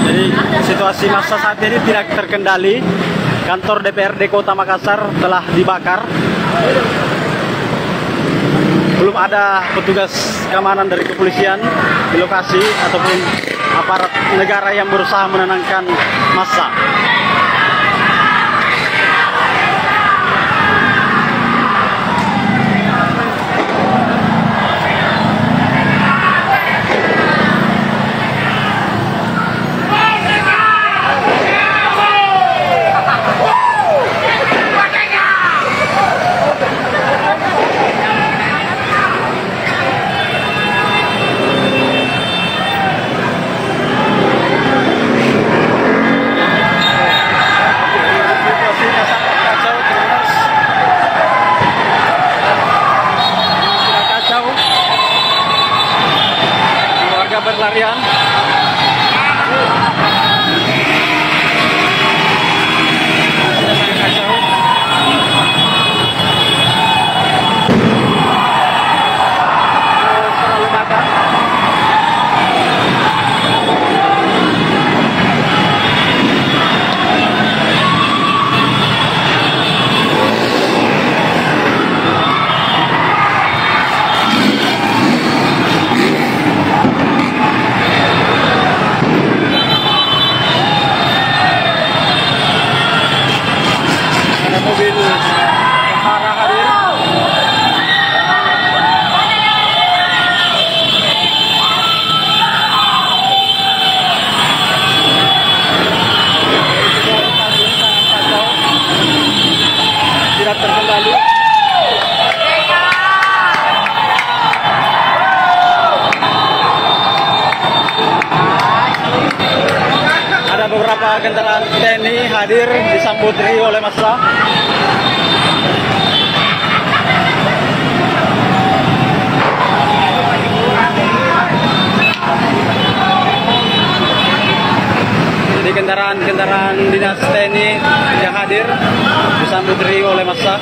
Jadi situasi massa saat ini tidak terkendali. Kantor DPRD Kota Makassar telah dibakar. Belum ada petugas keamanan dari kepolisian di lokasi ataupun aparat negara yang berusaha menenangkan massa. Berlarian. Tidak terkendali. Ada beberapa kendaraan TNI hadir disambut riuh oleh massa. Jadi kendaraan dinas TNI yang hadir disambut riuh oleh massa.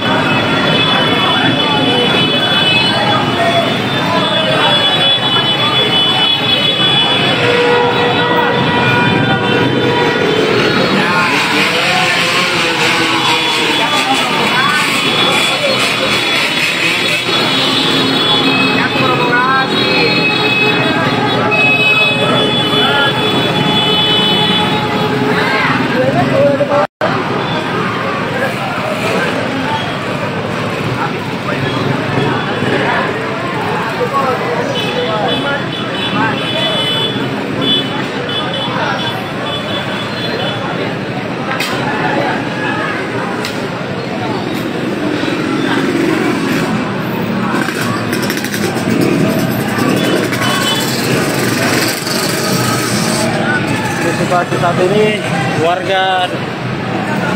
situasi saat ini warga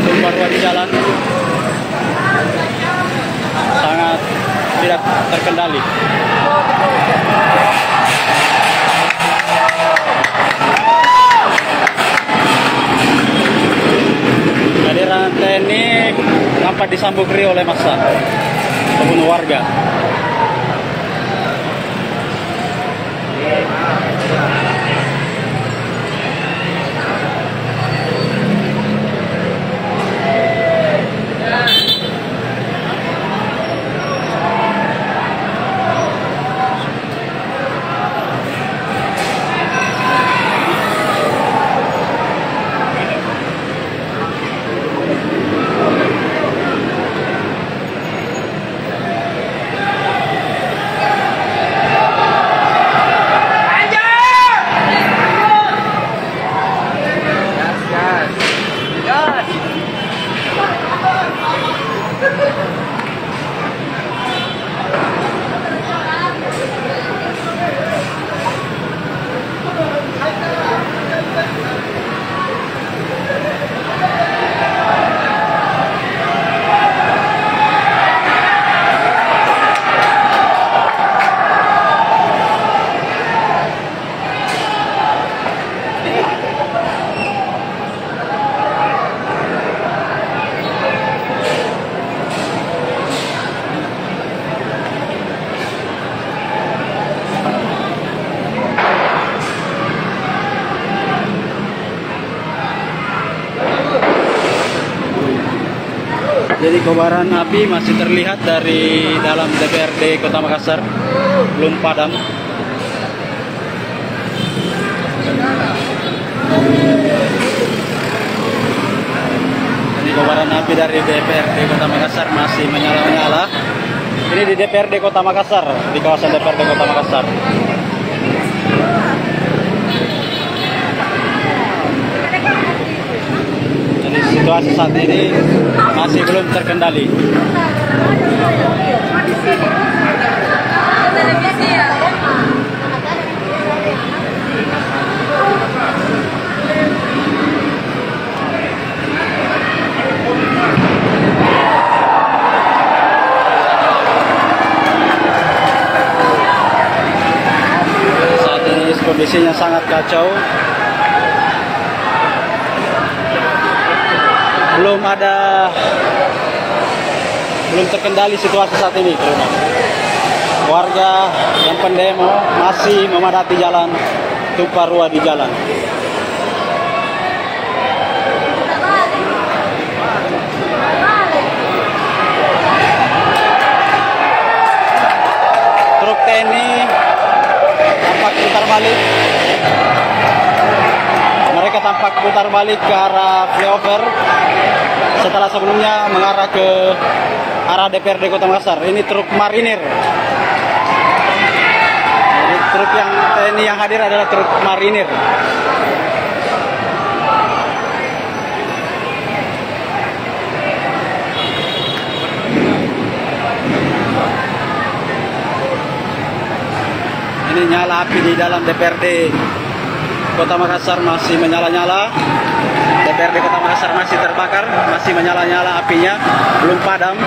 tumpah ruah di jalan sangat tidak terkendali. Kehadiran TNI nampak disambut riuh oleh massa maupun warga. Jadi kobaran api masih terlihat dari dalam DPRD Kota Makassar, belum padam. Jadi kobaran api dari DPRD Kota Makassar masih menyala-nyala. Ini di DPRD Kota Makassar, di kawasan DPRD Kota Makassar. Jadi situasi saat ini masih belum terkendali. Saat ini kondisinya sangat kacau. Belum terkendali situasi saat ini, teman. Warga yang pendemo masih memadati jalan, tumpah ruah di jalan. Truk TNI tampak putar balik. Mereka tampak putar balik ke arah flyover setelah sebelumnya mengarah ke arah DPRD Kota Makassar. Ini truk marinir. Jadi truk yang TNI yang hadir adalah truk marinir. Ini nyala api di dalam DPRD Kota Makassar masih menyala-nyala. DPRD Kota Makassar masih terbakar, masih menyala-nyala apinya, belum padam.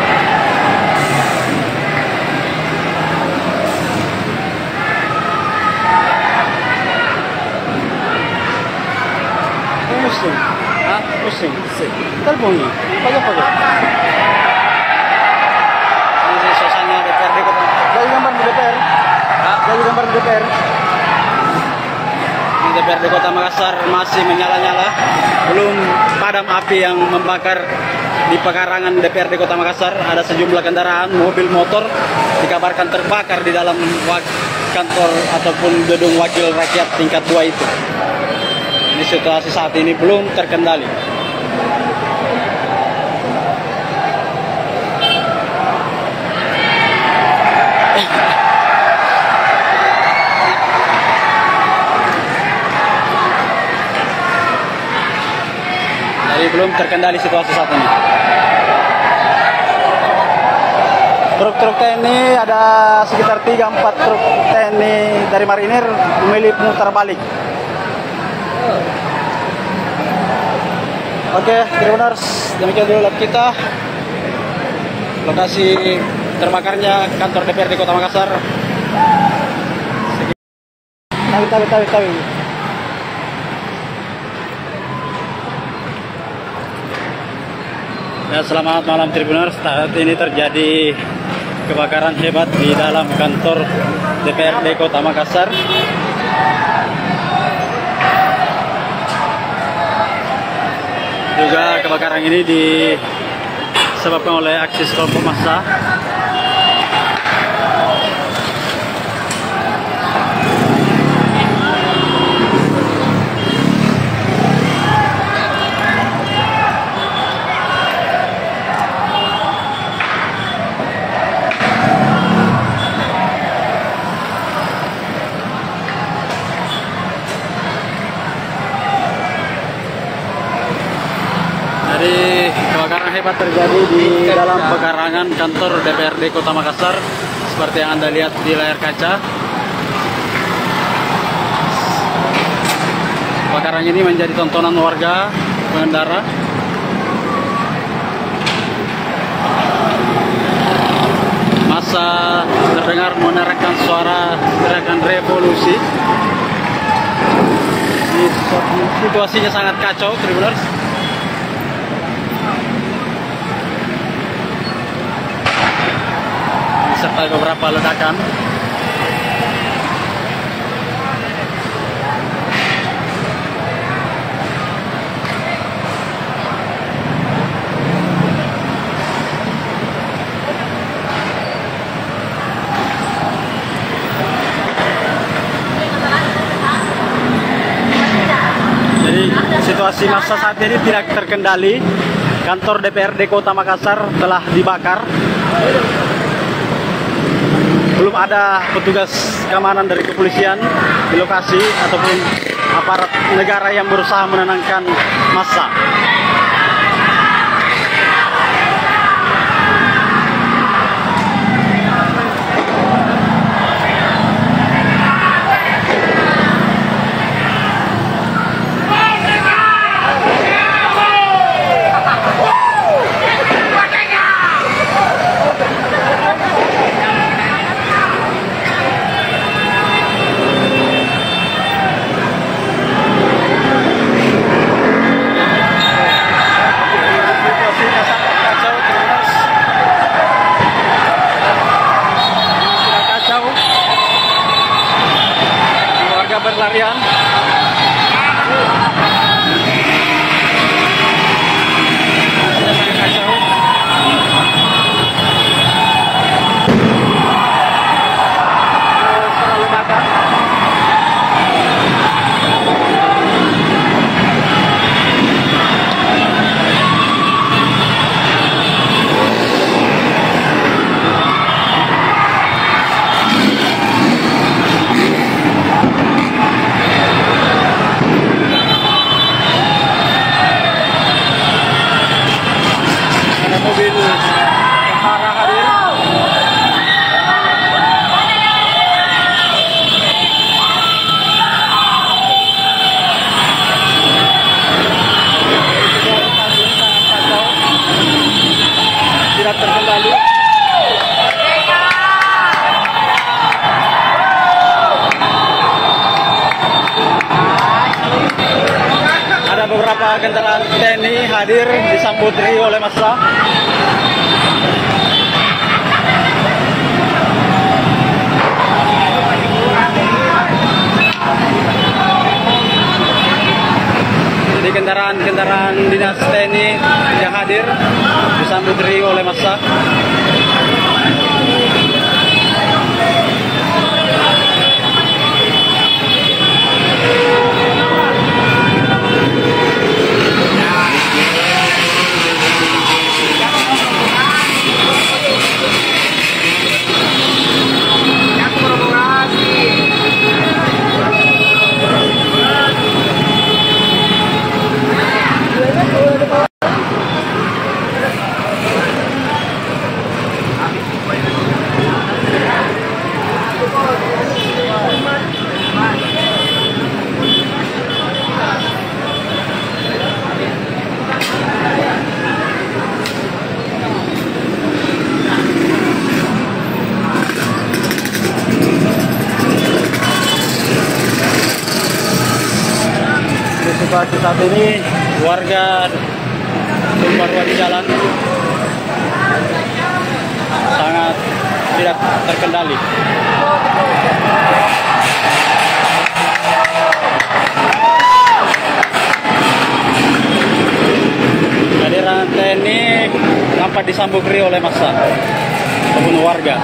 Pusing, pusing. Terbunyi, pagi-pagi. Ini suasana DPRD Kota. Jadi gambar di DPR. Jadi gambar di DPR. DPRD Kota Makassar masih menyala-nyala, belum padam api yang membakar di pekarangan DPRD Kota Makassar. Ada sejumlah kendaraan, mobil, motor dikabarkan terbakar di dalam kantor ataupun gedung wakil rakyat tingkat 2 itu. Ini situasi saat ini belum terkendali. Belum terkendali situasi saat ini. Truk-truk TNI ada sekitar 3-4 truk TNI dari marinir memilih mutar balik. Oke, Tribuners, demikian dulu live kita. Lokasi terbakarnya kantor DPRD Kota Makassar. Tawi. Ya, selamat malam Tribuners. Saat ini terjadi kebakaran hebat di dalam kantor DPRD Kota Makassar. Juga kebakaran ini disebabkan oleh aksi kelompok massa. Jadi kebakaran hebat terjadi di dalam pekarangan kantor DPRD Kota Makassar seperti yang Anda lihat di layar kaca. Kebakaran ini menjadi tontonan warga pengendara. Massa terdengar meneriakkan suara teriakan revolusi. Situasinya sangat kacau, Tribuners. Serta beberapa ledakan. Jadi situasi massa saat ini tidak terkendali. Kantor DPRD Kota Makassar telah dibakar. Belum ada petugas keamanan dari kepolisian di lokasi ataupun aparat negara yang berusaha menenangkan massa. Berlarian. Mobil tentara hadir. Tidak terkendali. Ada beberapa kendaraan TNI hadir disambut riuh oleh massa. Jadi kendaraan dinas TNI yang hadir disambut riuh oleh massa. situasi saat ini warga Tumparua di jalan sangat tidak terkendali. Kehadiran TNI nampak disambut riuh oleh massa ataupun warga.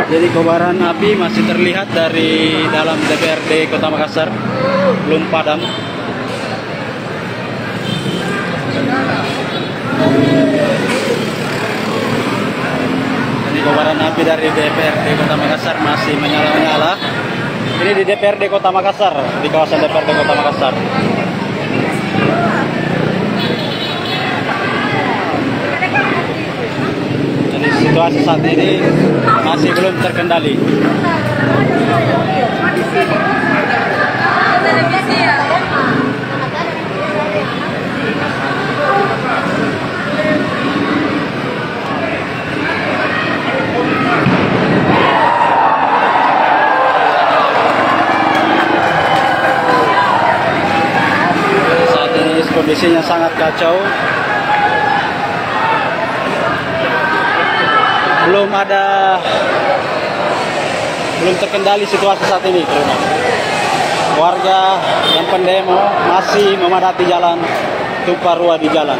Jadi kobaran api masih terlihat dari dalam DPRD Kota Makassar, belum padam. Jadi kobaran api dari DPRD Kota Makassar masih menyala-nyala. Ini di DPRD Kota Makassar, di kawasan DPRD Kota Makassar. Situasi saat ini masih belum terkendali. Saat ini kondisinya sangat kacau. Belum terkendali situasi saat ini, terutama warga yang pendemo masih memadati jalan Tumparua di jalan.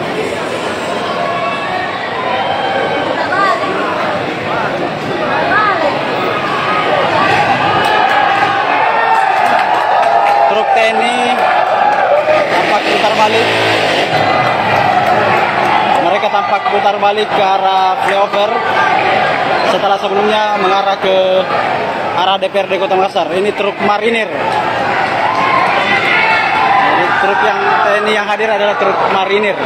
Truk TNI tampak putar balik. Mereka tampak putar balik ke arah flyover setelah sebelumnya mengarah ke arah DPRD Kota Makassar. Ini truk marinir. Jadi truk yang TNI yang hadir adalah truk marinir.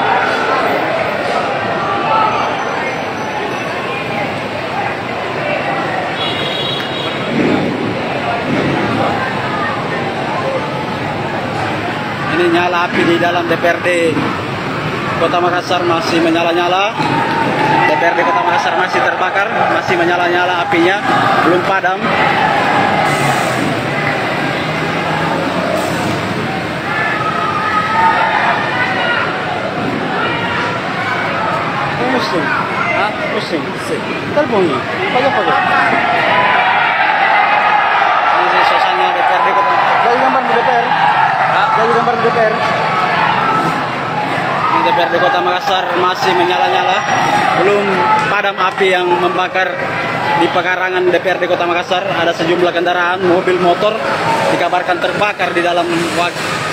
Ini nyala api di dalam DPRD Kota Makassar masih menyala-nyala. DPRD Kota Makassar masih terbakar, masih menyala-nyala apinya, belum padam. Pusing, pusing. Terbunyi, pagi-pagi. Ini suasana DPRD Kota. Jadi gambar di DPR. Jadi gambar di DPR. DPRD Kota Makassar masih menyala-nyala, belum padam api yang membakar di pekarangan DPRD Kota Makassar. Ada sejumlah kendaraan, mobil, motor dikabarkan terbakar di dalam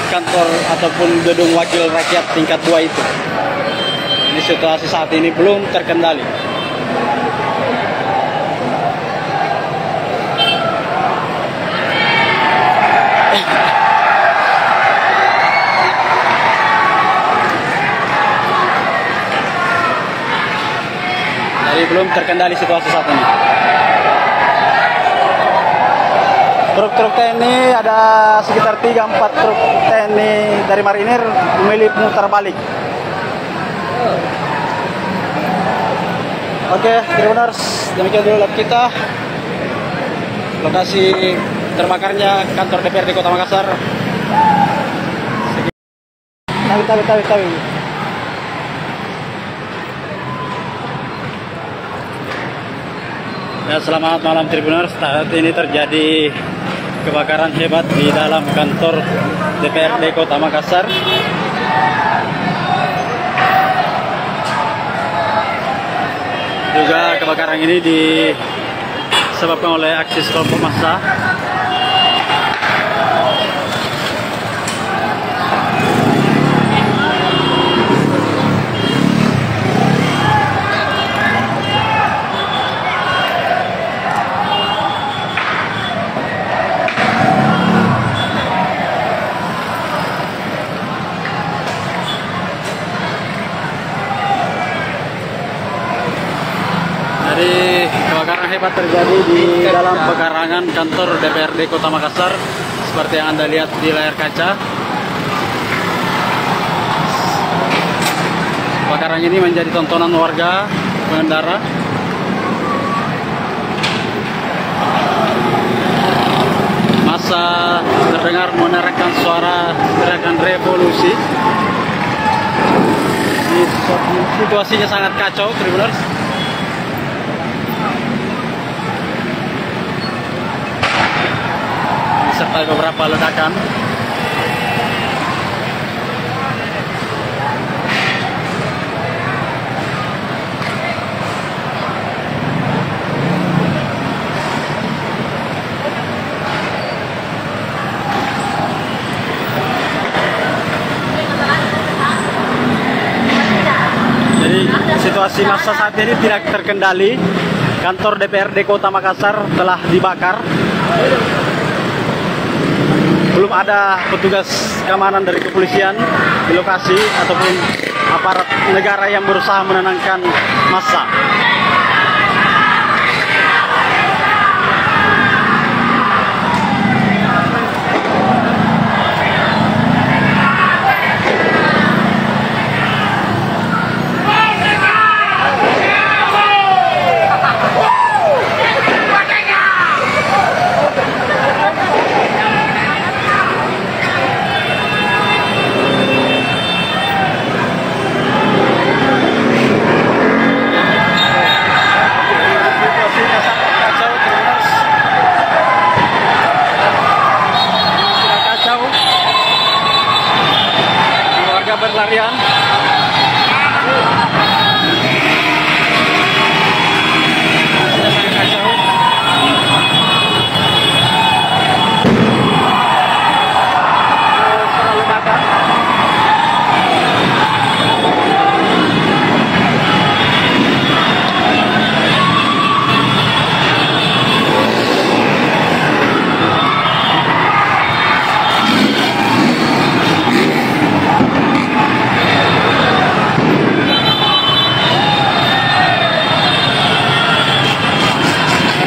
kantor ataupun gedung wakil rakyat tingkat 2 itu. Ini situasi saat ini belum terkendali. Jadi belum terkendali situasi saat ini. Truk-truk TNI ada sekitar 3-4 truk TNI dari marinir memilih mutar balik. Oke, Tribuners, demikian dulu live kita. Lokasi terbakarnya kantor DPRD Kota Makassar. Tawi. Ya, selamat malam Tribuners. Saat ini terjadi kebakaran hebat di dalam kantor DPRD Kota Makassar. Juga kebakaran ini disebabkan oleh aksi sekelompok massa. Jadi kebakaran hebat terjadi di dalam pekarangan kantor DPRD Kota Makassar seperti yang Anda lihat di layar kaca. Kebakaran ini menjadi tontonan warga pengendara. Massa terdengar menerangkan suara teriakan revolusi. Situasinya sangat kacau, Tribuners. Serta beberapa ledakan. Jadi situasi massa saat ini tidak terkendali. Kantor DPRD Kota Makassar telah dibakar. Belum ada petugas keamanan dari kepolisian di lokasi ataupun aparat negara yang berusaha menenangkan massa. Berlarian.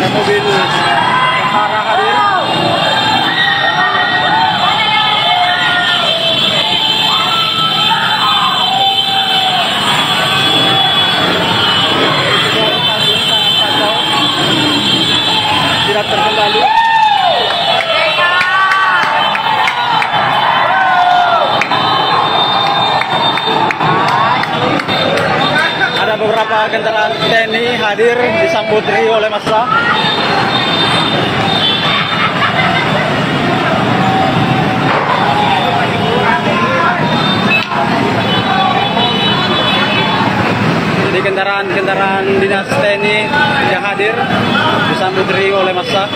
Mobil tentara hadir. Tidak terkendali. Ada beberapa kendaraan TNI hadir disambut oleh massa. Jadi kendaraan dinas TNI yang hadir disambut oleh massa.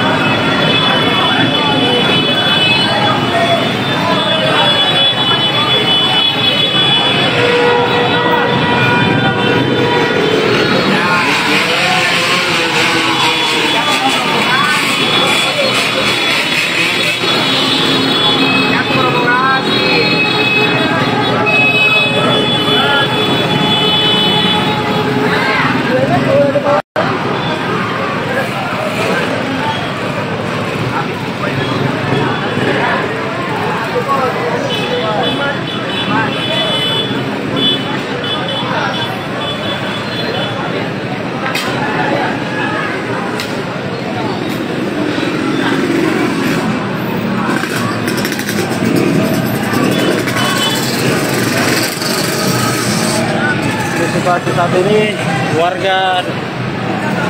saat ini warga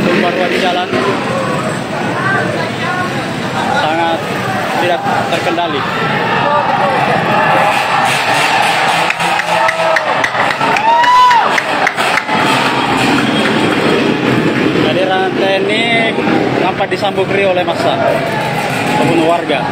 tumpah ruah di jalan sangat tidak terkendali. Kehadiran TNI nampak disambut riuh oleh massa ataupun warga.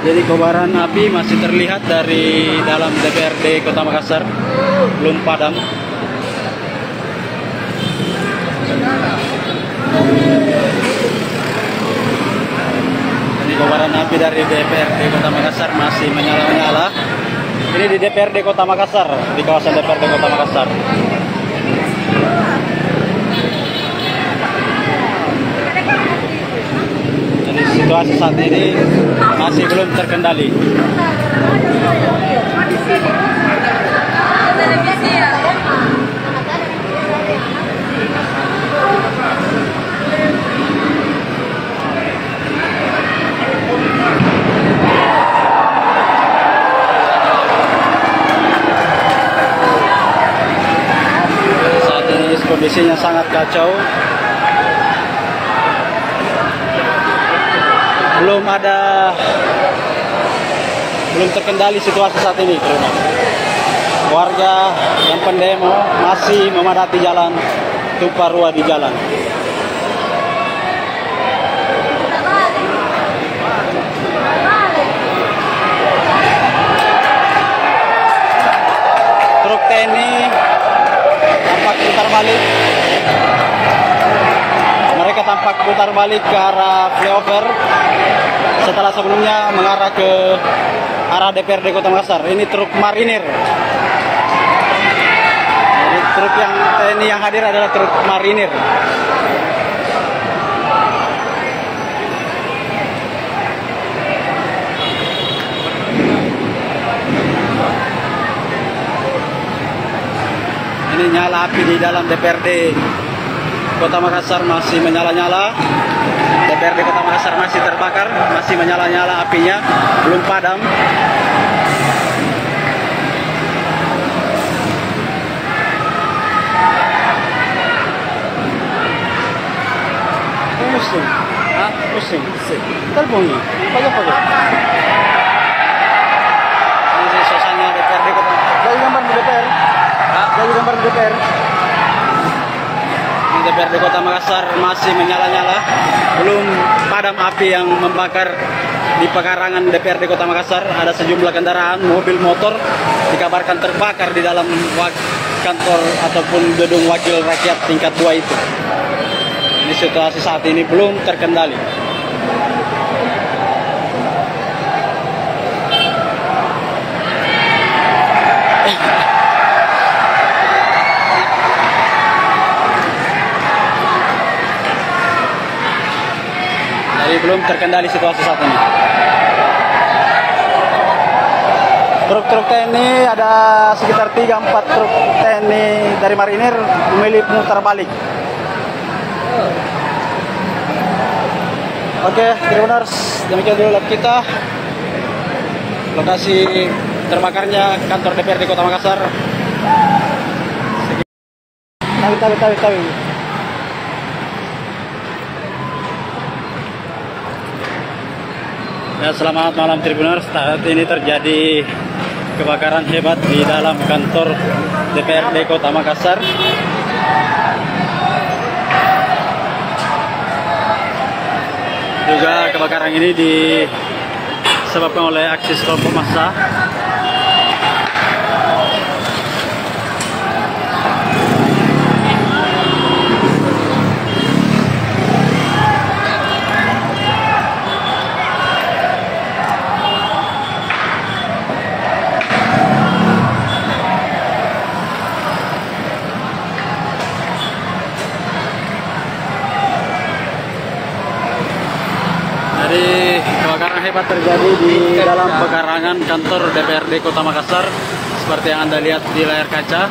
Jadi kobaran api masih terlihat dari dalam DPRD Kota Makassar, belum padam. Jadi kobaran api dari DPRD Kota Makassar masih menyala-nyala. Ini di DPRD Kota Makassar, di kawasan DPRD Kota Makassar. Situasi saat ini masih belum terkendali. Saat ini kondisinya sangat kacau. Belum terkendali situasi saat ini. Warga yang pendemo masih memadati jalan, tumpah ruah di jalan. Truk TNI tampak putar balik. Mereka tampak putar balik ke arah flyover setelah sebelumnya mengarah ke arah DPRD Kota Makassar. Ini truk marinir. Jadi truk yang TNI yang hadir adalah truk marinir. Ini nyala api di dalam DPRD Kota Makassar masih menyala-nyala. DPRD Kota Makassar masih terbakar, masih menyala-nyala apinya, belum padam. Pusing, pusing. Terbunyi, pagi-pagi. Ini suasana DPRD Kota. Jadi gambar di DPR. Jadi gambar di DPR. DPRD Kota Makassar masih menyala-nyala, belum padam api yang membakar di pekarangan DPRD Kota Makassar. Ada sejumlah kendaraan, mobil, motor dikabarkan terbakar di dalam kantor ataupun gedung wakil rakyat tingkat 2 itu. Ini situasi saat ini belum terkendali. Jadi belum terkendali situasi saat ini. Truk-truk TNI ada sekitar 3-4 truk TNI dari marinir memilih putar balik. Oke, Tribuners, demikian dulu live kita. Lokasi terbakarnya kantor DPRD Kota Makassar. Tahu. Ya, selamat malam Tribuners. Saat ini terjadi kebakaran hebat di dalam kantor DPRD Kota Makassar. Juga kebakaran ini disebabkan oleh aksi sekelompok massa. Jadi kebakaran hebat terjadi di dalam pekarangan kantor DPRD Kota Makassar seperti yang Anda lihat di layar kaca.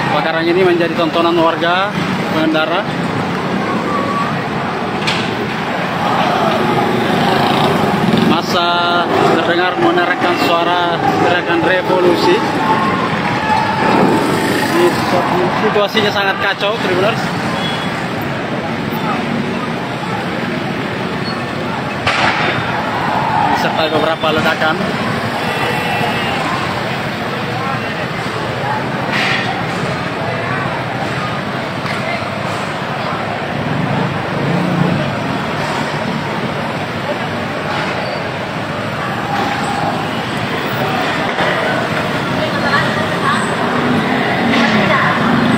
Kebakaran ini menjadi tontonan warga pengendara. Masa terdengar menerangkan suara teriakan revolusi. Situasinya sangat kacau, Tribuners. Serta beberapa ledakan.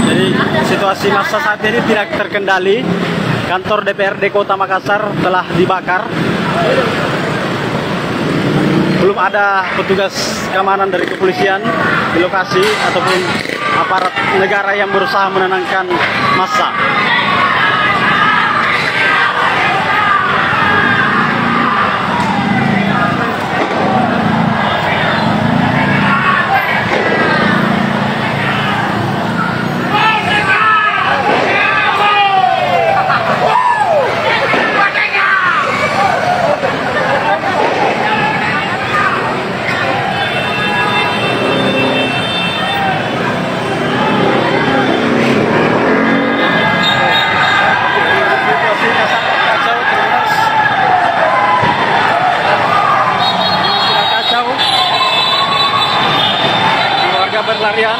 Jadi situasi massa saat ini tidak terkendali. Kantor DPRD Kota Makassar telah dibakar. Belum ada petugas keamanan dari kepolisian di lokasi ataupun aparat negara yang berusaha menenangkan massa. Berlarian.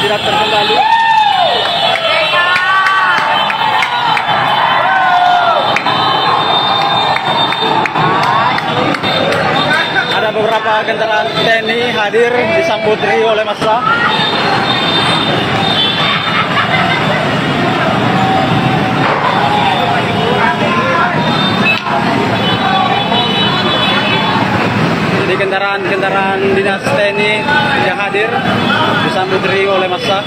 Tidak terkendali. Ada beberapa kendaraan TNI hadir disambut riuh oleh massa. Jadi kendaraan dinas TNI yang hadir disambut riuh oleh massa.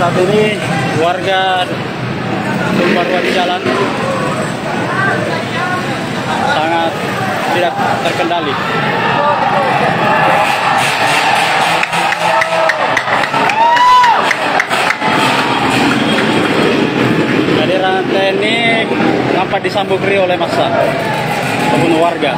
saat ini warga tumpah ruah di jalan sangat tidak terkendali. Kehadiran TNI nampak disambut riuh oleh massa maupun warga.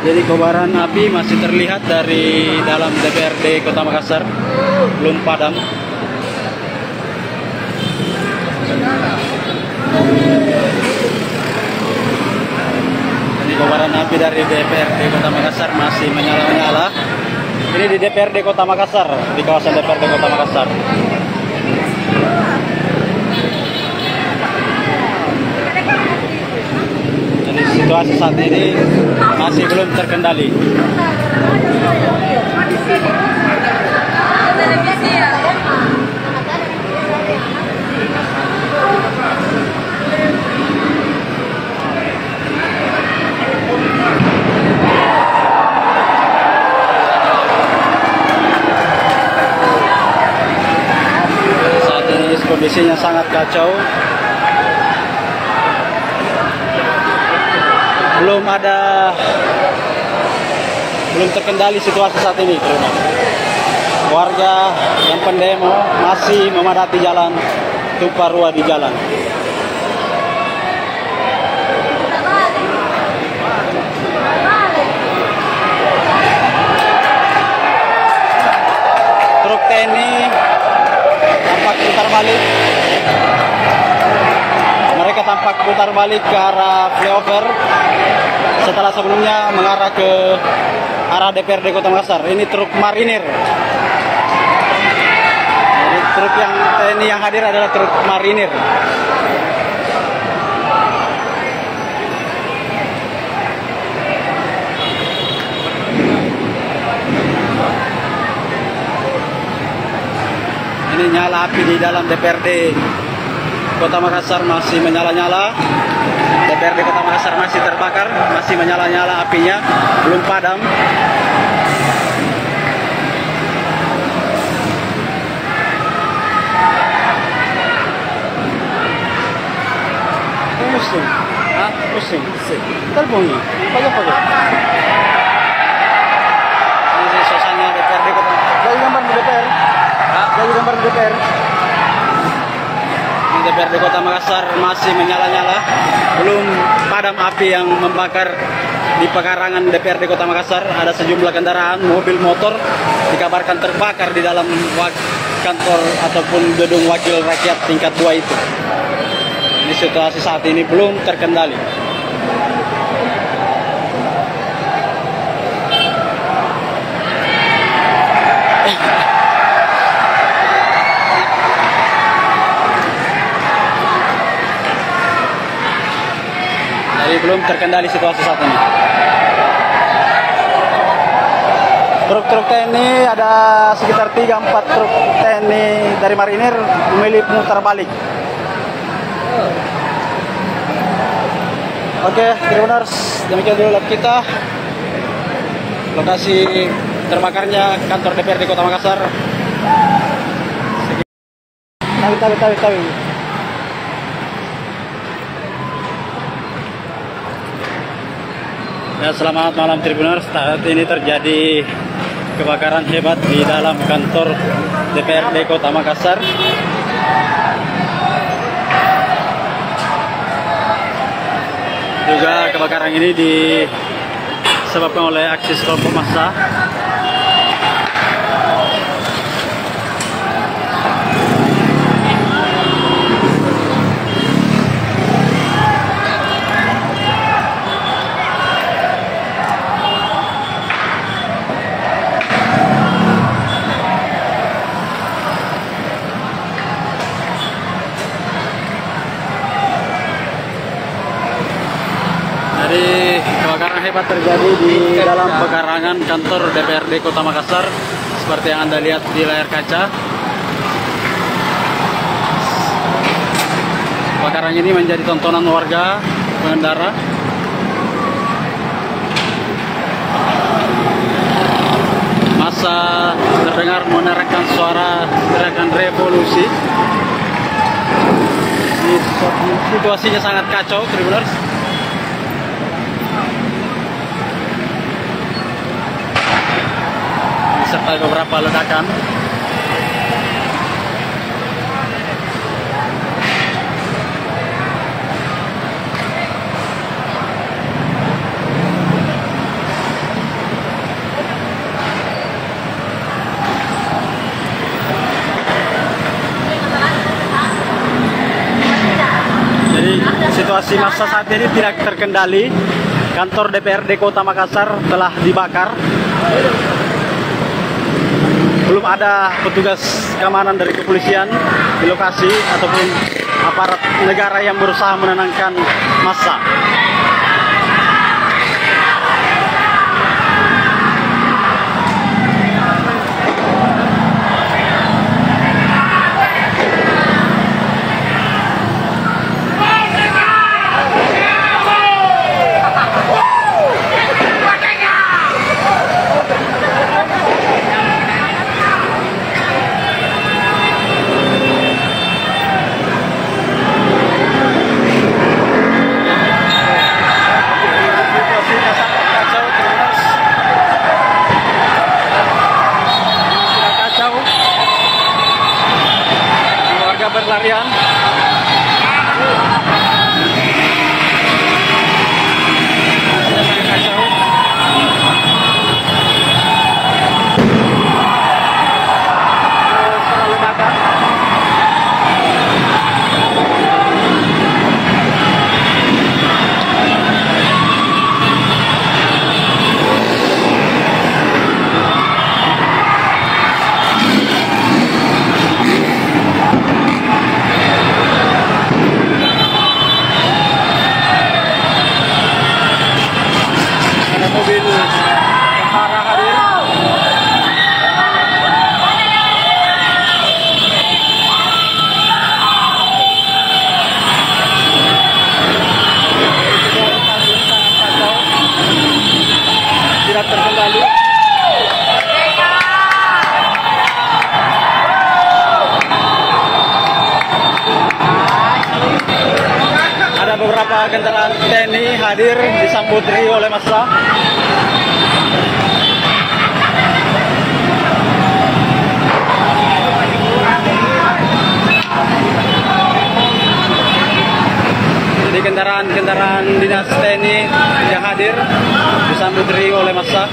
Jadi kobaran api masih terlihat dari dalam DPRD Kota Makassar, belum padam. Jadi kobaran api dari DPRD Kota Makassar masih menyala-nyala. Ini di DPRD Kota Makassar, di kawasan DPRD Kota Makassar. Situasi saat ini masih belum terkendali. Saat ini kondisinya sangat kacau. Belum terkendali situasi saat ini, teman. Warga yang pendemo masih memadati jalan, tumpah ruah di jalan. Truk TNI tampak putar balik. Mereka tampak putar balik ke arah flyover setelah sebelumnya mengarah ke arah DPRD Kota Makassar. Ini truk marinir. Jadi truk yang TNI yang hadir adalah truk marinir. Ini nyala api di dalam DPRD Kota Makassar masih menyala-nyala. DPRD Kota Makassar masih terbakar, masih menyala-nyala apinya, belum padam. Pusing, pusing. Terbunyi, pagi-pagi. Ini suasana DPRD Kota. Dari gambar di DPR. Dari gambar di DPR. DPRD Kota Makassar masih menyala-nyala, belum padam api yang membakar di pekarangan DPRD Kota Makassar. Ada sejumlah kendaraan, mobil, motor dikabarkan terbakar di dalam kantor ataupun gedung wakil rakyat tingkat 2 itu. Ini situasi saat ini belum terkendali. Belum terkendali situasi saat ini. Truk-truk TNI ada sekitar 3-4 truk TNI dari marinir memilih putar balik. Oke, Tribuners, demikian dulu live kita. Lokasi terbakarnya kantor DPRD Kota Makassar. Tawi. Ya, selamat malam Tribuners. Saat ini terjadi kebakaran hebat di dalam kantor DPRD Kota Makassar. Juga kebakaran ini disebabkan oleh aksi kelompok massa. Jadi kebakaran hebat terjadi di dalam pekarangan kantor DPRD Kota Makassar seperti yang Anda lihat di layar kaca. Kebakaran ini menjadi tontonan warga pengendara. Massa terdengar menerangkan suara teriakan revolusi. Situasinya sangat kacau, Tribuners. Serta beberapa ledakan. Jadi situasi massa saat ini tidak terkendali. Kantor DPRD Kota Makassar telah dibakar. Belum ada petugas keamanan dari kepolisian di lokasi ataupun aparat negara yang berusaha menenangkan massa. Berlarian. Mobil tentara hadir. Tidak terkendali. Ada beberapa kendaraan TNI hadir disambut riuh oleh massa. Jadi kendaraan dinas TNI yang hadir disambut riuh oleh massa.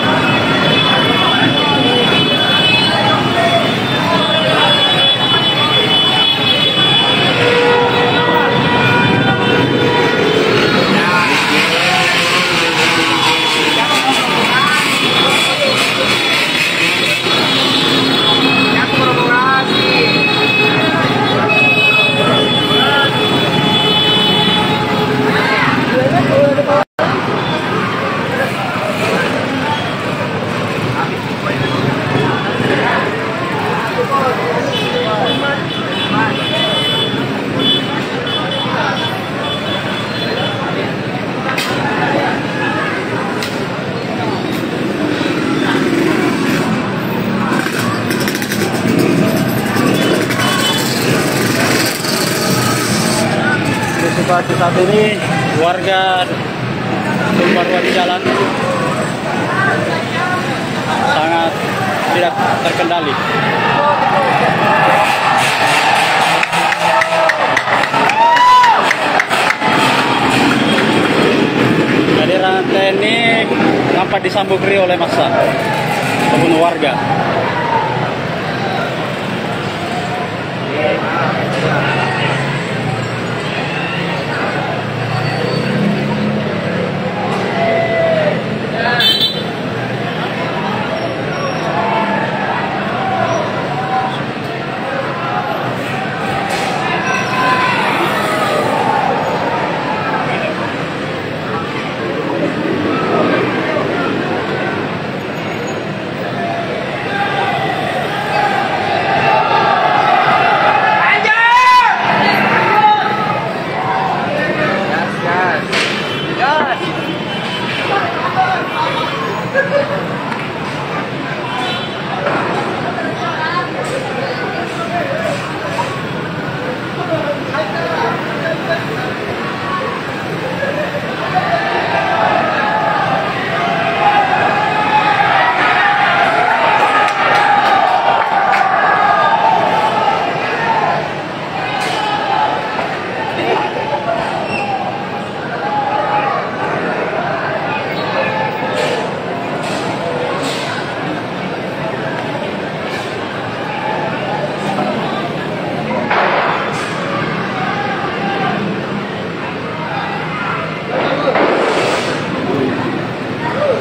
saat ini warga tumpah ruah di jalan sangat tidak terkendali. Kehadiran TNI nampak disambut riuh oleh massa ataupun warga.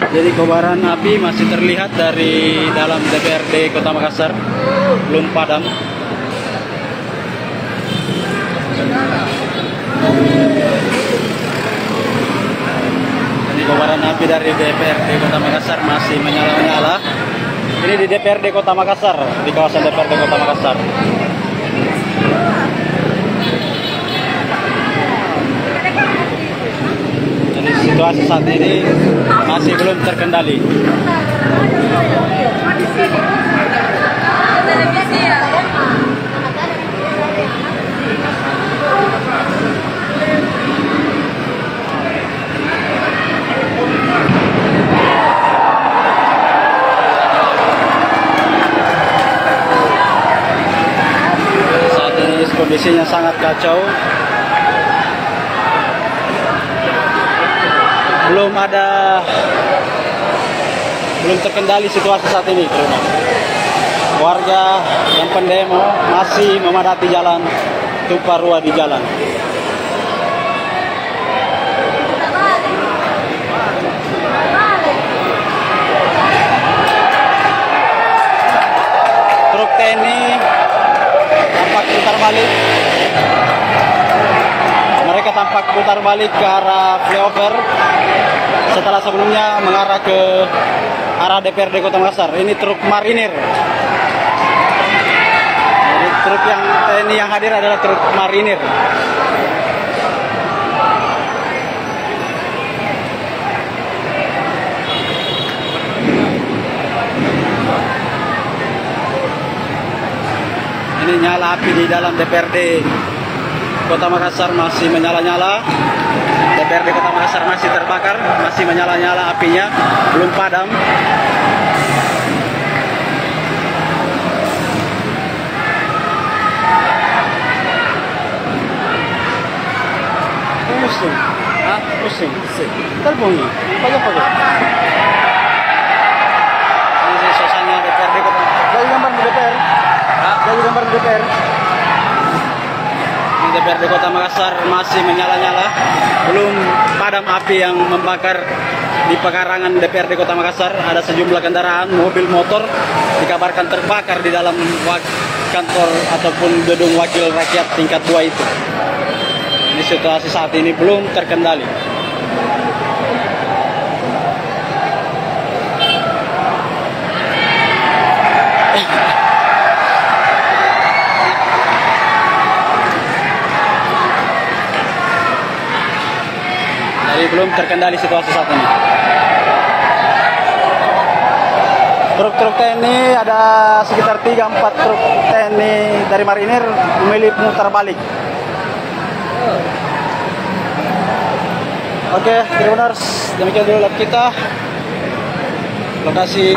Jadi kobaran api masih terlihat dari dalam DPRD Kota Makassar, belum padam. Jadi kobaran api dari DPRD Kota Makassar masih menyala-nyala. Ini di DPRD Kota Makassar, di kawasan DPRD Kota Makassar. Situasi saat ini masih belum terkendali. Saat ini kondisinya sangat kacau. Belum terkendali situasi saat ini, teman. Warga yang pendemo masih memadati jalan, tumpah ruah di jalan. Truk TNI tampak putar balik. Mereka tampak putar balik ke arah flyover setelah sebelumnya mengarah ke arah DPRD Kota Makassar. Ini truk marinir. Jadi truk yang TNI yang hadir adalah truk marinir. Ini nyala api di dalam DPRD Kota Makassar masih menyala-nyala. DPRD Kota Makassar masih terbakar, masih menyala-nyala apinya, belum padam. Pusing, pusing. Terbunyi, pagi-pagi. Ini suasana DPRD Kota. Jadi gambar di DPR. Jadi gambar di DPR. DPRD Kota Makassar masih menyala-nyala, belum padam api yang membakar di pekarangan DPRD Kota Makassar. Ada sejumlah kendaraan, mobil, motor dikabarkan terbakar di dalam kantor ataupun gedung wakil rakyat tingkat 2 itu. Ini situasi saat ini belum terkendali. Belum terkendali situasi saat ini. Truk-truk TNI ada sekitar 3-4 truk TNI dari marinir memilih mutar balik. Oke, Tribuners, demikian dulu live kita. Lokasi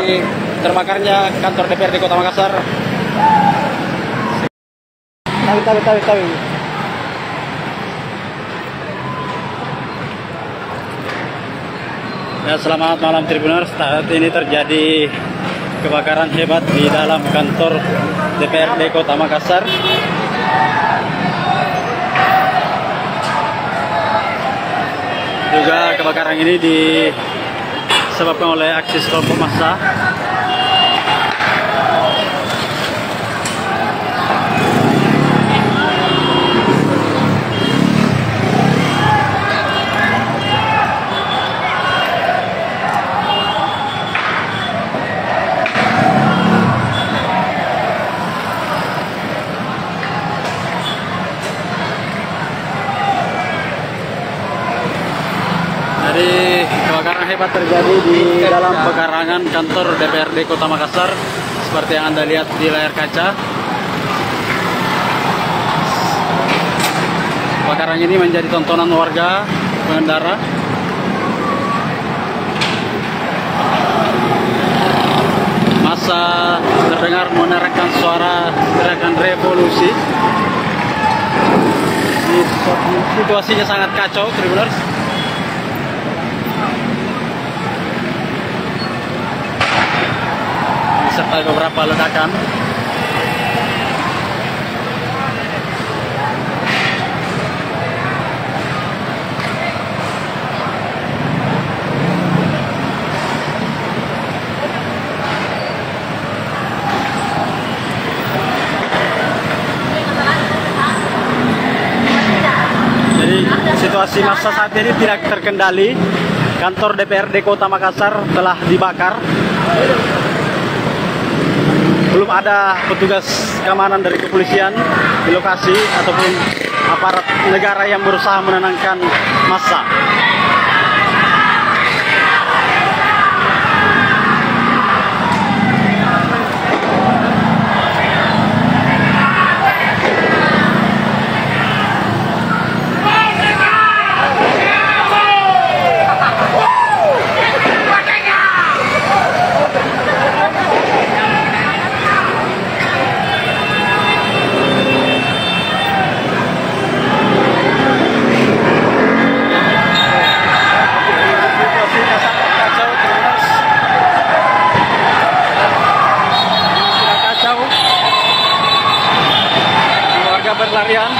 terbakarnya kantor DPRD Kota Makassar. Tawi. Ya, selamat malam Tribuners. Saat ini terjadi kebakaran hebat di dalam kantor DPRD Kota Makassar. Juga kebakaran ini disebabkan oleh aksi kelompok massa. Jadi kebakaran hebat terjadi di dalam pekarangan kantor DPRD Kota Makassar seperti yang Anda lihat di layar kaca. Kebakaran ini menjadi tontonan warga pengendara. Massa terdengar meneriakkan suara teriakan revolusi. Situasinya sangat kacau, Tribuners. Serta beberapa ledakan. Jadi situasi massa saat ini tidak terkendali. Kantor DPRD Kota Makassar telah dibakar. Belum ada petugas keamanan dari kepolisian di lokasi ataupun aparat negara yang berusaha menenangkan massa. Berlarian.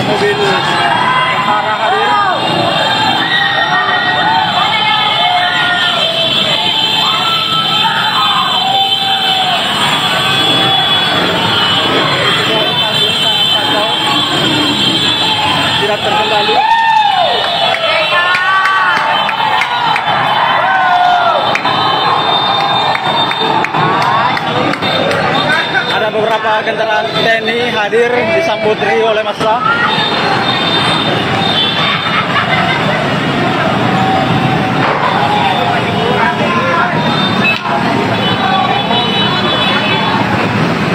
Mobil tentara hadir. Tidak terkendali. Ada beberapa kendaraan TNI hadir disambut riuh oleh massa.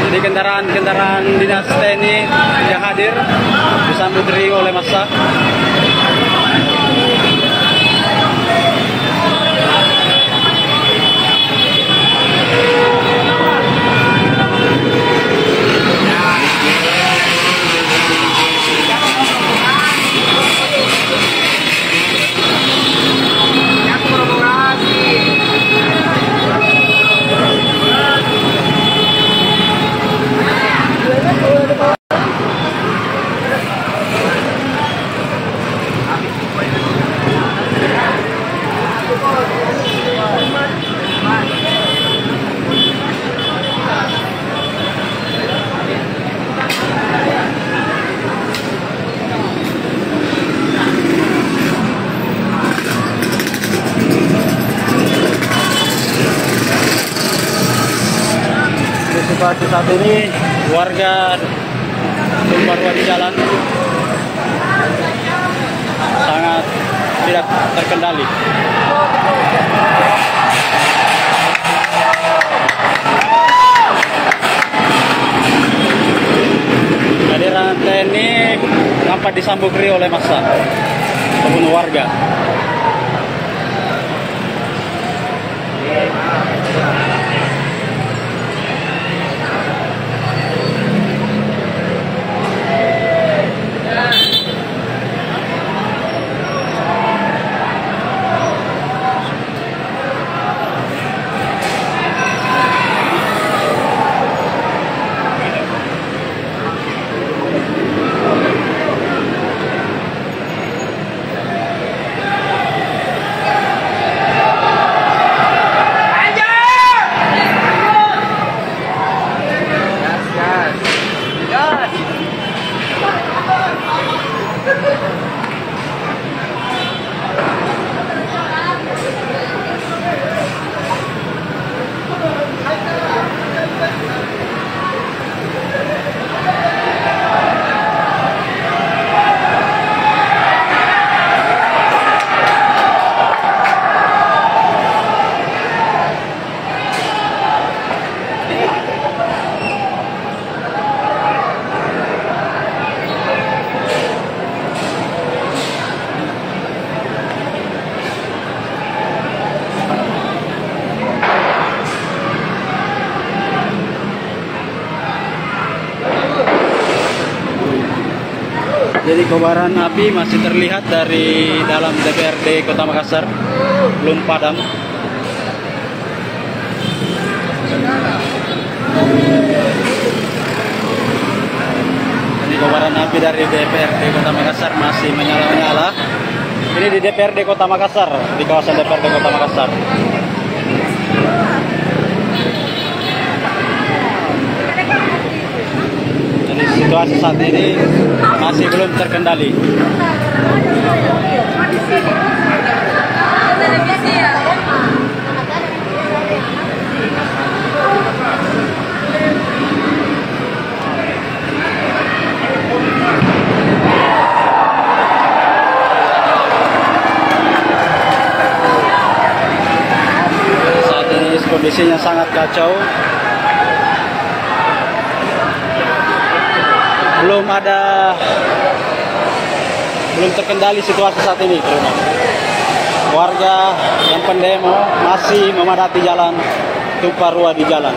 Jadi kendaraan dinas TNI yang hadir disambut riuh oleh massa. situasi saat ini warga tumpah ruah di jalan sangat tidak terkendali. Kehadiran TNI nampak disambut riuh oleh massa ataupun warga. Jadi kobaran api masih terlihat dari dalam DPRD Kota Makassar, belum padam. Jadi kobaran api dari DPRD Kota Makassar masih menyala-nyala. Ini di DPRD Kota Makassar, di kawasan DPRD Kota Makassar. Situasi saat ini masih belum terkendali. Saat ini kondisinya sangat kacau. Belum terkendali situasi saat ini. Warga yang pendemo masih memadati jalan, tumpah ruah di jalan.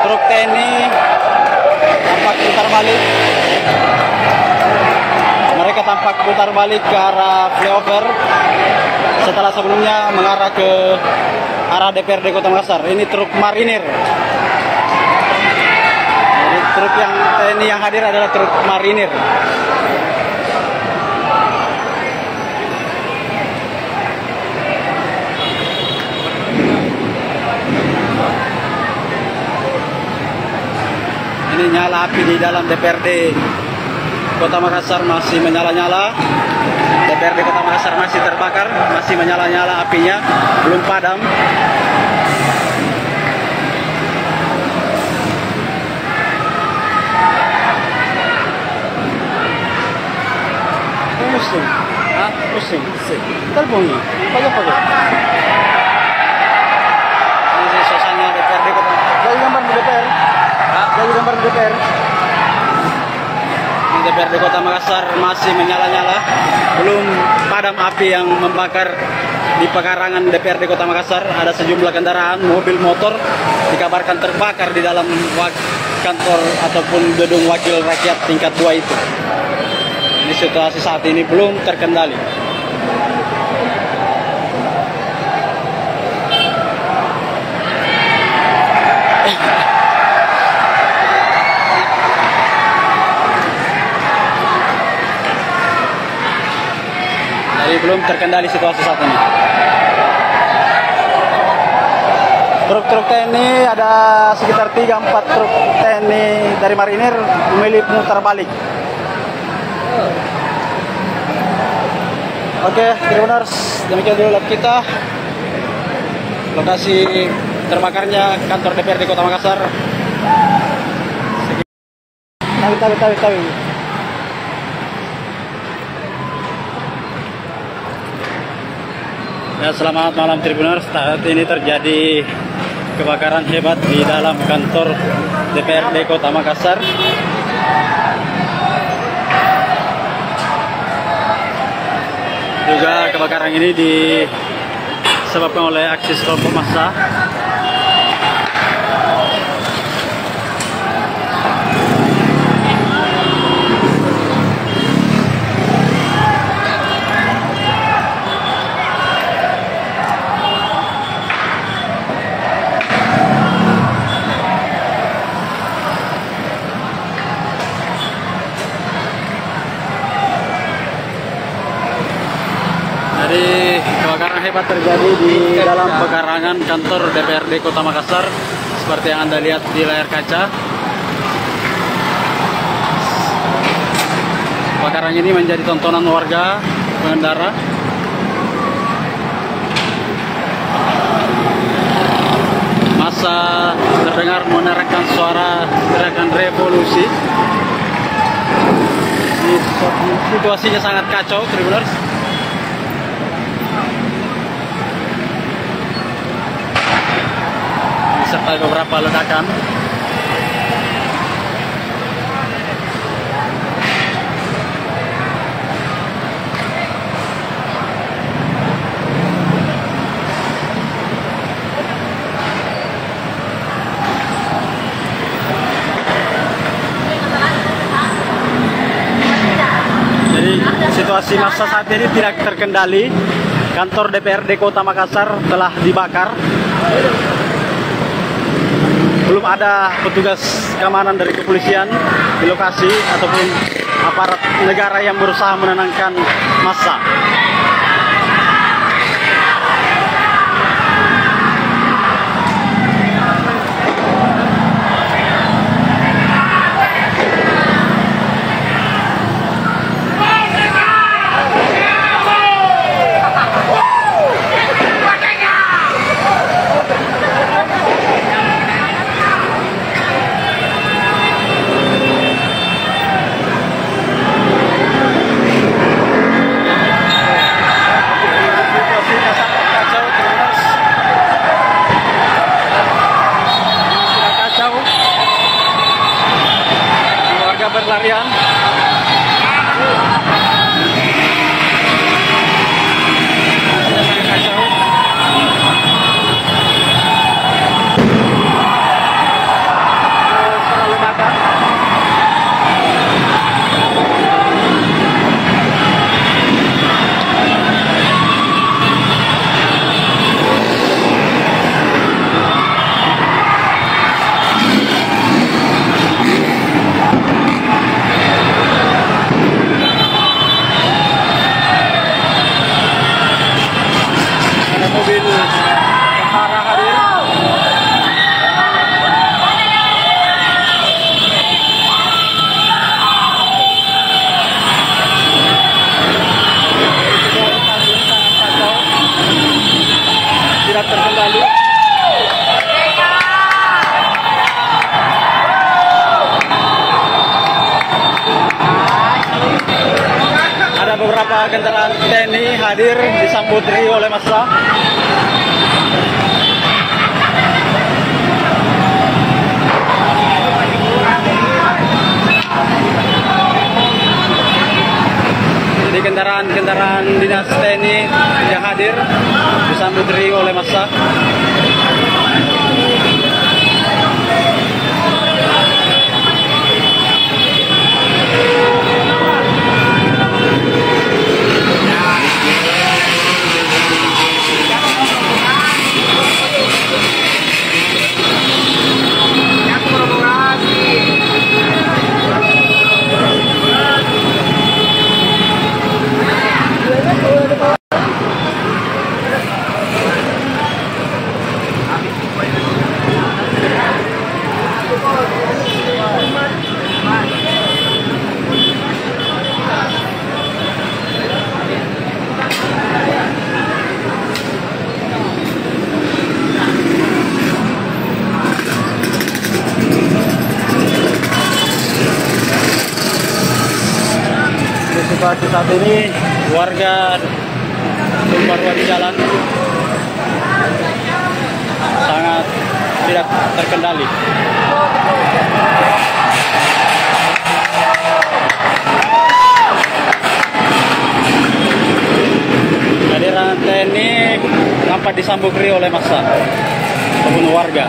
Truk TNI tampak putar balik. Mereka tampak putar balik ke arah flyover setelah sebelumnya mengarah ke arah DPRD Kota Makassar. Ini truk marinir. Jadi truk yang TNI yang hadir adalah truk marinir. Ini nyala api di dalam DPRD Kota Makassar masih menyala-nyala. DPRD Kota Makassar masih terbakar, masih menyala-nyala apinya, belum padam. Pusing, pusing, terbunyi, pagi-pagi. Ini suasana DPRD Kota. Jadi gambar di DPR. Jadi gambar di DPR. DPRD Kota Makassar masih menyala-nyala, belum padam api yang membakar di pekarangan DPRD Kota Makassar. Ada sejumlah kendaraan, mobil, motor dikabarkan terbakar di dalam kantor ataupun gedung wakil rakyat tingkat 2 itu. Ini situasi saat ini belum terkendali. Jadi belum terkendali situasi saat ini. Truk-truk TNI ada sekitar 3-4 truk TNI dari marinir memilih putar balik. Oke, Tribuners, demikian dulu live kita. Lokasi terbakarnya kantor DPRD Kota Makassar. Tahu. Ya, selamat malam Tribuners. Saat ini terjadi kebakaran hebat di dalam kantor DPRD Kota Makassar. Juga kebakaran ini disebabkan oleh aksi kelompok massa. Jadi kebakaran hebat terjadi di dalam pekarangan kantor DPRD Kota Makassar seperti yang Anda lihat di layar kaca. Kebakaran ini menjadi tontonan warga pengendara. Masa terdengar menerangkan suara gerakan revolusi. Situasinya sangat kacau, Tribuners. Serta beberapa ledakan. Jadi situasi massa saat ini tidak terkendali. Kantor DPRD Kota Makassar telah dibakar. Belum ada petugas keamanan dari kepolisian di lokasi ataupun aparat negara yang berusaha menenangkan massa. Berlarian. Tidak terkendali. Ada beberapa kendaraan TNI hadir disambut riuh oleh massa. Jadi kendaraan dinas TNI yang hadir disambut riuh oleh massa. saat ini warga Tumparua di jalan sangat tidak terkendali. Kehadiran TNI nampak disambut riuh oleh massa ataupun warga.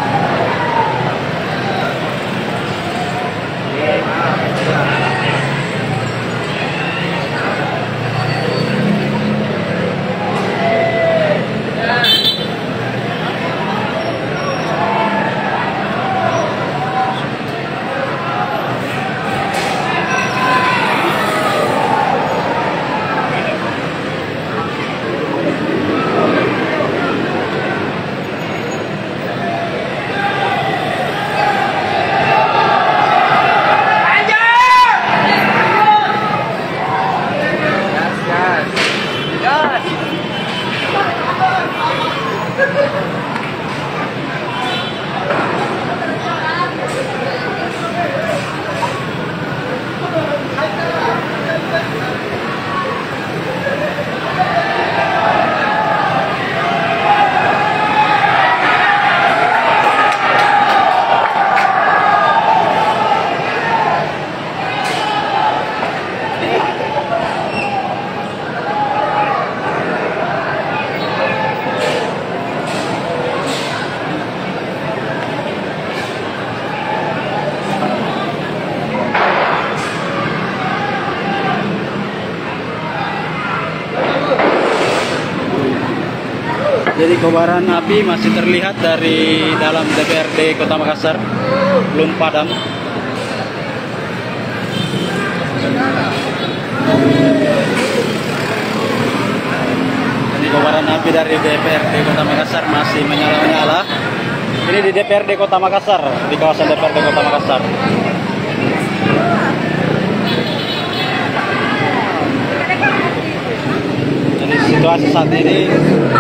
Jadi kobaran api masih terlihat dari dalam DPRD Kota Makassar, belum padam. Jadi kobaran api dari DPRD Kota Makassar masih menyala-nyala. Ini di DPRD Kota Makassar, di kawasan DPRD Kota Makassar. Jadi situasi saat ini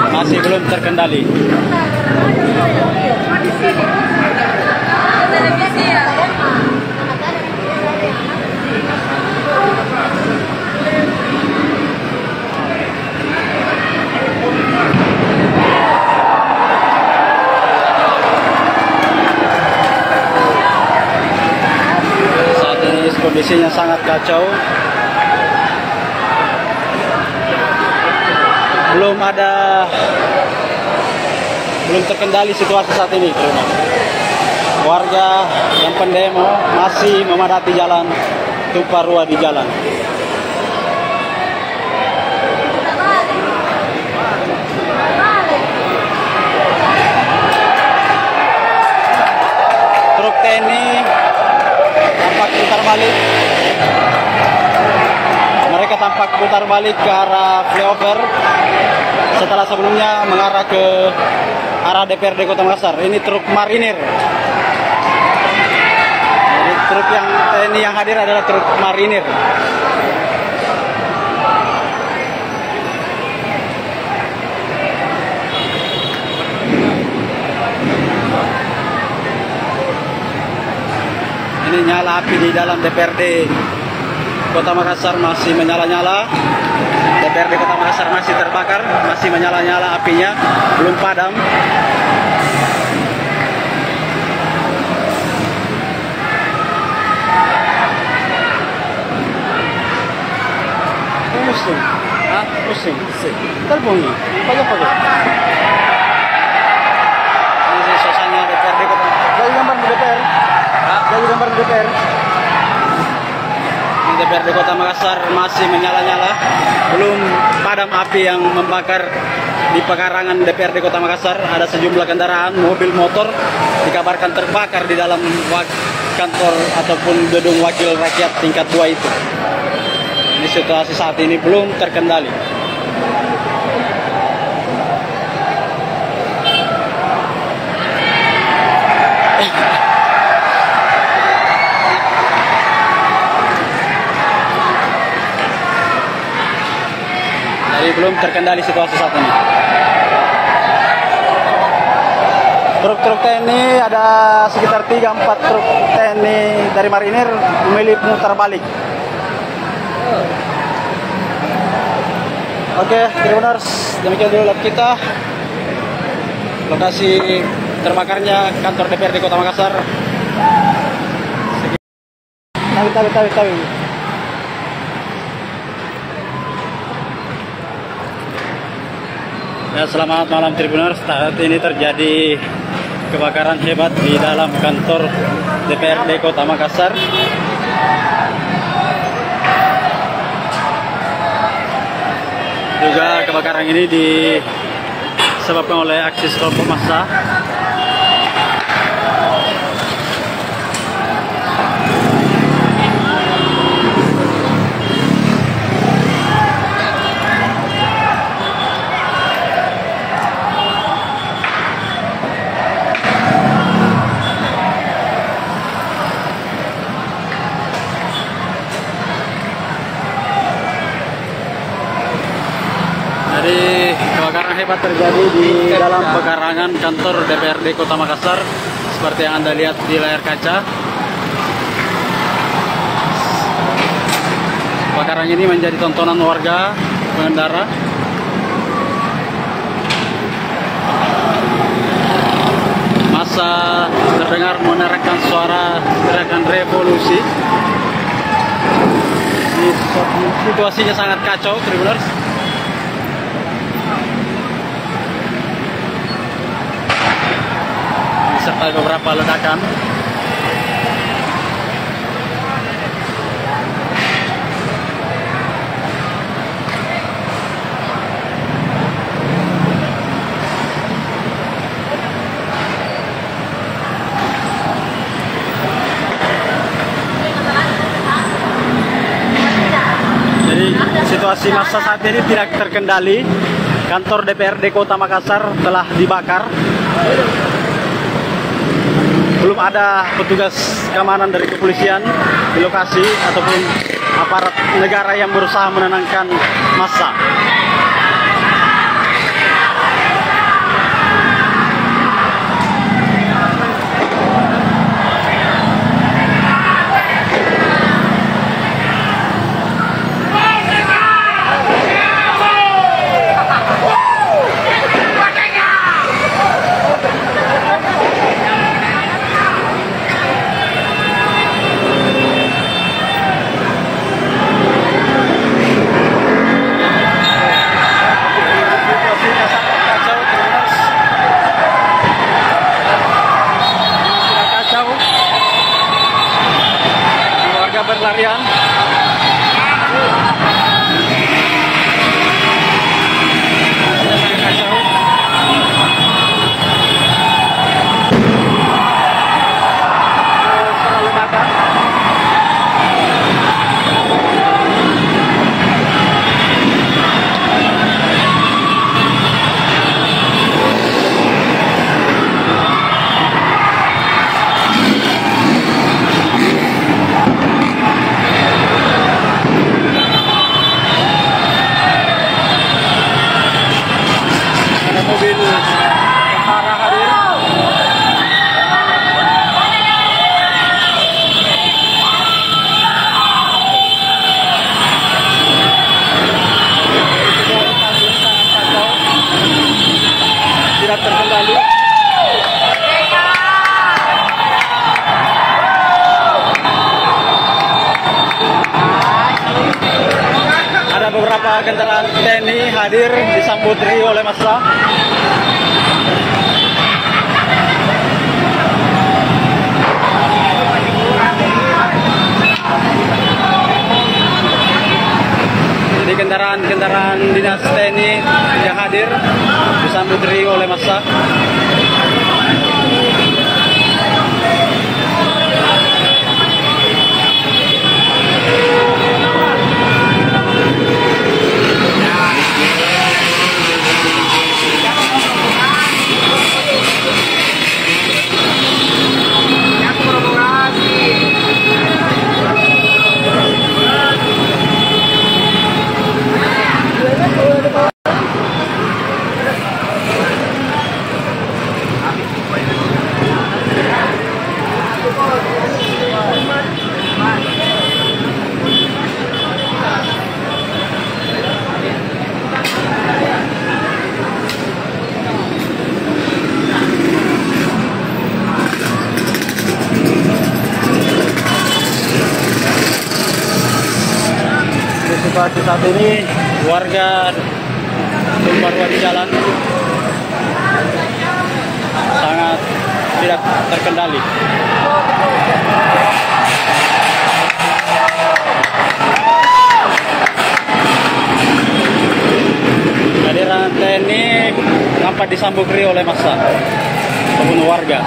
masih belum terkendali. Saat ini kondisinya sangat kacau. Belum terkendali situasi saat ini. Warga yang pendemo masih memadati jalan Tumparua di jalan. Truk TNI tampak putar balik. Mereka tampak putar balik ke arah flyover setelah sebelumnya mengarah ke arah DPRD Kota Makassar. Ini truk marinir. Jadi truk yang TNI yang hadir adalah truk marinir. Ini nyala api di dalam DPRD Kota Makassar masih menyala-nyala. DPRD Kota Makassar masih terbakar, masih menyala-nyala apinya, belum padam. Pusing, pusing. Telepon nih, pakai. Ini suasana DPRD Kota. Jadi gambar di DPR. Jadi gambar di DPR. DPRD Kota Makassar masih menyala-nyala, belum padam api yang membakar di pekarangan DPRD Kota Makassar. Ada sejumlah kendaraan, mobil, motor dikabarkan terbakar di dalam kantor ataupun gedung wakil rakyat tingkat 2 itu. Ini situasi saat ini belum terkendali. Belum terkendali situasi saat ini. Truk-truk TNI ada sekitar 3-4 truk TNI dari marinir memilih mutar balik. Oke, Tribuners, demikian dulu live kita. Lokasi terbakarnya kantor DPRD Kota Makassar. Tawi. Ya, selamat malam Tribuners. Saat ini terjadi kebakaran hebat di dalam kantor DPRD Kota Makassar. Juga kebakaran ini disebabkan oleh aksi kelompok massa. Jadi kebakaran hebat terjadi di dalam pekarangan kantor DPRD Kota Makassar seperti yang Anda lihat di layar kaca. Kebakaran ini menjadi tontonan warga pengendara. Massa terdengar menerangkan suara teriakan revolusi. Situasinya sangat kacau, Tribuners. Serta beberapa ledakan. Jadi situasi massa saat ini tidak terkendali. Kantor DPRD Kota Makassar telah dibakar. Belum ada petugas keamanan dari kepolisian di lokasi ataupun aparat negara yang berusaha menenangkan massa. Berlarian. Mobil tentara hadir. Tidak terkendali. Ada beberapa kendaraan TNI hadir disambut riuh oleh massa. Jadi kendaraan dinas TNI yang hadir disambut riuh oleh massa. saat ini warga Tumpah Ruah di jalan sangat tidak terkendali. Kehadiran TNI nampak disambut riuh oleh massa ataupun warga.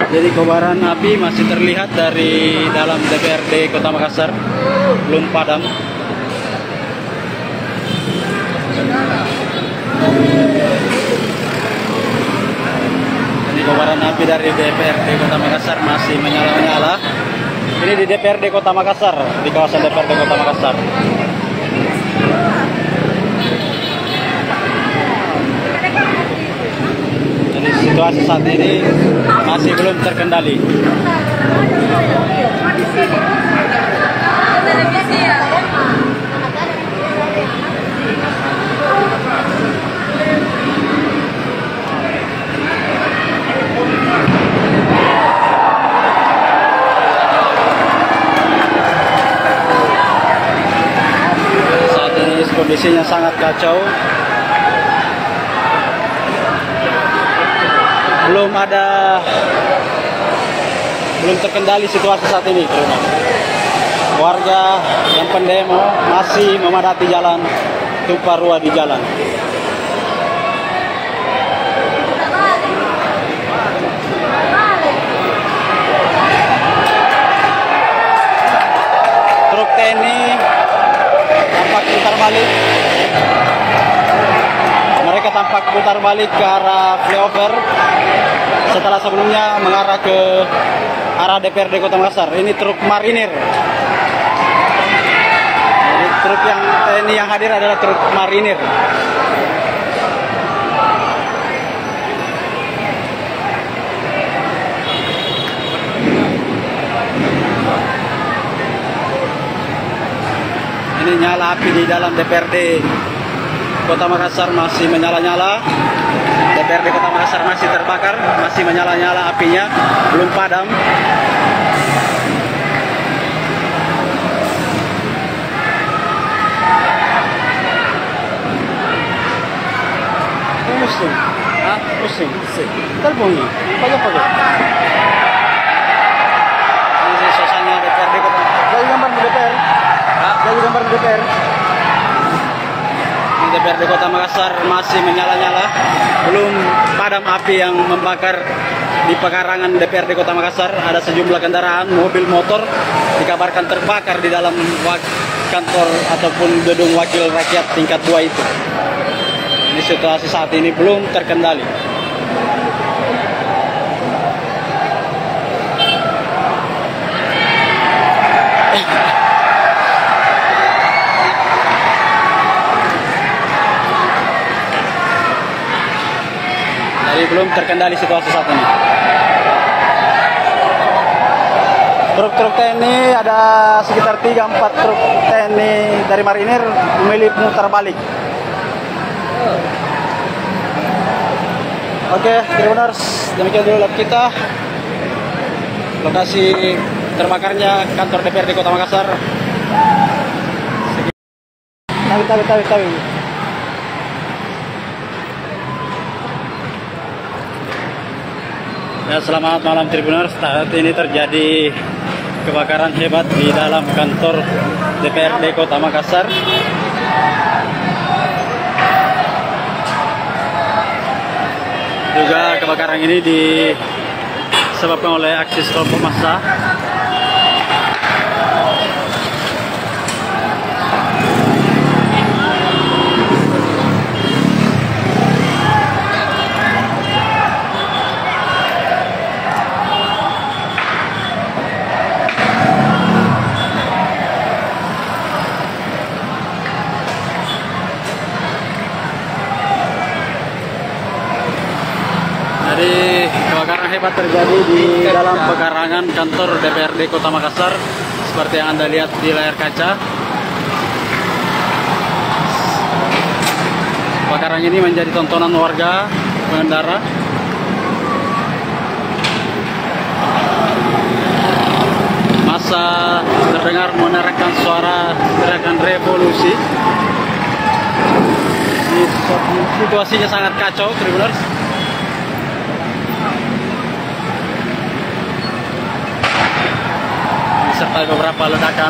Jadi kobaran api masih terlihat dari dalam DPRD Kota Makassar, belum padam. Ini kobaran api dari DPRD Kota Makassar masih menyala-nyala. Ini di DPRD Kota Makassar, di kawasan DPRD Kota Makassar. Jadi situasi saat ini masih belum terkendali. Saat ini kondisinya sangat kacau. Belum terkendali situasi saat ini, teman. Warga yang pendemo masih memadati jalan Tumpah Ruah di jalan. Truk TNI tampak putar balik. Mereka tampak putar balik ke arah flyover setelah sebelumnya mengarah ke arah DPRD Kota Makassar. Ini truk marinir. Jadi truk yang TNI yang hadir adalah truk marinir. Ini nyala api di dalam DPRD Kota Makassar masih menyala-nyala. DPRD Kota Makassar masih terbakar, masih menyala-nyala apinya, belum padam. Pusing, pusing. Terbunyi, pagi-pagi. Ini suasana DPRD Kota. Jadi gambar di DPR. Jadi gambar di DPR. DPRD Kota Makassar masih menyala-nyala, belum padam api yang membakar di pekarangan DPRD Kota Makassar. Ada sejumlah kendaraan, mobil, motor dikabarkan terbakar di dalam kantor ataupun gedung wakil rakyat tingkat 2 itu. Ini situasi saat ini belum terkendali. Jadi belum terkendali situasi saat ini. Truk-truk TNI ada sekitar 3-4 truk TNI dari marinir memilih mutar balik. Oke, Tribuners, demikian dulu live kita. Lokasi terbakarnya kantor DPRD Kota Makassar. Tawi. Ya, selamat malam Tribuners. Saat ini terjadi kebakaran hebat di dalam kantor DPRD Kota Makassar. Juga kebakaran ini disebabkan oleh aksi kelompok massa. Jadi kebakaran hebat terjadi di dalam pekarangan kantor DPRD Kota Makassar seperti yang Anda lihat di layar kaca. Kebakaran ini menjadi tontonan warga pengendara. Massa terdengar menerangkan suara teriakan revolusi. Situasinya sangat kacau, Tribuners. Serta beberapa ledakan.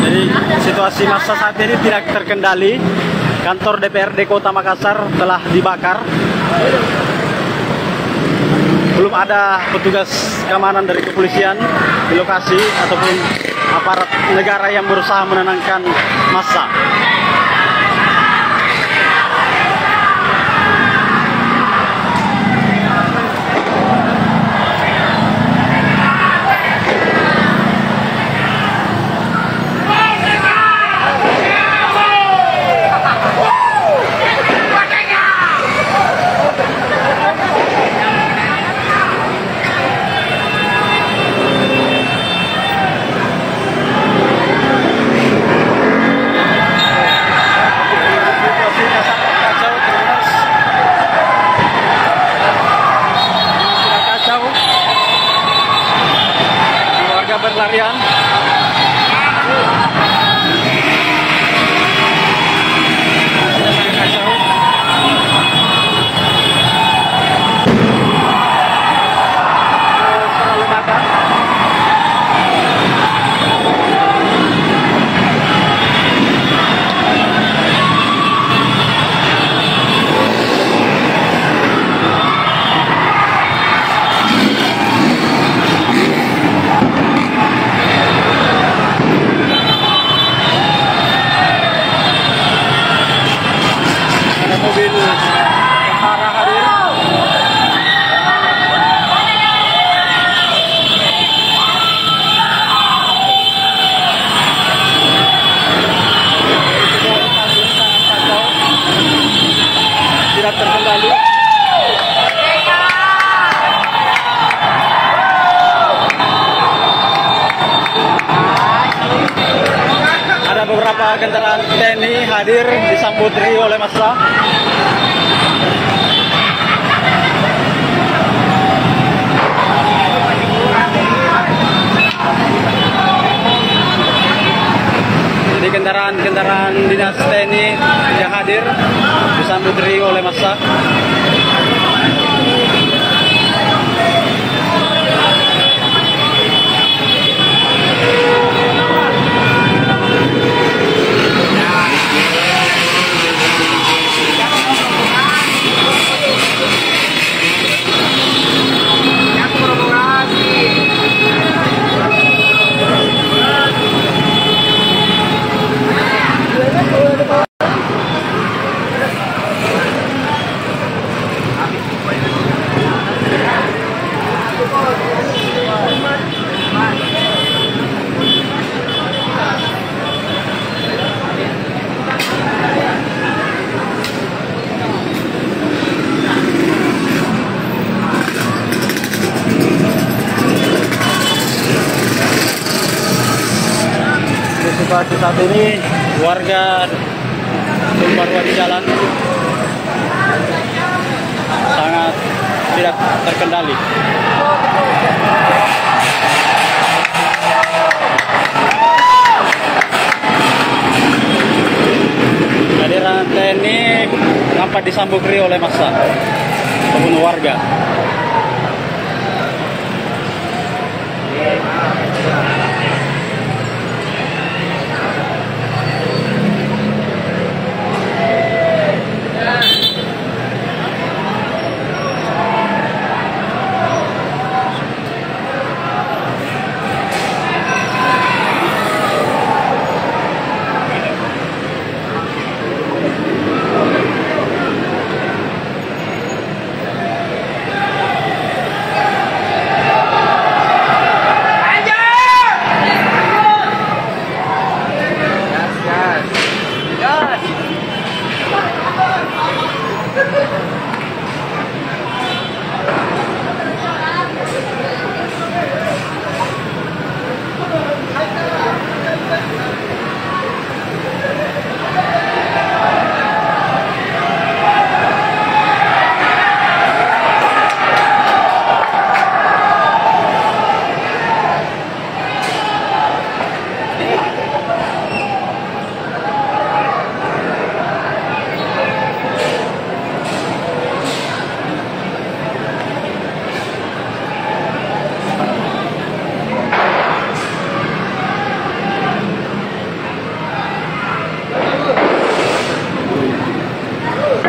Jadi situasi massa saat ini tidak terkendali. Kantor DPRD Kota Makassar telah dibakar. Belum ada petugas keamanan dari kepolisian di lokasi ataupun aparat negara yang berusaha menenangkan massa. Berlarian. Mobil tentara hadir. Tidak terkendali. Ada beberapa kendaraan TNI hadir disambut oleh massa. Jadi kendaraan dinas TNI yang hadir disambut oleh massa. situasi saat ini warga tumpah ruah di jalan sangat tidak terkendali. Kehadiran TNI nampak disambut riuh oleh massa pembunuh warga.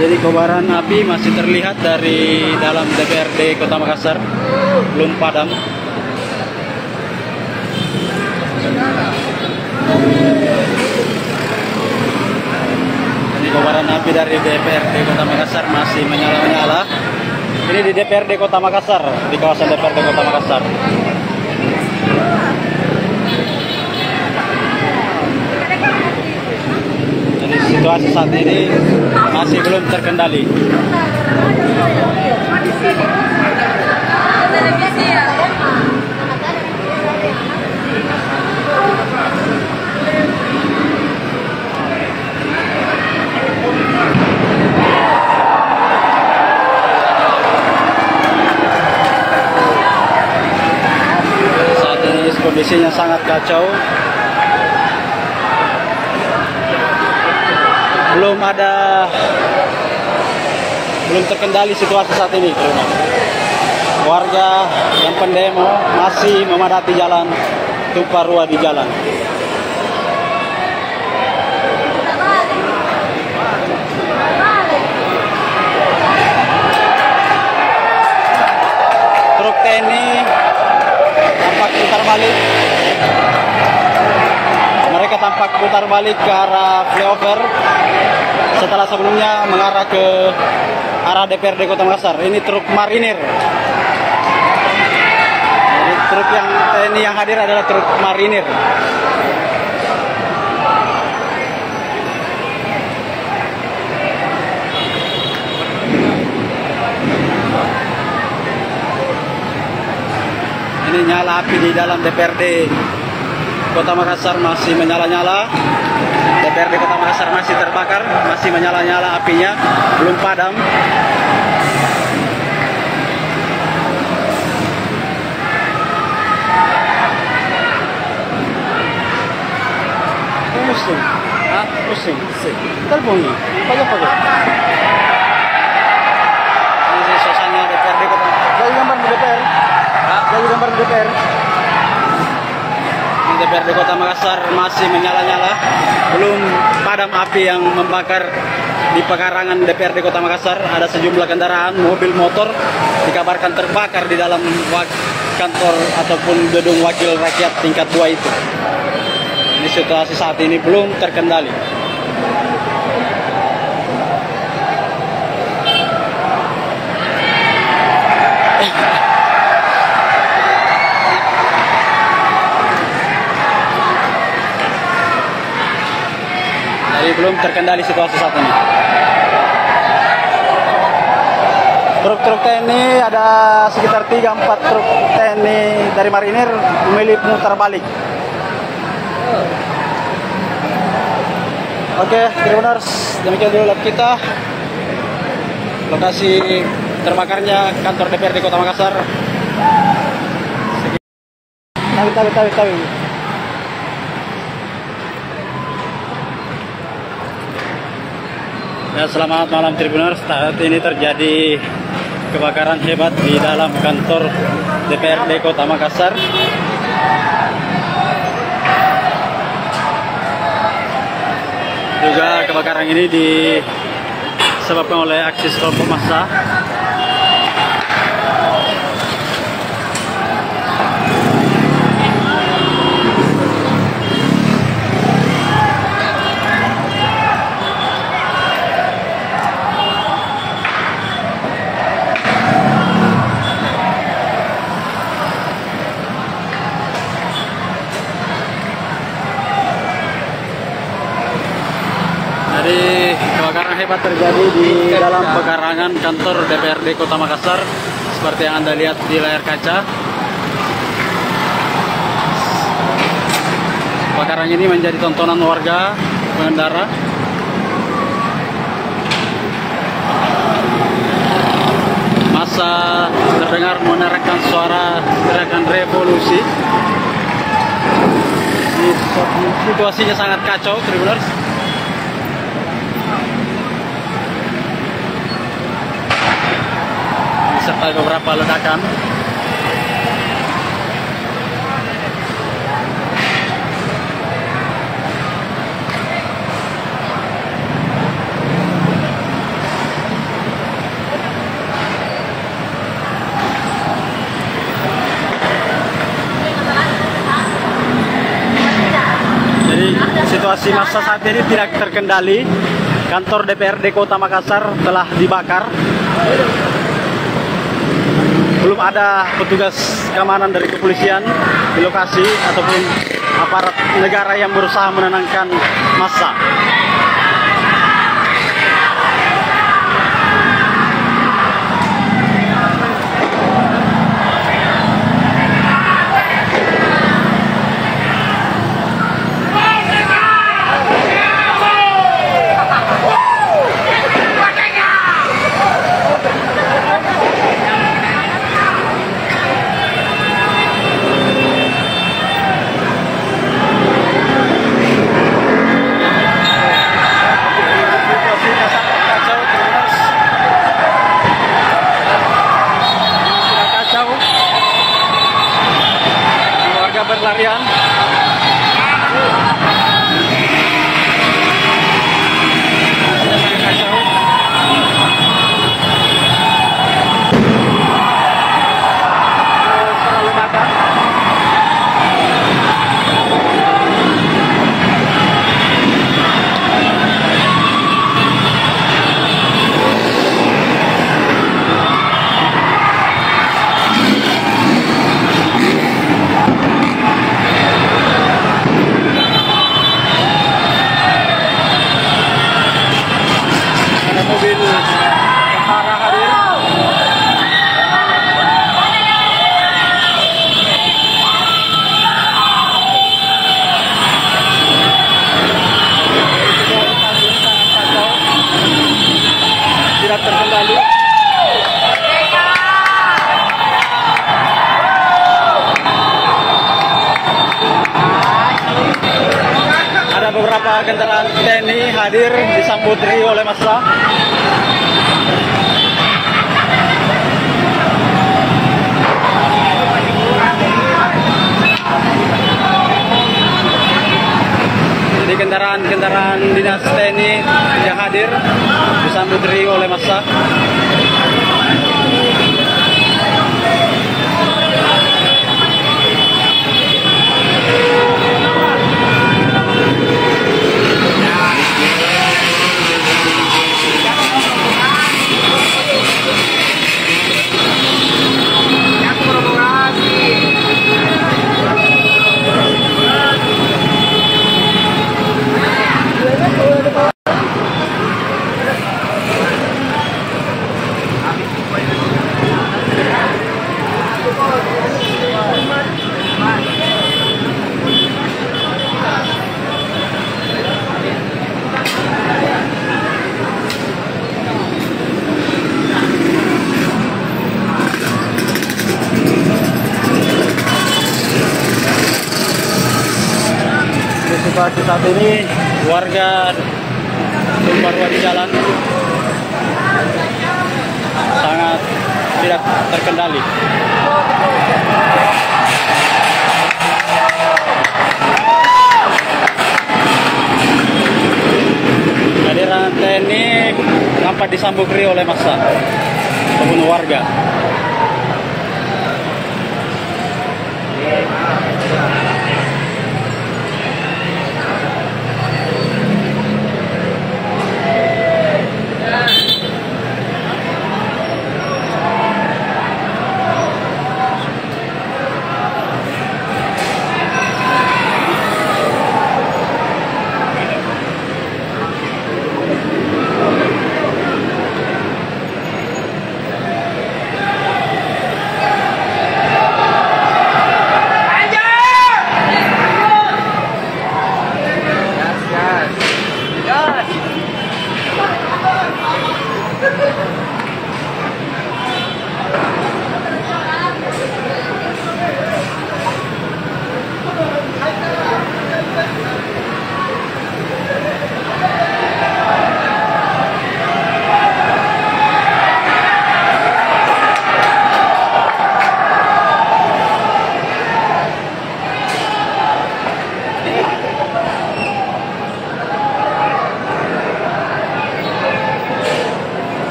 Jadi kobaran api masih terlihat dari dalam DPRD Kota Makassar, belum padam. Ini kobaran api dari DPRD Kota Makassar masih menyala-nyala. Ini di DPRD Kota Makassar, di kawasan DPRD Kota Makassar. Situasi saat ini masih belum terkendali. Saat ini kondisinya sangat kacau. Belum terkendali situasi saat ini. Warga yang pendemo masih memadati jalan, tumpah ruah di jalan. Truk TNI tampak putar balik. Mereka tampak putar balik ke arah flyover setelah sebelumnya mengarah ke arah DPRD Kota Makassar. Ini truk marinir. Jadi truk yang TNI yang hadir adalah truk marinir. Ini nyala api di dalam DPRD Kota Makassar masih menyala-nyala. DPRD Kota Makassar masih terbakar, masih menyala-nyala apinya, belum padam. Pusing, pusing. Telepon pakai. Ini suasana DPRD Kota. Jadi gambar di DPR. Jadi gambar di DPR. DPRD Kota Makassar masih menyala-nyala, belum padam api yang membakar di pekarangan DPRD Kota Makassar. Ada sejumlah kendaraan, mobil, motor dikabarkan terbakar di dalam kantor ataupun gedung wakil rakyat tingkat 2 itu. Ini situasi saat ini belum terkendali. Jadi belum terkendali situasi saat ini. Truk-truk TNI ada sekitar 3-4 truk TNI dari marinir memilih putar balik. Oke, Tribuners, demikian dulu live kita. Lokasi terbakarnya kantor DPRD Kota Makassar. Tahu. Ya, selamat malam Tribuners. Saat ini terjadi kebakaran hebat di dalam kantor DPRD Kota Makassar. Juga kebakaran ini disebabkan oleh aksi kelompok massa. Jadi kebakaran hebat terjadi di dalam pekarangan kantor DPRD Kota Makassar seperti yang Anda lihat di layar kaca. Kebakaran ini menjadi tontonan warga pengendara. Massa terdengar menerangkan suara gerakan revolusi. Situasinya sangat kacau, Tribuners. Serta beberapa ledakan. Jadi situasi massa saat ini tidak terkendali. Kantor DPRD Kota Makassar telah dibakar. Belum ada petugas keamanan dari kepolisian di lokasi ataupun aparat negara yang berusaha menenangkan massa. Berlarian. Terkendali. Ada beberapa kendaraan TNI hadir disambut riuh oleh massa. Jadi kendaraan dinas TNI yang hadir disambut riuh oleh massa. situasi saat ini warga tumpah ruah di jalan sangat tidak terkendali. Kehadiran TNI nampak disambut riuh oleh massa ataupun warga.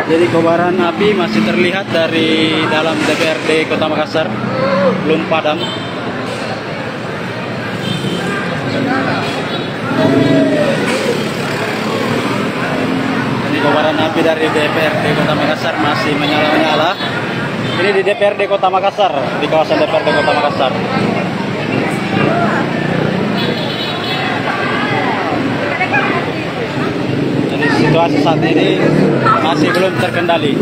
Jadi kobaran api masih terlihat dari dalam DPRD Kota Makassar, belum padam. Jadi kobaran api dari DPRD Kota Makassar masih menyala-nyala. Ini di DPRD Kota Makassar, di kawasan DPRD Kota Makassar. Situasi saat ini masih belum terkendali.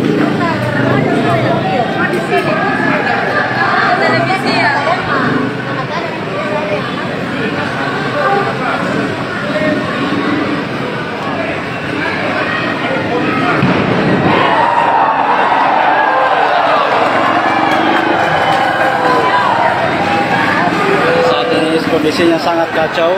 Saat ini kondisinya sangat kacau.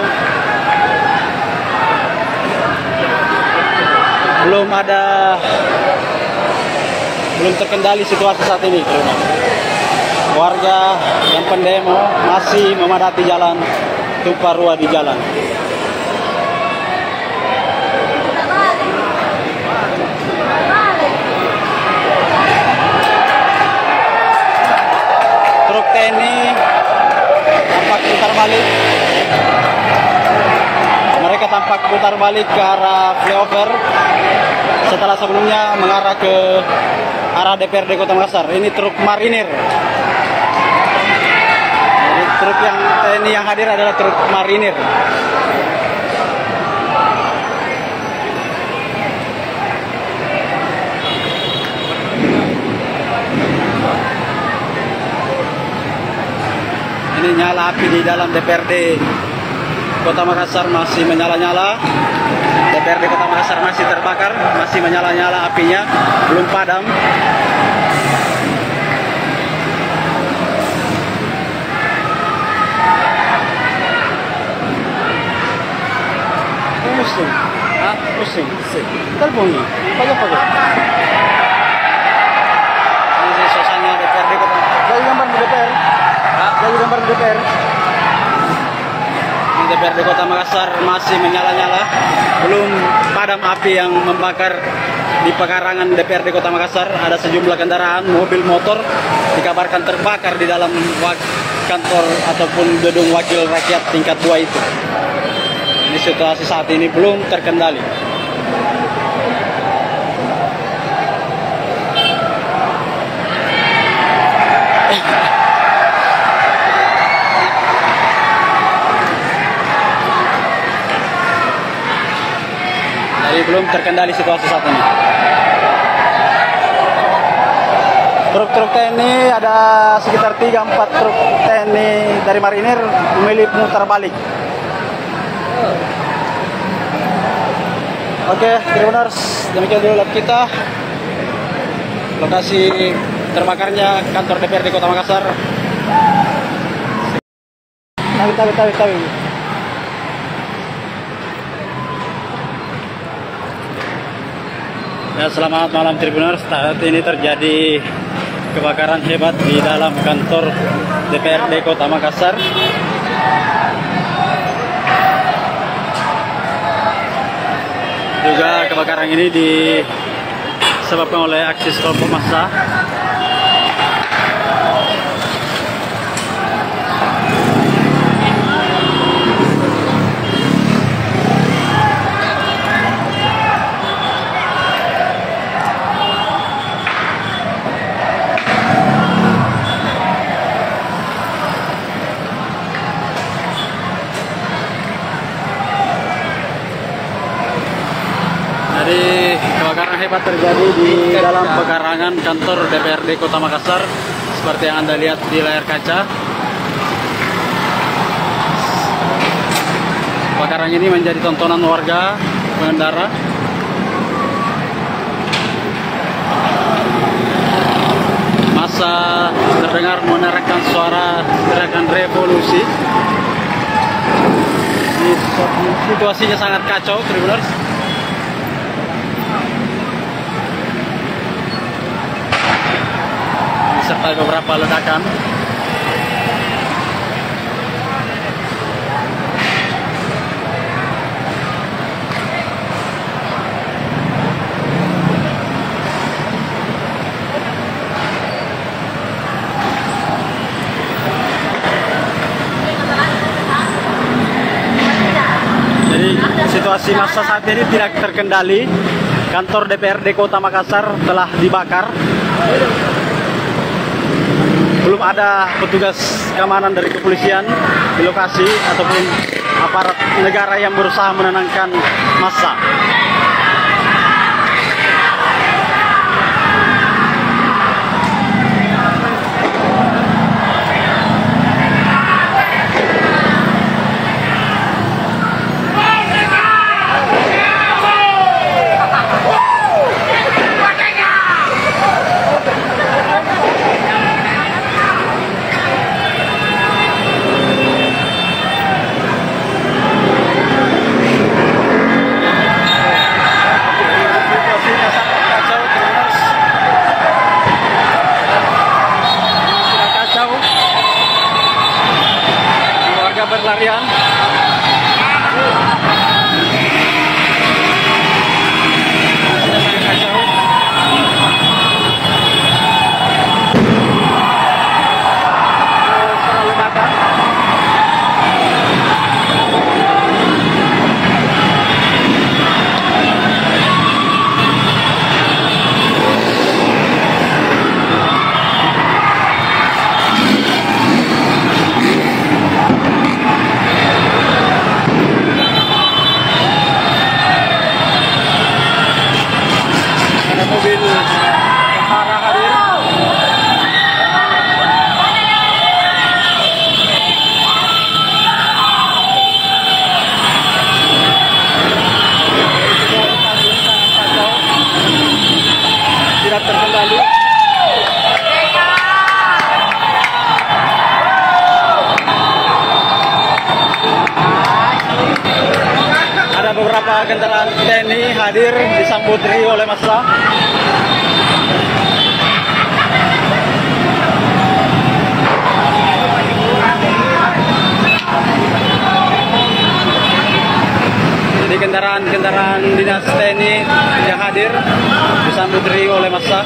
Belum terkendali situasi saat ini. Warga yang pendemo masih memadati jalan, tumpah ruah di jalan. Truk TNI tampak putar balik. Mereka tampak putar balik ke arah flyover setelah sebelumnya mengarah ke arah DPRD Kota Makassar. Ini truk marinir. Jadi truk yang TNI yang hadir adalah truk marinir. Ini nyala api di dalam DPRD Kota Makassar masih menyala-nyala. DPRD Kota Makassar masih terbakar, masih menyala-nyala apinya, belum padam. Pusing, pusing. Telepon nih, pagi-pagi. Ini suasana DPRD Kota. Jadi gambar di DPR. Jadi gambar di DPR. DPRD Kota Makassar masih menyala-nyala, belum padam api yang membakar di pekarangan DPRD Kota Makassar. Ada sejumlah kendaraan, mobil, motor dikabarkan terbakar di dalam kantor ataupun gedung wakil rakyat tingkat 2 itu. Ini situasi saat ini belum terkendali. Belum terkendali situasi saat ini. Truk-truk TNI ada sekitar 3-4 truk TNI dari marinir memilih putar balik. Oke, Tribuners, demikian dulu live kita. Lokasi terbakarnya kantor DPRD Kota Makassar. Tawi. Ya, selamat malam Tribuners. Saat ini terjadi kebakaran hebat di dalam kantor DPRD Kota Makassar. Juga kebakaran ini disebabkan oleh aksi kelompok massa. Jadi kebakaran hebat terjadi di dalam pekarangan kantor DPRD Kota Makassar seperti yang Anda lihat di layar kaca. Kebakaran ini menjadi tontonan warga pengendara. Massa terdengar menerangkan suara teriakan revolusi. Situasinya sangat kacau, Tribuners. Serta beberapa ledakan. Jadi situasi massa saat ini tidak terkendali. Kantor DPRD Kota Makassar telah dibakar. Belum ada petugas keamanan dari kepolisian di lokasi ataupun aparat negara yang berusaha menenangkan massa. Berlarian. Mobil tentara hadir. Tidak terkendali. Ada beberapa kendaraan TNI hadir disambut riuh oleh massa. Jadi kendaraan dinas TNI yang hadir disambut riuh oleh massa.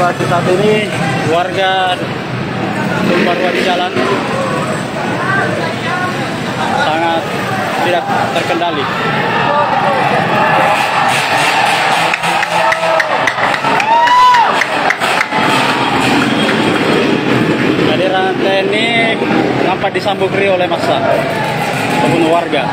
situasi saat ini warga tumpah ruah di jalan sangat tidak terkendali. Kehadiran TNI nampak disambut riuh oleh massa ataupun warga.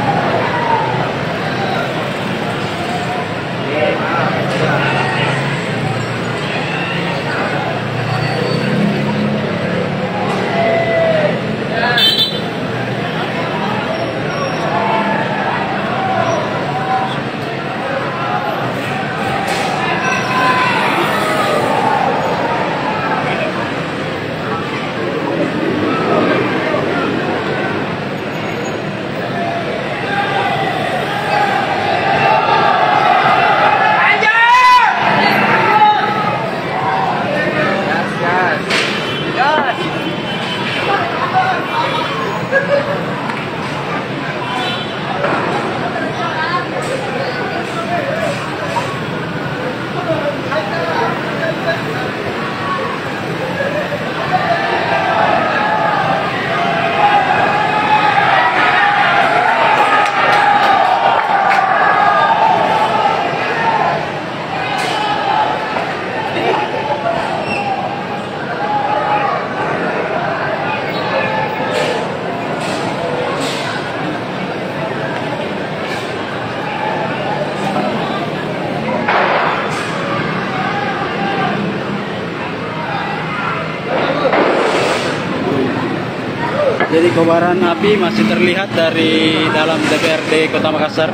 Jadi kobaran api masih terlihat dari dalam DPRD Kota Makassar,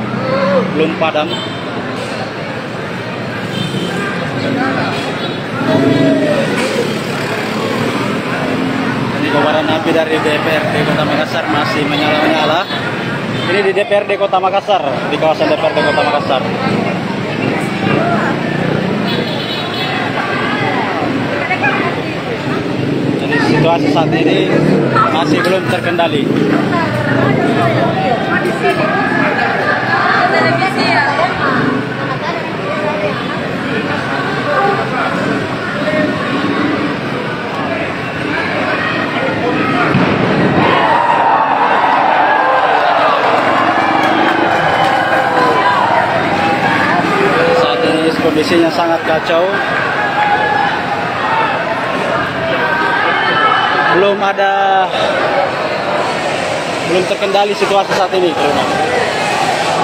belum padam. Jadi kobaran api dari DPRD Kota Makassar masih menyala-nyala. Ini di DPRD Kota Makassar, di kawasan DPRD Kota Makassar. Situasi saat ini masih belum terkendali. Saat ini kondisinya sangat kacau. Belum terkendali situasi saat ini, teman.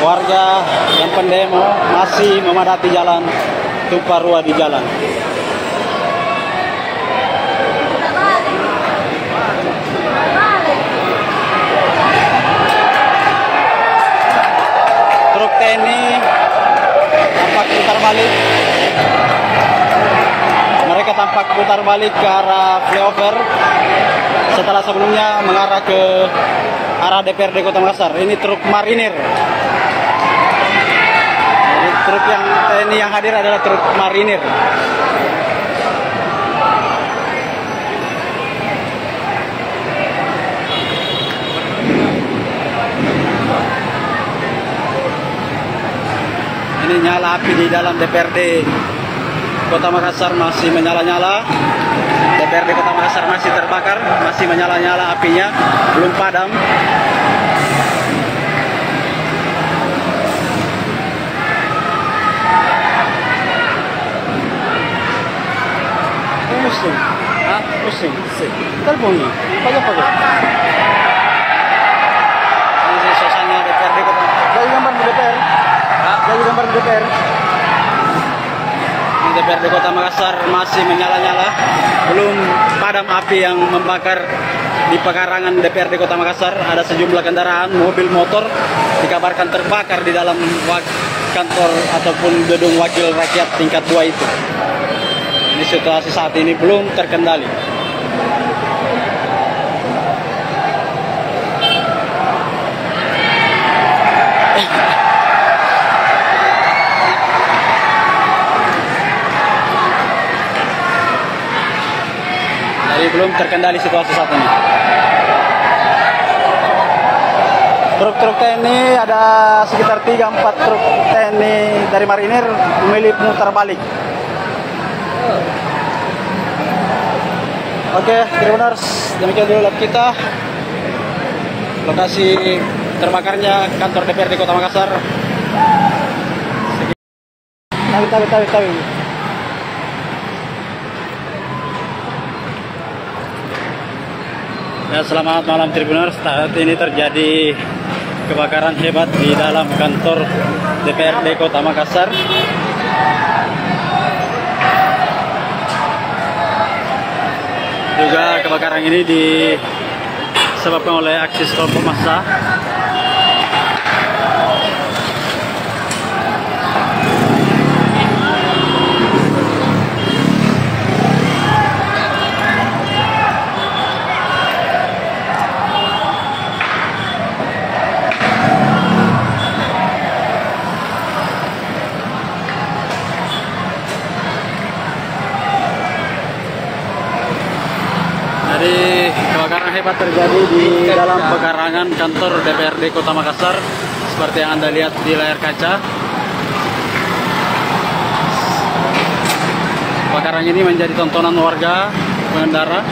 Warga yang pendemo masih memadati jalan, tumpah ruah di jalan. Truk TNI tampak putar balik. Mereka tampak putar balik ke arah flyover setelah sebelumnya mengarah ke arah DPRD Kota Makassar. Ini truk marinir. Jadi truk yang TNI yang hadir adalah truk marinir. Ini nyala api di dalam DPRD Kota Makassar masih menyala-nyala. DPRD Kota Makassar masih terbakar, masih menyala-nyala apinya, belum padam. Pusing, pusing. Terbunyi, pagi-pagi. Ini suasana DPRD Kota. Jadi gambar di DPR. Jadi gambar di DPR. DPRD Kota Makassar masih menyala-nyala, belum padam api yang membakar di pekarangan DPRD Kota Makassar. Ada sejumlah kendaraan, mobil, motor dikabarkan terbakar di dalam kantor ataupun gedung wakil rakyat tingkat 2 itu. Ini situasi saat ini belum terkendali. Jadi belum terkendali situasi saat ini. Truk-truk TNI ada sekitar 3-4 truk TNI dari marinir memilih mutar balik. Oke, Tribuners, demikian dulu live kita. Lokasi terbakarnya kantor DPRD Kota Makassar. Tahu. Ya, selamat malam Tribuners. Saat ini terjadi kebakaran hebat di dalam kantor DPRD Kota Makassar. Juga kebakaran ini disebabkan oleh aksi kelompok massa. Jadi kebakaran hebat terjadi di dalam pekarangan kantor DPRD Kota Makassar seperti yang Anda lihat di layar kaca. Kebakaran ini menjadi tontonan warga pengendara.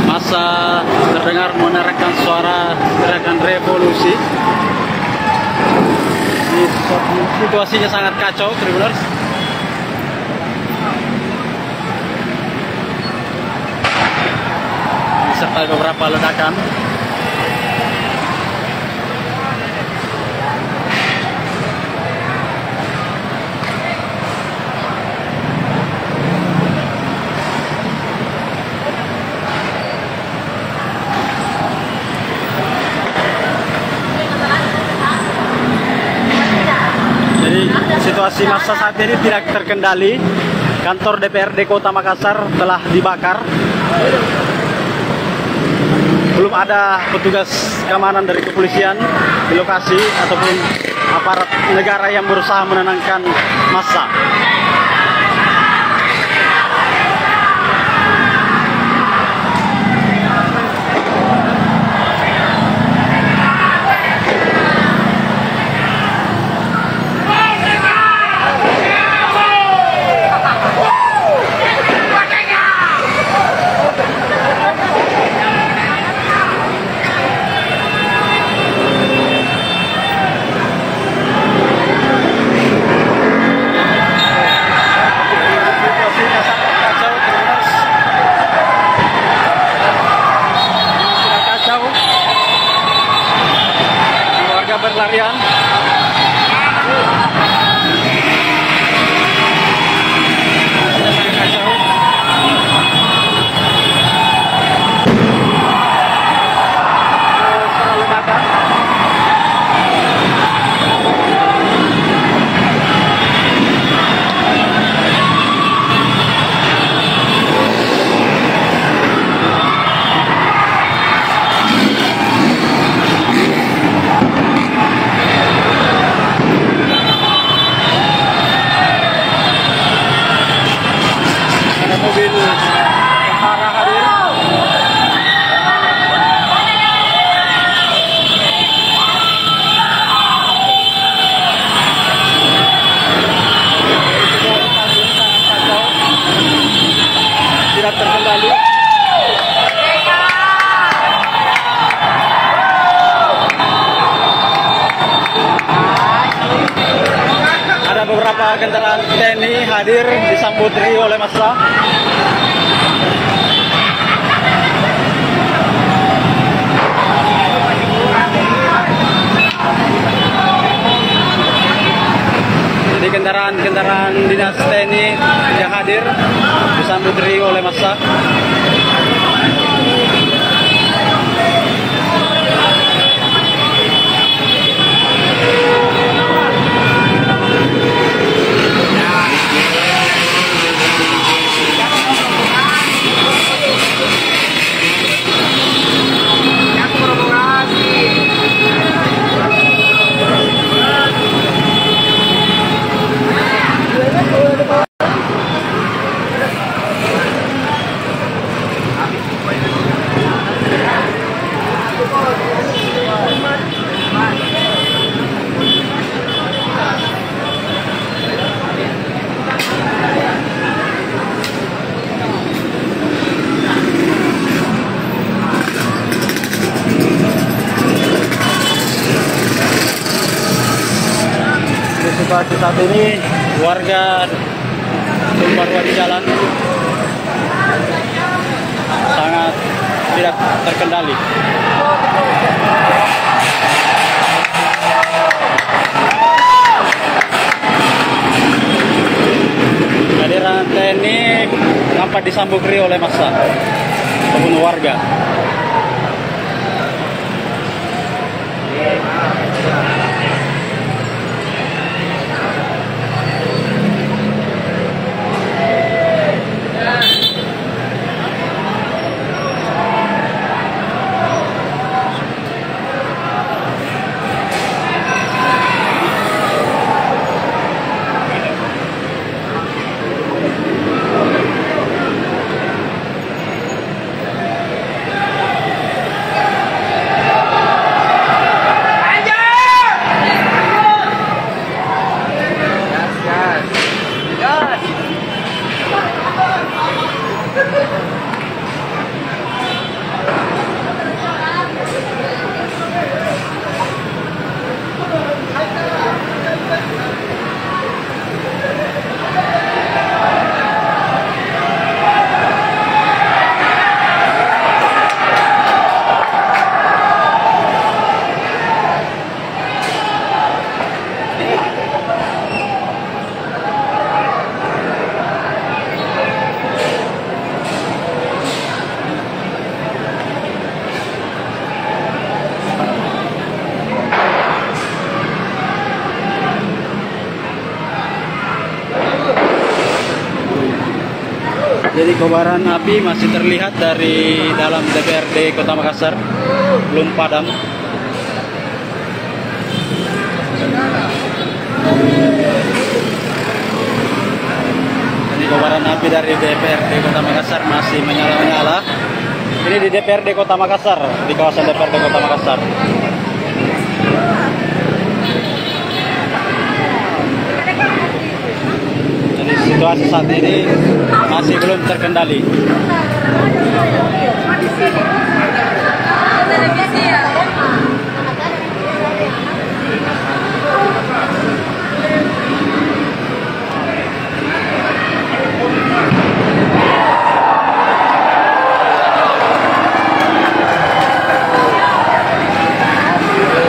Massa terdengar menerangkan suara teriakan revolusi. Situasinya sangat kacau, Tribuners. Serta beberapa ledakan. Jadi situasi massa saat ini tidak terkendali. Kantor DPRD Kota Makassar telah dibakar. Belum ada petugas keamanan dari kepolisian di lokasi ataupun aparat negara yang berusaha menenangkan massa. Berlarian. Mobil tentara hadir. Tidak terkendali. Ada beberapa kendaraan TNI hadir disambut oleh massa. Jadi kendaraan dinas TNI yang hadir disambut oleh massa. situasi saat ini warga tumpah ruah di jalan sangat tidak terkendali. Kehadiran TNI nampak disambut riuh oleh massa ataupun warga. Jadi kobaran api masih terlihat dari dalam DPRD Kota Makassar, belum padam. Jadi kobaran api dari DPRD Kota Makassar masih menyala-nyala. Ini di DPRD Kota Makassar, di kawasan DPRD Kota Makassar. Situasi saat ini masih belum terkendali.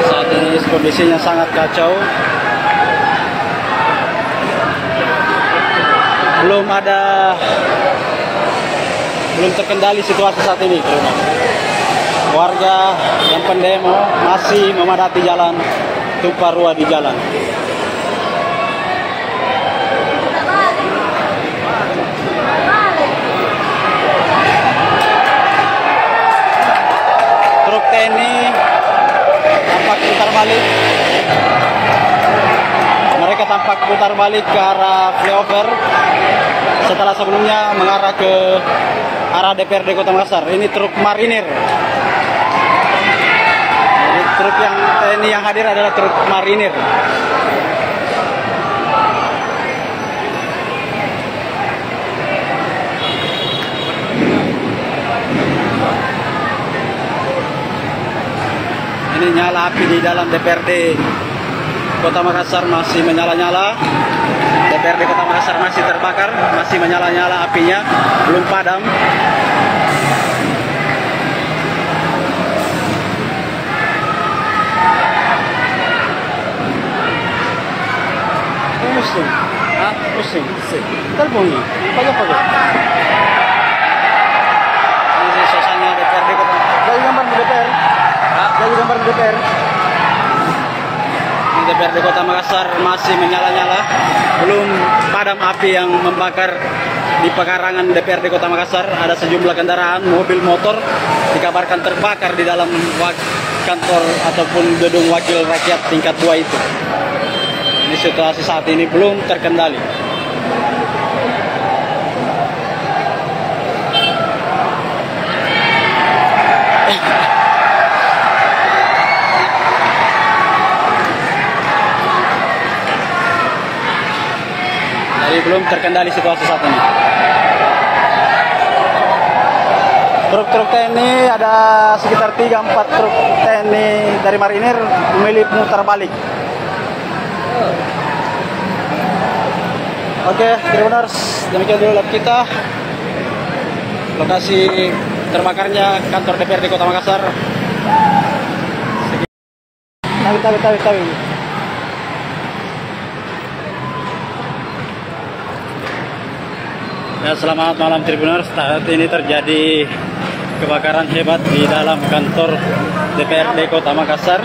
Saat ini kondisinya sangat kacau. Belum terkendali situasi saat ini. Warga yang pendemo masih memadati jalan, tumpah ruah di jalan. Truk TNI tampak putar balik. Mereka tampak putar balik ke arah flyover setelah sebelumnya mengarah ke arah DPRD Kota Makassar. Ini truk marinir. Jadi truk yang TNI yang hadir adalah truk marinir. Ini nyala api di dalam DPRD Kota Makassar masih menyala-nyala. DPRD Kota Makassar masih terbakar, masih menyala-nyala apinya, belum padam. Pusing, pusing. Telepon nih, pakai. Ini suasana DPRD Kota. Jadi gambar di DPR. Jadi gambar di DPR. DPRD Kota Makassar masih menyala-nyala, belum padam api yang membakar di pekarangan DPRD Kota Makassar. Ada sejumlah kendaraan, mobil, motor dikabarkan terbakar di dalam kantor ataupun gedung wakil rakyat tingkat 2 itu. Ini situasi saat ini belum terkendali. Jadi belum terkendali situasi saat ini. Truk-truk TNI ada sekitar 3-4 truk TNI dari marinir memilih putar balik. Oke, Tribuners, demikian dulu live kita. Lokasi terbakarnya kantor DPRD Kota Makassar. Tahu. Ya, selamat malam Tribuners. Saat ini terjadi kebakaran hebat di dalam kantor DPRD Kota Makassar.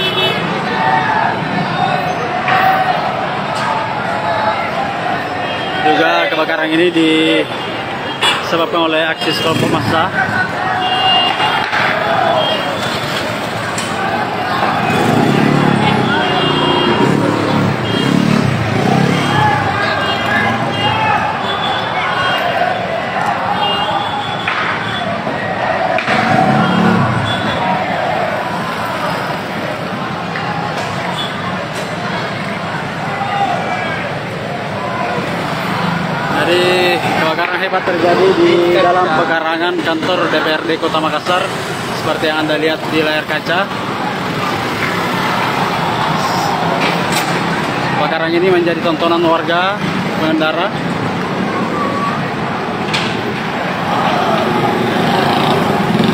Juga kebakaran ini disebabkan oleh aksi kelompok massa. Jadi kebakaran hebat terjadi di dalam pekarangan kantor DPRD Kota Makassar seperti yang Anda lihat di layar kaca. Kebakaran ini menjadi tontonan warga pengendara.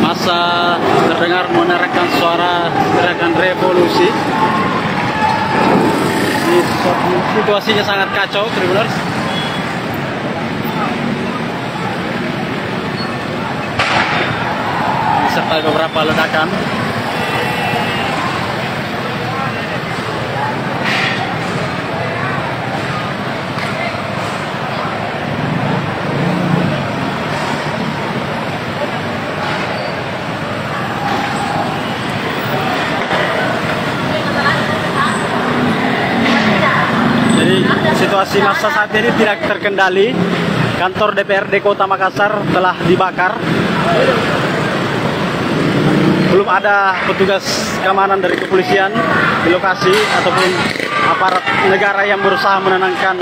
Masa terdengar menerangkan suara teriakan revolusi. Situasinya sangat kacau, Tribuners. Serta beberapa ledakan. Jadi situasi massa saat ini tidak terkendali. Kantor DPRD Kota Makassar telah dibakar. Belum ada petugas keamanan dari kepolisian di lokasi ataupun aparat negara yang berusaha menenangkan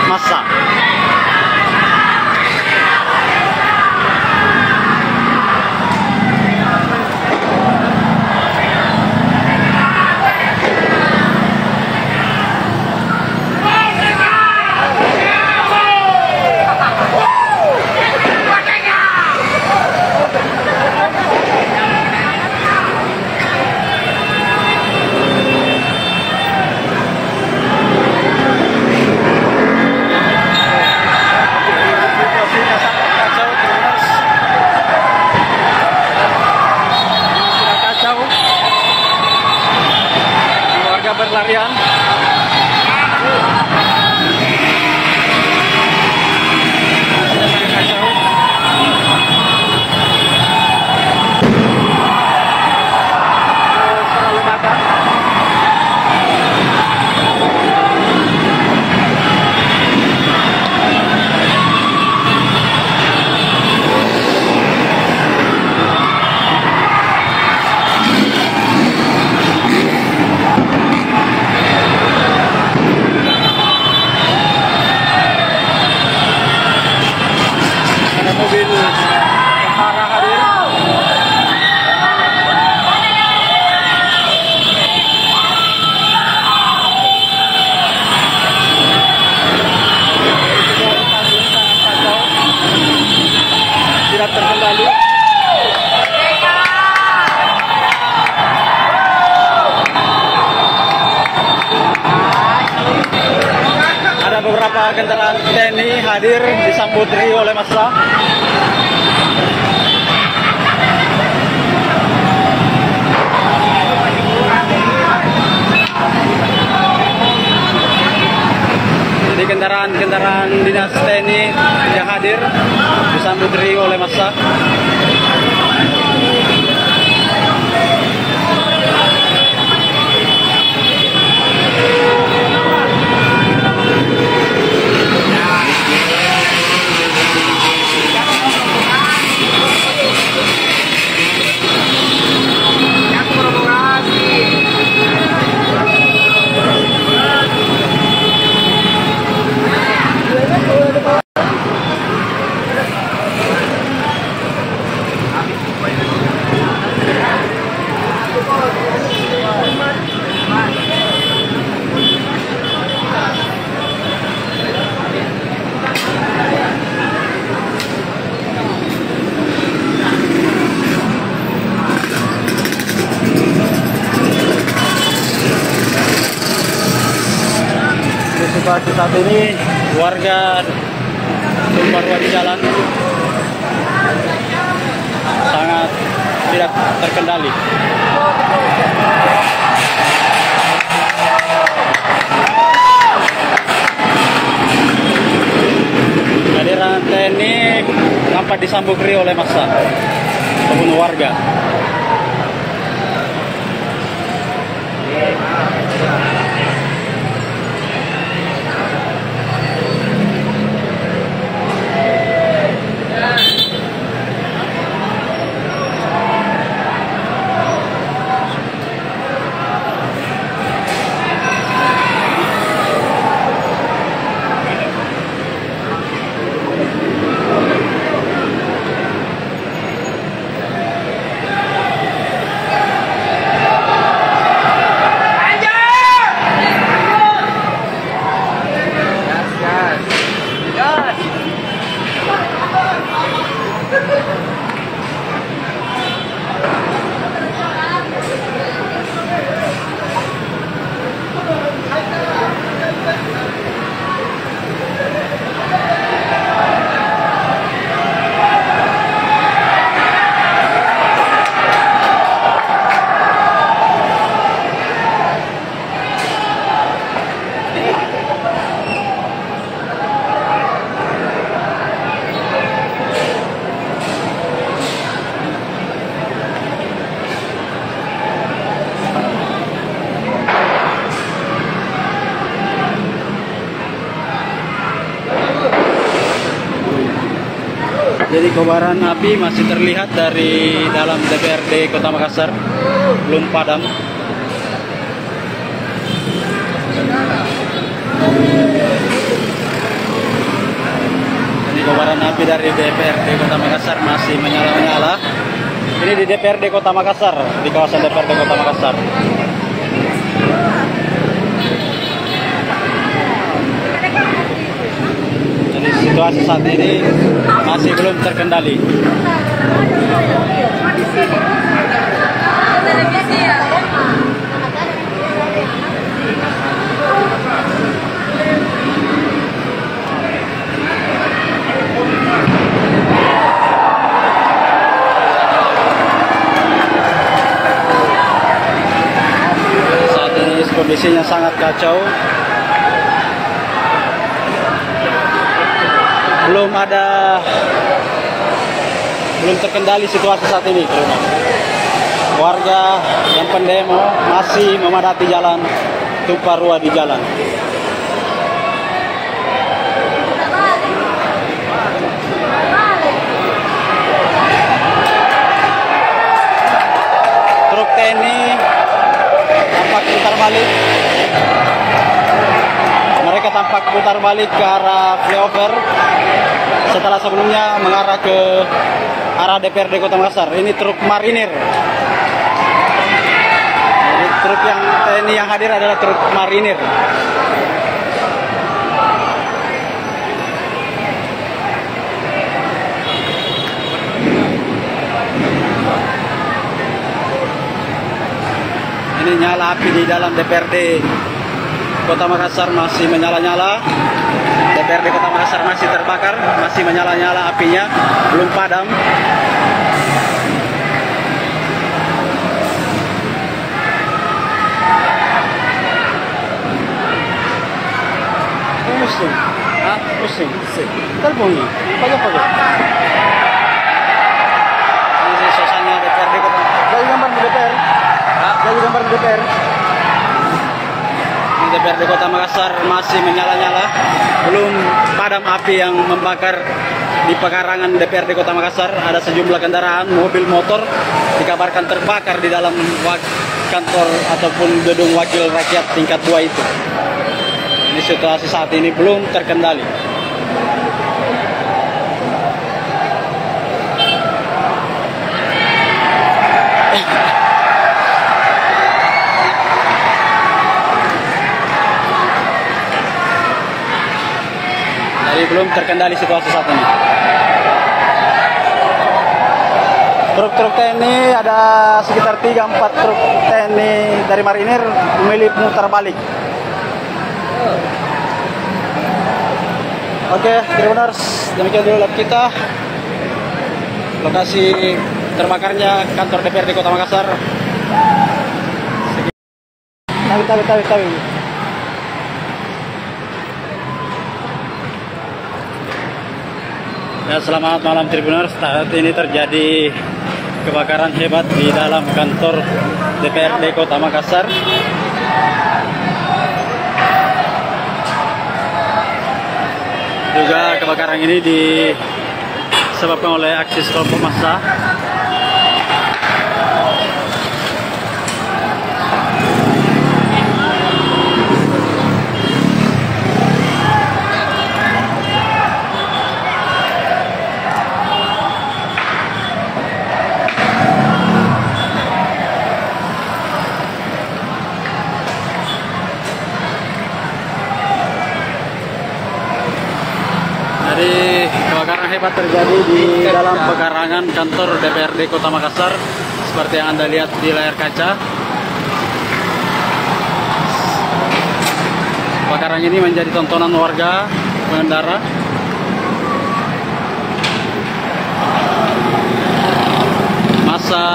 massa. Berlarian. Tidak terkendali. Ada beberapa kendaraan TNI hadir disambut riuh oleh massa. Jadi kendaraan dinas TNI yang hadir disambut riuh oleh massa. situasi saat ini warga tumpah ruah di jalan sangat tidak terkendali. Kehadiran TNI nampak disambut riuh oleh massa ataupun warga. Jadi kobaran api masih terlihat dari dalam DPRD Kota Makassar, belum padam. Jadi kobaran api dari DPRD Kota Makassar masih menyala-nyala. Ini di DPRD Kota Makassar, di kawasan DPRD Kota Makassar. Situasi saat ini masih belum terkendali. Saat ini kondisinya sangat kacau. Belum terkendali situasi saat ini, teman. Warga yang pendemo masih memadati jalan, tumpah ruah di jalan. Truk TNI tampak putar balik. Mereka tampak putar balik ke arah flyover setelah sebelumnya mengarah ke arah DPRD Kota Makassar. Ini truk marinir. Jadi truk yang TNI yang hadir adalah truk marinir. Ini nyala api di dalam DPRD Kota Makassar masih menyala-nyala. DPRD Kota Makassar masih terbakar, masih menyala-nyala apinya, belum padam. Pusing, pusing. Telepon nih, pakai. Ini suasana DPRD Kota. Jadi gambar di DPR. Jadi gambar di DPR. DPRD Kota Makassar masih menyala-nyala, belum padam api yang membakar di pekarangan DPRD Kota Makassar. Ada sejumlah kendaraan, mobil, motor dikabarkan terbakar di dalam kantor ataupun gedung wakil rakyat tingkat 2 itu. Ini situasi saat ini belum terkendali. Belum terkendali situasi saat ini. Truk-truk TNI ada sekitar 3-4 truk TNI dari marinir memilih mutar balik. Oke, Tribuners, demikian dulu live kita. Lokasi terbakarnya kantor DPRD Kota Makassar. Tahu. Ya, selamat malam Tribuners. Saat ini terjadi kebakaran hebat di dalam kantor DPRD Kota Makassar. Juga kebakaran ini disebabkan oleh aksi kelompok massa. Jadi kebakaran hebat terjadi di dalam pekarangan kantor DPRD Kota Makassar seperti yang Anda lihat di layar kaca. Kebakaran ini menjadi tontonan warga pengendara. Massa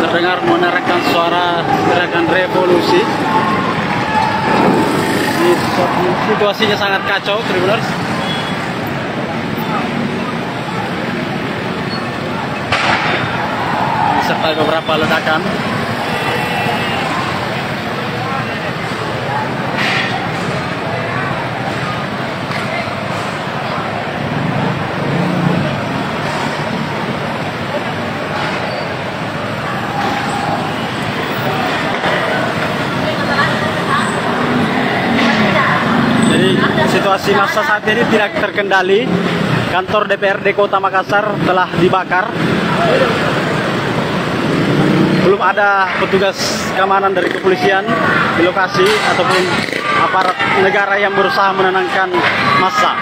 terdengar menerangkan suara teriakan revolusi. Situasinya sangat kacau, Tribuners. Serta beberapa ledakan. Jadi situasi massa saat ini tidak terkendali. Kantor DPRD Kota Makassar telah dibakar. Belum ada petugas keamanan dari kepolisian di lokasi ataupun aparat negara yang berusaha menenangkan massa.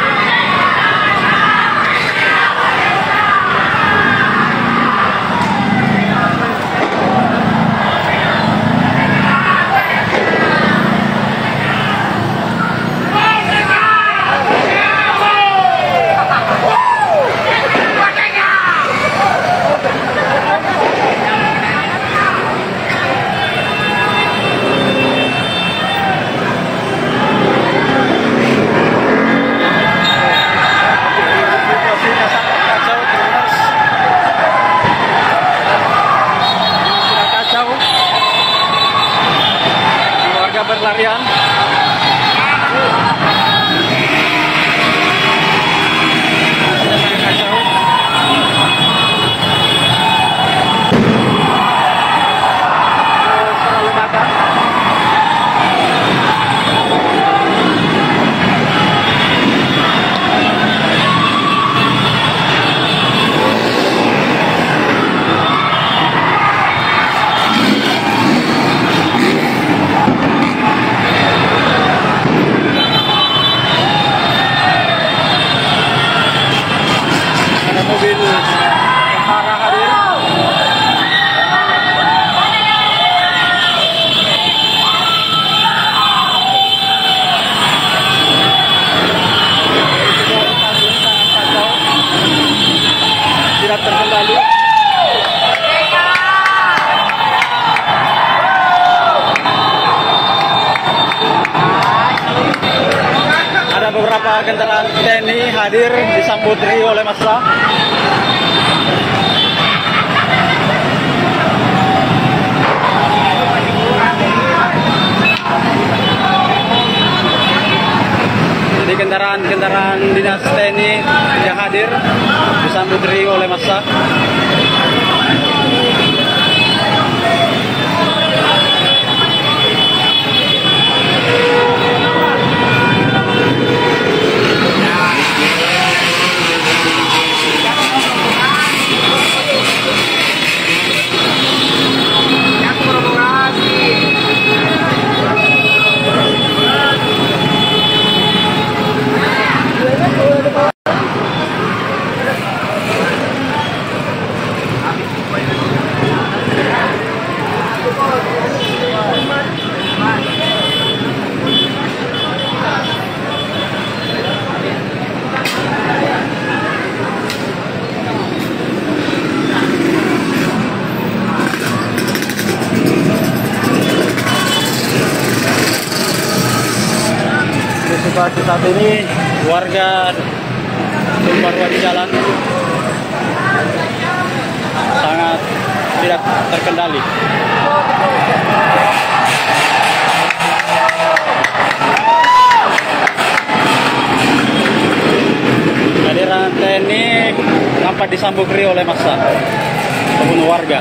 Berlarian. Mobil tentara hadir. Tidak terkendali. Ada beberapa kendaraan TNI hadir disambut riuh oleh massa. Jadi kendaraan dinas TNI yang hadir disambut riuh oleh massa. situasi saat ini warga tumpah ruah di jalan sangat tidak terkendali. Kehadiran TNI nampak disambut riuh oleh massa ataupun warga.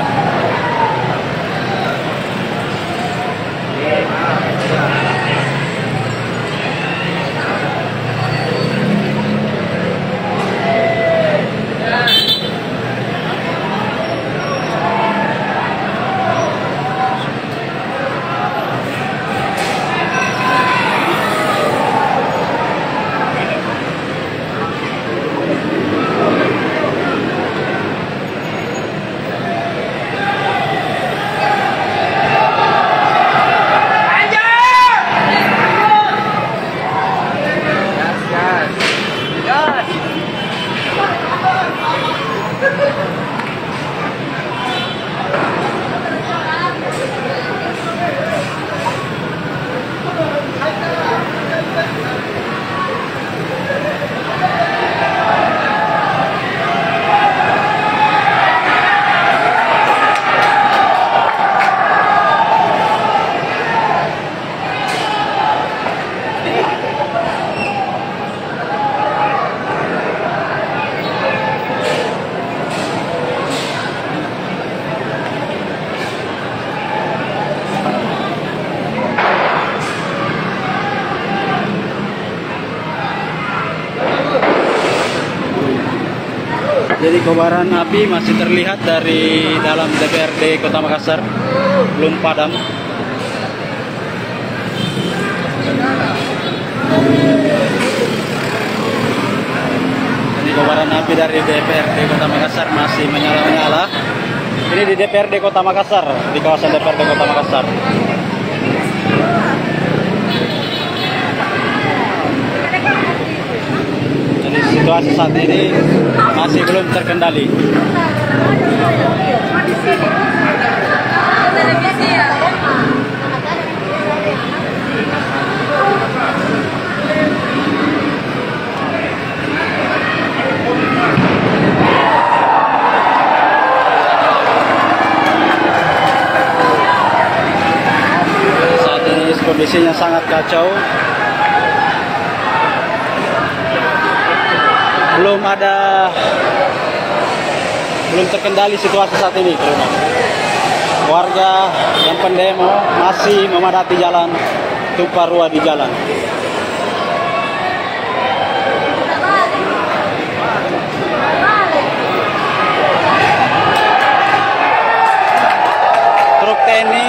Jadi kobaran api masih terlihat dari dalam DPRD Kota Makassar, belum padam. Jadi kobaran api dari DPRD Kota Makassar masih menyala-nyala. Ini di DPRD Kota Makassar, di kawasan DPRD Kota Makassar. Situasi saat ini masih belum terkendali. Saat ini kondisinya sangat kacau. Belum terkendali situasi saat ini, teman-teman. Warga yang pendemo masih memadati jalan, tumpah ruah di jalan. Truk TNI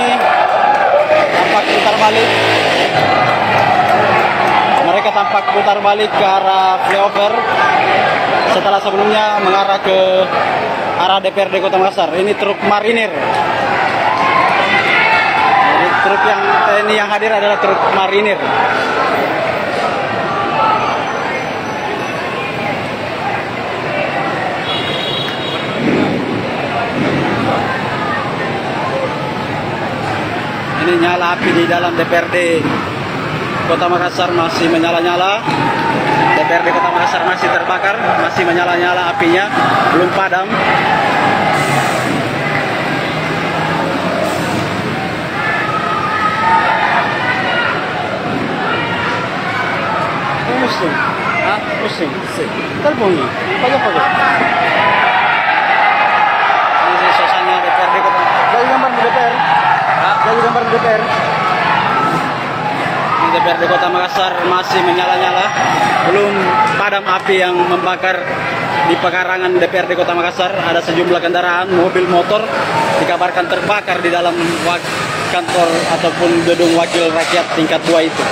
tampak putar balik. Mereka tampak putar balik ke arah flyover setelah sebelumnya mengarah ke arah DPRD Kota Makassar. Ini truk marinir. Jadi truk yang TNI yang hadir adalah truk marinir. Ini nyala api di dalam DPRD Kota Makassar masih menyala-nyala. DPRD Kota Makassar masih terbakar, masih menyala-nyala apinya, belum padam. Pusing, pusing. Terbunyi, pojok-pojok. Ini suasana DPRD Kota. Jadi gambar di DPR. Jadi gambar di DPR. DPRD Kota Makassar masih menyala-nyala, belum padam api yang membakar di pekarangan DPRD Kota Makassar. Ada sejumlah kendaraan, mobil, motor dikabarkan terbakar di dalam kantor ataupun gedung wakil rakyat tingkat 2 itu.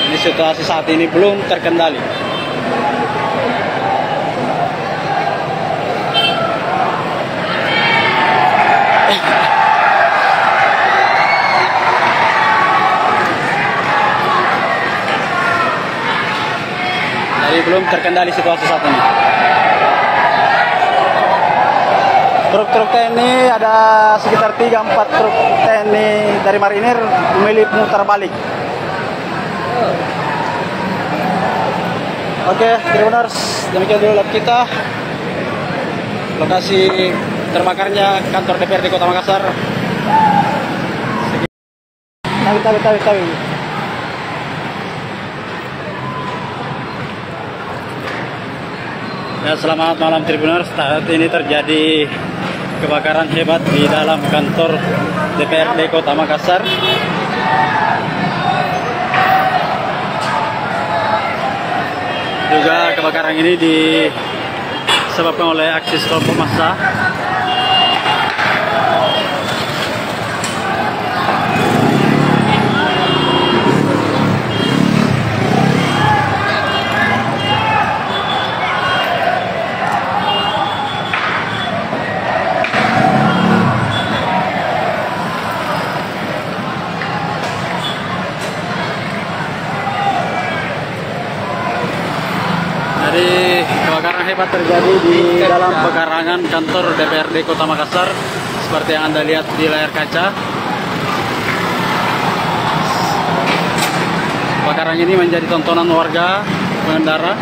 Ini situasi saat ini belum terkendali. Belum terkendali situasi saat ini. Truk-truk TNI ada sekitar 3-4 truk TNI dari marinir memilih mutar balik. Oke, Tribuners, demikian dulu live kita. Lokasi terbakarnya kantor DPRD Kota Makassar. Tawi. Ya, selamat malam Tribuners. Saat ini terjadi kebakaran hebat di dalam kantor DPRD Kota Makassar. Juga kebakaran ini disebabkan oleh aksi kelompok massa. Jadi kebakaran hebat terjadi di dalam pekarangan kantor DPRD Kota Makassar seperti yang Anda lihat di layar kaca. Kebakaran ini menjadi tontonan warga pengendara.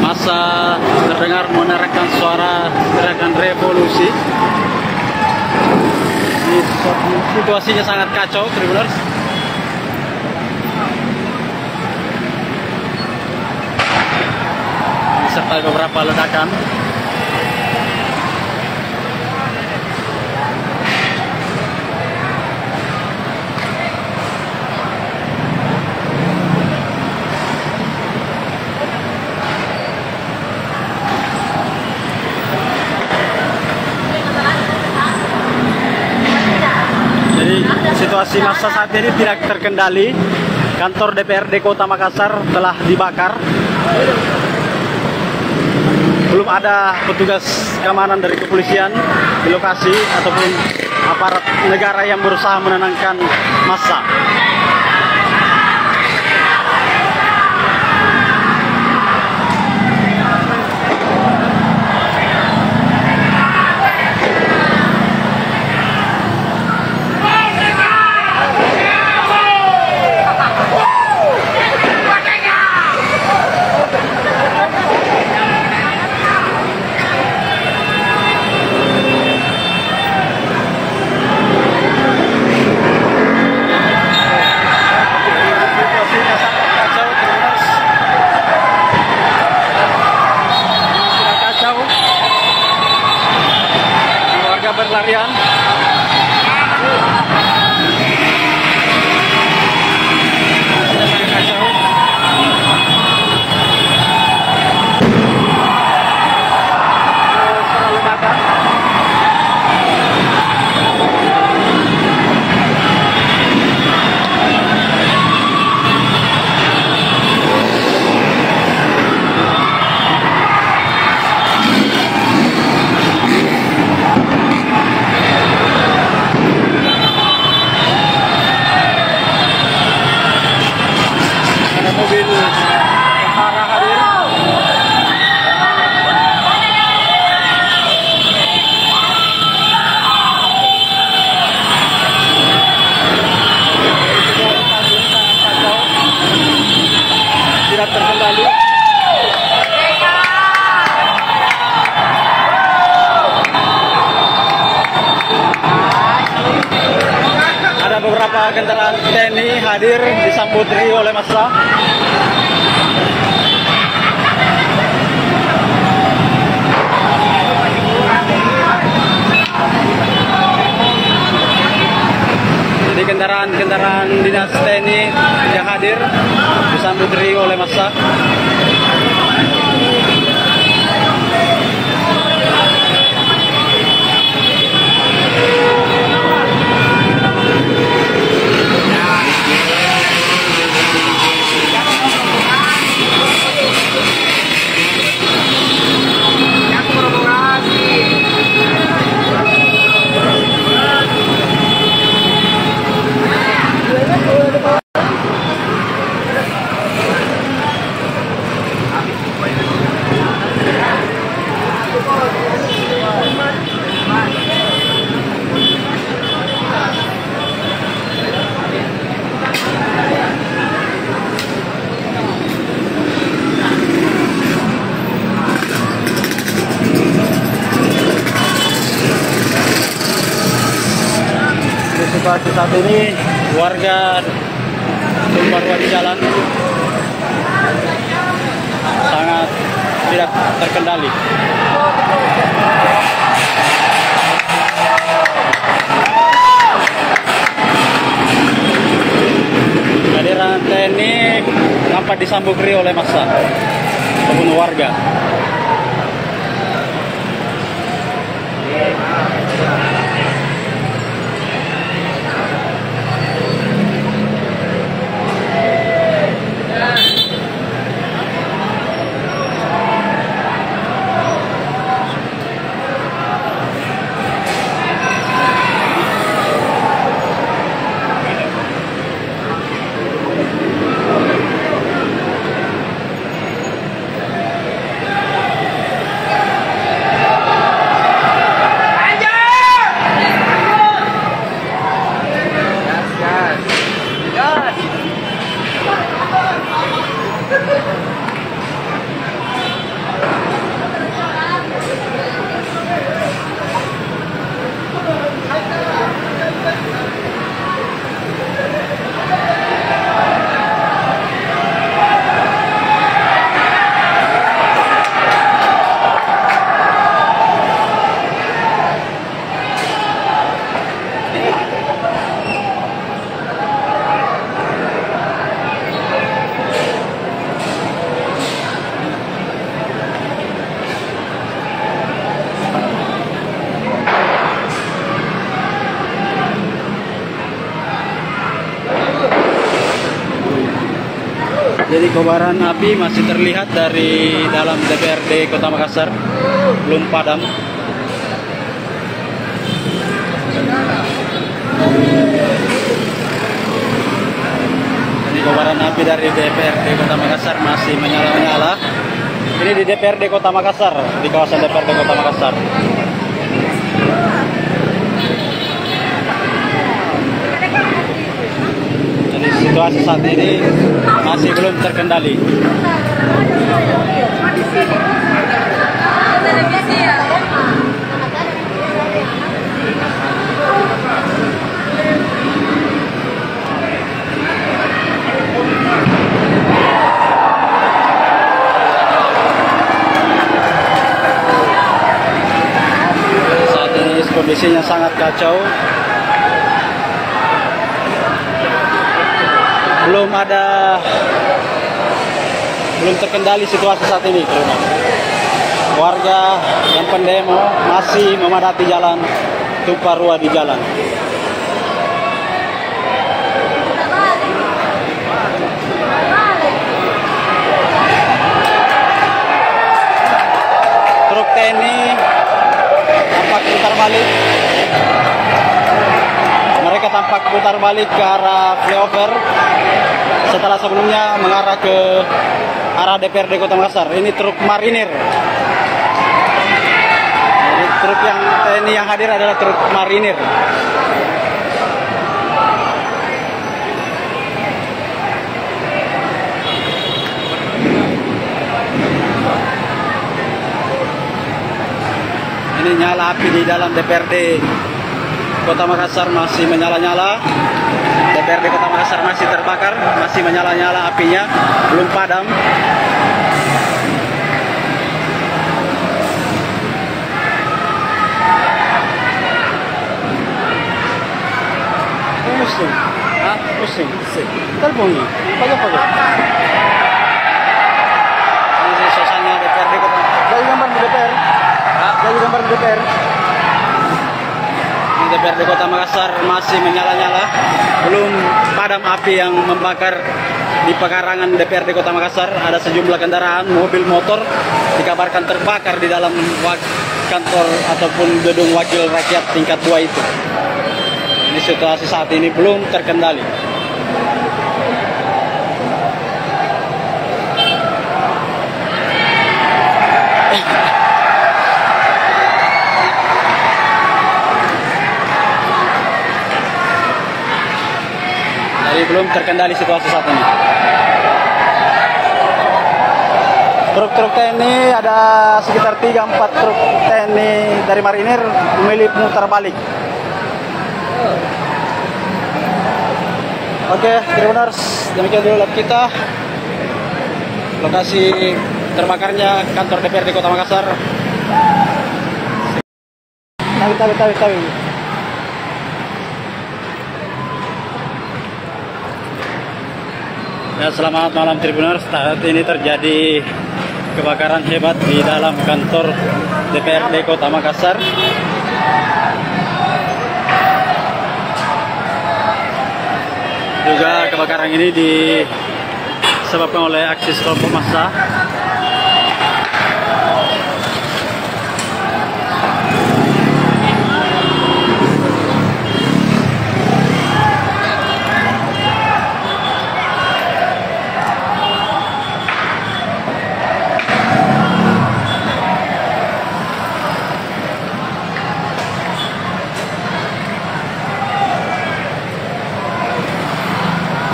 Massa terdengar menerangkan suara teriakan revolusi. Situasinya sangat kacau, Tribuners. Serta beberapa ledakan. Jadi situasi massa saat ini tidak terkendali. Kantor DPRD Kota Makassar telah dibakar. Belum ada petugas keamanan dari kepolisian di lokasi ataupun aparat negara yang berusaha menenangkan massa. Berlarian. Mobil tentara hadir. Tidak terkendali. Ada beberapa kendaraan TNI hadir disambut oleh massa. Jadi kendaraan dinas TNI yang hadir disambut oleh massa. situasi saat ini warga tumpah ruah di jalan sangat tidak terkendali. Kehadiran TNI nampak disambut riuh oleh massa ataupun warga. Jadi kobaran api masih terlihat dari dalam DPRD Kota Makassar, belum padam. Jadi kobaran api dari DPRD Kota Makassar masih menyala-nyala. Ini di DPRD Kota Makassar, di kawasan DPRD Kota Makassar. Situasi saat ini masih belum terkendali. Saat ini kondisinya sangat kacau. Belum terkendali situasi saat ini, teman-teman. Warga yang pendemo masih memadati jalan, tumpah ruah di jalan. Truk TNI tampak putar balik. Mereka tampak putar balik ke arah flyover setelah sebelumnya mengarah ke arah DPRD Kota Makassar. Ini truk marinir. Jadi truk yang TNI yang hadir adalah truk marinir. Ini nyala api di dalam DPRD Kota Makassar masih menyala-nyala. DPRD Kota Makassar masih terbakar, masih menyala-nyala apinya, belum padam. Pusing, pusing. Terbunyi, pagi-pagi. Ini suasana DPRD Kota. Dari gambar di DPR. Dari gambar di DPR. DPRD Kota Makassar masih menyala-nyala, belum padam api yang membakar di pekarangan DPRD Kota Makassar. Ada sejumlah kendaraan, mobil, motor dikabarkan terbakar di dalam kantor ataupun gedung wakil rakyat tingkat 2 itu. Ini situasi saat ini belum terkendali. Jadi belum terkendali situasi saat ini. Truk-truk TNI ada sekitar 3-4 truk TNI dari marinir memilih mutar balik. Oke, Tribuners, demikian dulu live kita. Lokasi terbakarnya kantor DPRD Kota Makassar. Tawi. Ya, selamat malam Tribuners. Saat ini terjadi kebakaran hebat di dalam kantor DPRD Kota Makassar. Juga kebakaran ini disebabkan oleh aksi kelompok massa.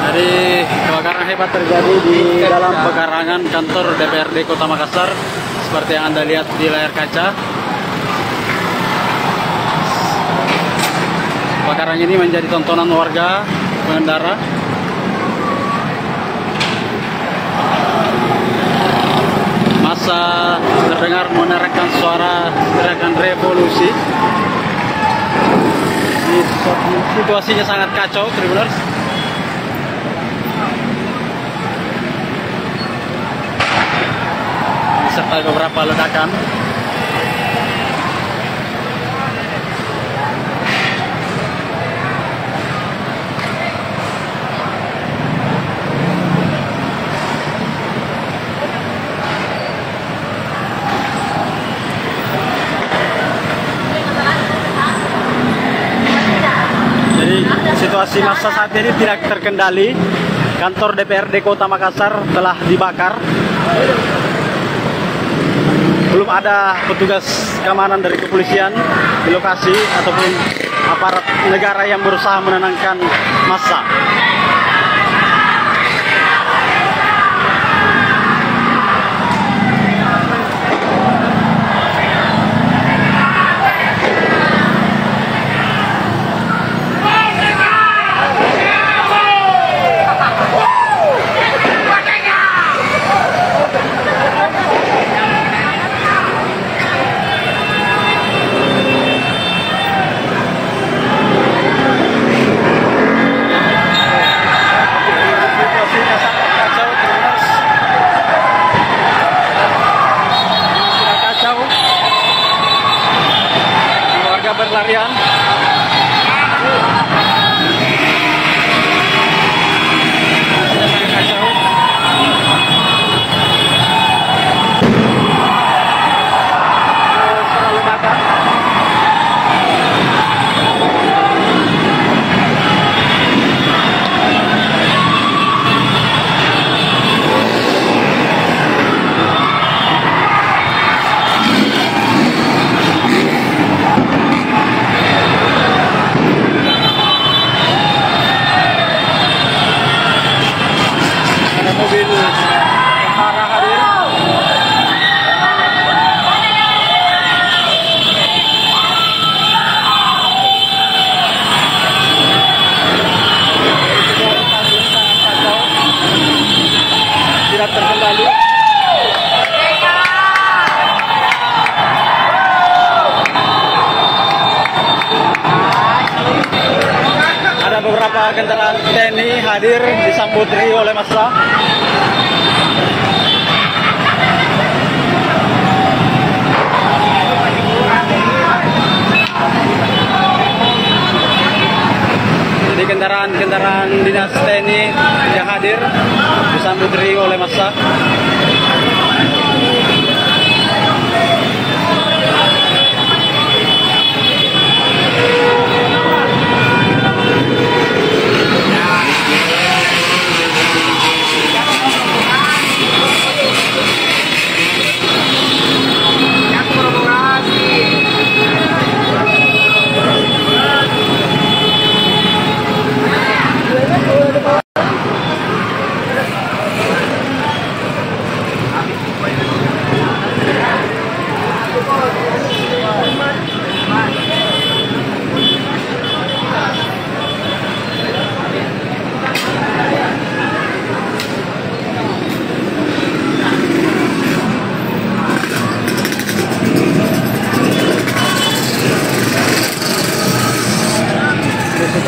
Jadi kebakaran hebat terjadi di dalam pekarangan kantor DPRD Kota Makassar seperti yang Anda lihat di layar kaca. Kebakaran ini menjadi tontonan warga pengendara. Masa terdengar menerangkan suara teriakan revolusi. Situasinya sangat kacau, Tribuners. Serta beberapa ledakan. Jadi situasi massa saat ini tidak terkendali. Kantor DPRD Kota Makassar telah dibakar. Belum ada petugas keamanan dari kepolisian di lokasi ataupun aparat negara yang berusaha menenangkan massa. Berlarian. Tidak terkendali. Ada beberapa kendaraan TNI hadir disambut riuh oleh massa. Jadi kendaraan dinas TNI yang hadir disambut riuh oleh massa.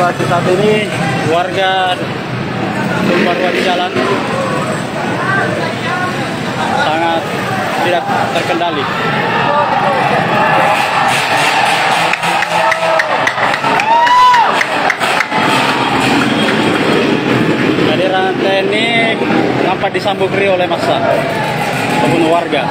situasi saat ini warga tumpah ruah di jalan sangat tidak terkendali. Kehadiran TNI nampak disambut riuh oleh massa maupun warga.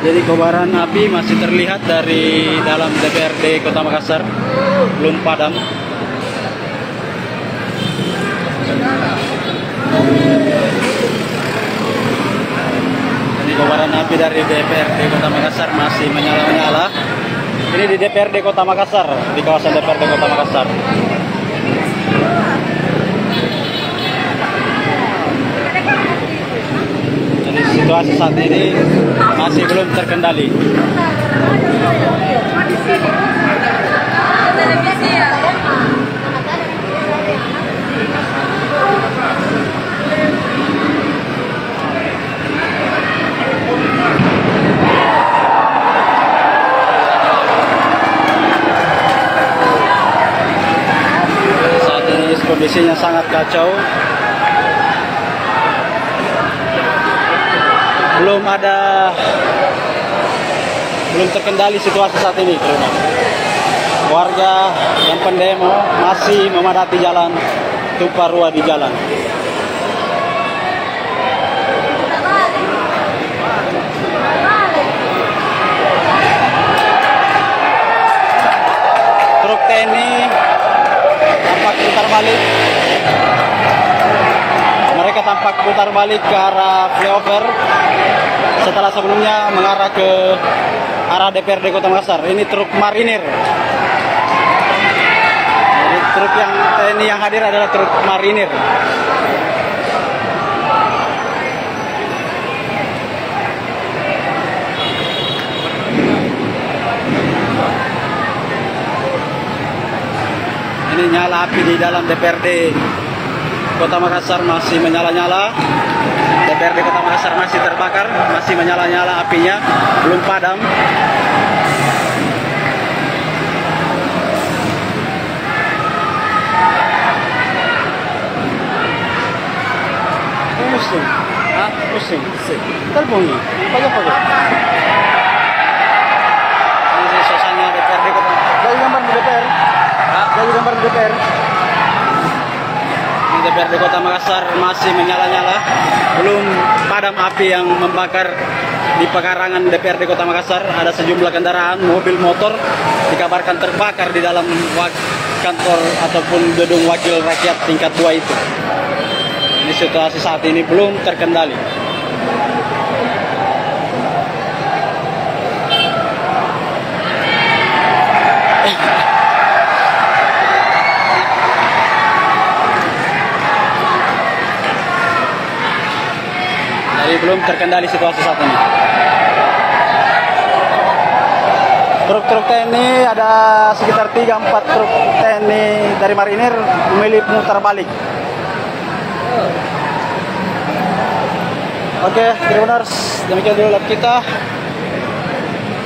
Jadi kobaran api masih terlihat dari dalam DPRD Kota Makassar, belum padam. Jadi kobaran api dari DPRD Kota Makassar masih menyala-nyala. Ini di DPRD Kota Makassar, di kawasan DPRD Kota Makassar. Jadi situasi saat ini masih belum terkendali. Saat ini kondisinya sangat kacau. Belum terkendali situasi saat ini, teman. Warga yang pendemo masih memadati jalan, tumpah ruah di jalan. Truk TNI tampak putar balik. Mereka tampak putar balik ke arah flyover setelah sebelumnya mengarah ke arah DPRD Kota Makassar. Ini truk marinir. Jadi truk yang TNI yang hadir adalah truk marinir. Ini nyala api di dalam DPRD Kota Makassar masih menyala-nyala. DPRD Kota Makassar masih terbakar, masih menyala-nyala apinya, belum padam. Pusing, pusing. Telepon nih, pagi-pagi. Ini suasana DPRD Kota. Jadi gambar di DPR. Jadi gambar di DPR. DPRD Kota Makassar masih menyala-nyala, belum padam api yang membakar di pekarangan DPRD Kota Makassar. Ada sejumlah kendaraan, mobil, motor dikabarkan terbakar di dalam kantor ataupun gedung wakil rakyat tingkat 2 itu. Ini situasi saat ini belum terkendali. Belum terkendali situasi saat ini. Truk-truk TNI ada sekitar 3-4 truk TNI dari marinir memilih putar balik. Oke, Tribuners, demikian dulu live kita.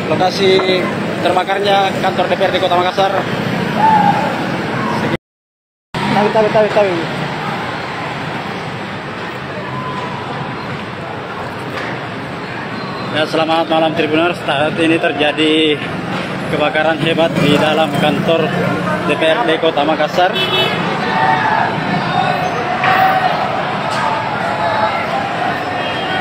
Lokasi terbakarnya kantor DPRD Kota Makassar. Tawi. Ya, selamat malam Tribuners. Saat ini terjadi kebakaran hebat di dalam kantor DPRD Kota Makassar.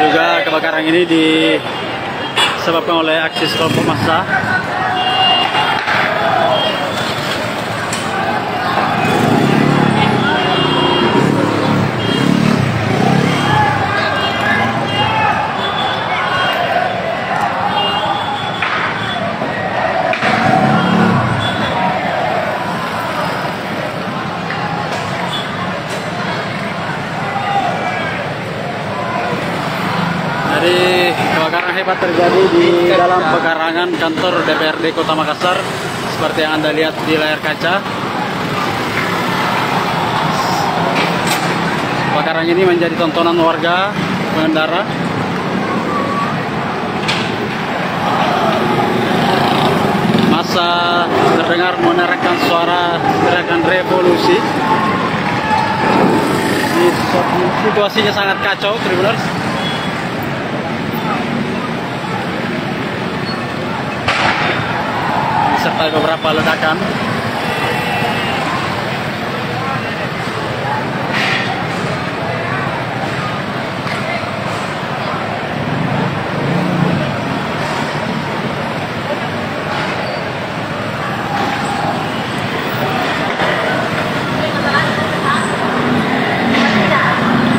Juga kebakaran ini disebabkan oleh aksi kelompok massa. Jadi kebakaran hebat terjadi di dalam pekarangan kantor DPRD Kota Makassar seperti yang Anda lihat di layar kaca. Kebakaran ini menjadi tontonan warga pengendara. Massa terdengar menerangkan suara teriakan revolusi. Situasinya sangat kacau, Tribuners. Serta beberapa ledakan.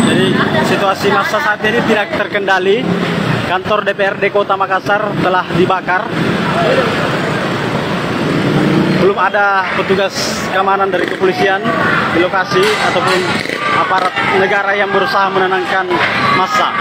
Jadi situasi massa saat ini tidak terkendali. Kantor DPRD Kota Makassar telah dibakar. Belum ada petugas keamanan dari kepolisian di lokasi ataupun aparat negara yang berusaha menenangkan massa.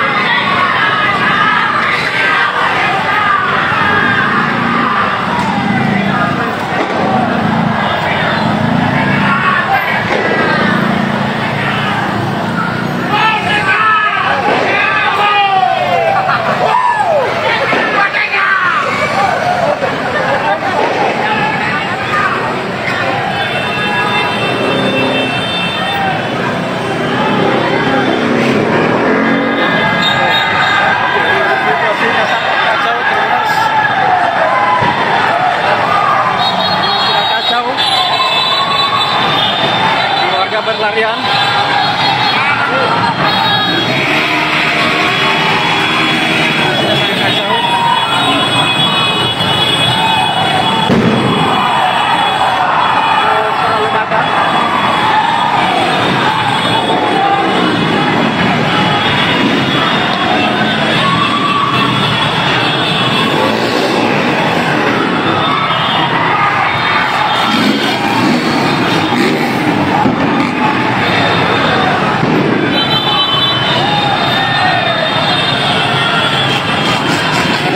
Berlarian.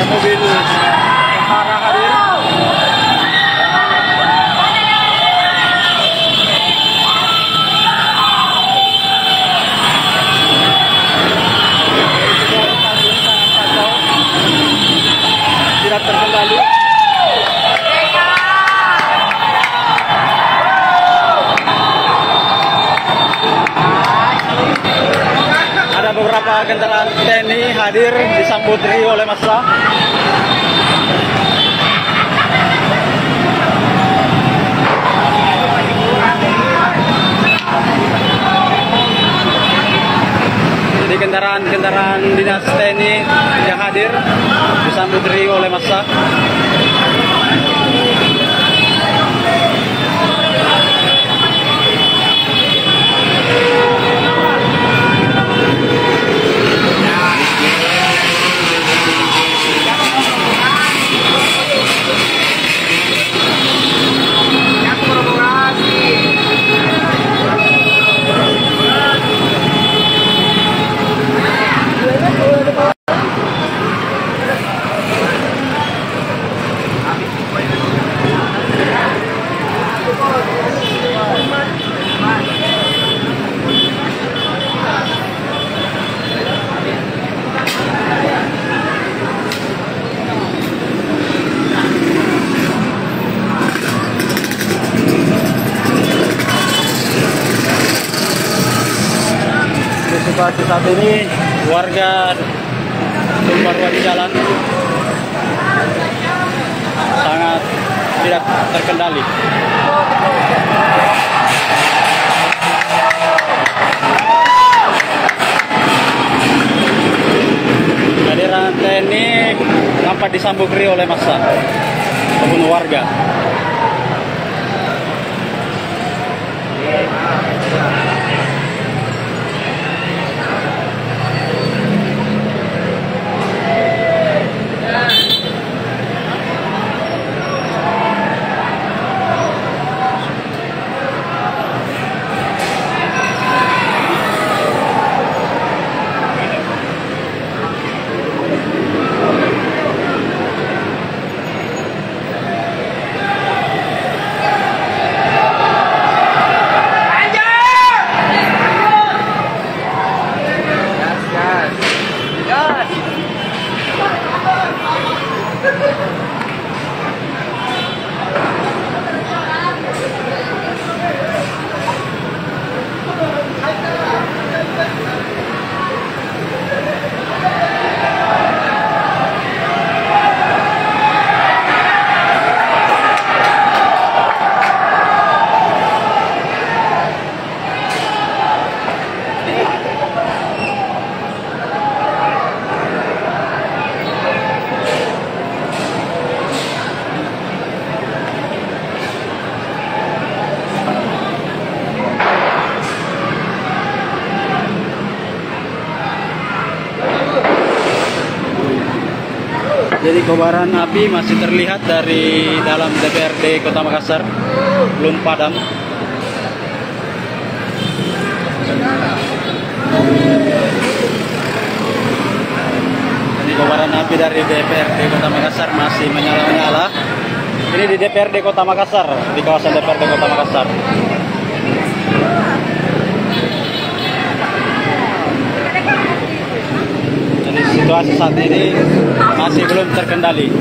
Mobil tentara hadir. Tidak terkendali. Ada beberapa kendaraan TNI hadir disambut riuh oleh massa. Jadi kendaraan dinas TNI yang hadir disambut riuh oleh massa. situasi saat ini warga Tumparua di jalan sangat tidak terkendali. Kehadiran TNI nampak disambut riuh oleh massa ataupun warga. Jadi kobaran api masih terlihat dari dalam DPRD Kota Makassar, belum padam. Jadi kobaran api dari DPRD Kota Makassar masih menyala-nyala. Ini di DPRD Kota Makassar, di kawasan DPRD Kota Makassar. Situasi saat ini masih belum terkendali.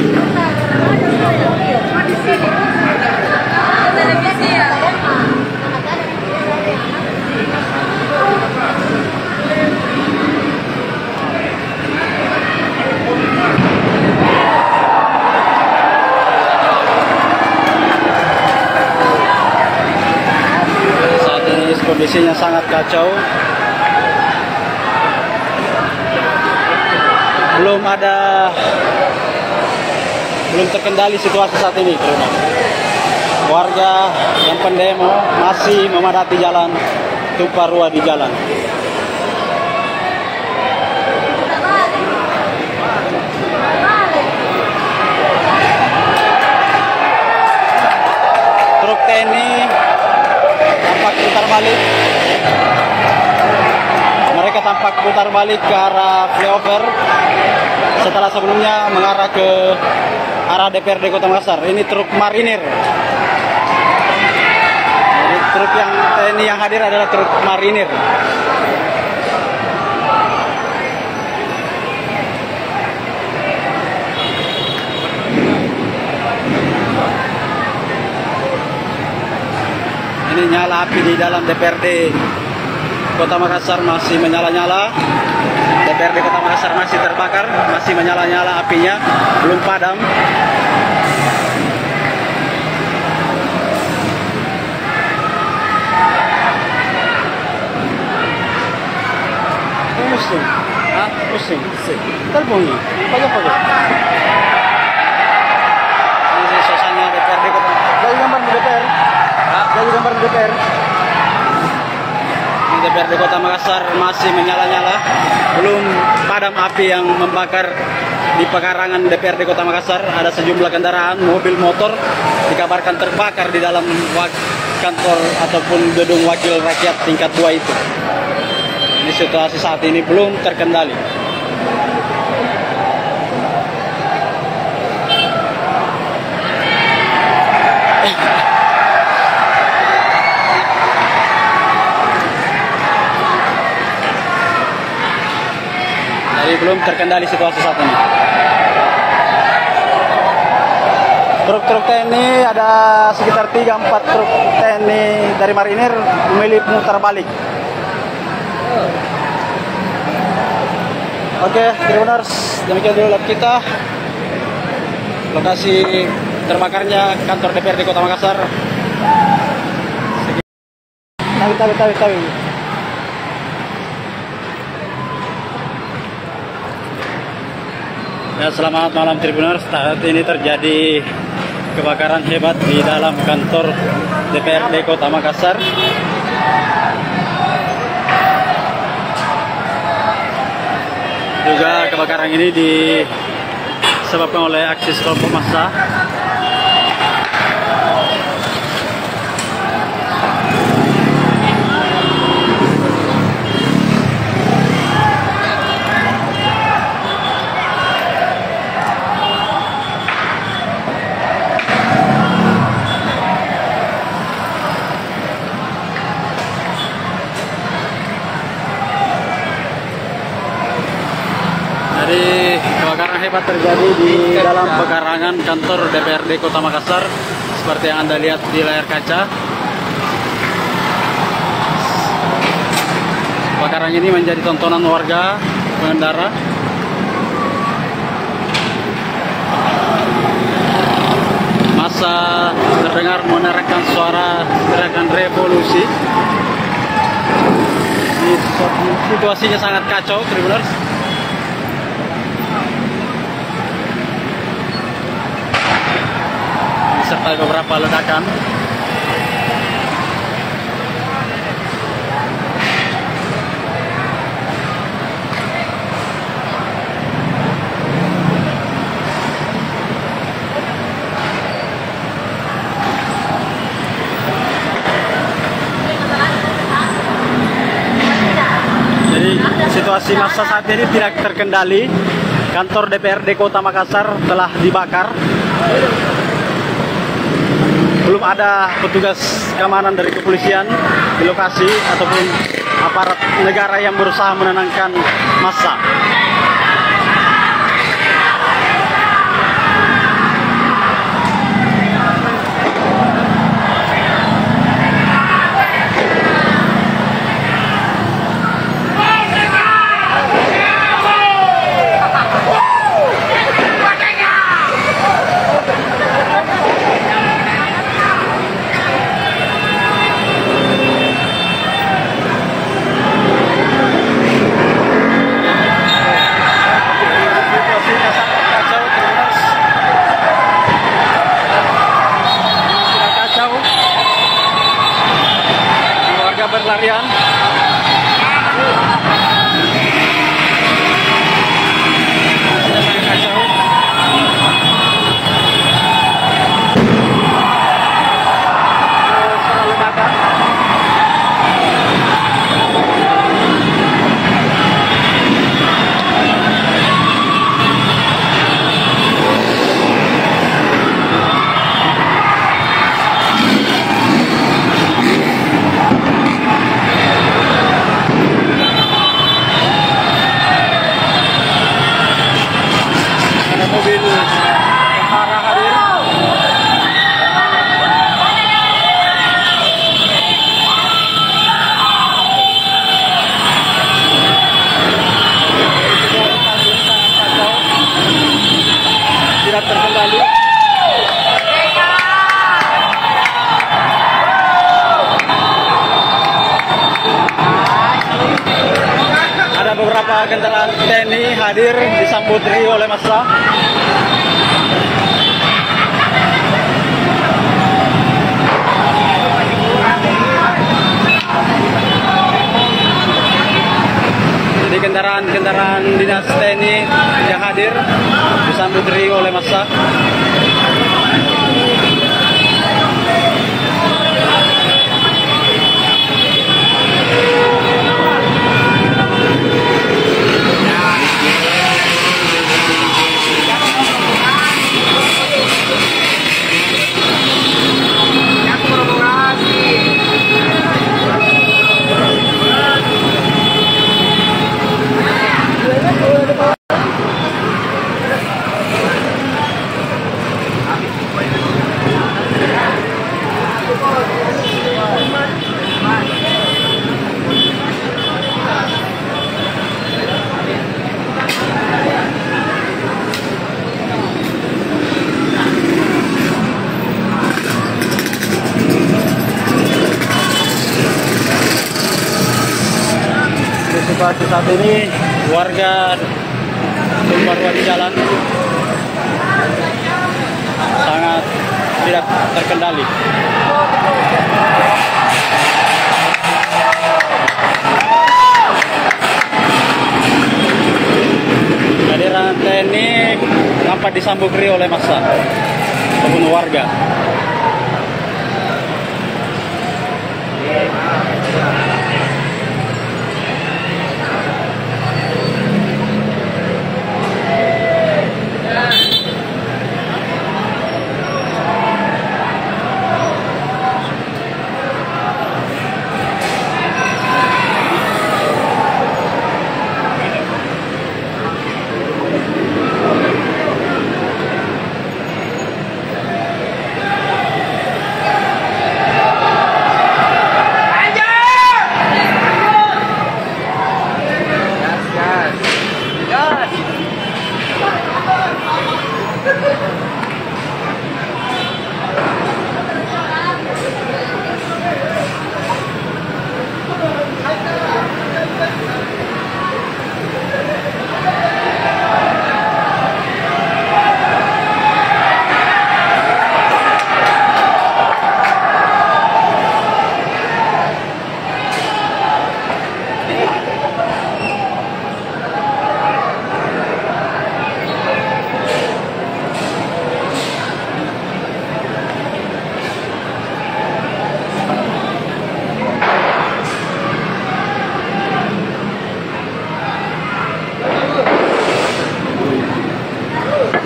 Saat ini kondisinya sangat kacau. Belum terkendali situasi saat ini, terutama warga yang pendemo masih memadati jalan Tumparua di jalan. Truk TNI tampak putar balik. Mereka tampak putar balik ke arah flyover setelah sebelumnya mengarah ke arah DPRD Kota Makassar. Ini truk marinir. Jadi truk yang TNI yang hadir adalah truk marinir. Ini nyala api di dalam DPRD Kota Makassar masih menyala-nyala. DPRD Kota Makassar masih terbakar, masih menyala-nyala apinya, belum padam. Pusing, pusing. Terbunyi, pagi-pagi. Ini suasana DPRD Kota. Jadi gambar di DPR. Jadi gambar di DPR. DPRD Kota Makassar masih menyala-nyala, belum padam api yang membakar di pekarangan DPRD Kota Makassar. Ada sejumlah kendaraan, mobil, motor dikabarkan terbakar di dalam kantor ataupun gedung wakil rakyat tingkat 2 itu. Ini situasi saat ini belum terkendali. Jadi belum terkendali situasi saat ini. Truk-truk TNI ada sekitar 3-4 truk TNI dari marinir memilih mutar balik. Oke, Tribuners, demikian dulu live kita. Lokasi terbakarnya kantor DPRD Kota Makassar. Tawi. Ya, selamat malam Tribuners. Saat ini terjadi kebakaran hebat di dalam kantor DPRD Kota Makassar. Juga kebakaran ini disebabkan oleh aksi sekelompok massa. Jadi kebakaran hebat terjadi di dalam pekarangan kantor DPRD Kota Makassar seperti yang Anda lihat di layar kaca. Kebakaran ini menjadi tontonan warga pengendara. Massa terdengar menerangkan suara gerakan revolusi. Situasinya sangat kacau, Tribuners. Serta beberapa ledakan. Jadi situasi massa saat ini tidak terkendali. Kantor DPRD Kota Makassar telah dibakar. Belum ada petugas keamanan dari kepolisian di lokasi ataupun aparat negara yang berusaha menenangkan massa. Berlarian. Mobil tentara hadir. Tidak terkendali. Ada beberapa kendaraan TNI hadir disambut oleh massa. Jadi kendaraan dinas TNI yang hadir disambut oleh massa. situasi saat ini warga tumpah ruah di jalan sangat tidak terkendali. Kehadiran TNI nampak disambut riuh oleh massa ataupun warga.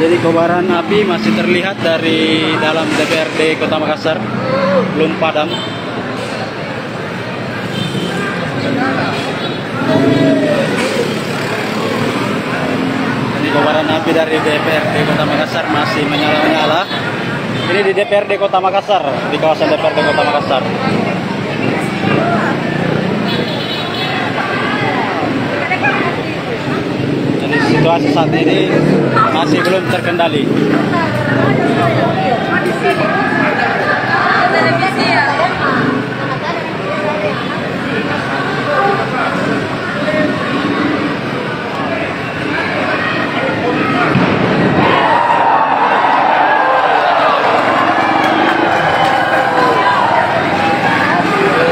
Jadi kobaran api masih terlihat dari dalam DPRD Kota Makassar, belum padam. Jadi kobaran api dari DPRD Kota Makassar masih menyala-nyala. Ini di DPRD Kota Makassar, di kawasan DPRD Kota Makassar. Situasi saat ini masih belum terkendali.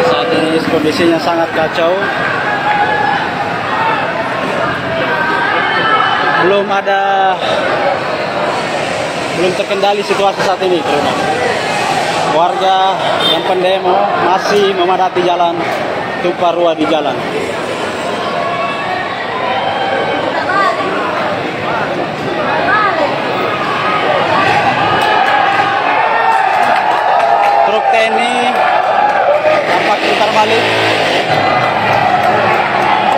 Saat ini kondisinya sangat kacau. Belum terkendali situasi saat ini, teman-teman. Warga yang pendemo masih memadati jalan, tumpah ruah di jalan. Truk TNI tampak putar balik.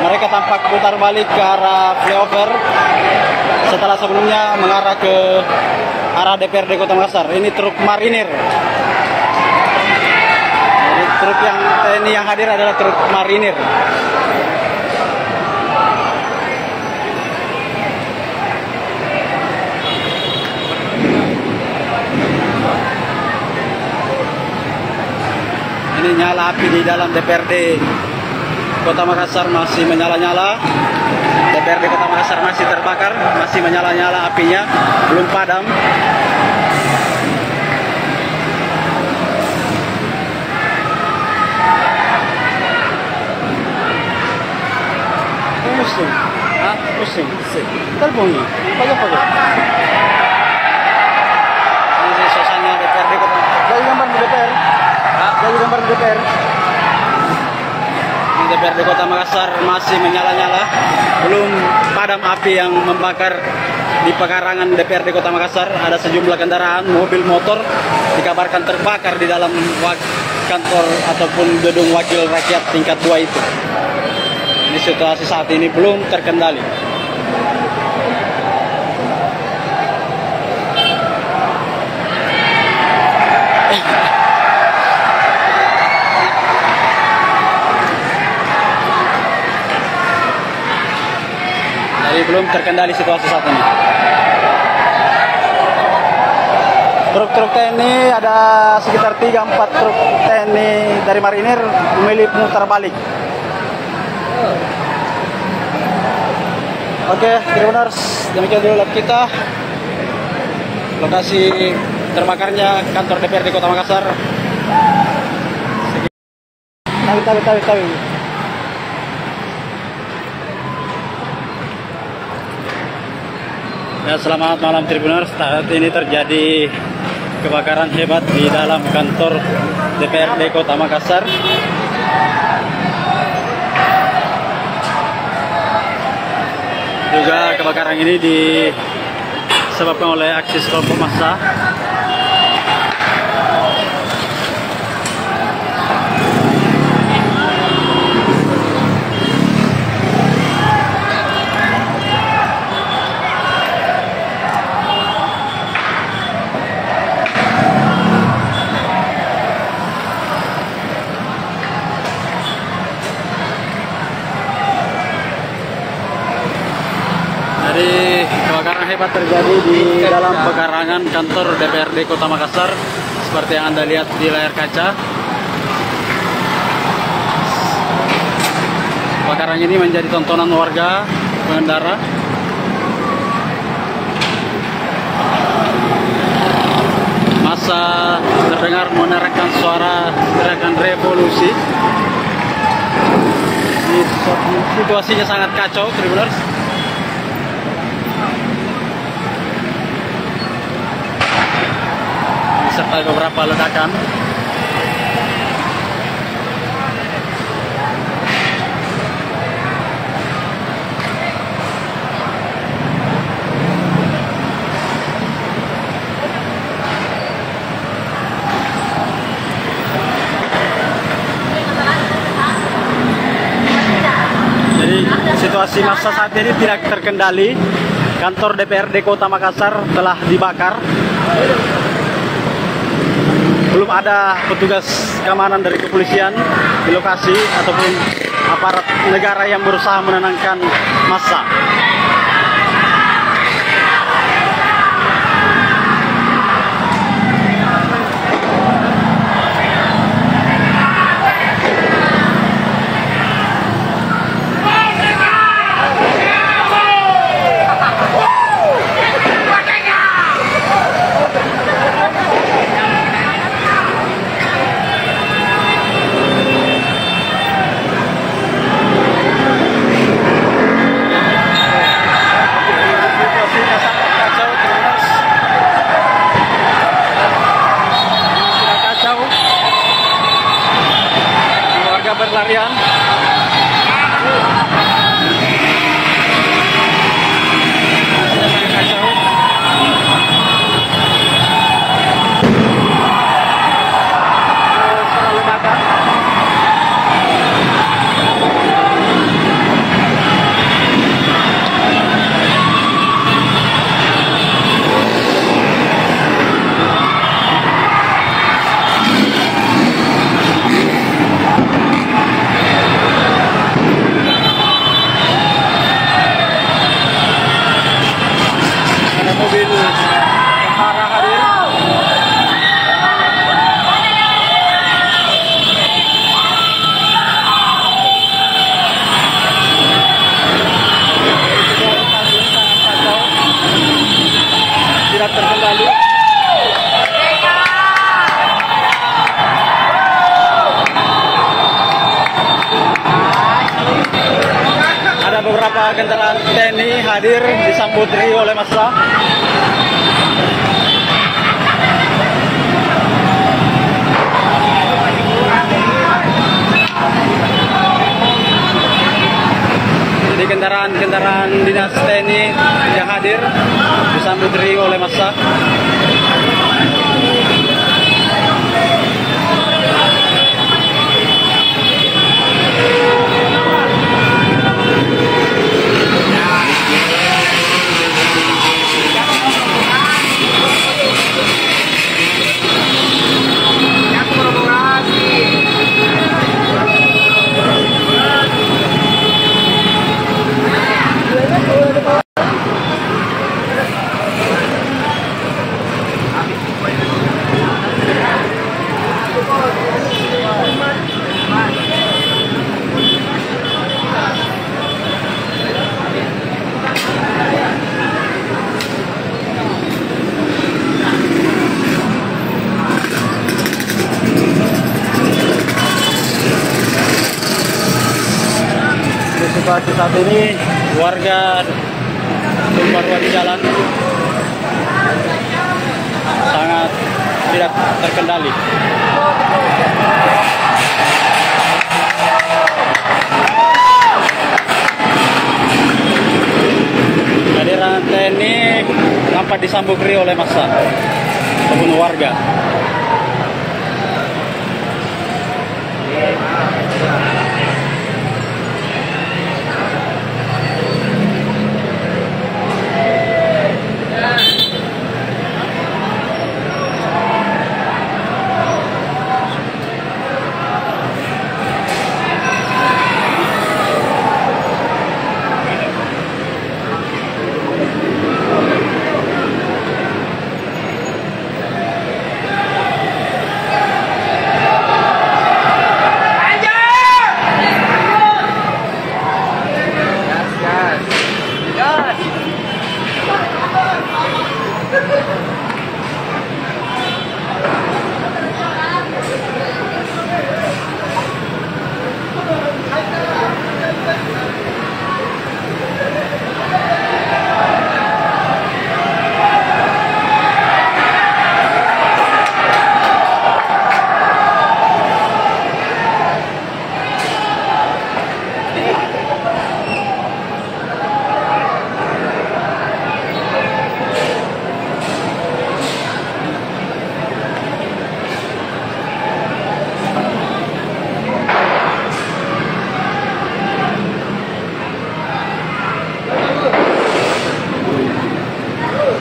Mereka tampak putar balik ke arah flyover setelah sebelumnya mengarah ke arah DPRD Kota Makassar. Ini truk marinir. Jadi truk yang TNI yang hadir adalah truk marinir. Ini nyala api di dalam DPRD Kota Makassar masih menyala-nyala. DPRD Kota Makassar masih terbakar, masih menyala-nyala apinya, belum padam. Pusing, pusing, terbunyi, pagi-pagi. Ini suasana DPRD Kota. Jadi gambar di DPR. Jadi gambar di DPR. DPRD Kota Makassar masih menyala-nyala, belum padam api yang membakar di pekarangan DPRD Kota Makassar. Ada sejumlah kendaraan, mobil, motor dikabarkan terbakar di dalam kantor ataupun gedung wakil rakyat tingkat 2 itu. Ini situasi saat ini belum terkendali. Jadi belum terkendali situasi saat ini. Truk-truk TNI ada sekitar 3-4 truk TNI dari marinir memilih putar balik. Oke, Tribuners, demikian dulu live kita. Lokasi terbakarnya kantor DPRD Kota Makassar. Tahu. Ya, selamat malam Tribuners. Saat ini terjadi kebakaran hebat di dalam kantor DPRD Kota Makassar. Juga kebakaran ini disebabkan oleh aksi kelompok massa. Jadi kebakaran hebat terjadi di dalam pekarangan kantor DPRD Kota Makassar seperti yang Anda lihat di layar kaca. Kebakaran ini menjadi tontonan warga pengendara. Masa terdengar menerangkan suara teriakan revolusi. Situasinya sangat kacau, Tribuners. Serta beberapa ledakan. Jadi situasi massa saat ini tidak terkendali. Kantor DPRD Kota Makassar telah dibakar. Belum ada petugas keamanan dari kepolisian di lokasi ataupun aparat negara yang berusaha menenangkan massa. Berlarian. Tidak terkendali. Ada beberapa kendaraan TNI hadir disambut riuh oleh massa. Jadi kendaraan dinas TNI yang hadir disambut riuh oleh massa. situasi saat ini warga tumpah ruah di jalan sangat tidak terkendali. Kehadiran TNI nampak disambut riuh oleh massa ataupun warga.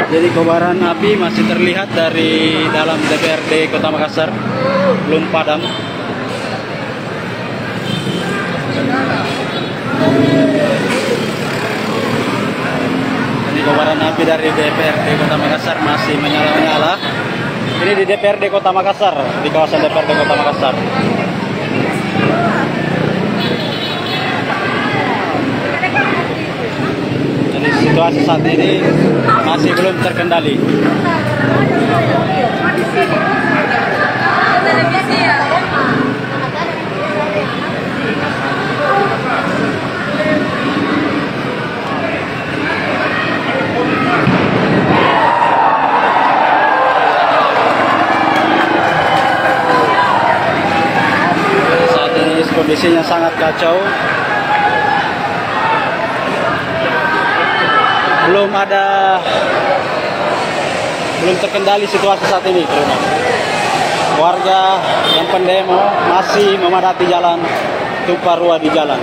Jadi kobaran api masih terlihat dari dalam DPRD Kota Makassar, belum padam. Jadi kobaran api dari DPRD Kota Makassar masih menyala-nyala. Ini di DPRD Kota Makassar, di kawasan DPRD Kota Makassar. Jadi situasi saat ini masih belum terkendali. Saat ini kondisinya sangat kacau. Belum terkendali situasi saat ini, teman. Warga yang pendemo masih memadati jalan, tumpah ruah di jalan.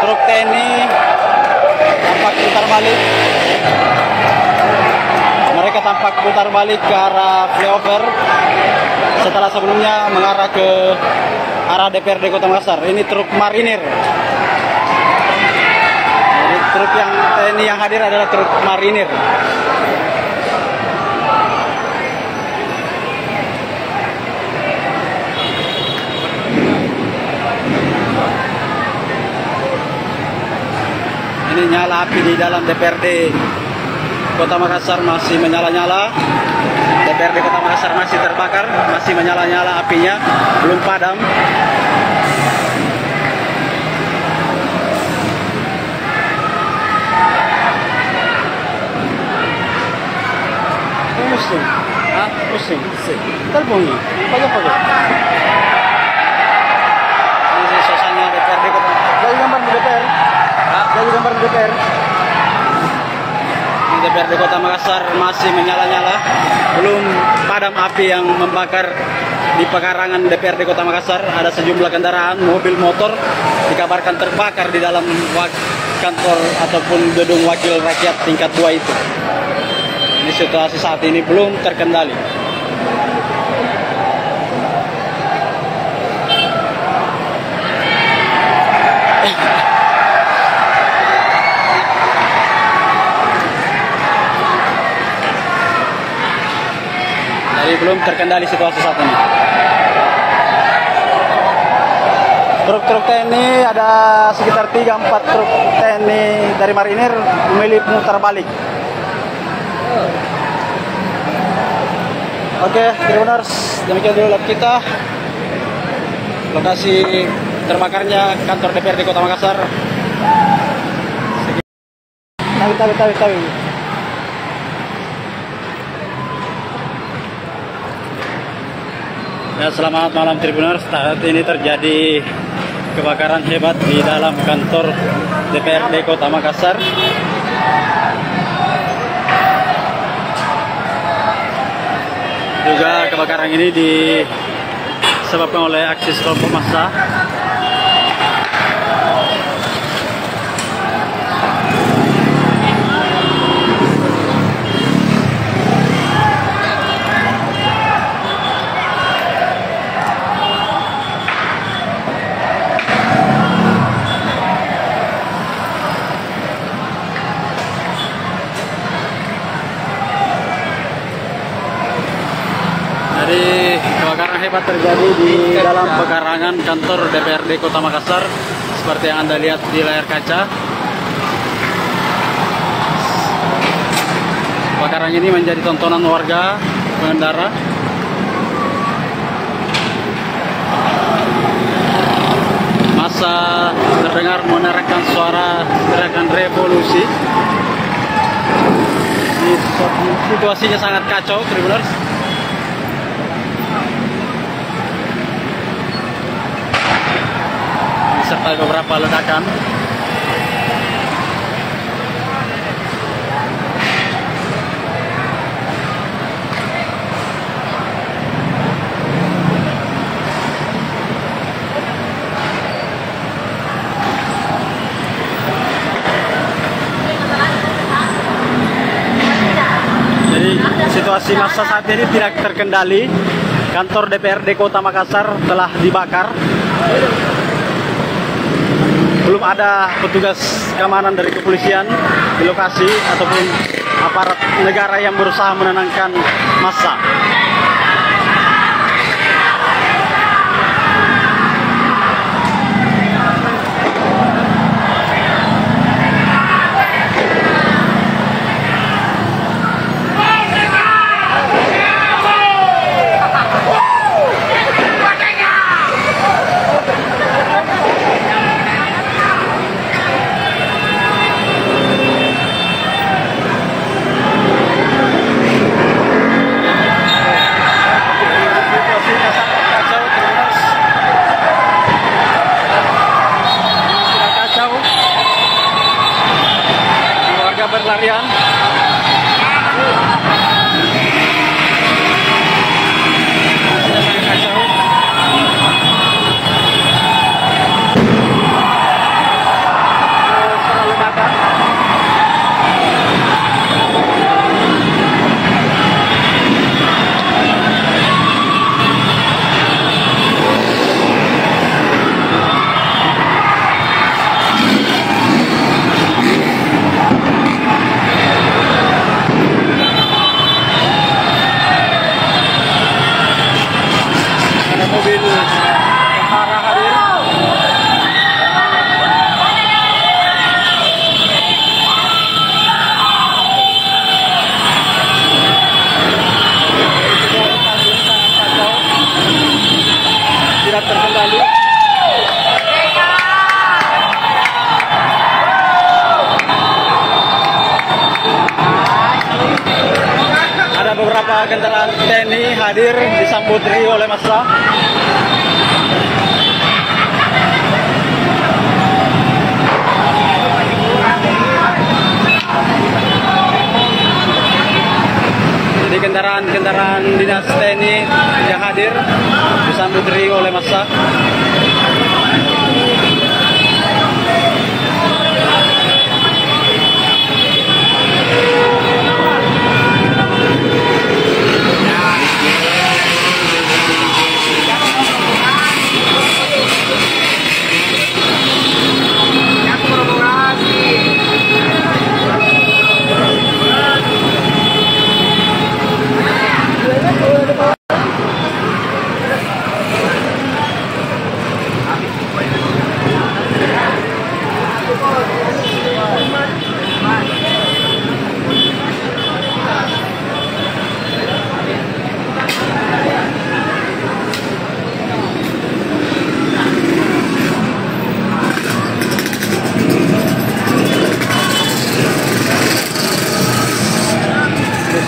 Truk TNI tampak putar balik. Mereka tampak putar balik ke arah flyover setelah sebelumnya mengarah ke arah DPRD Kota Makassar. Ini truk marinir. Jadi truk yang TNI yang hadir adalah truk marinir. Ini nyala api di dalam DPRD Kota Makassar masih menyala-nyala. DPRD Kota Makassar masih terbakar, masih menyala-nyala apinya, belum padam. Pusing, pusing. Telepon nih, pagi-pagi. Ini suasana DPRD Kota. Jadi gambar di DPR. Jadi gambar di DPR. DPRD Kota Makassar masih menyala-nyala, belum padam api yang membakar di pekarangan DPRD Kota Makassar. Ada sejumlah kendaraan, mobil, motor dikabarkan terbakar di dalam kantor ataupun gedung wakil rakyat tingkat 2 itu. Ini situasi saat ini belum terkendali. Belum terkendali situasi saat ini. Truk-truk TNI ada sekitar 3-4 truk TNI dari marinir memilih putar balik. Oke, Tribuners, demikian dulu live kita. Lokasi terbakarnya kantor DPRD Kota Makassar. Tawi. Ya, selamat malam Tribuners. Saat ini terjadi kebakaran hebat di dalam kantor DPRD Kota Makassar. Juga kebakaran ini disebabkan oleh aksi kelompok massa. Jadi kebakaran hebat terjadi di dalam pekarangan kantor DPRD Kota Makassar seperti yang Anda lihat di layar kaca. Kebakaran ini menjadi tontonan warga pengendara. Massa terdengar menerangkan suara teriakan revolusi. Situasinya sangat kacau, Tribuners. Serta beberapa ledakan. Jadi situasi massa saat ini tidak terkendali. Kantor DPRD Kota Makassar telah dibakar. Belum ada petugas keamanan dari kepolisian di lokasi ataupun aparat negara yang berusaha menenangkan massa. Berlarian. Mobil tentara hadir. Tidak terkendali. Ada beberapa kendaraan TNI hadir disambut riuh oleh massa. Jadi kendaraan dinas TNI yang hadir disambut riuh oleh massa.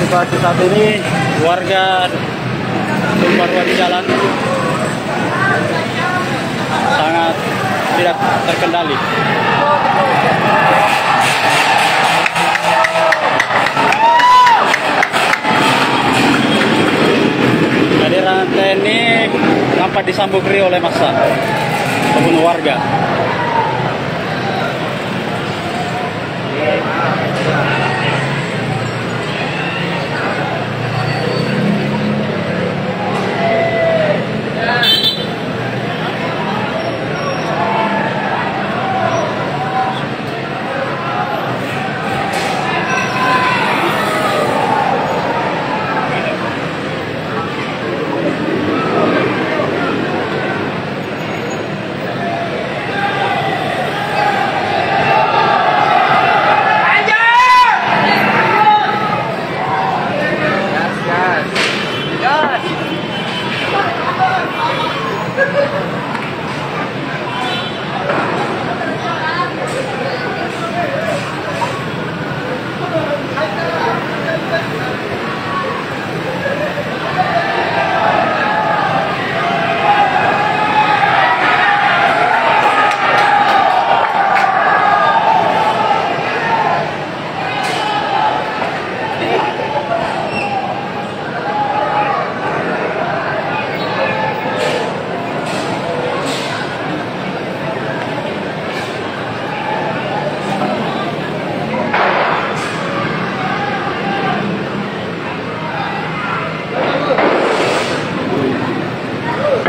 situasi saat ini warga Tumpah Ruah di jalan sangat tidak terkendali. Kehadiran TNI nampak disambut riuh oleh massa ataupun warga.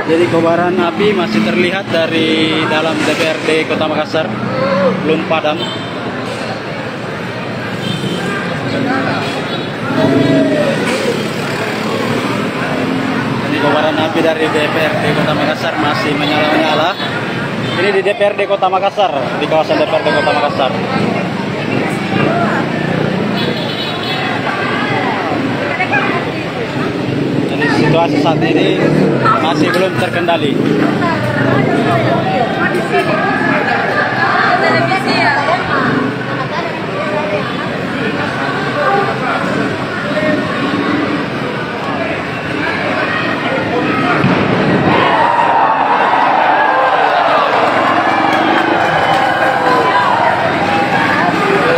Jadi kobaran api masih terlihat dari dalam DPRD Kota Makassar, belum padam. Jadi kobaran api dari DPRD Kota Makassar masih menyala-nyala. Ini di DPRD Kota Makassar, di kawasan DPRD Kota Makassar. Situasi saat ini masih belum terkendali.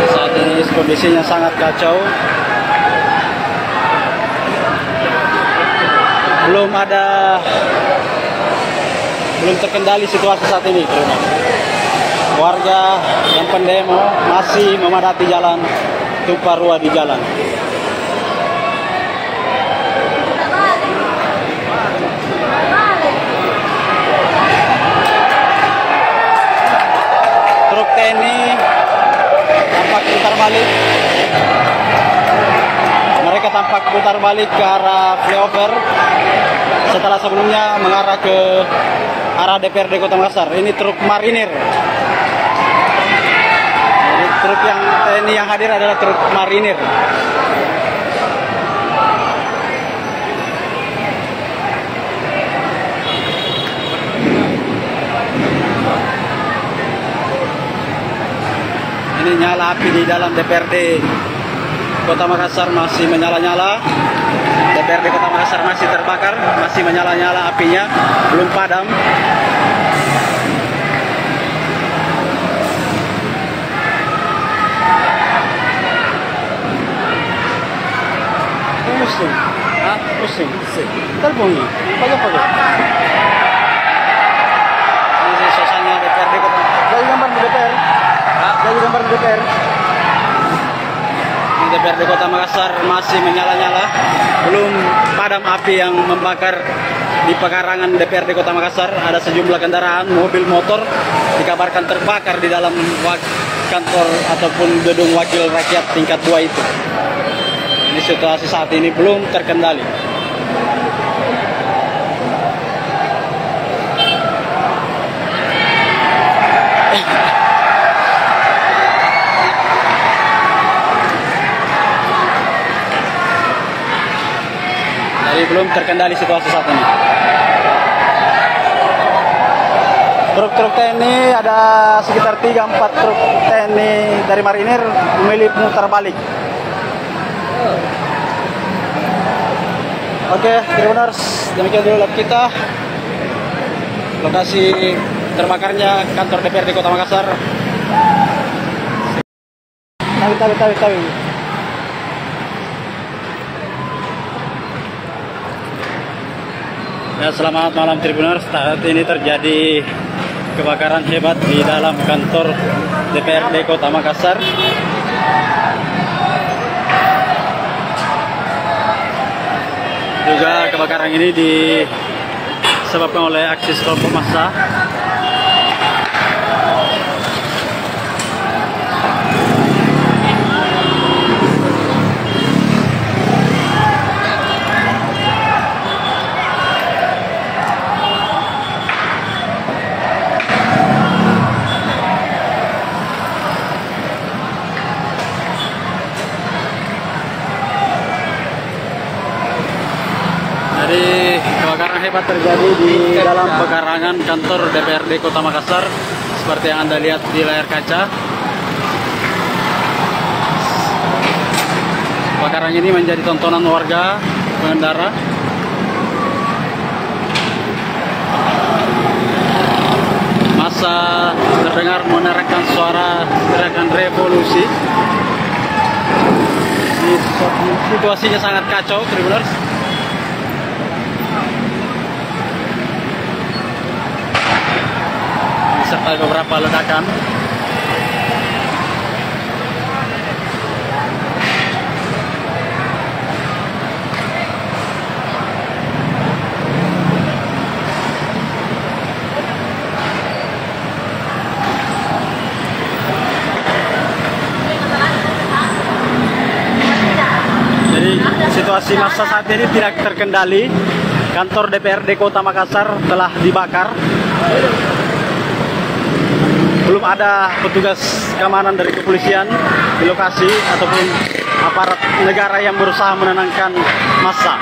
Saat ini kondisinya sangat kacau. Belum terkendali situasi saat ini, teman. Warga yang pendemo masih memadati jalan Tumpah Ruah di jalan. Truk TNI tampak putar balik. Mereka tampak putar balik ke arah flyover setelah sebelumnya mengarah ke arah DPRD Kota Makassar. Ini truk marinir. Jadi truk yang TNI yang hadir adalah truk marinir. Ini nyala api di dalam DPRD Kota Makassar masih menyala-nyala. DPRD Kota Makassar masih terbakar, masih menyala-nyala apinya, belum padam. Pusing, pusing. Terbunyi, pagi-pagi. Ini suasana DPRD Kota. Jadi gambar di DPR. Jadi gambar di DPR. DPRD Kota Makassar masih menyala-nyala, belum padam api yang membakar di pekarangan DPRD Kota Makassar. Ada sejumlah kendaraan, mobil, motor dikabarkan terbakar di dalam kantor ataupun gedung wakil rakyat tingkat 2 itu. Ini situasi saat ini belum terkendali. Jadi belum terkendali situasi saat ini. Truk-truk TNI ada sekitar 3-4 truk TNI dari marinir memilih mutar balik. Oke, Tribuners, demikian dulu live kita. Lokasi terbakarnya kantor DPRD Kota Makassar. Tawi. Ya, selamat malam Tribuners. Saat ini terjadi kebakaran hebat di dalam kantor DPRD Kota Makassar. Juga kebakaran ini disebabkan oleh aksi kelompok massa. Jadi kebakaran hebat terjadi di dalam pekarangan kantor DPRD Kota Makassar seperti yang Anda lihat di layar kaca. Kebakaran ini menjadi tontonan warga pengendara. Massa terdengar meneriakkan suara teriakan revolusi. Situasinya sangat kacau, Tribuners. Serta beberapa ledakan. Jadi situasi massa saat ini tidak terkendali. Kantor DPRD Kota Makassar telah dibakar. Belum ada petugas keamanan dari kepolisian di lokasi ataupun aparat negara yang berusaha menenangkan massa.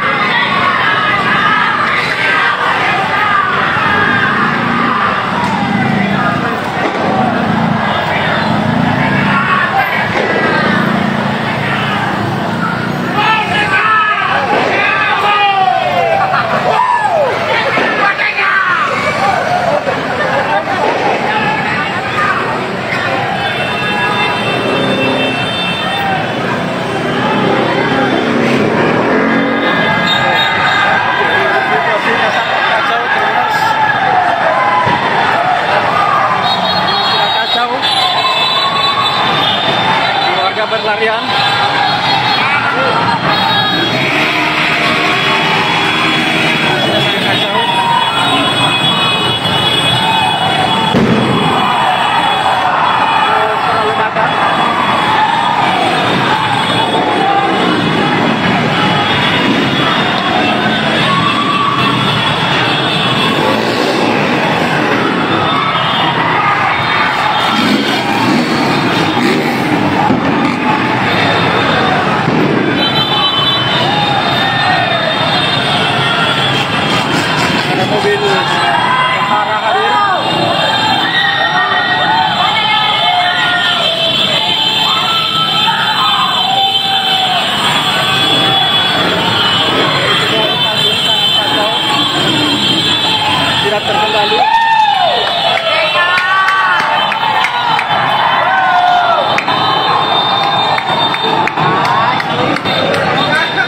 Berlarian. Mobil tentara hadir. Tidak terkendali.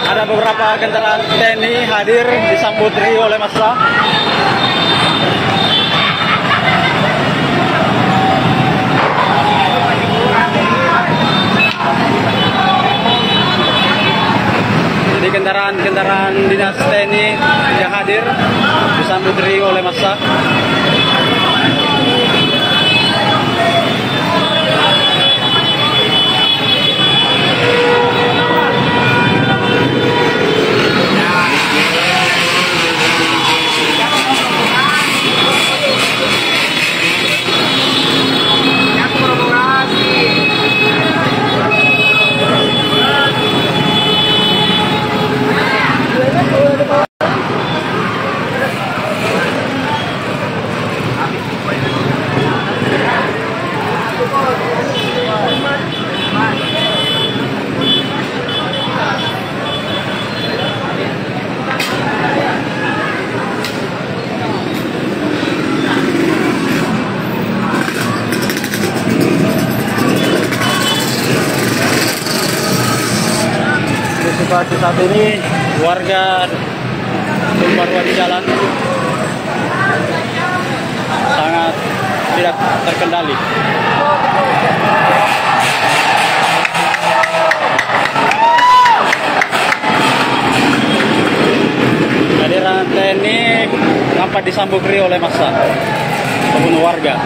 Ada beberapa kendaraan TNI hadir disambut riuh oleh massa. Jadi kendaraan dinas TNI yang hadir disambut riuh oleh massa. situasi saat ini warga tumpah ruah di jalan sangat tidak terkendali. Kehadiran TNI nampak disambut riuh oleh massa membunuh warga.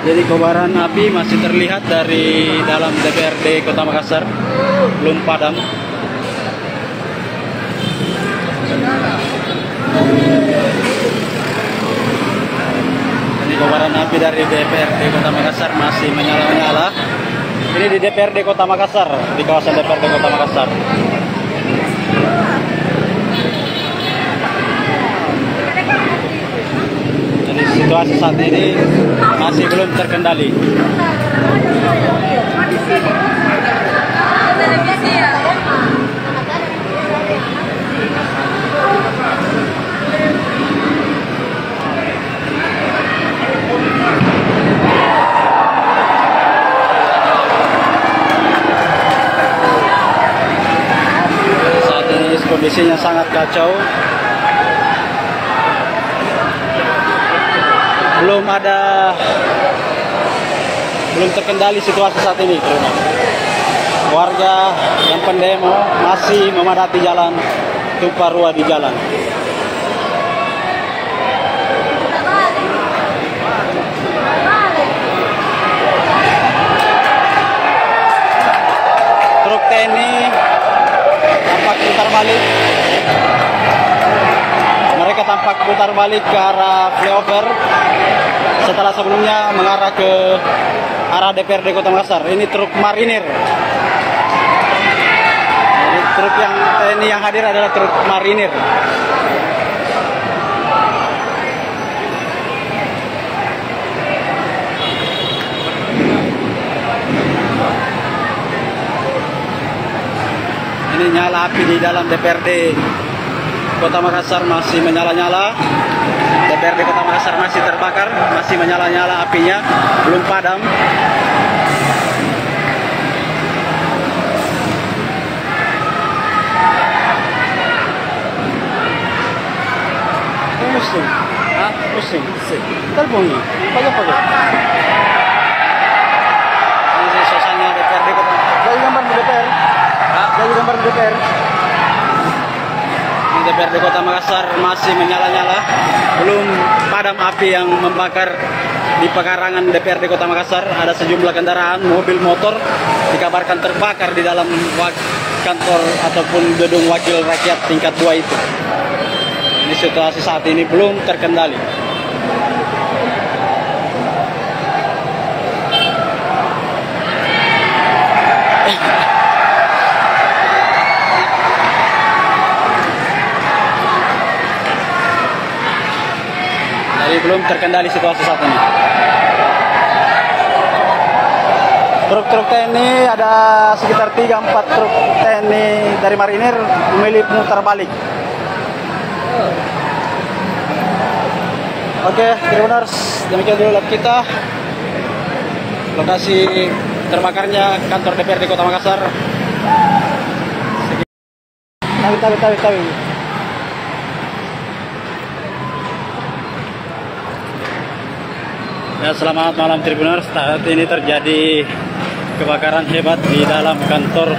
Jadi kobaran api masih terlihat dari dalam DPRD Kota Makassar, belum padam. Ini kobaran api dari DPRD Kota Makassar masih menyala-nyala. Ini di DPRD Kota Makassar, di kawasan DPRD Kota Makassar. Situasi saat ini masih belum terkendali. Saat ini kondisinya sangat kacau. Belum terkendali situasi saat ini. Warga yang pendemo masih memadati jalan, tumpah ruah di jalan. Truk TNI tampak putar balik. Mereka tampak putar balik ke arah flyover setelah sebelumnya mengarah ke arah DPRD Kota Makassar. Ini truk marinir. Jadi truk yang TNI yang hadir adalah truk marinir. Ini nyala api di dalam DPRD Kota Makassar masih menyala-nyala. DPRD Kota Makassar masih terbakar, masih menyala-nyala apinya, belum padam. Pusing, pusing, terbunyi, pagi-pagi. Ini suasana DPRD Kota. Jadi gambar di DPR. Jadi gambar di DPR. DPRD Kota Makassar masih menyala-nyala, belum padam api yang membakar di pekarangan DPRD Kota Makassar. Ada sejumlah kendaraan, mobil, motor dikabarkan terbakar di dalam kantor ataupun gedung wakil rakyat tingkat 2 itu. Ini situasi saat ini belum terkendali. Jadi belum terkendali situasi saat ini. Truk-truk TNI ada sekitar 3-4 truk TNI dari marinir memilih putar balik. Oke, Tribuners, demikian dulu live kita. Lokasi terbakarnya kantor DPRD Kota Makassar. Tahu. Ya, selamat malam Tribuners. Saat ini terjadi kebakaran hebat di dalam kantor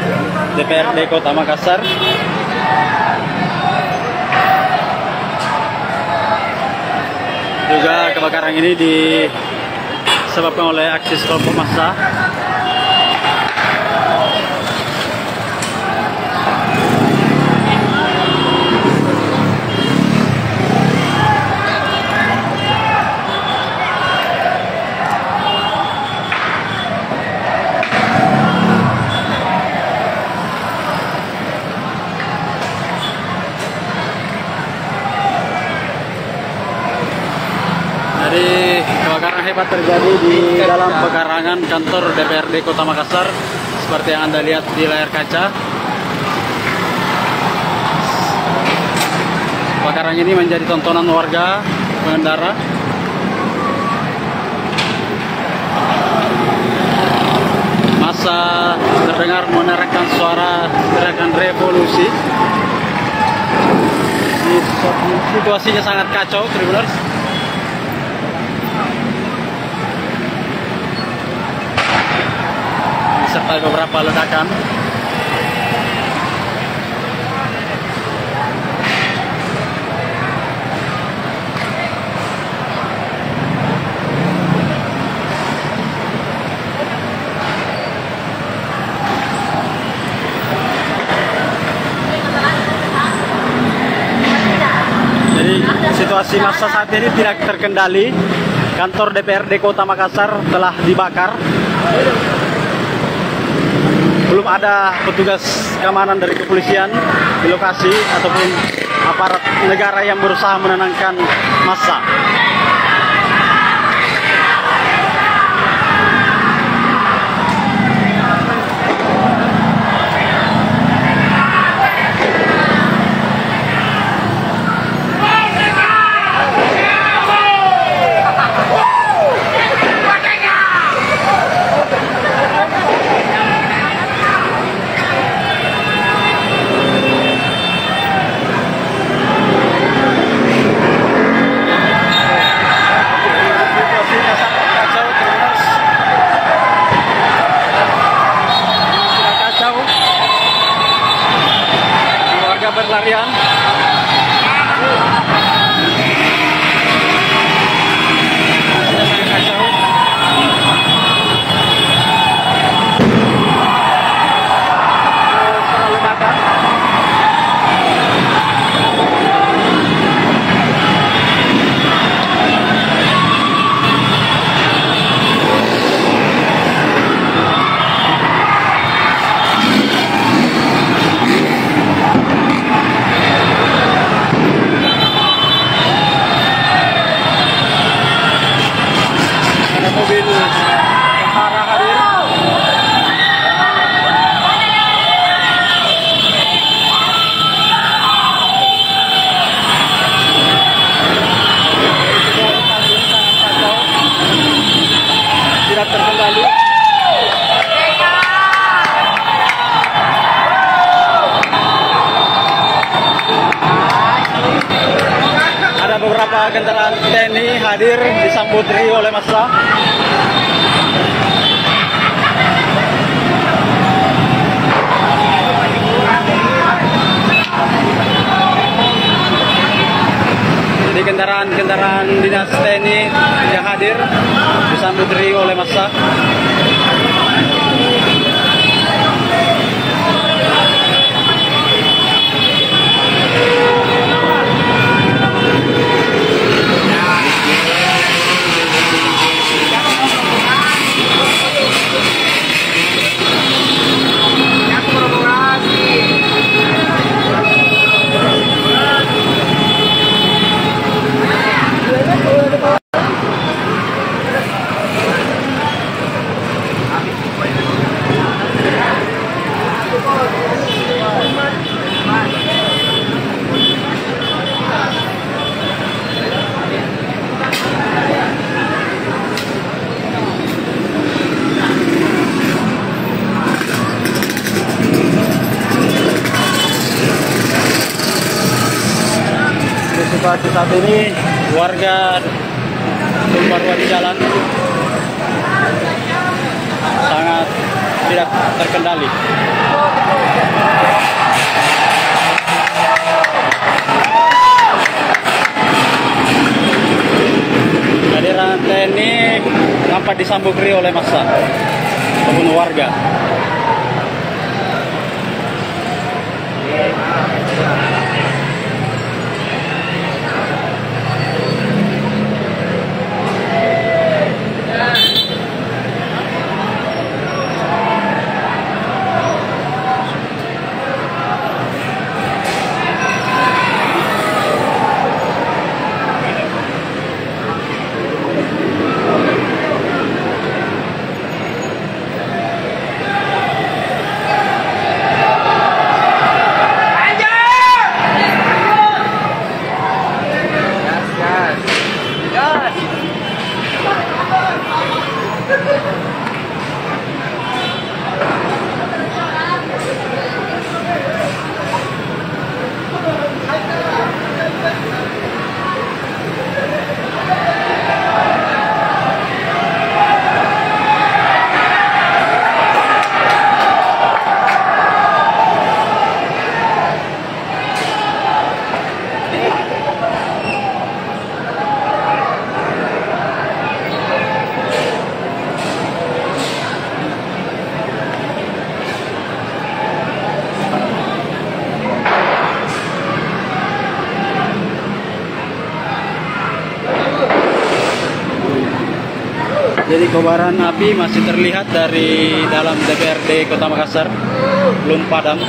DPRD Kota Makassar. Juga kebakaran ini disebabkan oleh aksi kelompok massa. Jadi kebakaran hebat terjadi di dalam pekarangan kantor DPRD Kota Makassar seperti yang Anda lihat di layar kaca. Kebakaran ini menjadi tontonan warga pengendara. Masa terdengar menerangkan suara teriakan revolusi. Situasinya sangat kacau, Tribuners. Serta beberapa ledakan. Jadi situasi massa saat ini tidak terkendali. Kantor DPRD Kota Makassar telah dibakar. Belum ada petugas keamanan dari kepolisian di lokasi ataupun aparat negara yang berusaha menenangkan massa. Berlarian. Mobil tentara hadir. Tidak terkendali. Ada beberapa kendaraan TNI hadir disambut riuh oleh massa. Jadi kendaraan dinas TNI yang hadir disambut riuh oleh massa. situasi saat ini warga tumpah ruah di jalan sangat tidak terkendali. Kehadiran TNI nampak disambut riuh oleh massa ataupun warga. Jadi kobaran api masih terlihat dari dalam DPRD Kota Makassar, belum padam.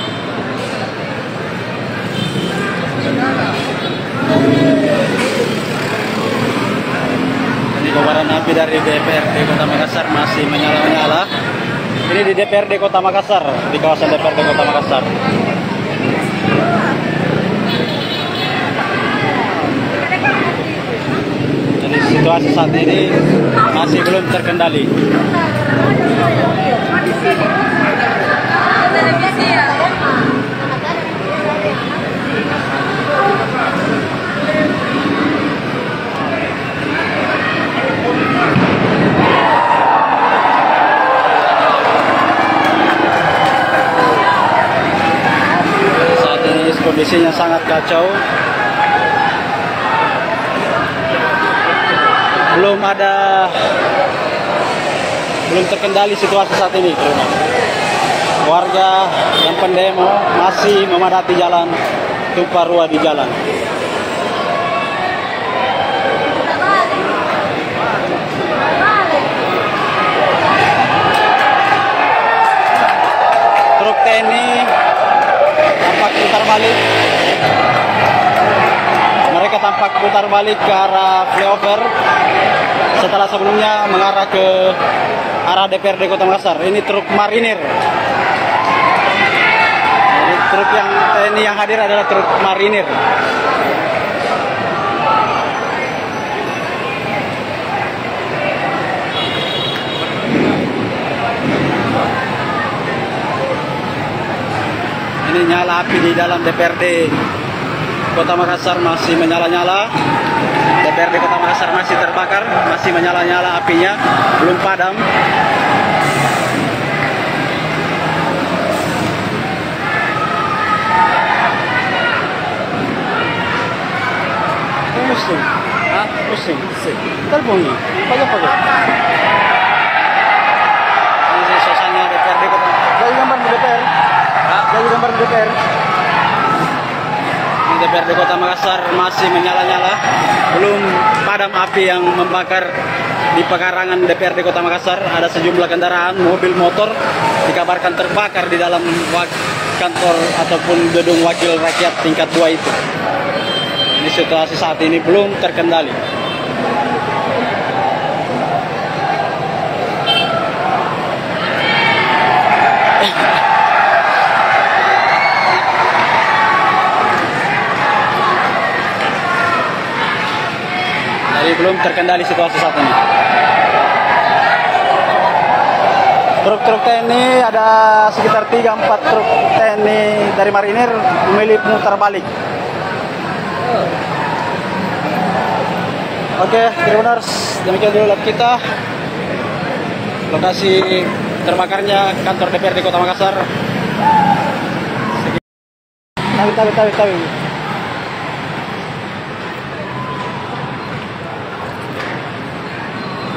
Ini kobaran api dari DPRD Kota Makassar masih menyala-nyala. Ini di DPRD Kota Makassar, di kawasan DPRD Kota Makassar. Jadi situasi saat ini masih belum terkendali. Saat ini kondisinya sangat kacau. Belum terkendali situasi saat ini. Warga yang pendemo masih memadati jalan, tumpah ruah di jalan. Truk TNI tampak putar balik. Mereka tampak putar balik ke arah flyover setelah sebelumnya mengarah ke arah DPRD Kota Makassar. Ini truk marinir. Jadi truk yang TNI yang hadir adalah truk marinir. Ini nyala api di dalam DPRD Kota Makassar masih menyala-nyala. DPRD Kota Makassar masih terbakar, masih menyala-nyala apinya, belum padam. Pusing, pusing. Telepon nih, pakai. Ini suasana DPRD Kota. Jadi gambar di DPR. Jadi gambar di DPR. DPRD Kota Makassar masih menyala-nyala, belum padam api yang membakar di pekarangan DPRD Kota Makassar. Ada sejumlah kendaraan, mobil, motor dikabarkan terbakar di dalam kantor ataupun gedung wakil rakyat tingkat 2 itu. Ini situasi saat ini belum terkendali. Belum terkendali situasi saat ini. Truk-truk TNI ada sekitar 3-4 truk TNI dari marinir memilih putar balik. Oke, Tribuners, demikian dulu live kita. Lokasi terbakarnya kantor DPRD Kota Makassar. Tawi.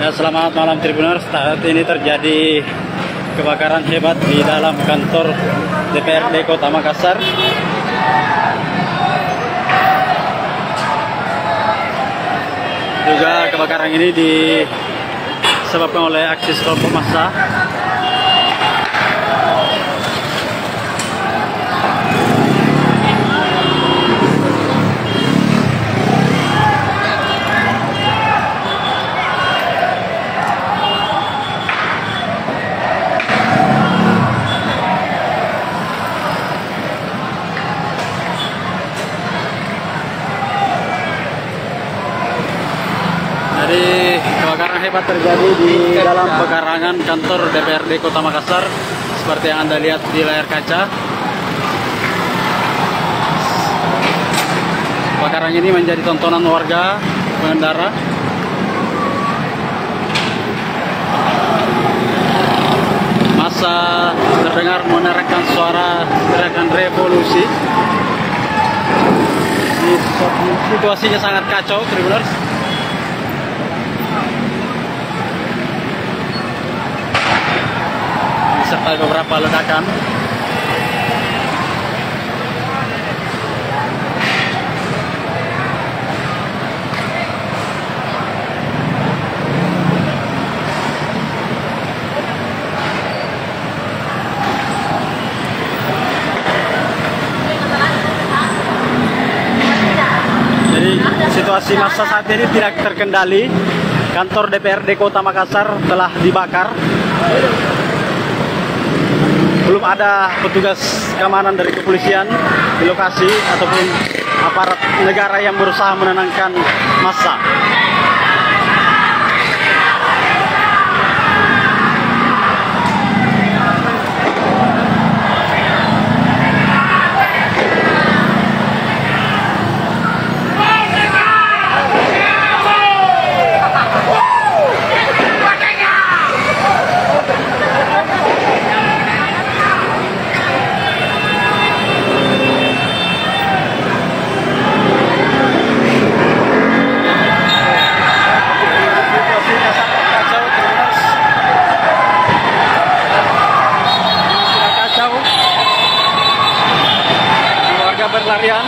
Ya, selamat malam Tribuners. Saat ini terjadi kebakaran hebat di dalam kantor DPRD Kota Makassar. Juga kebakaran ini disebabkan oleh aksi kelompok massa. Jadi kebakaran hebat terjadi di dalam pekarangan kantor DPRD Kota Makassar seperti yang Anda lihat di layar kaca. Kebakaran ini menjadi tontonan warga pengendara. Massa terdengar menerangkan suara teriakan revolusi. Situasinya sangat kacau, Tribuners. Serta beberapa ledakan. Jadi situasi massa saat ini tidak terkendali. Kantor DPRD Kota Makassar telah dibakar. Belum ada petugas keamanan dari kepolisian di lokasi ataupun aparat negara yang berusaha menenangkan massa. Berlarian.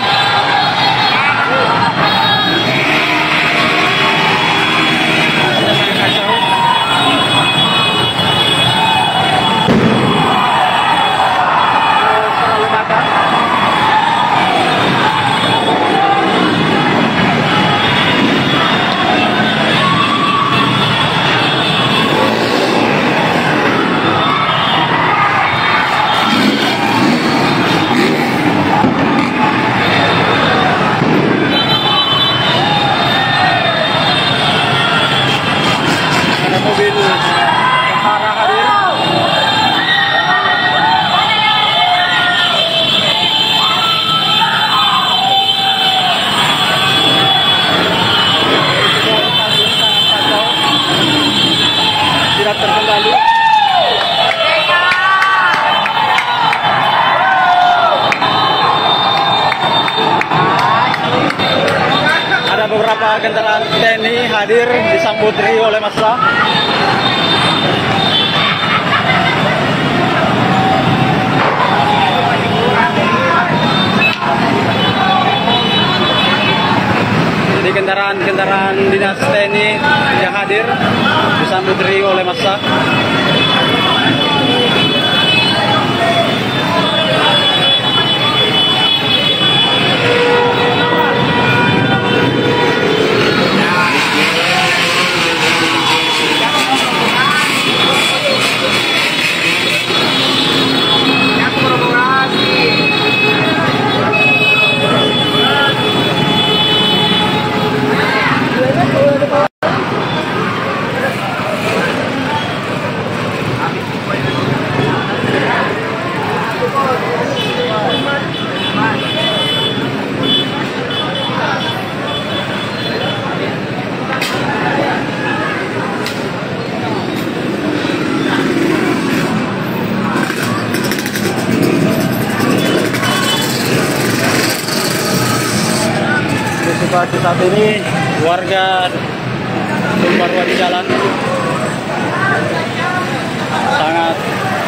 Mobil tentara hadir. Tidak terkendali. Ada beberapa kendaraan TNI hadir disambut riuh oleh massa. Jadi kendaraan dinas TNI yang hadir disambut riuh oleh massa. saat ini warga Tumparua di jalan sangat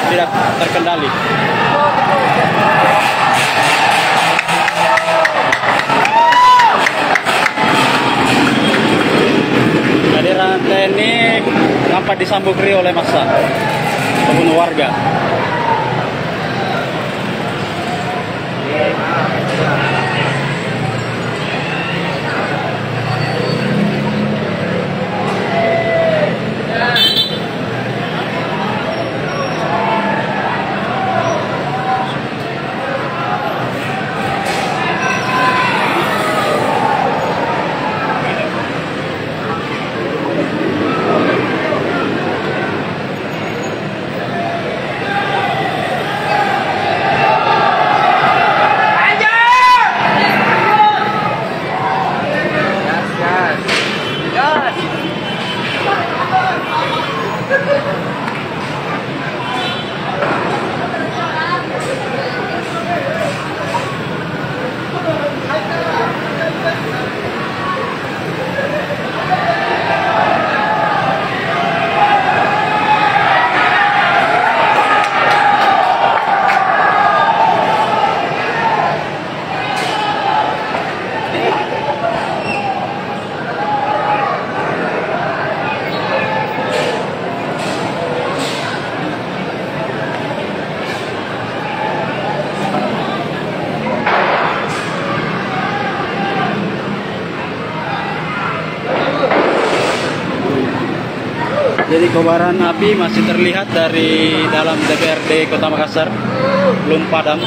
tidak terkendali. Kehadiran TNI nampak disambut riuh oleh massa membunuh warga. Jadi kobaran api masih terlihat dari dalam DPRD Kota Makassar, belum padam.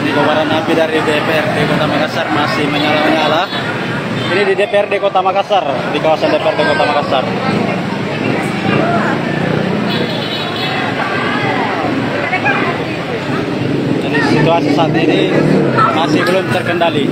Ini kobaran api dari DPRD Kota Makassar masih menyala-nyala. Ini di DPRD Kota Makassar, di kawasan DPRD Kota Makassar. Jadi situasi saat ini masih belum terkendali.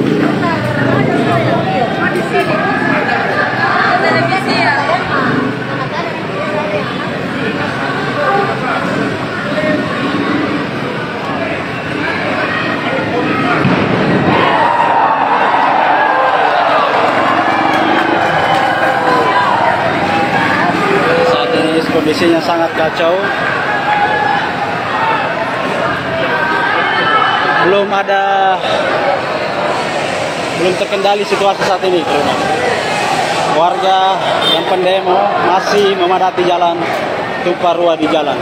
Saat ini kondisinya sangat kacau. Belum terkendali situasi saat ini, teman. Warga yang pendemo masih memadati jalan Tumparua di jalan.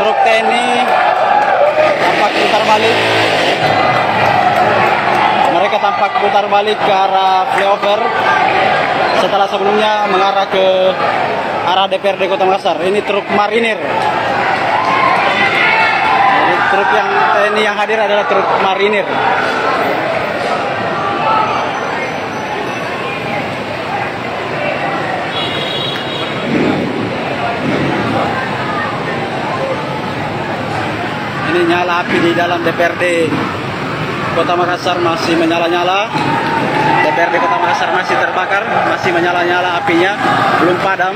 Truk TNI tampak putar balik. Mereka tampak putar balik ke arah flyover setelah sebelumnya mengarah ke arah DPRD Kota Makassar. Ini truk marinir. Jadi truk yang TNI yang hadir adalah truk marinir. Ini nyala api di dalam DPRD Kota Makassar masih menyala-nyala. DPRD Kota Makassar masih terbakar, masih menyala-nyala apinya, belum padam.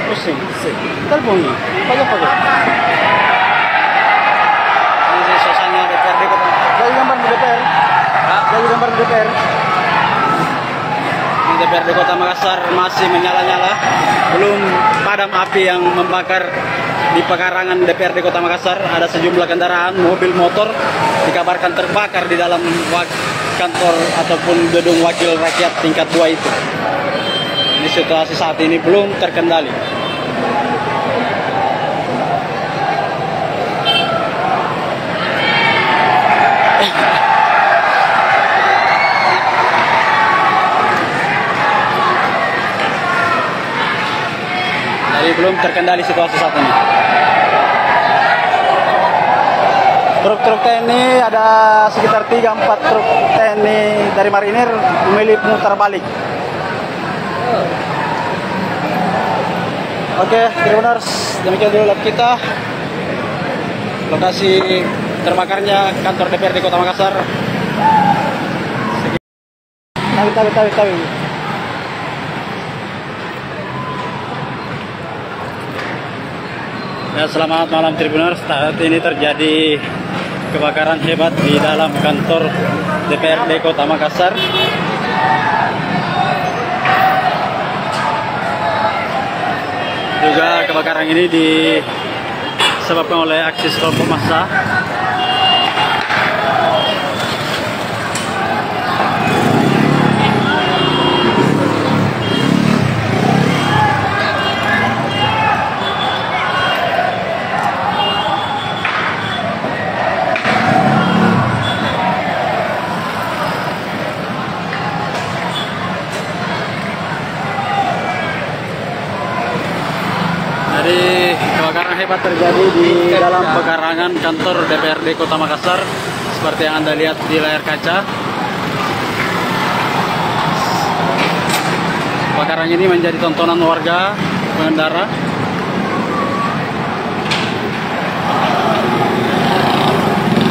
Pusing, pusing. Terbunyi, pagi-pagi. Ini suasana DPRD Kota. Jadi gambar di DPR. Jadi gambar di DPR. DPRD Kota Makassar masih menyala-nyala, belum padam api yang membakar di pekarangan DPRD Kota Makassar. Ada sejumlah kendaraan, mobil, motor dikabarkan terbakar di dalam kantor ataupun gedung wakil rakyat tingkat 2 itu. Ini situasi saat ini belum terkendali. Jadi belum terkendali situasi saat ini. Truk-truk TNI ada sekitar 3-4 truk TNI dari marinir memilih putar balik. Oke, Tribuners, demikian dulu live kita. Lokasi terbakarnya kantor DPRD Kota Makassar. Tawi. Ya, selamat malam Tribuners. Saat ini terjadi kebakaran hebat di dalam kantor DPRD Kota Makassar. Juga kebakaran ini disebabkan oleh aksi kelompok massa. Jadi kebakaran hebat terjadi di dalam pekarangan kantor DPRD Kota Makassar seperti yang Anda lihat di layar kaca. Kebakaran ini menjadi tontonan warga pengendara.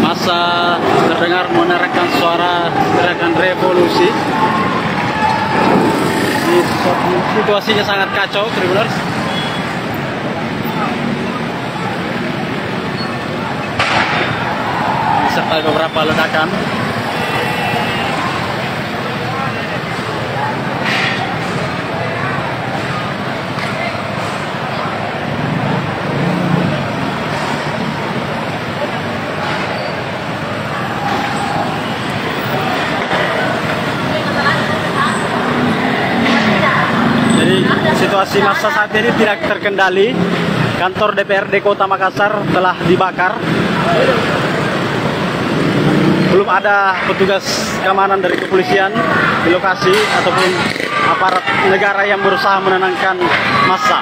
Massa terdengar menerangkan suara teriakan revolusi. Situasinya sangat kacau, Tribuners. Serta beberapa ledakan. Jadi situasi massa saat ini tidak terkendali. Kantor DPRD Kota Makassar telah dibakar. Belum ada petugas keamanan dari kepolisian di lokasi ataupun aparat negara yang berusaha menenangkan massa.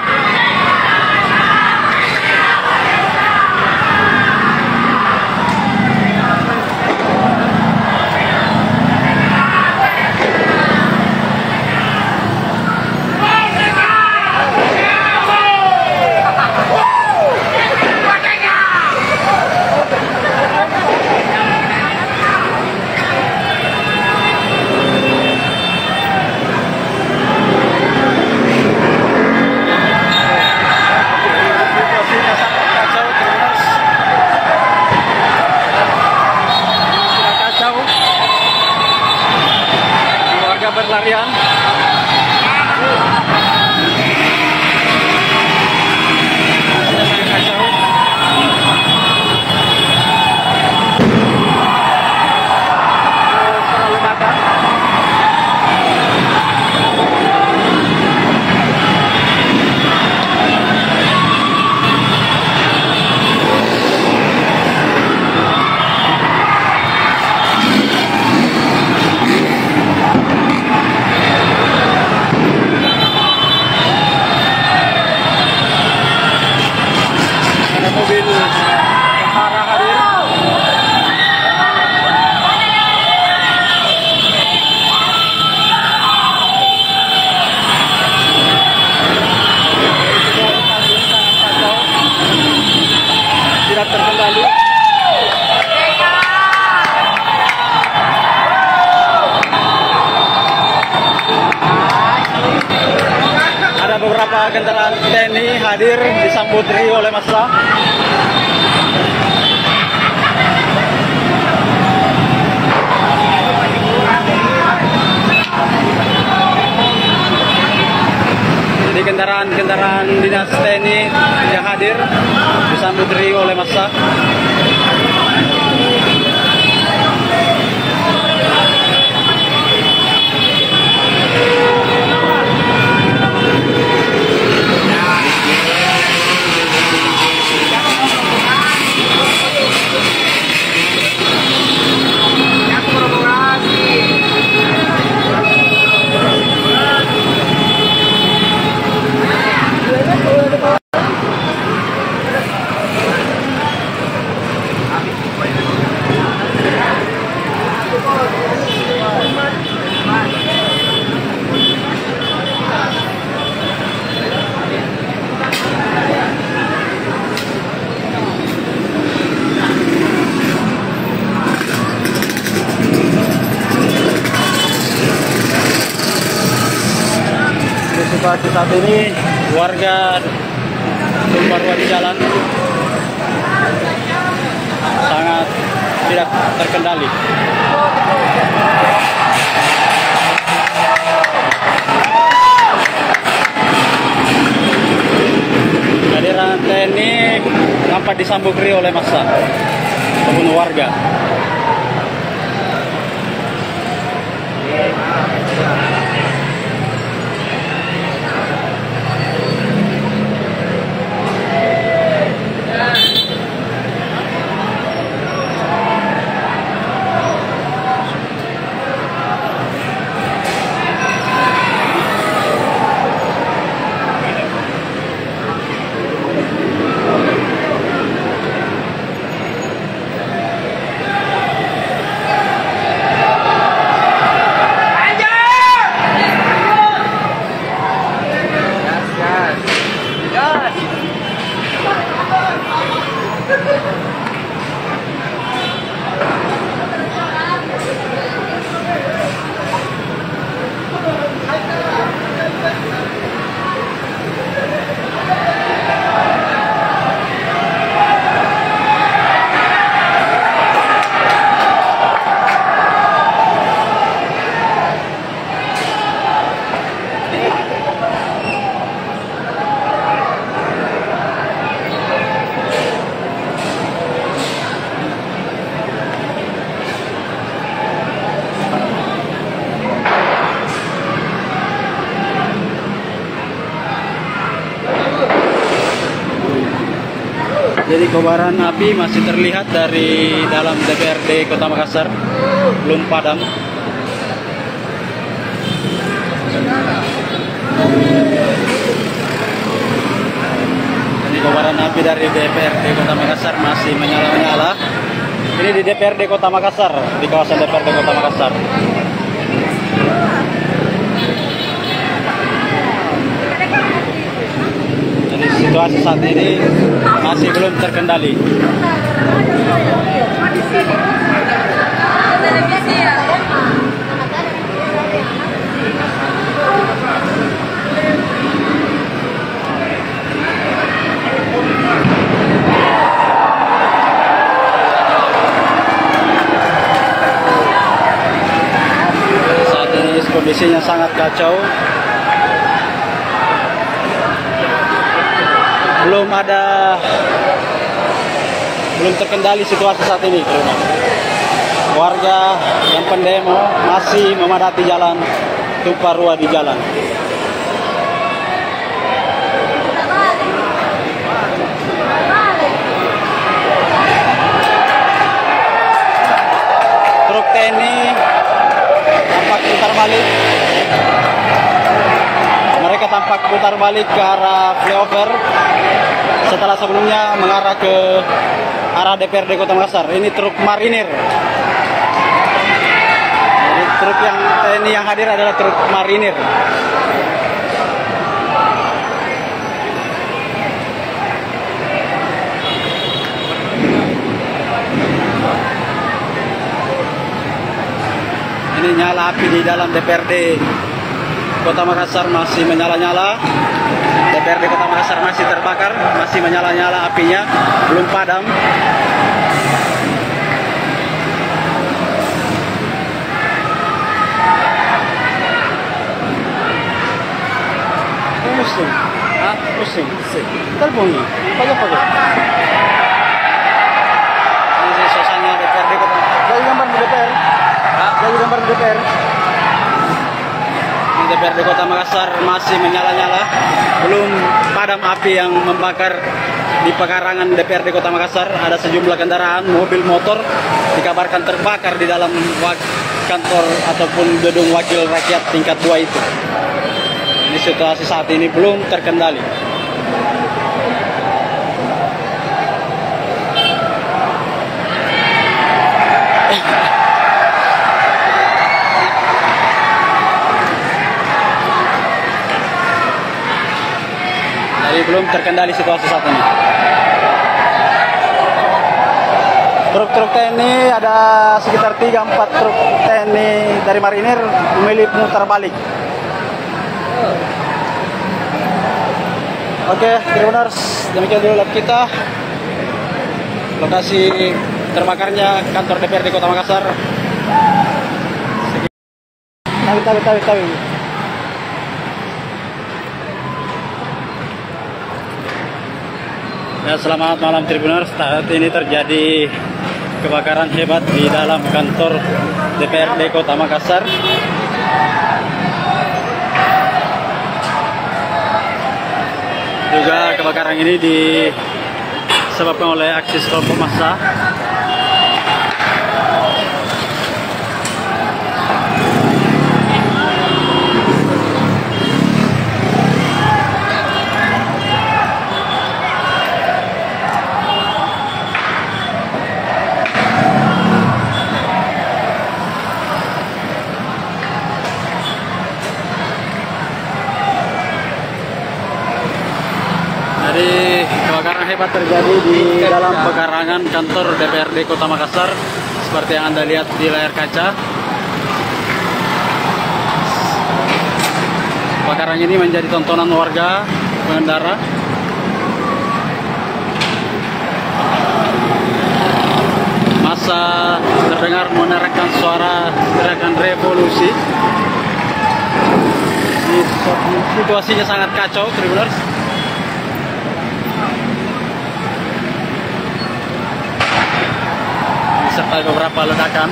Berlarian. Mobil tentara hadir. Tidak terkendali. Ada beberapa kendaraan TNI hadir disambut oleh massa. Jadi kendaraan dinas TNI yang hadir disambut oleh massa. saat ini warga tumpah ruah di jalan sangat tidak terkendali. Kehadiran TNI nampak disambut riuh oleh massa membunuh warga. Jadi kobaran api masih terlihat dari dalam DPRD Kota Makassar, belum padam. Jadi kobaran api dari DPRD Kota Makassar masih menyala-nyala. Ini di DPRD Kota Makassar, di kawasan DPRD Kota Makassar. Situasi saat ini masih belum terkendali. Saat ini kondisinya sangat kacau. Belum terkendali situasi saat ini. Warga yang pendemo masih memadati jalan, tumpah ruah di jalan. Truk TNI tampak putar balik. Mereka tampak putar balik ke arah flyover setelah sebelumnya mengarah ke arah DPRD Kota Makassar. Ini truk marinir. Jadi truk yang TNI yang hadir adalah truk marinir. Ini nyala api di dalam DPRD Kota Makassar masih menyala-nyala. DPRD Kota Makassar masih terbakar, masih menyala-nyala apinya, belum padam. Pusing, pusing. Telepon pagi-pagi. Ini suasana DPRD Kota. Jadi gambar di DPR. Jadi gambar di DPR. DPRD Kota Makassar masih menyala-nyala, belum padam api yang membakar di pekarangan DPRD Kota Makassar. Ada sejumlah kendaraan, mobil, motor dikabarkan terbakar di dalam kantor ataupun gedung wakil rakyat tingkat 2 itu. Ini situasi saat ini belum terkendali. Jadi belum terkendali situasi saat ini. Truk-truk TNI ada sekitar 3-4 truk TNI dari marinir memilih putar balik. Oke, Tribuners, demikian dulu live kita. Lokasi terbakarnya kantor DPRD Kota Makassar. Tahu. Ya, selamat malam Tribuners. Saat ini terjadi kebakaran hebat di dalam kantor DPRD Kota Makassar. Juga kebakaran ini disebabkan oleh aksi kelompok massa. Jadi kebakaran hebat terjadi di dalam pekarangan kantor DPRD Kota Makassar seperti yang Anda lihat di layar kaca. Kebakaran ini menjadi tontonan warga pengendara. Massa terdengar menerangkan suara gerakan revolusi. Situasinya sangat kacau, Tribuners. Serta beberapa ledakan.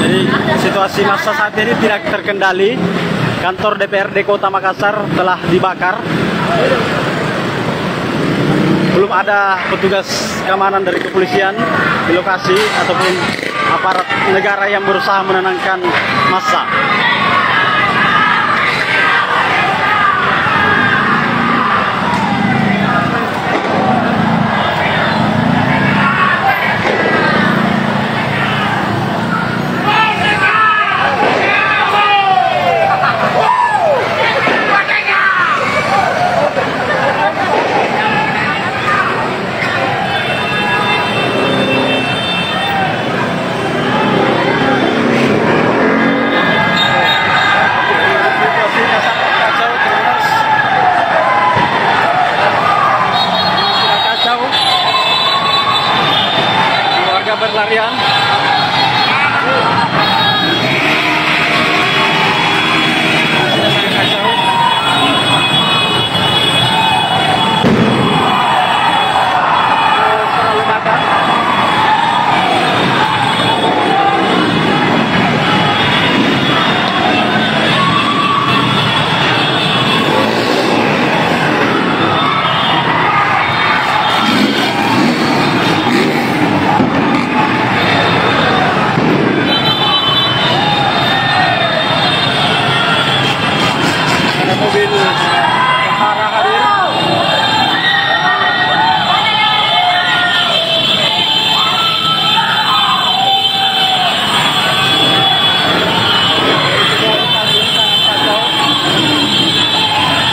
Jadi situasi massa saat ini tidak terkendali. Kantor DPRD Kota Makassar telah dibakar. Belum ada petugas keamanan dari kepolisian di lokasi ataupun aparat negara yang berusaha menenangkan massa. Berlarian.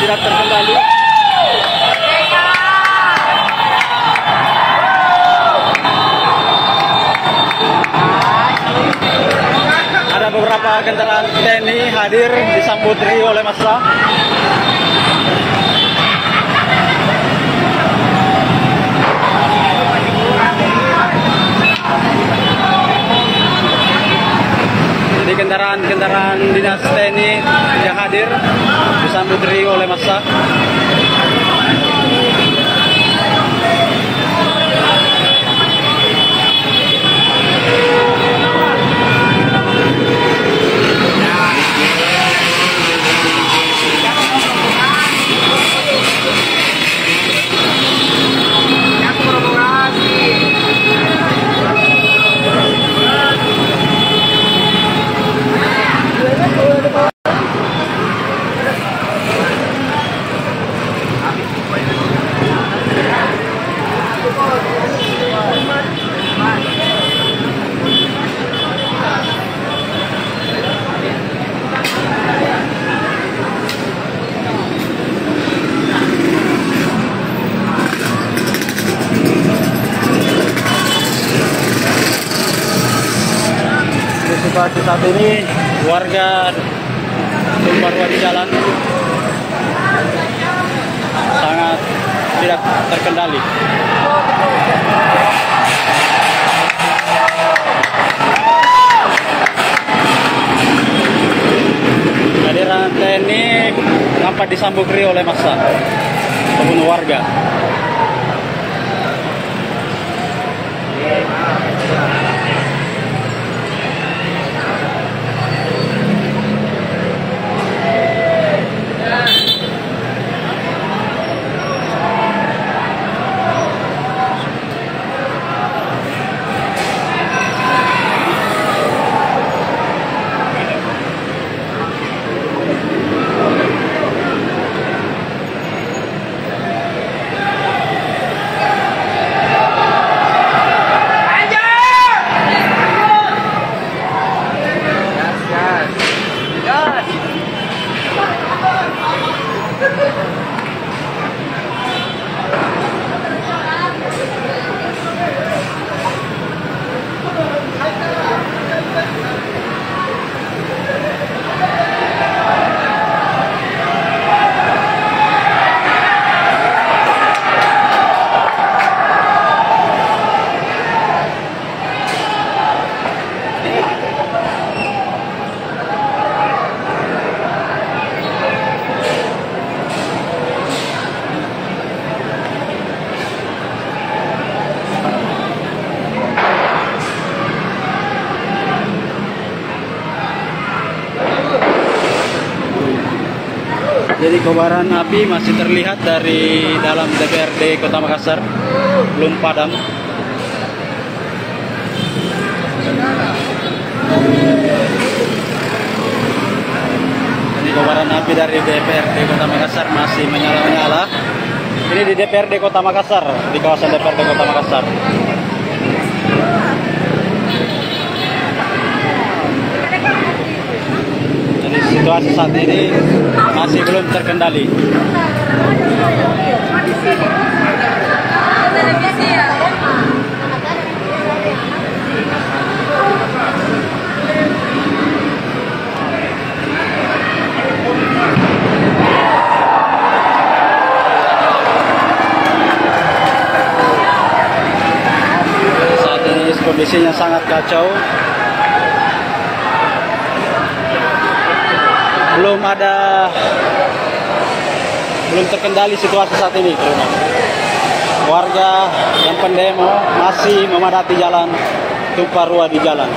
Terkendali. Ada beberapa kendaraan TNI hadir disambut oleh massa. Jadi kendaraan dinas TNI yang hadir disambut oleh massa. saat ini warga tumpah ruah di jalan sangat tidak terkendali. Kehadiran TNI nampak disambut riuh oleh massa pembunuh warga. Jadi kobaran api masih terlihat dari dalam DPRD Kota Makassar, belum padam. Jadi kobaran api dari DPRD Kota Makassar masih menyala-nyala. Ini di DPRD Kota Makassar, di kawasan DPRD Kota Makassar. Situasi saat ini masih belum terkendali. Saat ini kondisinya sangat kacau. Belum terkendali situasi saat ini. Warga yang pendemo masih memadati jalan, tumpah ruah di jalan.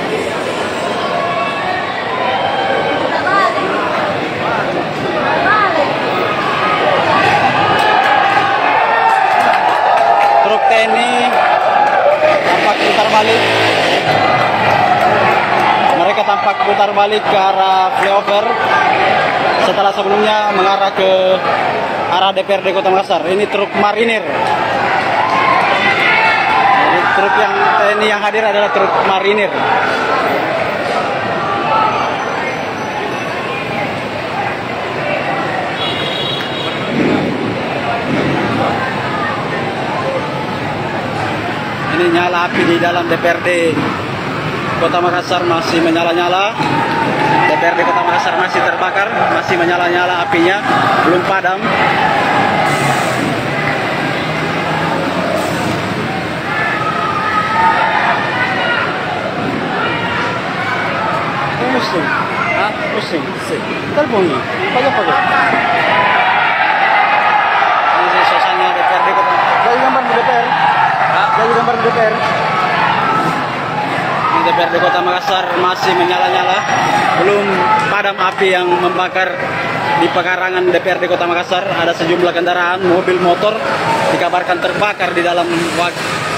Truk TNI tampak putar balik. Mereka tampak putar balik ke arah flyover setelah sebelumnya mengarah ke arah DPRD Kota Makassar. Ini truk marinir. Jadi truk yang TNI yang hadir adalah truk marinir. Ini nyala api di dalam DPRD Kota Makassar masih menyala-nyala. DPRD Kota Makassar masih terbakar, masih menyala-nyala apinya, belum padam. Pusing, pusing. Telepon nih, pagi-pagi. Ini suasana DPRD Kota. Jadi gambar di DPR. Jadi gambar di DPR. DPRD Kota Makassar masih menyala-nyala, belum padam api yang membakar di pekarangan DPRD Kota Makassar. Ada sejumlah kendaraan, mobil, motor dikabarkan terbakar di dalam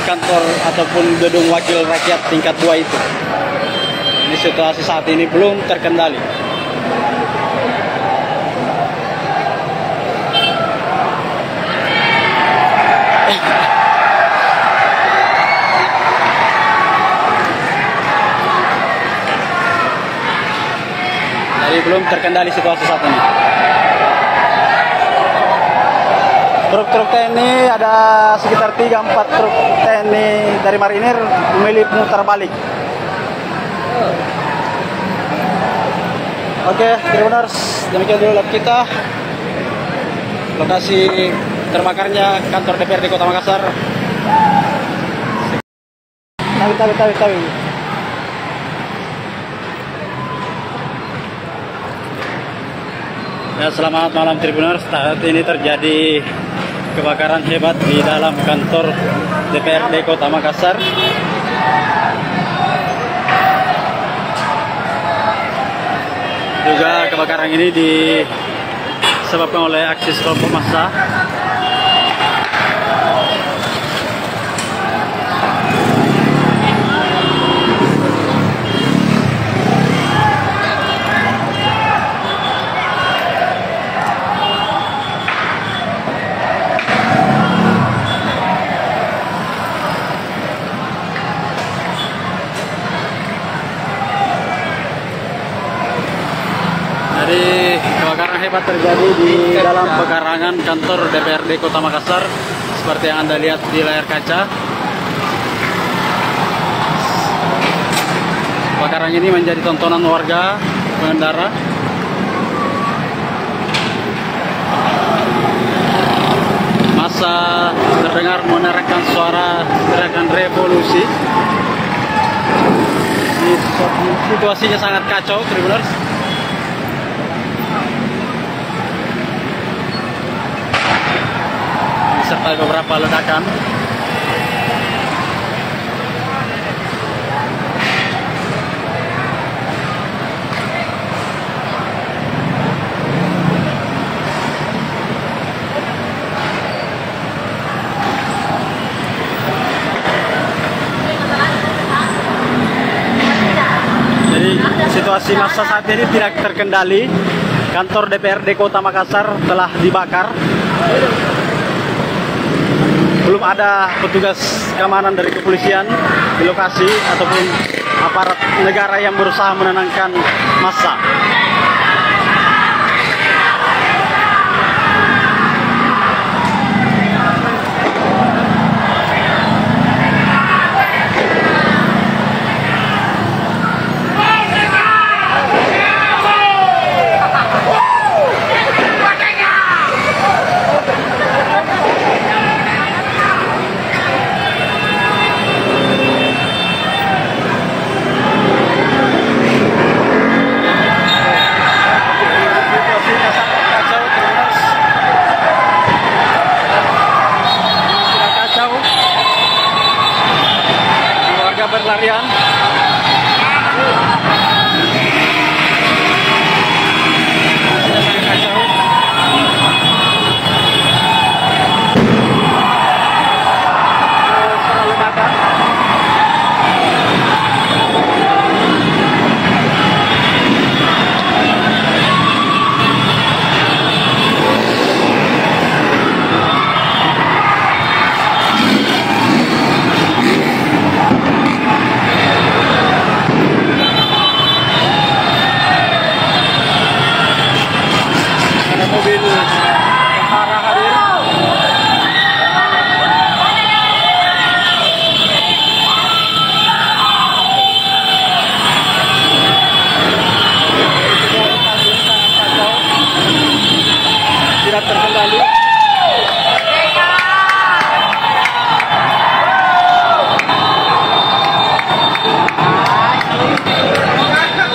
kantor ataupun gedung wakil rakyat tingkat 2 itu. Ini situasi saat ini belum terkendali. Belum terkendali situasi saat ini. Truk-truk TNI ada sekitar 3-4 truk TNI dari marinir memilih putar balik. Oke, Tribuners, demikian dulu live kita. Lokasi terbakarnya kantor DPRD Kota Makassar. Tawi. Ya, selamat malam Tribuners. Saat ini terjadi kebakaran hebat di dalam kantor DPRD Kota Makassar. Juga kebakaran ini disebabkan oleh aksi kelompok massa. Jadi kebakaran hebat terjadi di dalam pekarangan kantor DPRD Kota Makassar seperti yang Anda lihat di layar kaca. Kebakaran ini menjadi tontonan warga pengendara. Massa terdengar meneriakkan suara teriakan revolusi. Situasinya sangat kacau, Tribuners. Serta beberapa ledakan. Jadi situasi massa saat ini tidak terkendali. Kantor DPRD Kota Makassar telah dibakar. Belum ada petugas keamanan dari kepolisian di lokasi ataupun aparat negara yang berusaha menenangkan massa. Berlarian. Mobil tentara hadir. Tidak terkendali.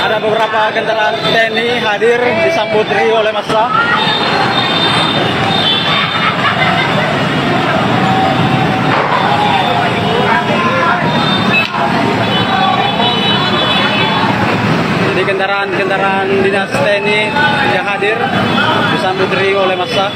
Ada beberapa kendaraan TNI hadir disambut riuh oleh massa. Jadi kendaraan dinas TNI yang hadir disambut riuh oleh massa.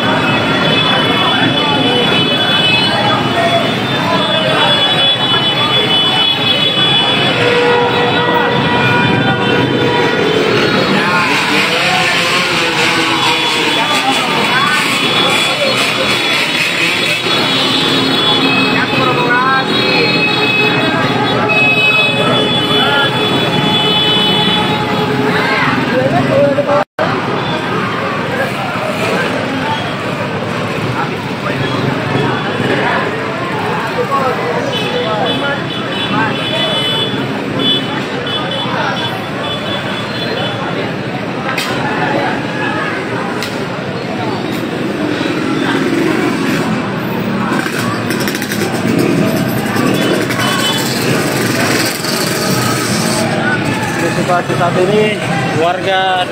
saat ini warga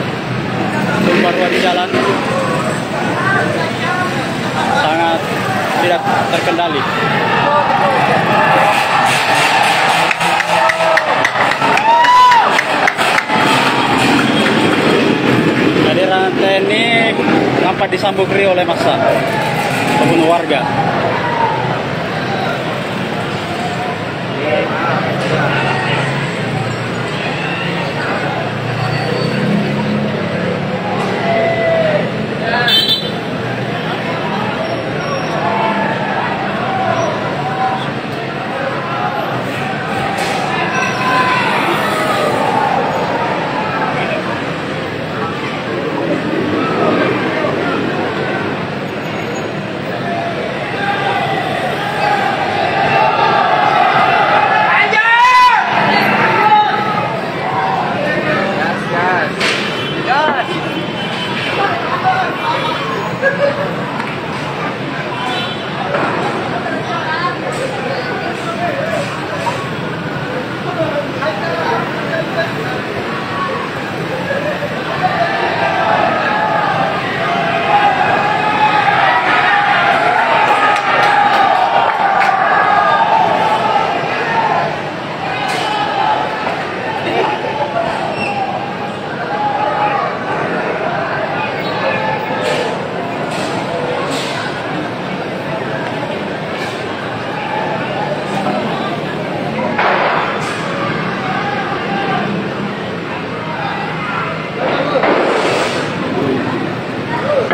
tumpah ruah di jalan sangat tidak terkendali. Kehadiran TNI nampak disambut riuh oleh massa ataupun warga.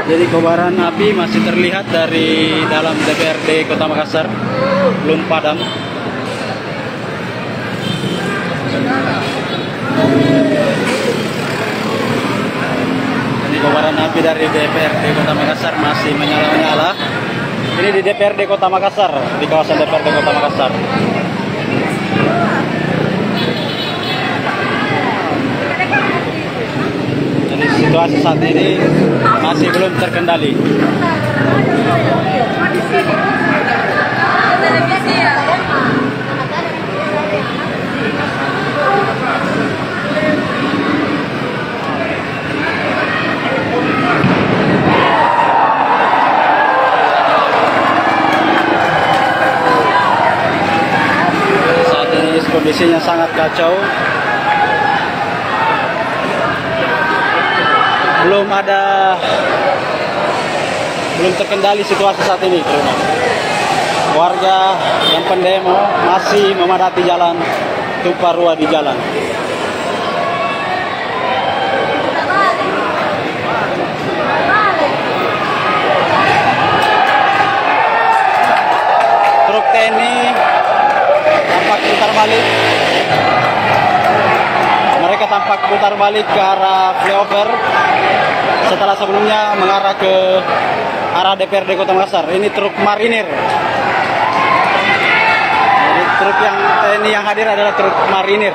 Jadi kobaran api masih terlihat dari dalam DPRD Kota Makassar, belum padam. Jadi kobaran api dari DPRD Kota Makassar masih menyala-nyala. Ini di DPRD Kota Makassar, di kawasan DPRD Kota Makassar. Situasi saat ini masih belum terkendali. Saat ini kondisinya sangat kacau. Belum terkendali situasi saat ini. Warga yang pendemo masih memadati jalan, tumpah ruah di jalan. Truk TNI tampak putar balik. Mereka tampak putar balik ke arah flyover setelah sebelumnya mengarah ke arah DPRD Kota Makassar. Ini truk marinir. Jadi truk yang TNI yang hadir adalah truk marinir.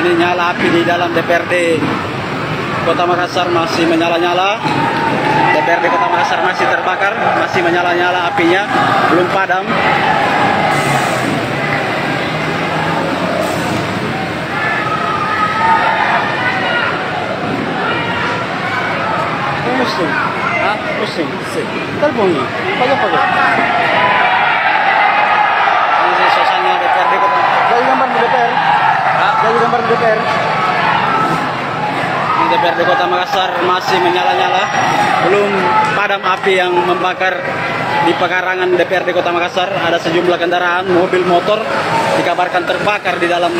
Ini nyala api di dalam DPRD Kota Makassar masih menyala-nyala. DPRD Kota Makassar masih terbakar, masih menyala-nyala apinya, belum padam. Pusing, pusing, telepon nih, pagi-pagi. Ini suasana DPRD Kota. Jadi gambar di DPR. Jadi gambar di DPR. DPRD Kota Makassar masih menyala-nyala, belum padam api yang membakar di pekarangan DPRD Kota Makassar. Ada sejumlah kendaraan, mobil, motor dikabarkan terbakar di dalam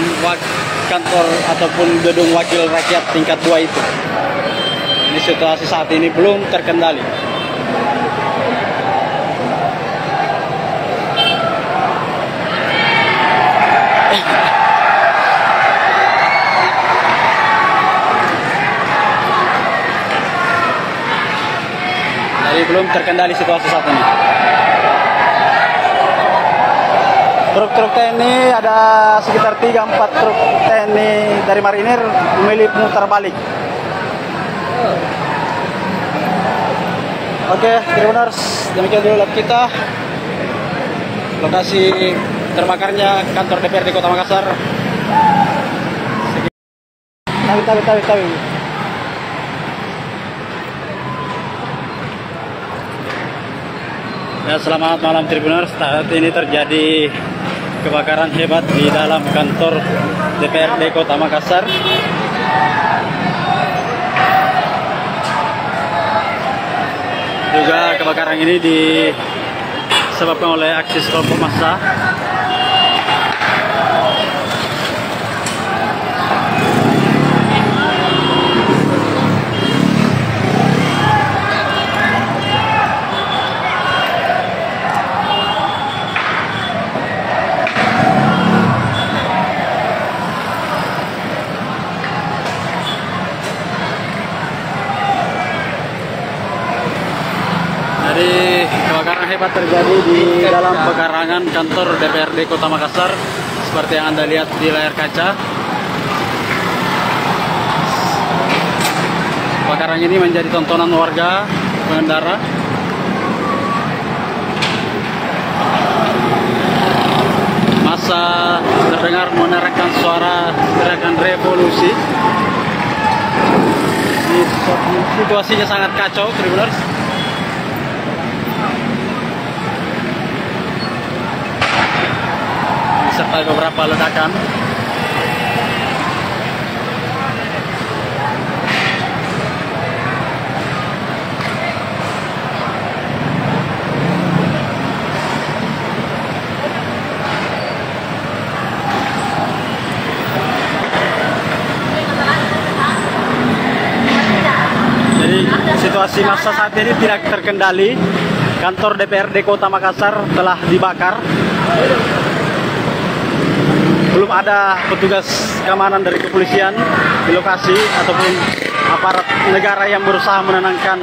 kantor ataupun gedung wakil rakyat tingkat 2 itu. Ini situasi saat ini belum terkendali. Jadi belum terkendali situasi saat ini. Truk-truk TNI ada sekitar 3-4 truk TNI dari marinir memilih putar balik. Oke, Tribuners, demikian dulu live kita. Lokasi terbakarnya kantor DPRD Kota Makassar. Tawi. Ya, selamat malam Tribuners. Saat ini terjadi kebakaran hebat di dalam kantor DPRD Kota Makassar. Juga kebakaran ini disebabkan oleh aksi kelompok massa. Jadi kebakaran hebat terjadi di dalam pekarangan kantor DPRD Kota Makassar seperti yang Anda lihat di layar kaca. Kebakaran ini menjadi tontonan warga pengendara. Masa terdengar menerangkan suara teriakan revolusi. Situasinya sangat kacau, Tribuners. Serta beberapa ledakan. Jadi situasi massa saat ini tidak terkendali. Kantor DPRD Kota Makassar telah dibakar. Belum ada petugas keamanan dari kepolisian di lokasi ataupun aparat negara yang berusaha menenangkan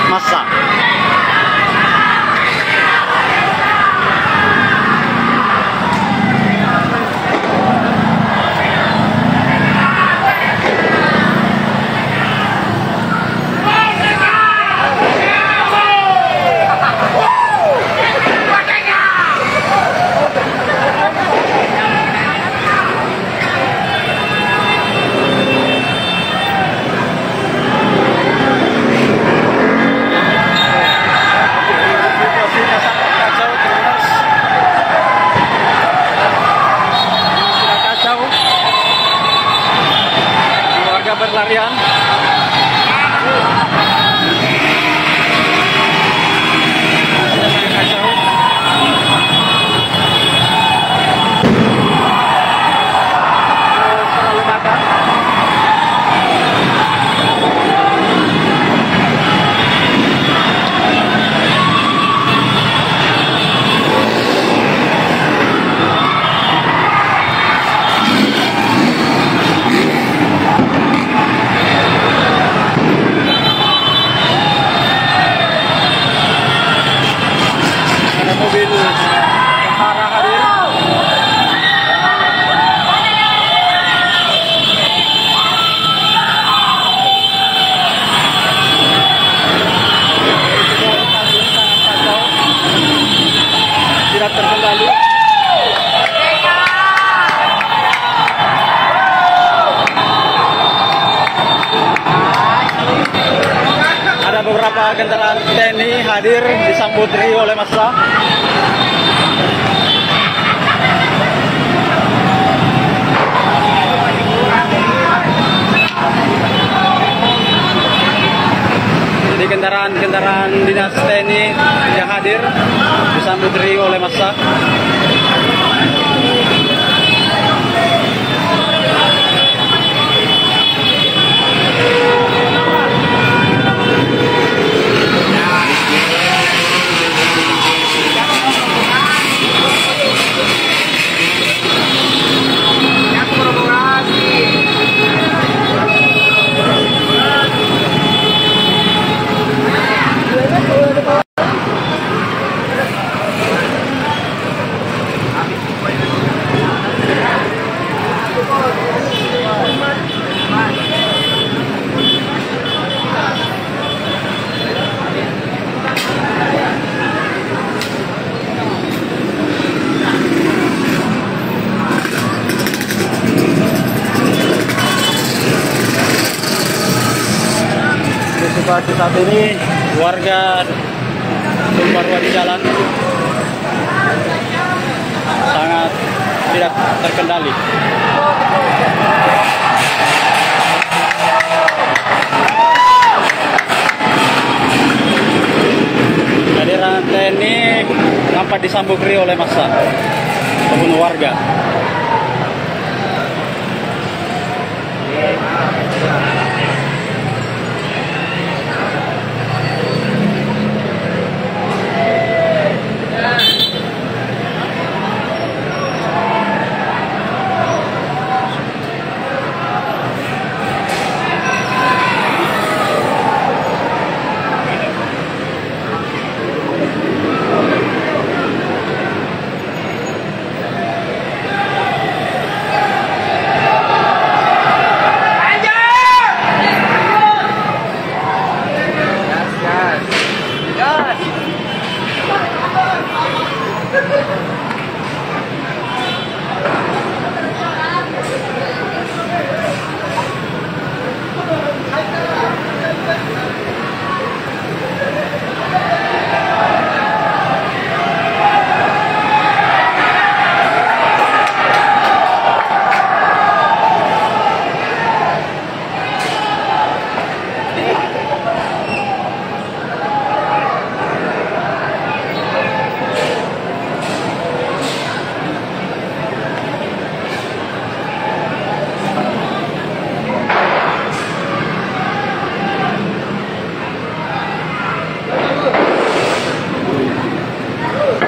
massa. Berlarian. Tidak terkendali. Ada beberapa kendaraan TNI hadir disambut riuh oleh massa. Jadi kendaraan dinas TNI yang hadir disambut riuh oleh massa. Situasi saat ini warga tumpah ruah di jalan sangat tidak terkendali. Kehadiran TNI nampak disambut riuh oleh massa ataupun warga.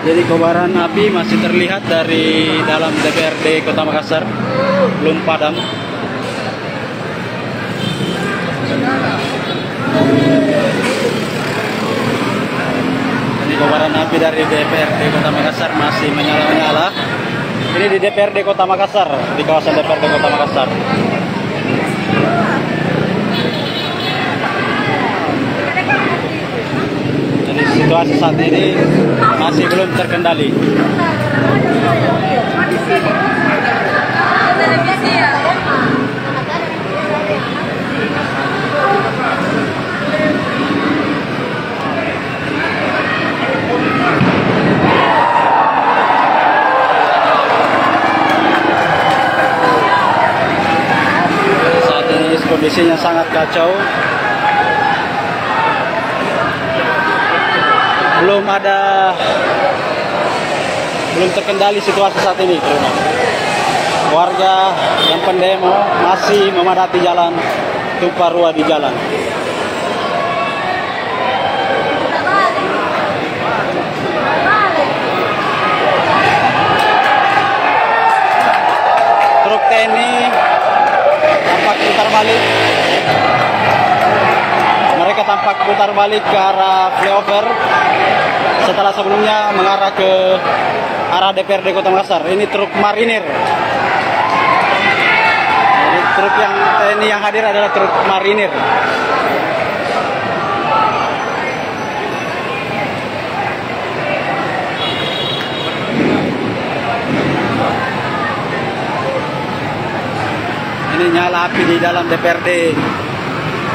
Jadi kobaran api masih terlihat dari dalam DPRD Kota Makassar, belum padam. Ini kobaran api dari DPRD Kota Makassar masih menyala-nyala. Ini di DPRD Kota Makassar, di kawasan DPRD Kota Makassar. Jadi situasi saat ini masih belum terkendali. Saat ini kondisinya sangat kacau. Belum terkendali situasi saat ini. Warga yang pendemo masih memadati jalan, tumpah ruah di jalan. Truk TNI tampak putar balik. Mereka tampak putar balik ke arah flyover setelah sebelumnya mengarah ke arah DPRD Kota Makassar. Ini truk marinir. Jadi truk yang TNI yang hadir adalah truk marinir. Ini nyala api di dalam DPRD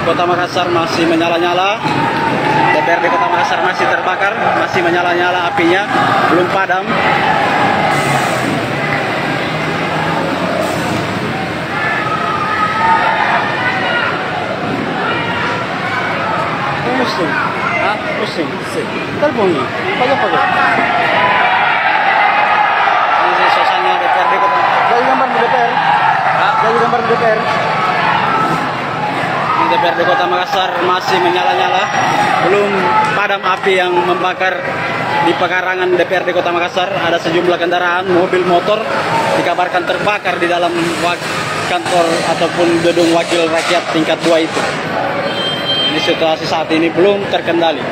Kota Makassar masih menyala-nyala. DPRD Kota Makassar masih terbakar, masih menyala-nyala apinya, belum padam. Pusing, pusing. Telepon nih, pakai. Ini suasana DPRD Kota. Jadi gambar di DPR. Jadi gambar di DPR. DPRD Kota Makassar masih menyala-nyala, belum padam api yang membakar di pekarangan DPRD Kota Makassar. Ada sejumlah kendaraan, mobil, motor dikabarkan terbakar di dalam kantor ataupun gedung wakil rakyat tingkat 2 itu. Ini situasi saat ini belum terkendali.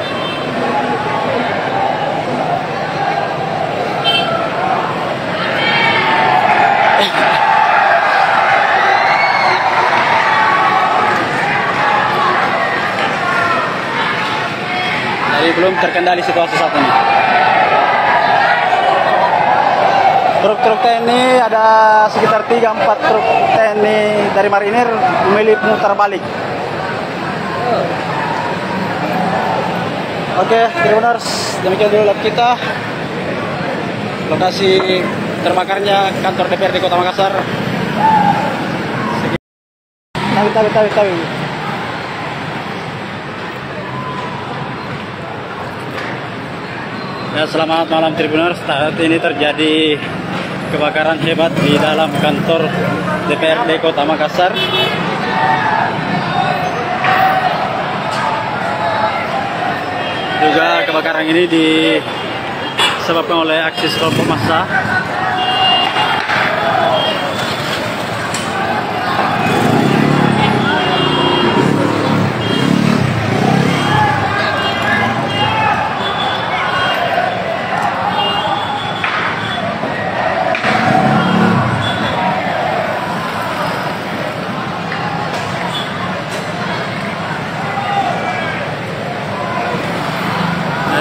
Belum terkendali situasi saat ini. Truk-truk TNI ada sekitar 3-4 truk TNI dari marinir memilih putar balik. Oke, Tribuners, demikian dulu live kita. Lokasi terbakarnya kantor DPRD Kota Makassar. Tawi. Ya, selamat malam Tribuners. Saat ini terjadi kebakaran hebat di dalam kantor DPRD Kota Makassar. Juga kebakaran ini disebabkan oleh aksi kelompok massa.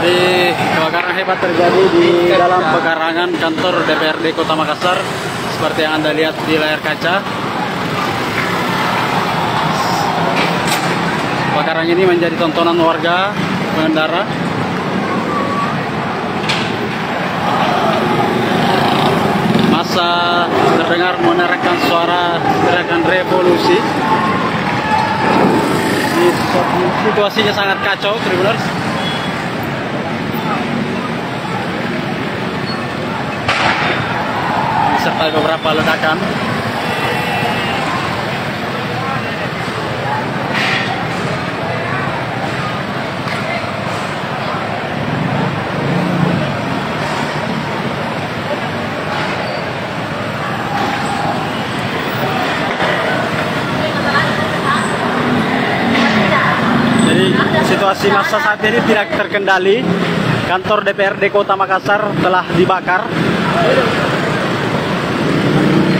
Jadi kebakaran hebat terjadi di dalam pekarangan kantor DPRD Kota Makassar seperti yang Anda lihat di layar kaca. Kebakaran ini menjadi tontonan warga pengendara. Massa terdengar meneriakkan suara teriakan revolusi. Situasinya sangat kacau, Tribuners. Serta beberapa ledakan. Jadi situasi massa saat ini tidak terkendali. Kantor DPRD Kota Makassar telah dibakar.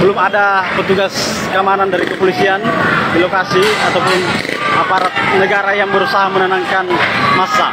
Belum ada petugas keamanan dari kepolisian di lokasi ataupun aparat negara yang berusaha menenangkan massa.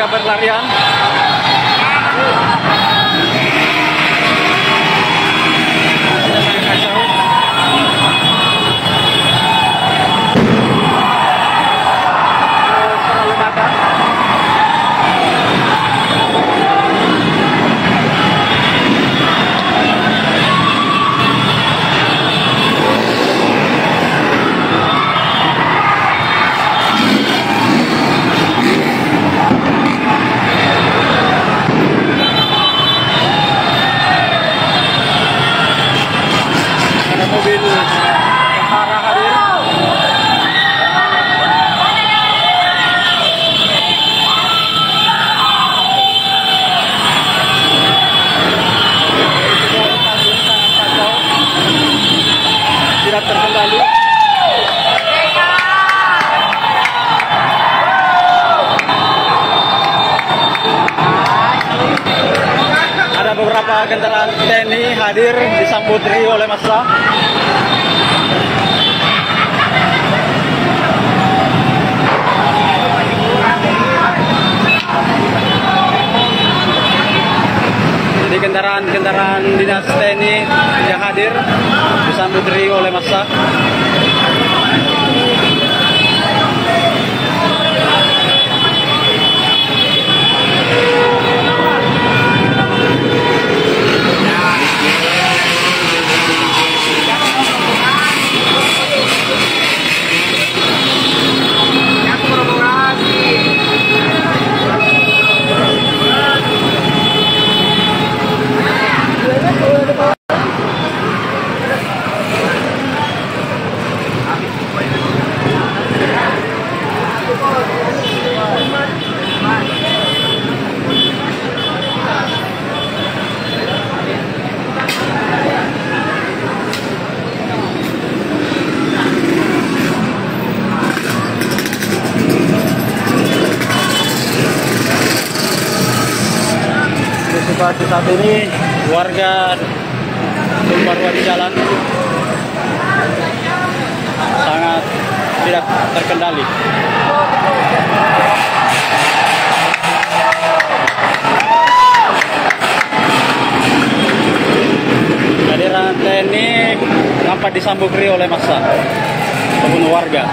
Berlarian. Mobil tentara hadir. Tidak terkendali. Ada beberapa kendaraan TNI hadir disambut riuh oleh massa. Jadi kendaraan dinas TNI yang hadir disambut riuh oleh massa. situasi saat ini warga Tumparua di jalan sangat tidak terkendali. Kehadiran TNI nampak disambut riuh oleh massa ataupun warga.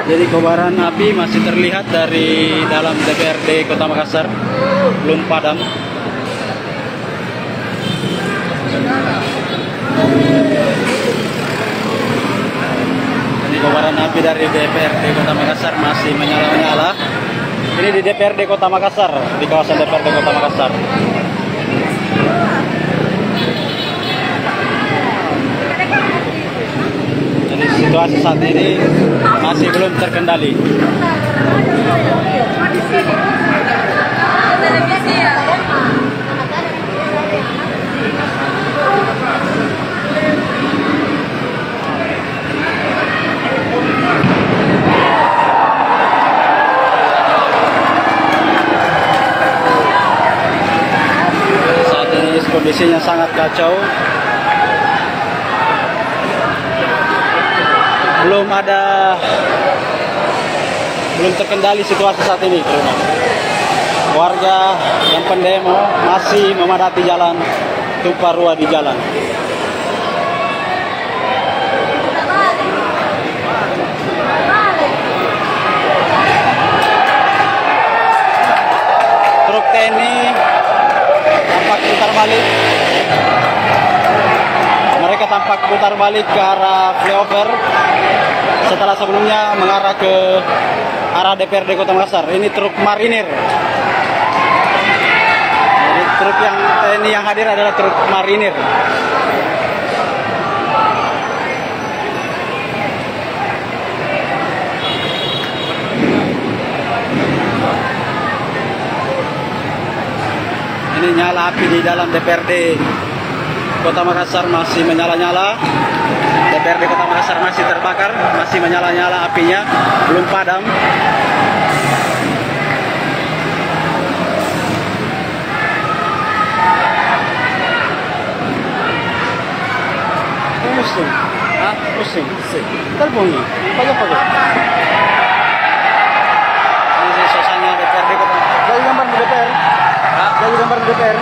Jadi kobaran api masih terlihat dari dalam DPRD Kota Makassar, belum padam. Ini kobaran api dari DPRD Kota Makassar masih menyala-nyala. Ini di DPRD Kota Makassar, di kawasan DPRD Kota Makassar. Jadi situasi saat ini masih belum terkendali. Saat ini kondisinya sangat kacau. Belum terkendali situasi saat ini, teman-teman. Warga yang pendemo masih memadati jalan Tumparua di jalan. Truk TNI tampak putar balik. Mereka tampak putar balik ke arah flyover setelah sebelumnya mengarah ke arah DPRD Kota Makassar. Ini truk marinir. Jadi truk yang TNI yang hadir adalah truk marinir. Ini nyala api di dalam DPRD Kota Makassar masih menyala-nyala. DPRD Kota Makassar masih terbakar, masih menyala-nyala apinya, belum padam. Pusing, pusing. Terbunyi, pagi-pagi. Ini suasana DPRD Kota. Jadi gambar di DPR. Jadi gambar di DPR.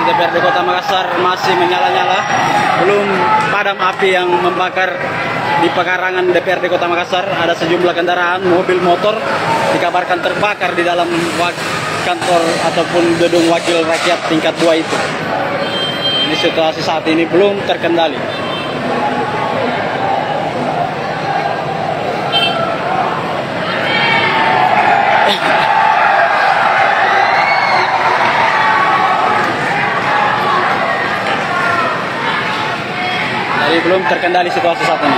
DPRD Kota Makassar masih menyala-nyala, belum padam api yang membakar di pekarangan DPRD Kota Makassar. Ada sejumlah kendaraan, mobil, motor dikabarkan terbakar di dalam kantor ataupun gedung wakil rakyat tingkat 2 itu. Ini situasi saat ini belum terkendali. Jadi belum terkendali situasi saat ini.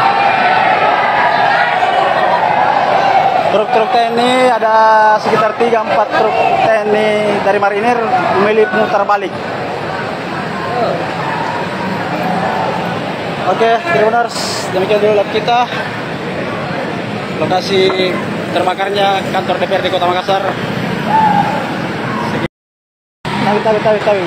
Truk-truk TNI ada sekitar 3-4 truk TNI dari marinir memilih mutar balik. Oke, Tribuners, demikian dulu live kita. Lokasi terbakarnya kantor DPRD Kota Makassar. Tawi.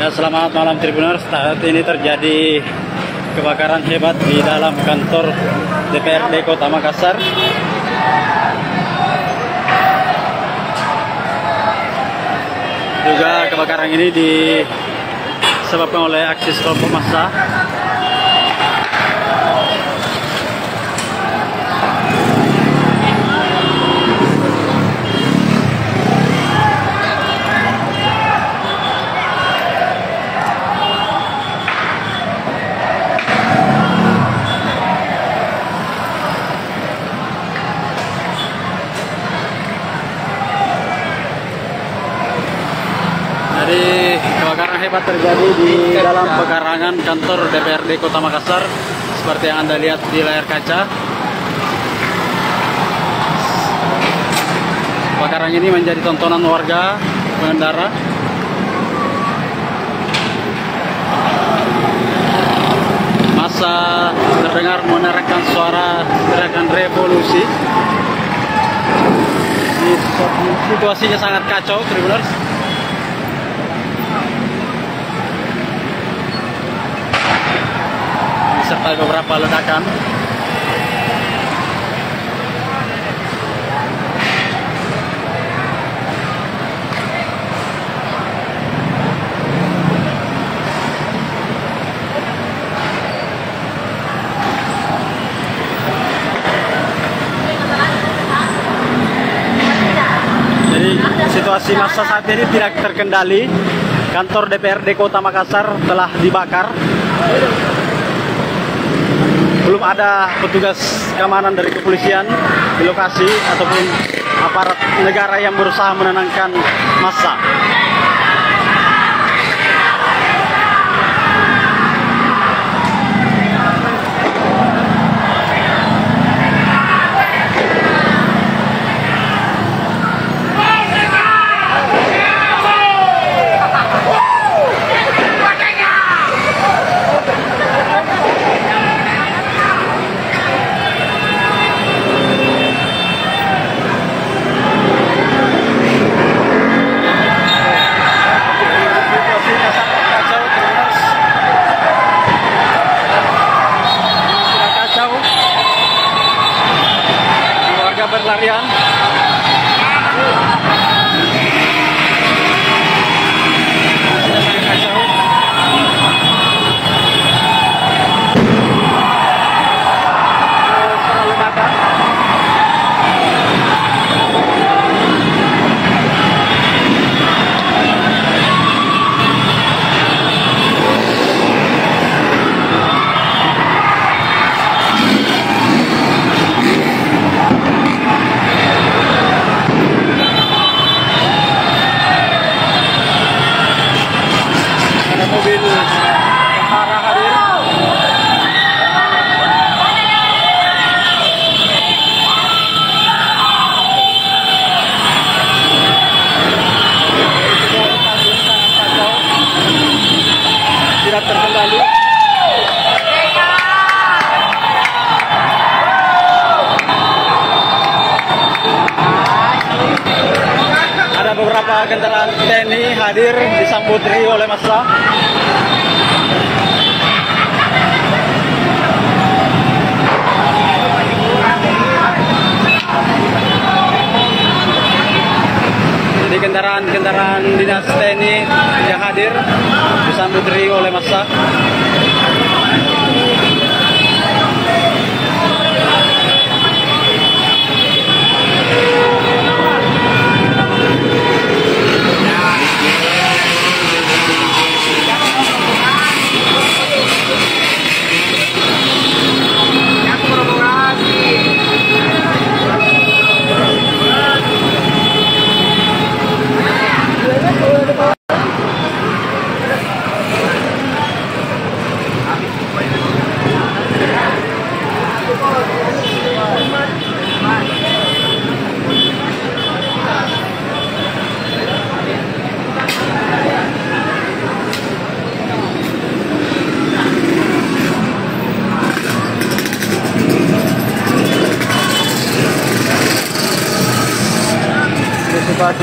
Ya, selamat malam Tribuners. Saat ini terjadi kebakaran hebat di dalam kantor DPRD Kota Makassar. Juga kebakaran ini disebabkan oleh aksi kelompok massa. Jadi kebakaran hebat terjadi di dalam pekarangan kantor DPRD Kota Makassar seperti yang Anda lihat di layar kaca. Kebakaran ini menjadi tontonan warga pengendara. Massa terdengar menerangkan suara teriakan revolusi. Situasinya sangat kacau, Tribuners. Serta beberapa ledakan. Jadi situasi massa saat ini tidak terkendali. Kantor DPRD Kota Makassar telah dibakar. Belum ada petugas keamanan dari kepolisian di lokasi ataupun aparat negara yang berusaha menenangkan massa. Berlarian. Mobil tentara hadir. Tidak terkendali. Ada beberapa kendaraan TNI hadir disambut oleh massa. Jadi kendaraan dinas TNI yang hadir disambut oleh massa.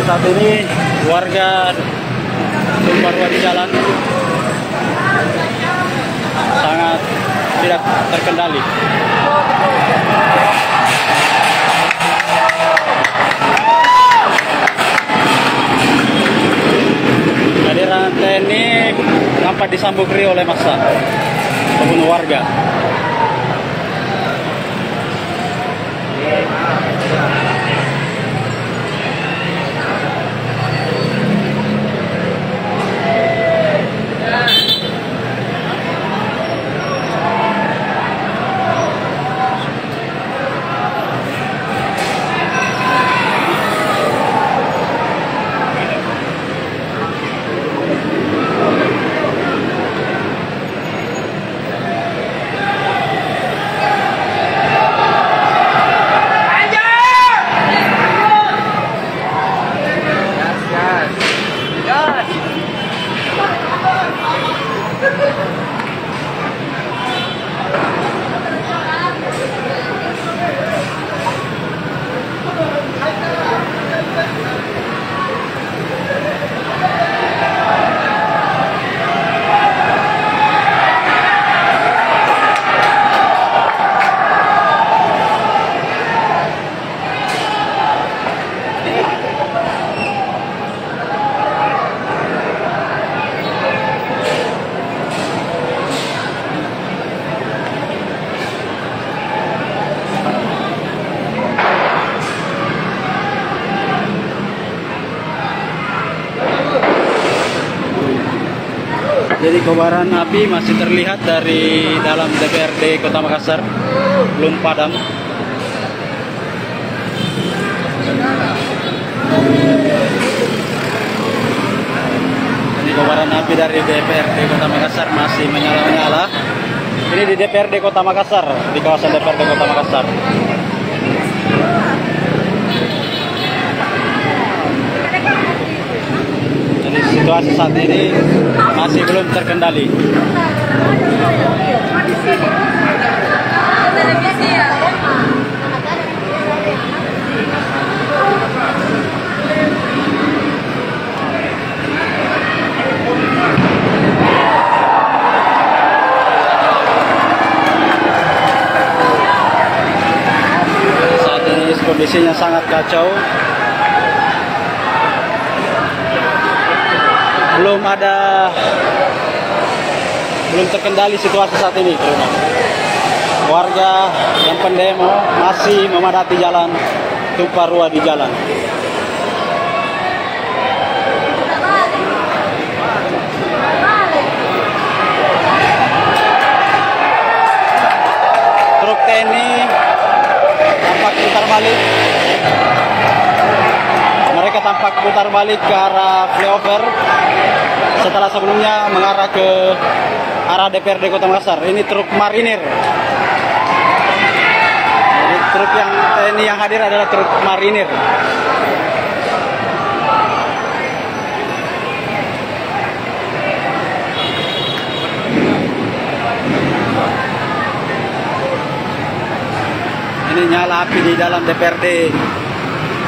saat ini warga Tumpah Ruah di jalan sangat tidak terkendali. Kehadiran TNI nampak disambut riuh oleh massa ataupun warga. Jadi kobaran api masih terlihat dari dalam DPRD Kota Makassar, belum padam. Ini kobaran api dari DPRD Kota Makassar masih menyala-nyala. Ini di DPRD Kota Makassar, di kawasan DPRD Kota Makassar. Situasi saat ini masih belum terkendali. Saat ini kondisinya sangat kacau. Belum terkendali situasi saat ini. Warga yang pendemo masih memadati jalan Tumpah Ruah di jalan. Truk TNI tampak putar balik. Mereka tampak putar balik ke arah flyover setelah sebelumnya mengarah ke arah DPRD Kota Makassar. Ini truk marinir. Jadi truk yang TNI yang hadir adalah truk marinir. Ini nyala api di dalam DPRD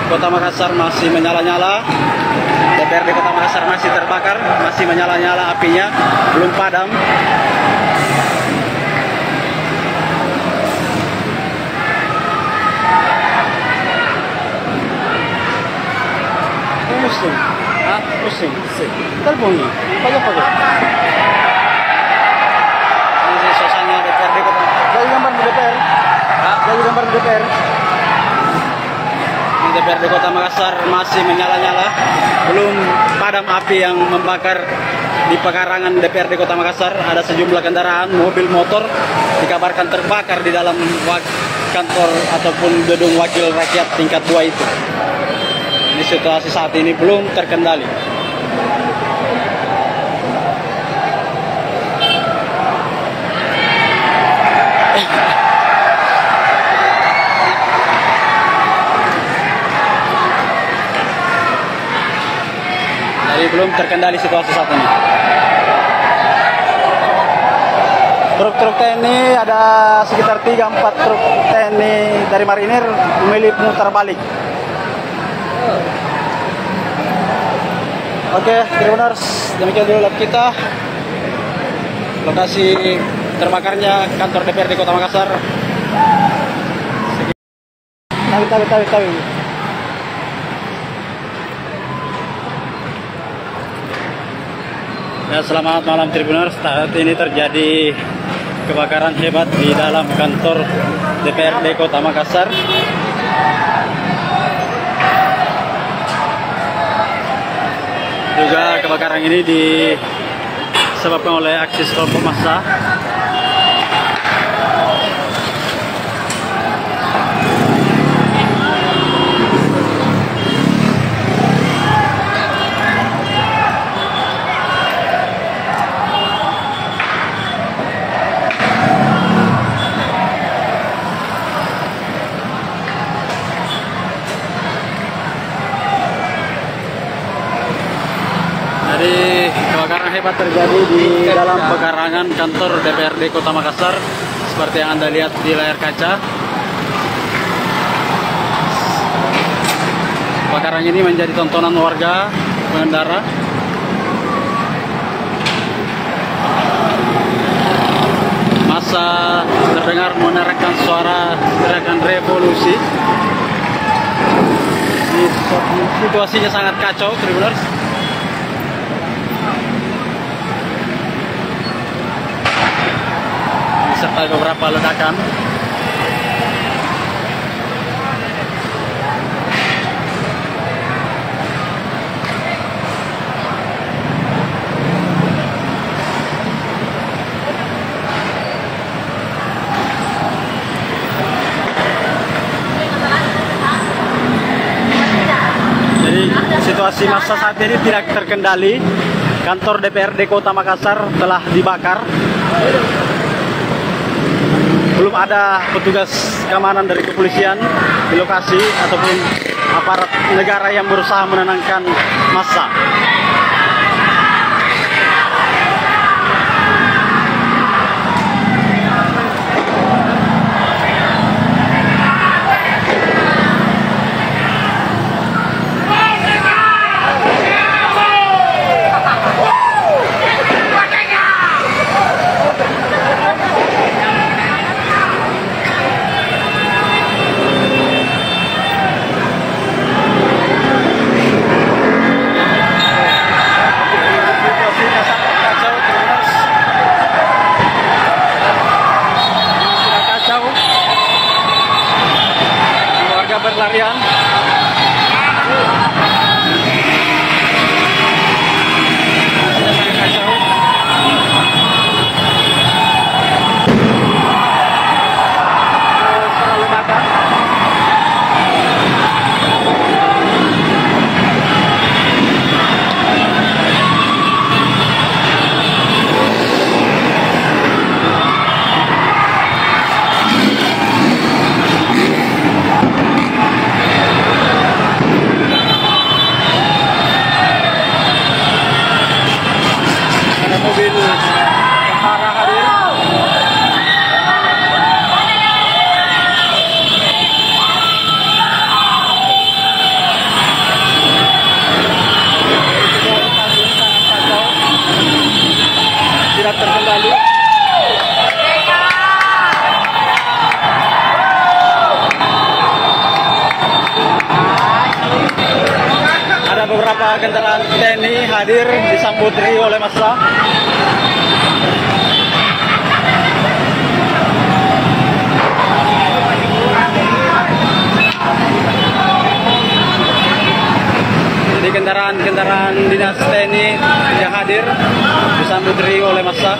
Kota Makassar masih menyala-nyala. DPRD Kota Makassar masih terbakar, masih menyala-nyala apinya, belum padam. Pusing, pusing. Telepon pagi-pagi. Ini suasana DPRD Kota. Jadi gambar di DPR. Jadi gambar di DPR. DPRD Kota Makassar masih menyala-nyala, belum padam api yang membakar di pekarangan DPRD Kota Makassar. Ada sejumlah kendaraan, mobil, motor dikabarkan terbakar di dalam kantor ataupun gedung wakil rakyat tingkat 2 itu. Ini situasi saat ini belum terkendali. Jadi belum terkendali situasi saat ini. Truk-truk TNI ada sekitar 3-4 truk TNI dari marinir memilih putar balik. Oke, Tribuners, demikian dulu live kita. Lokasi terbakarnya kantor DPRD Kota Makassar. Tahu. Ya, selamat malam Tribuners. Saat ini terjadi kebakaran hebat di dalam kantor DPRD Kota Makassar. Juga kebakaran ini disebabkan oleh aksi kelompok massa. Jadi kebakaran hebat terjadi di dalam pekarangan kantor DPRD Kota Makassar seperti yang Anda lihat di layar kaca. Kebakaran ini menjadi tontonan warga pengendara. Massa terdengar menerangkan suara gerakan revolusi. Situasinya sangat kacau, Tribuners. Serta beberapa ledakan. Jadi situasi massa saat ini tidak terkendali. Kantor DPRD Kota Makassar telah dibakar. Belum ada petugas keamanan dari kepolisian di lokasi ataupun aparat negara yang berusaha menenangkan massa. Berlarian. Terkendali. Ada beberapa kendaraan TNI hadir disambut oleh massa. Jadi kendaraan dinas TNI yang hadir disambut oleh massa.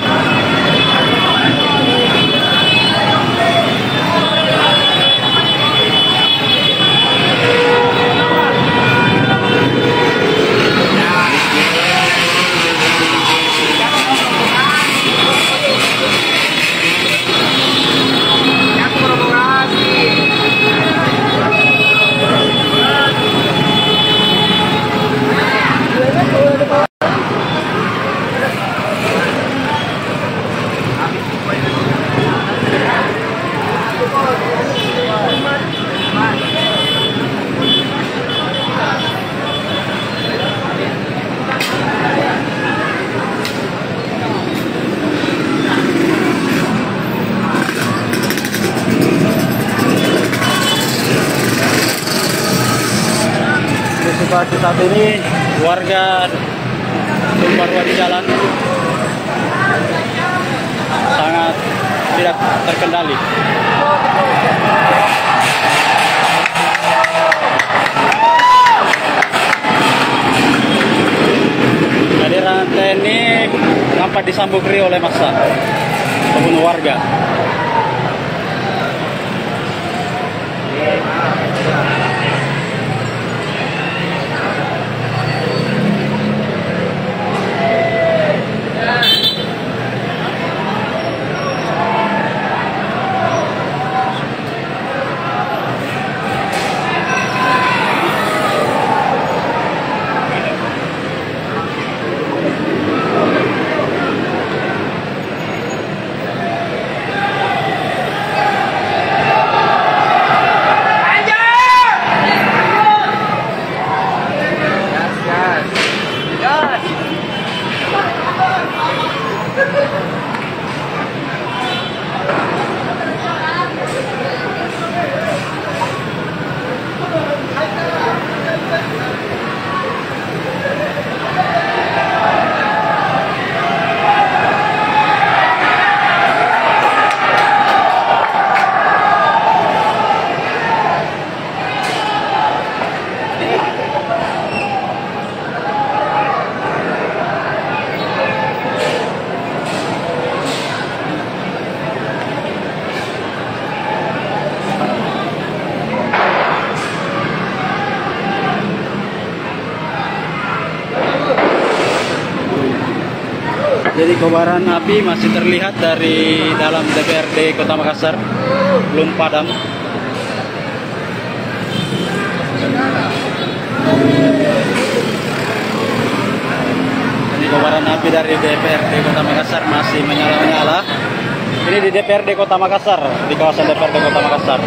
situasi saat ini warga tumpah ruah di jalan sangat tidak terkendali. Kehadiran TNI nampak disambut riuh oleh massa ataupun warga. Jadi kobaran api masih terlihat dari dalam DPRD Kota Makassar, belum padam. Jadi kobaran api dari DPRD Kota Makassar masih menyala-nyala. Ini di DPRD Kota Makassar, di kawasan DPRD Kota Makassar.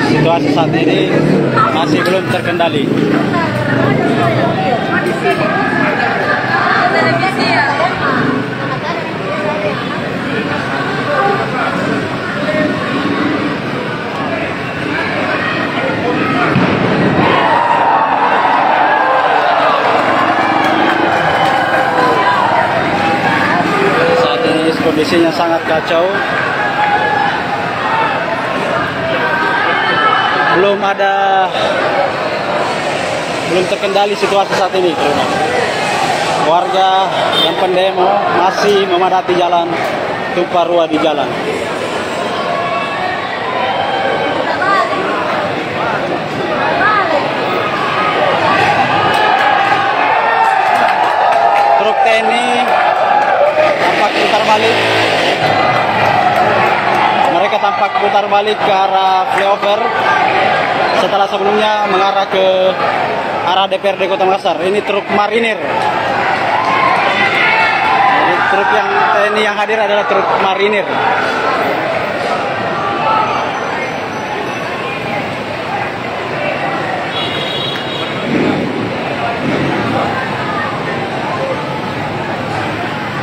Situasi saat ini masih belum terkendali. Saat ini kondisinya sangat kacau. Belum terkendali situasi saat ini. Warga yang pendemo masih memadati jalan, tumpah ruah di jalan. Truk TNI tampak putar balik. Mereka tampak putar balik ke arah flyover setelah sebelumnya mengarah ke arah DPRD Kota Makassar. Ini truk marinir. Jadi truk yang TNI yang hadir adalah truk marinir.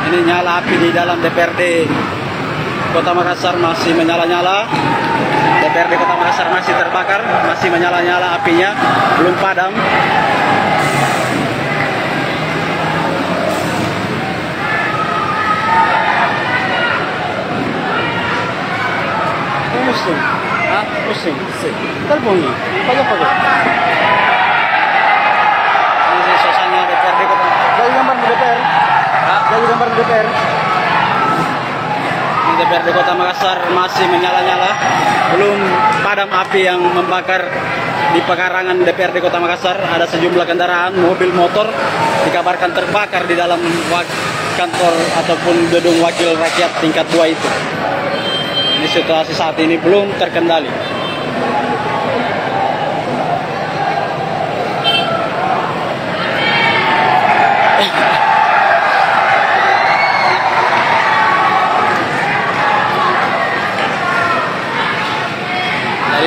Ini nyala api di dalam DPRD Kota Makassar masih menyala-nyala. DPRD Kota Makassar masih terbakar, masih menyala-nyala apinya, belum padam. Pusing, pusing. Telepon nih, pagi-pagi. Ini suasana DPRD Kota. Jadi gambar di DPR. Jadi gambar di DPR. DPRD Kota Makassar masih menyala-nyala, belum padam api yang membakar di pekarangan DPRD Kota Makassar. Ada sejumlah kendaraan, mobil, motor dikabarkan terbakar di dalam kantor ataupun gedung wakil rakyat tingkat 2 itu. Ini situasi saat ini belum terkendali.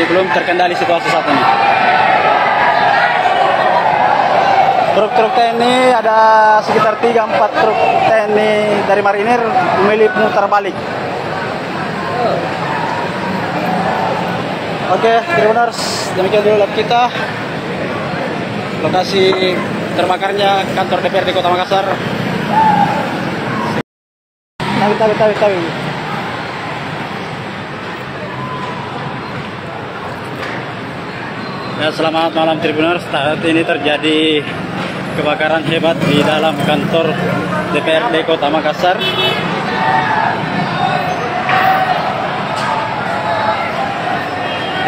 Belum terkendali situasi saat ini. Truk-truk TNI ada sekitar 3-4 truk TNI dari marinir memilih putar balik. Oke, Tribuners, demikian dulu live kita. Lokasi terbakarnya kantor DPRD Kota Makassar. Tawi. Ya, selamat malam Tribuners. Saat ini terjadi kebakaran hebat di dalam kantor DPRD Kota Makassar.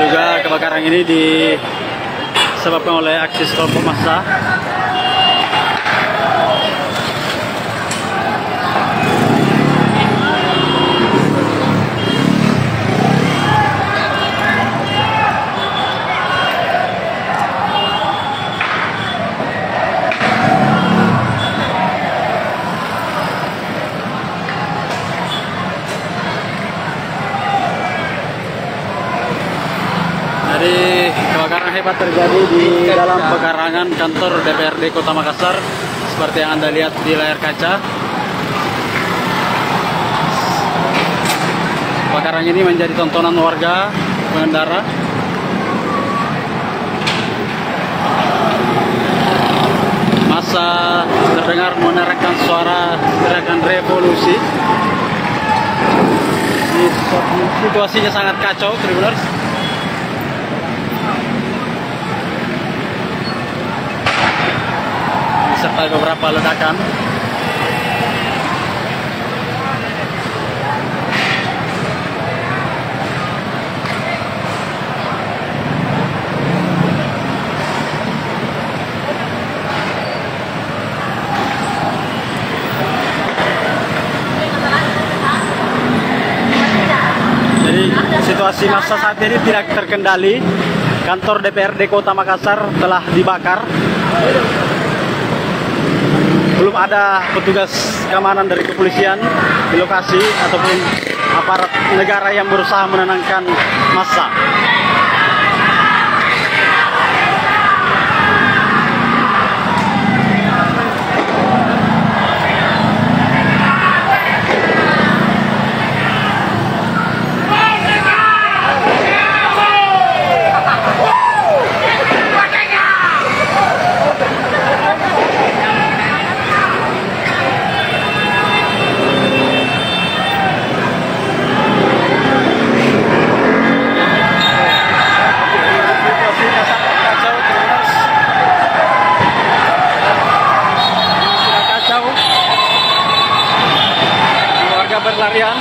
Juga kebakaran ini disebabkan oleh aksi kelompok massa. Jadi kebakaran hebat terjadi di dalam pekarangan kantor DPRD Kota Makassar seperti yang Anda lihat di layar kaca. Kebakaran ini menjadi tontonan warga pengendara. Massa terdengar menerangkan suara teriakan revolusi. Situasinya sangat kacau, Tribuners. Serta beberapa ledakan. Jadi situasi massa saat ini tidak terkendali. Kantor DPRD Kota Makassar telah dibakar. Belum ada petugas keamanan dari kepolisian di lokasi ataupun aparat negara yang berusaha menenangkan massa. Berlarian.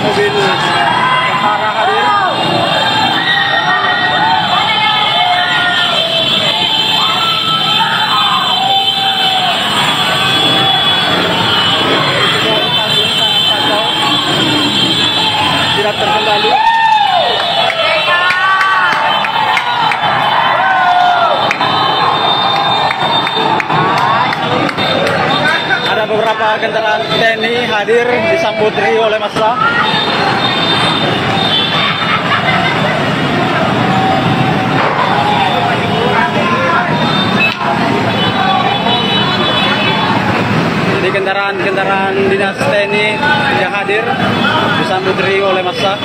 Mobil tentara hadir. Tidak terkendali. Ada beberapa kendaraan TNI hadir disambut riuh oleh massa. Jadi kendaraan dinas TNI yang hadir disambut riuh oleh massa.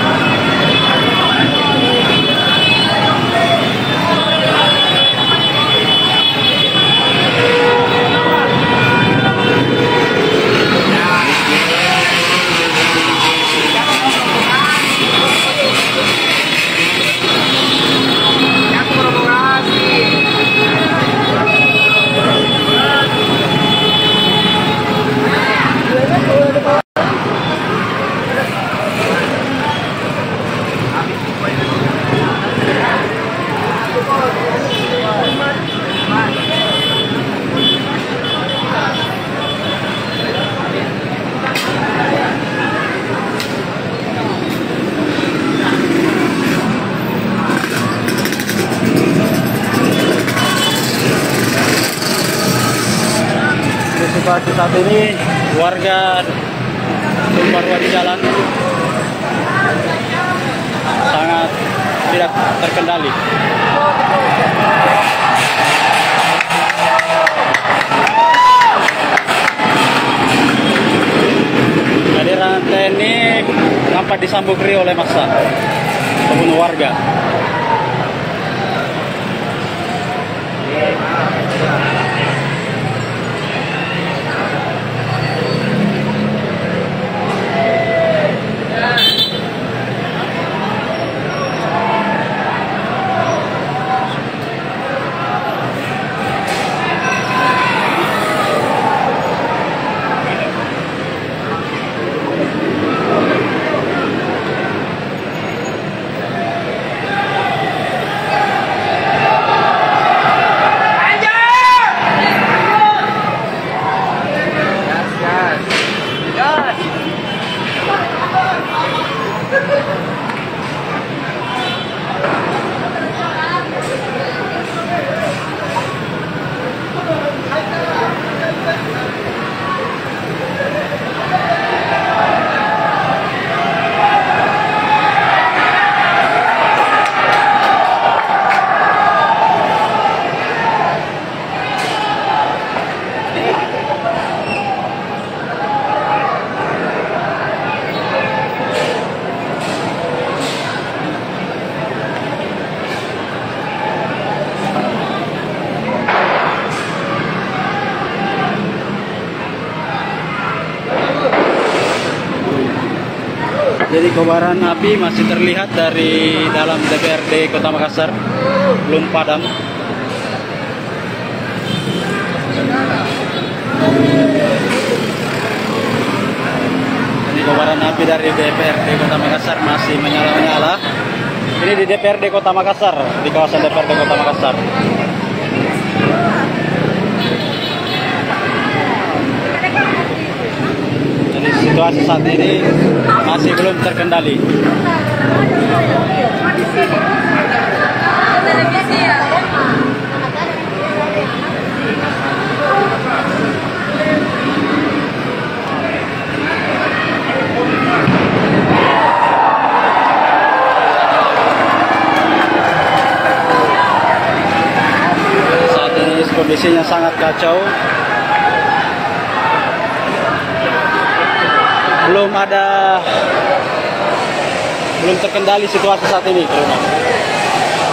situasi saat ini warga tumpah ruah di jalan sangat tidak terkendali. Kehadiran TNI nampak disambut riuh oleh massa membunuh warga. Jadi kobaran api masih terlihat dari dalam DPRD Kota Makassar, belum padam. Jadi kobaran api dari DPRD Kota Makassar masih menyala-nyala. Ini di DPRD Kota Makassar, di kawasan DPRD Kota Makassar. Situasi saat ini masih belum terkendali. Saat ini kondisinya sangat kacau. Belum terkendali situasi saat ini, karena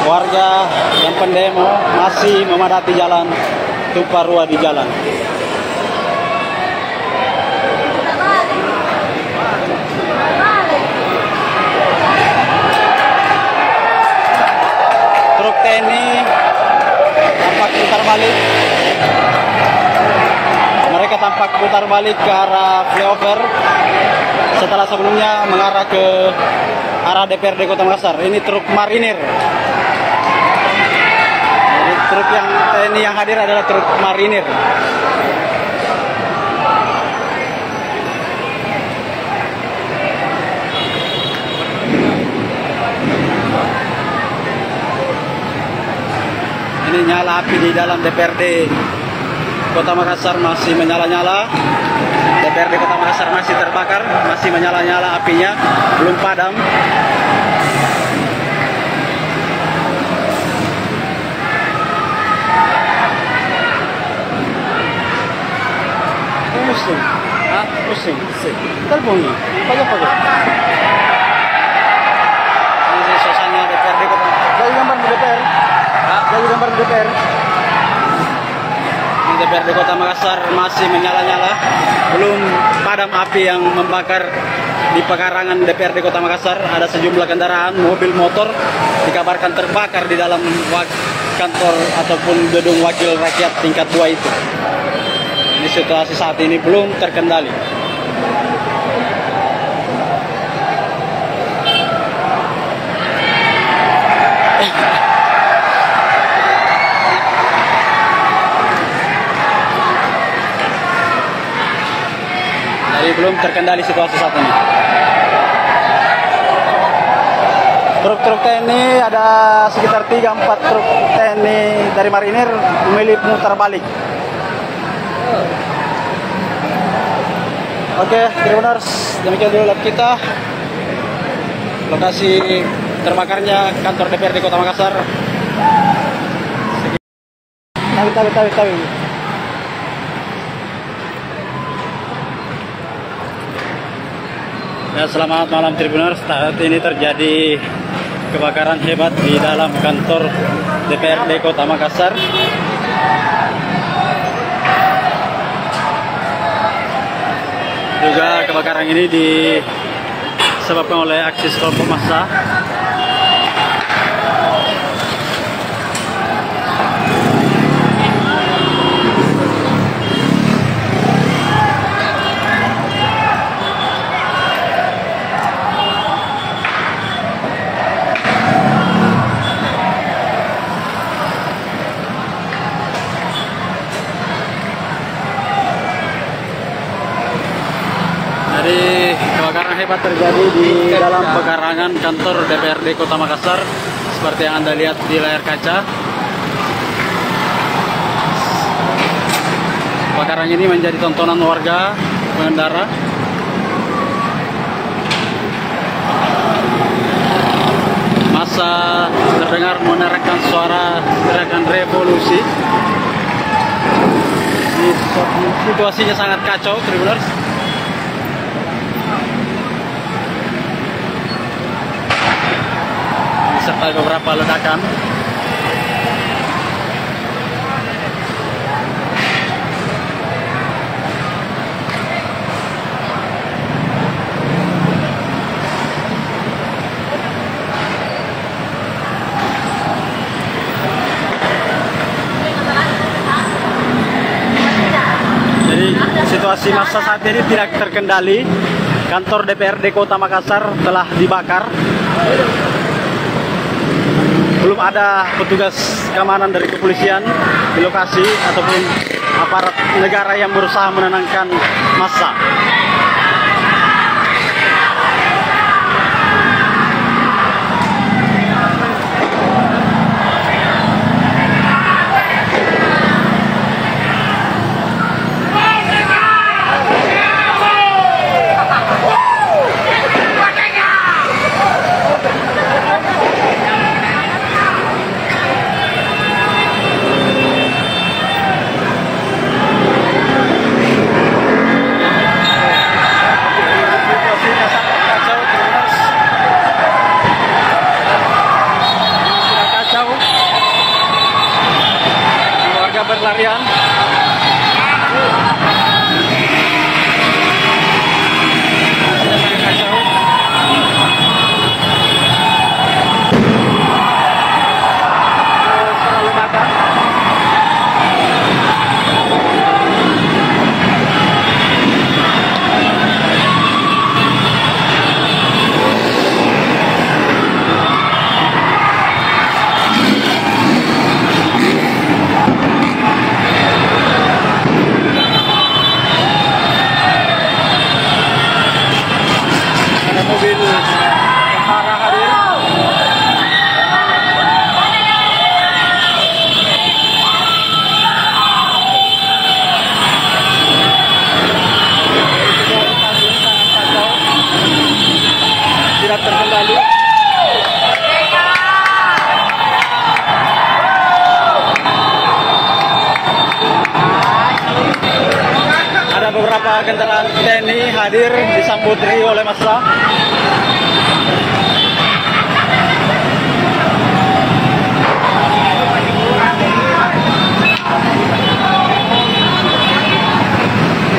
warga yang pendemo masih memadati jalan, tumpah ruah di jalan. Truk TNI tampak putar balik. Mereka tampak putar balik ke arah flyover setelah sebelumnya mengarah ke arah DPRD Kota Makassar. Ini truk marinir. Jadi truk yang TNI yang hadir adalah truk marinir. Ini nyala api di dalam DPRD Kota Makassar masih menyala-nyala. DPRD Kota Makassar masih terbakar, masih menyala-nyala apinya, belum padam. Pusing, pusing. Terbunyi, pagi-pagi. Ini suasana DPRD Kota. Jadi gambar di DPR. Jadi gambar di DPR. DPRD Kota Makassar masih menyala-nyala, belum padam api yang membakar di pekarangan DPRD Kota Makassar. Ada sejumlah kendaraan, mobil, motor dikabarkan terbakar di dalam kantor ataupun gedung wakil rakyat tingkat 2 itu. Ini situasi saat ini belum terkendali. Jadi belum terkendali situasi saat ini. Truk-truk TNI ada sekitar 3-4 truk TNI dari marinir memilih mutar balik. Oke, Tribuners, demikian dulu live kita. Lokasi terbakarnya kantor DPRD Kota Makassar. Tawi. Ya, selamat malam Tribuners. Saat ini terjadi kebakaran hebat di dalam kantor DPRD Kota Makassar. Juga kebakaran ini disebabkan oleh aksi kelompok massa. Jadi kebakaran hebat terjadi di dalam pekarangan kantor DPRD Kota Makassar seperti yang Anda lihat di layar kaca. Kebakaran ini menjadi tontonan warga pengendara. Massa terdengar menerangkan suara teriakan revolusi. Situasinya sangat kacau, Tribuners. Serta beberapa ledakan. Jadi situasi massa saat ini tidak terkendali. Kantor DPRD Kota Makassar telah dibakar. Belum ada petugas keamanan dari kepolisian di lokasi ataupun aparat negara yang berusaha menenangkan massa. Berlarian. Mobil tentara hadir. Tidak terkendali. Ada beberapa kendaraan TNI hadir disambut oleh massa.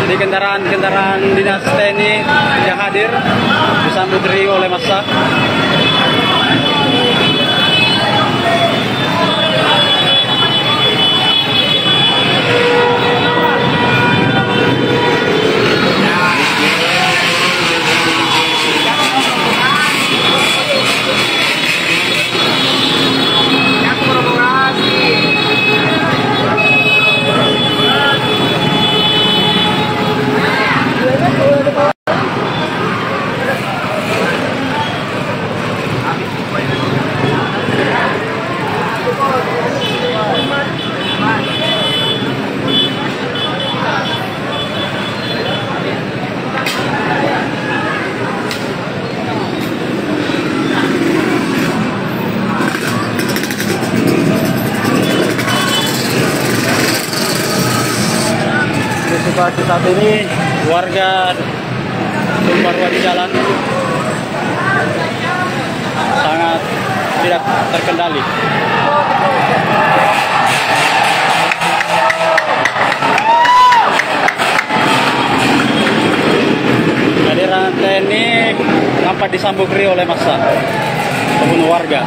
Jadi kendaraan dinas TNI yang hadir disambut oleh massa. situasi saat ini warga tumpah ruah di jalan sangat tidak terkendali. Kehadiran TNI nampak disambut riuh oleh massa pembunuh warga.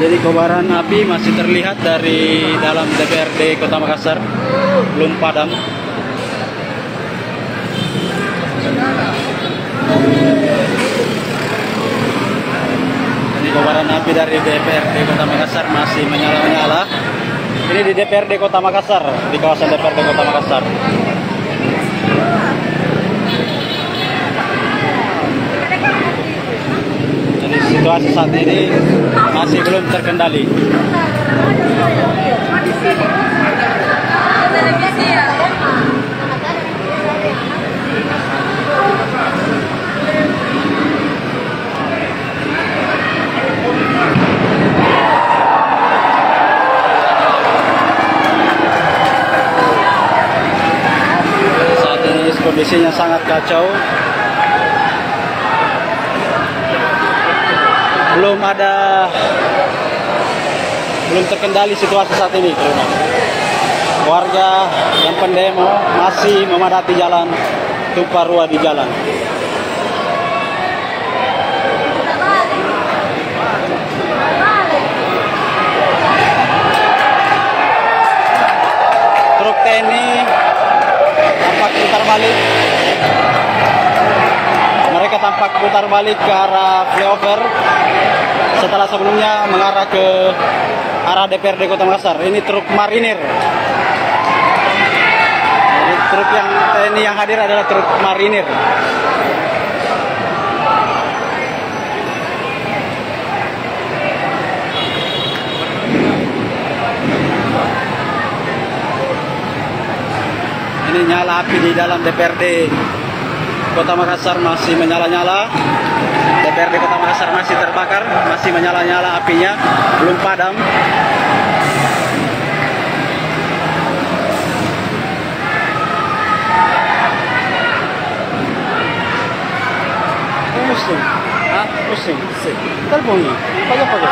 Jadi kobaran api masih terlihat dari dalam DPRD Kota Makassar, belum padam. Jadi kobaran api dari DPRD Kota Makassar masih menyala-nyala. Ini di DPRD Kota Makassar, di kawasan DPRD Kota Makassar. Situasi saat ini masih belum terkendali. Saat ini kondisinya sangat kacau. Belum terkendali situasi saat ini, teman-teman. Warga yang pendemo masih memadati jalan, tumpah ruah di jalan. Truk TNI tampak putar balik. Mereka tampak putar balik ke arah flyover setelah sebelumnya mengarah ke arah DPRD Kota Makassar. Ini truk marinir. Jadi truk yang TNI yang hadir adalah truk marinir. Ini nyala api di dalam DPRD Kota Makassar masih menyala-nyala. DPRD Kota Makassar masih terbakar, masih menyala-nyala apinya, belum padam. Pusing, pusing, terbunyi, pagi-pagi.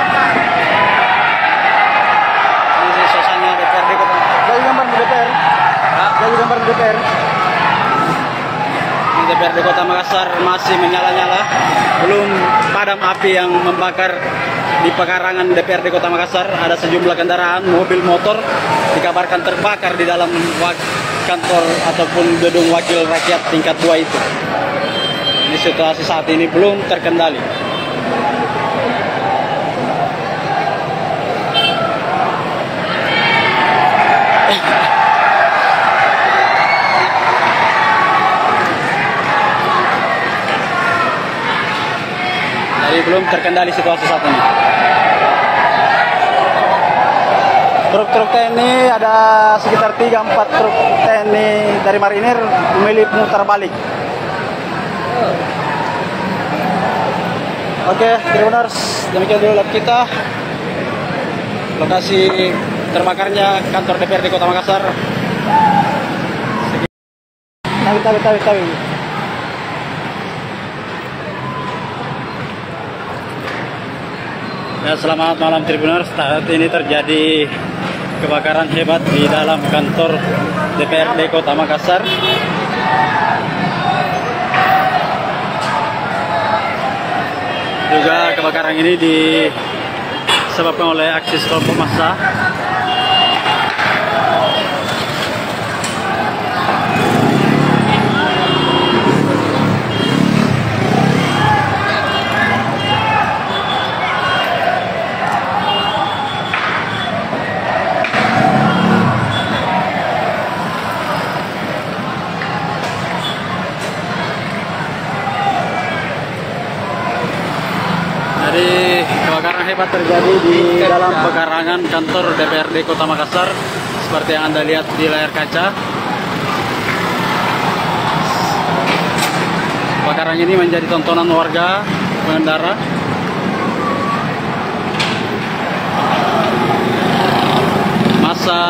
Ini suasana DPRD Kota. Jadi gambar di DPR. Jadi gambar di DPR. DPRD Kota Makassar masih menyala-nyala, belum padam api yang membakar di pekarangan DPRD Kota Makassar. Ada sejumlah kendaraan, mobil, motor dikabarkan terbakar di dalam kantor ataupun gedung wakil rakyat tingkat 2 itu. Ini situasi saat ini belum terkendali. Jadi belum terkendali situasi saat ini. Truk-truk TNI ada sekitar 3-4 truk TNI dari marinir memilih putar balik. Oke, Tribuners, demikian dulu live kita. Lokasi terbakarnya kantor DPRD Kota Makassar. Tahu. Ya, selamat malam Tribuners. Saat ini terjadi kebakaran hebat di dalam kantor DPRD Kota Makassar. Juga kebakaran ini disebabkan oleh aksi kelompok massa. Jadi kebakaran hebat terjadi di dalam pekarangan kantor DPRD Kota Makassar seperti yang Anda lihat di layar kaca. Kebakaran ini menjadi tontonan warga pengendara. Masa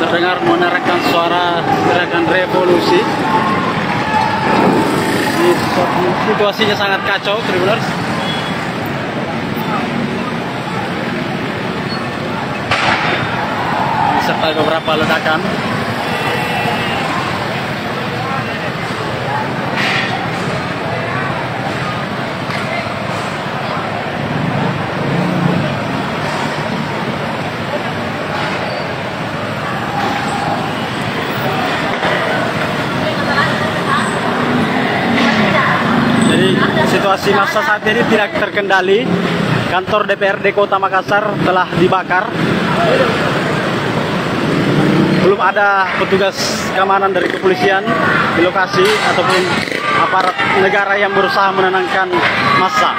terdengar menerangkan suara gerakan revolusi. Situasinya sangat kacau, Tribuners. Serta beberapa ledakan. Jadi situasi massa saat ini tidak terkendali. Kantor DPRD Kota Makassar telah dibakar. Belum ada petugas keamanan dari kepolisian di lokasi ataupun aparat negara yang berusaha menenangkan massa.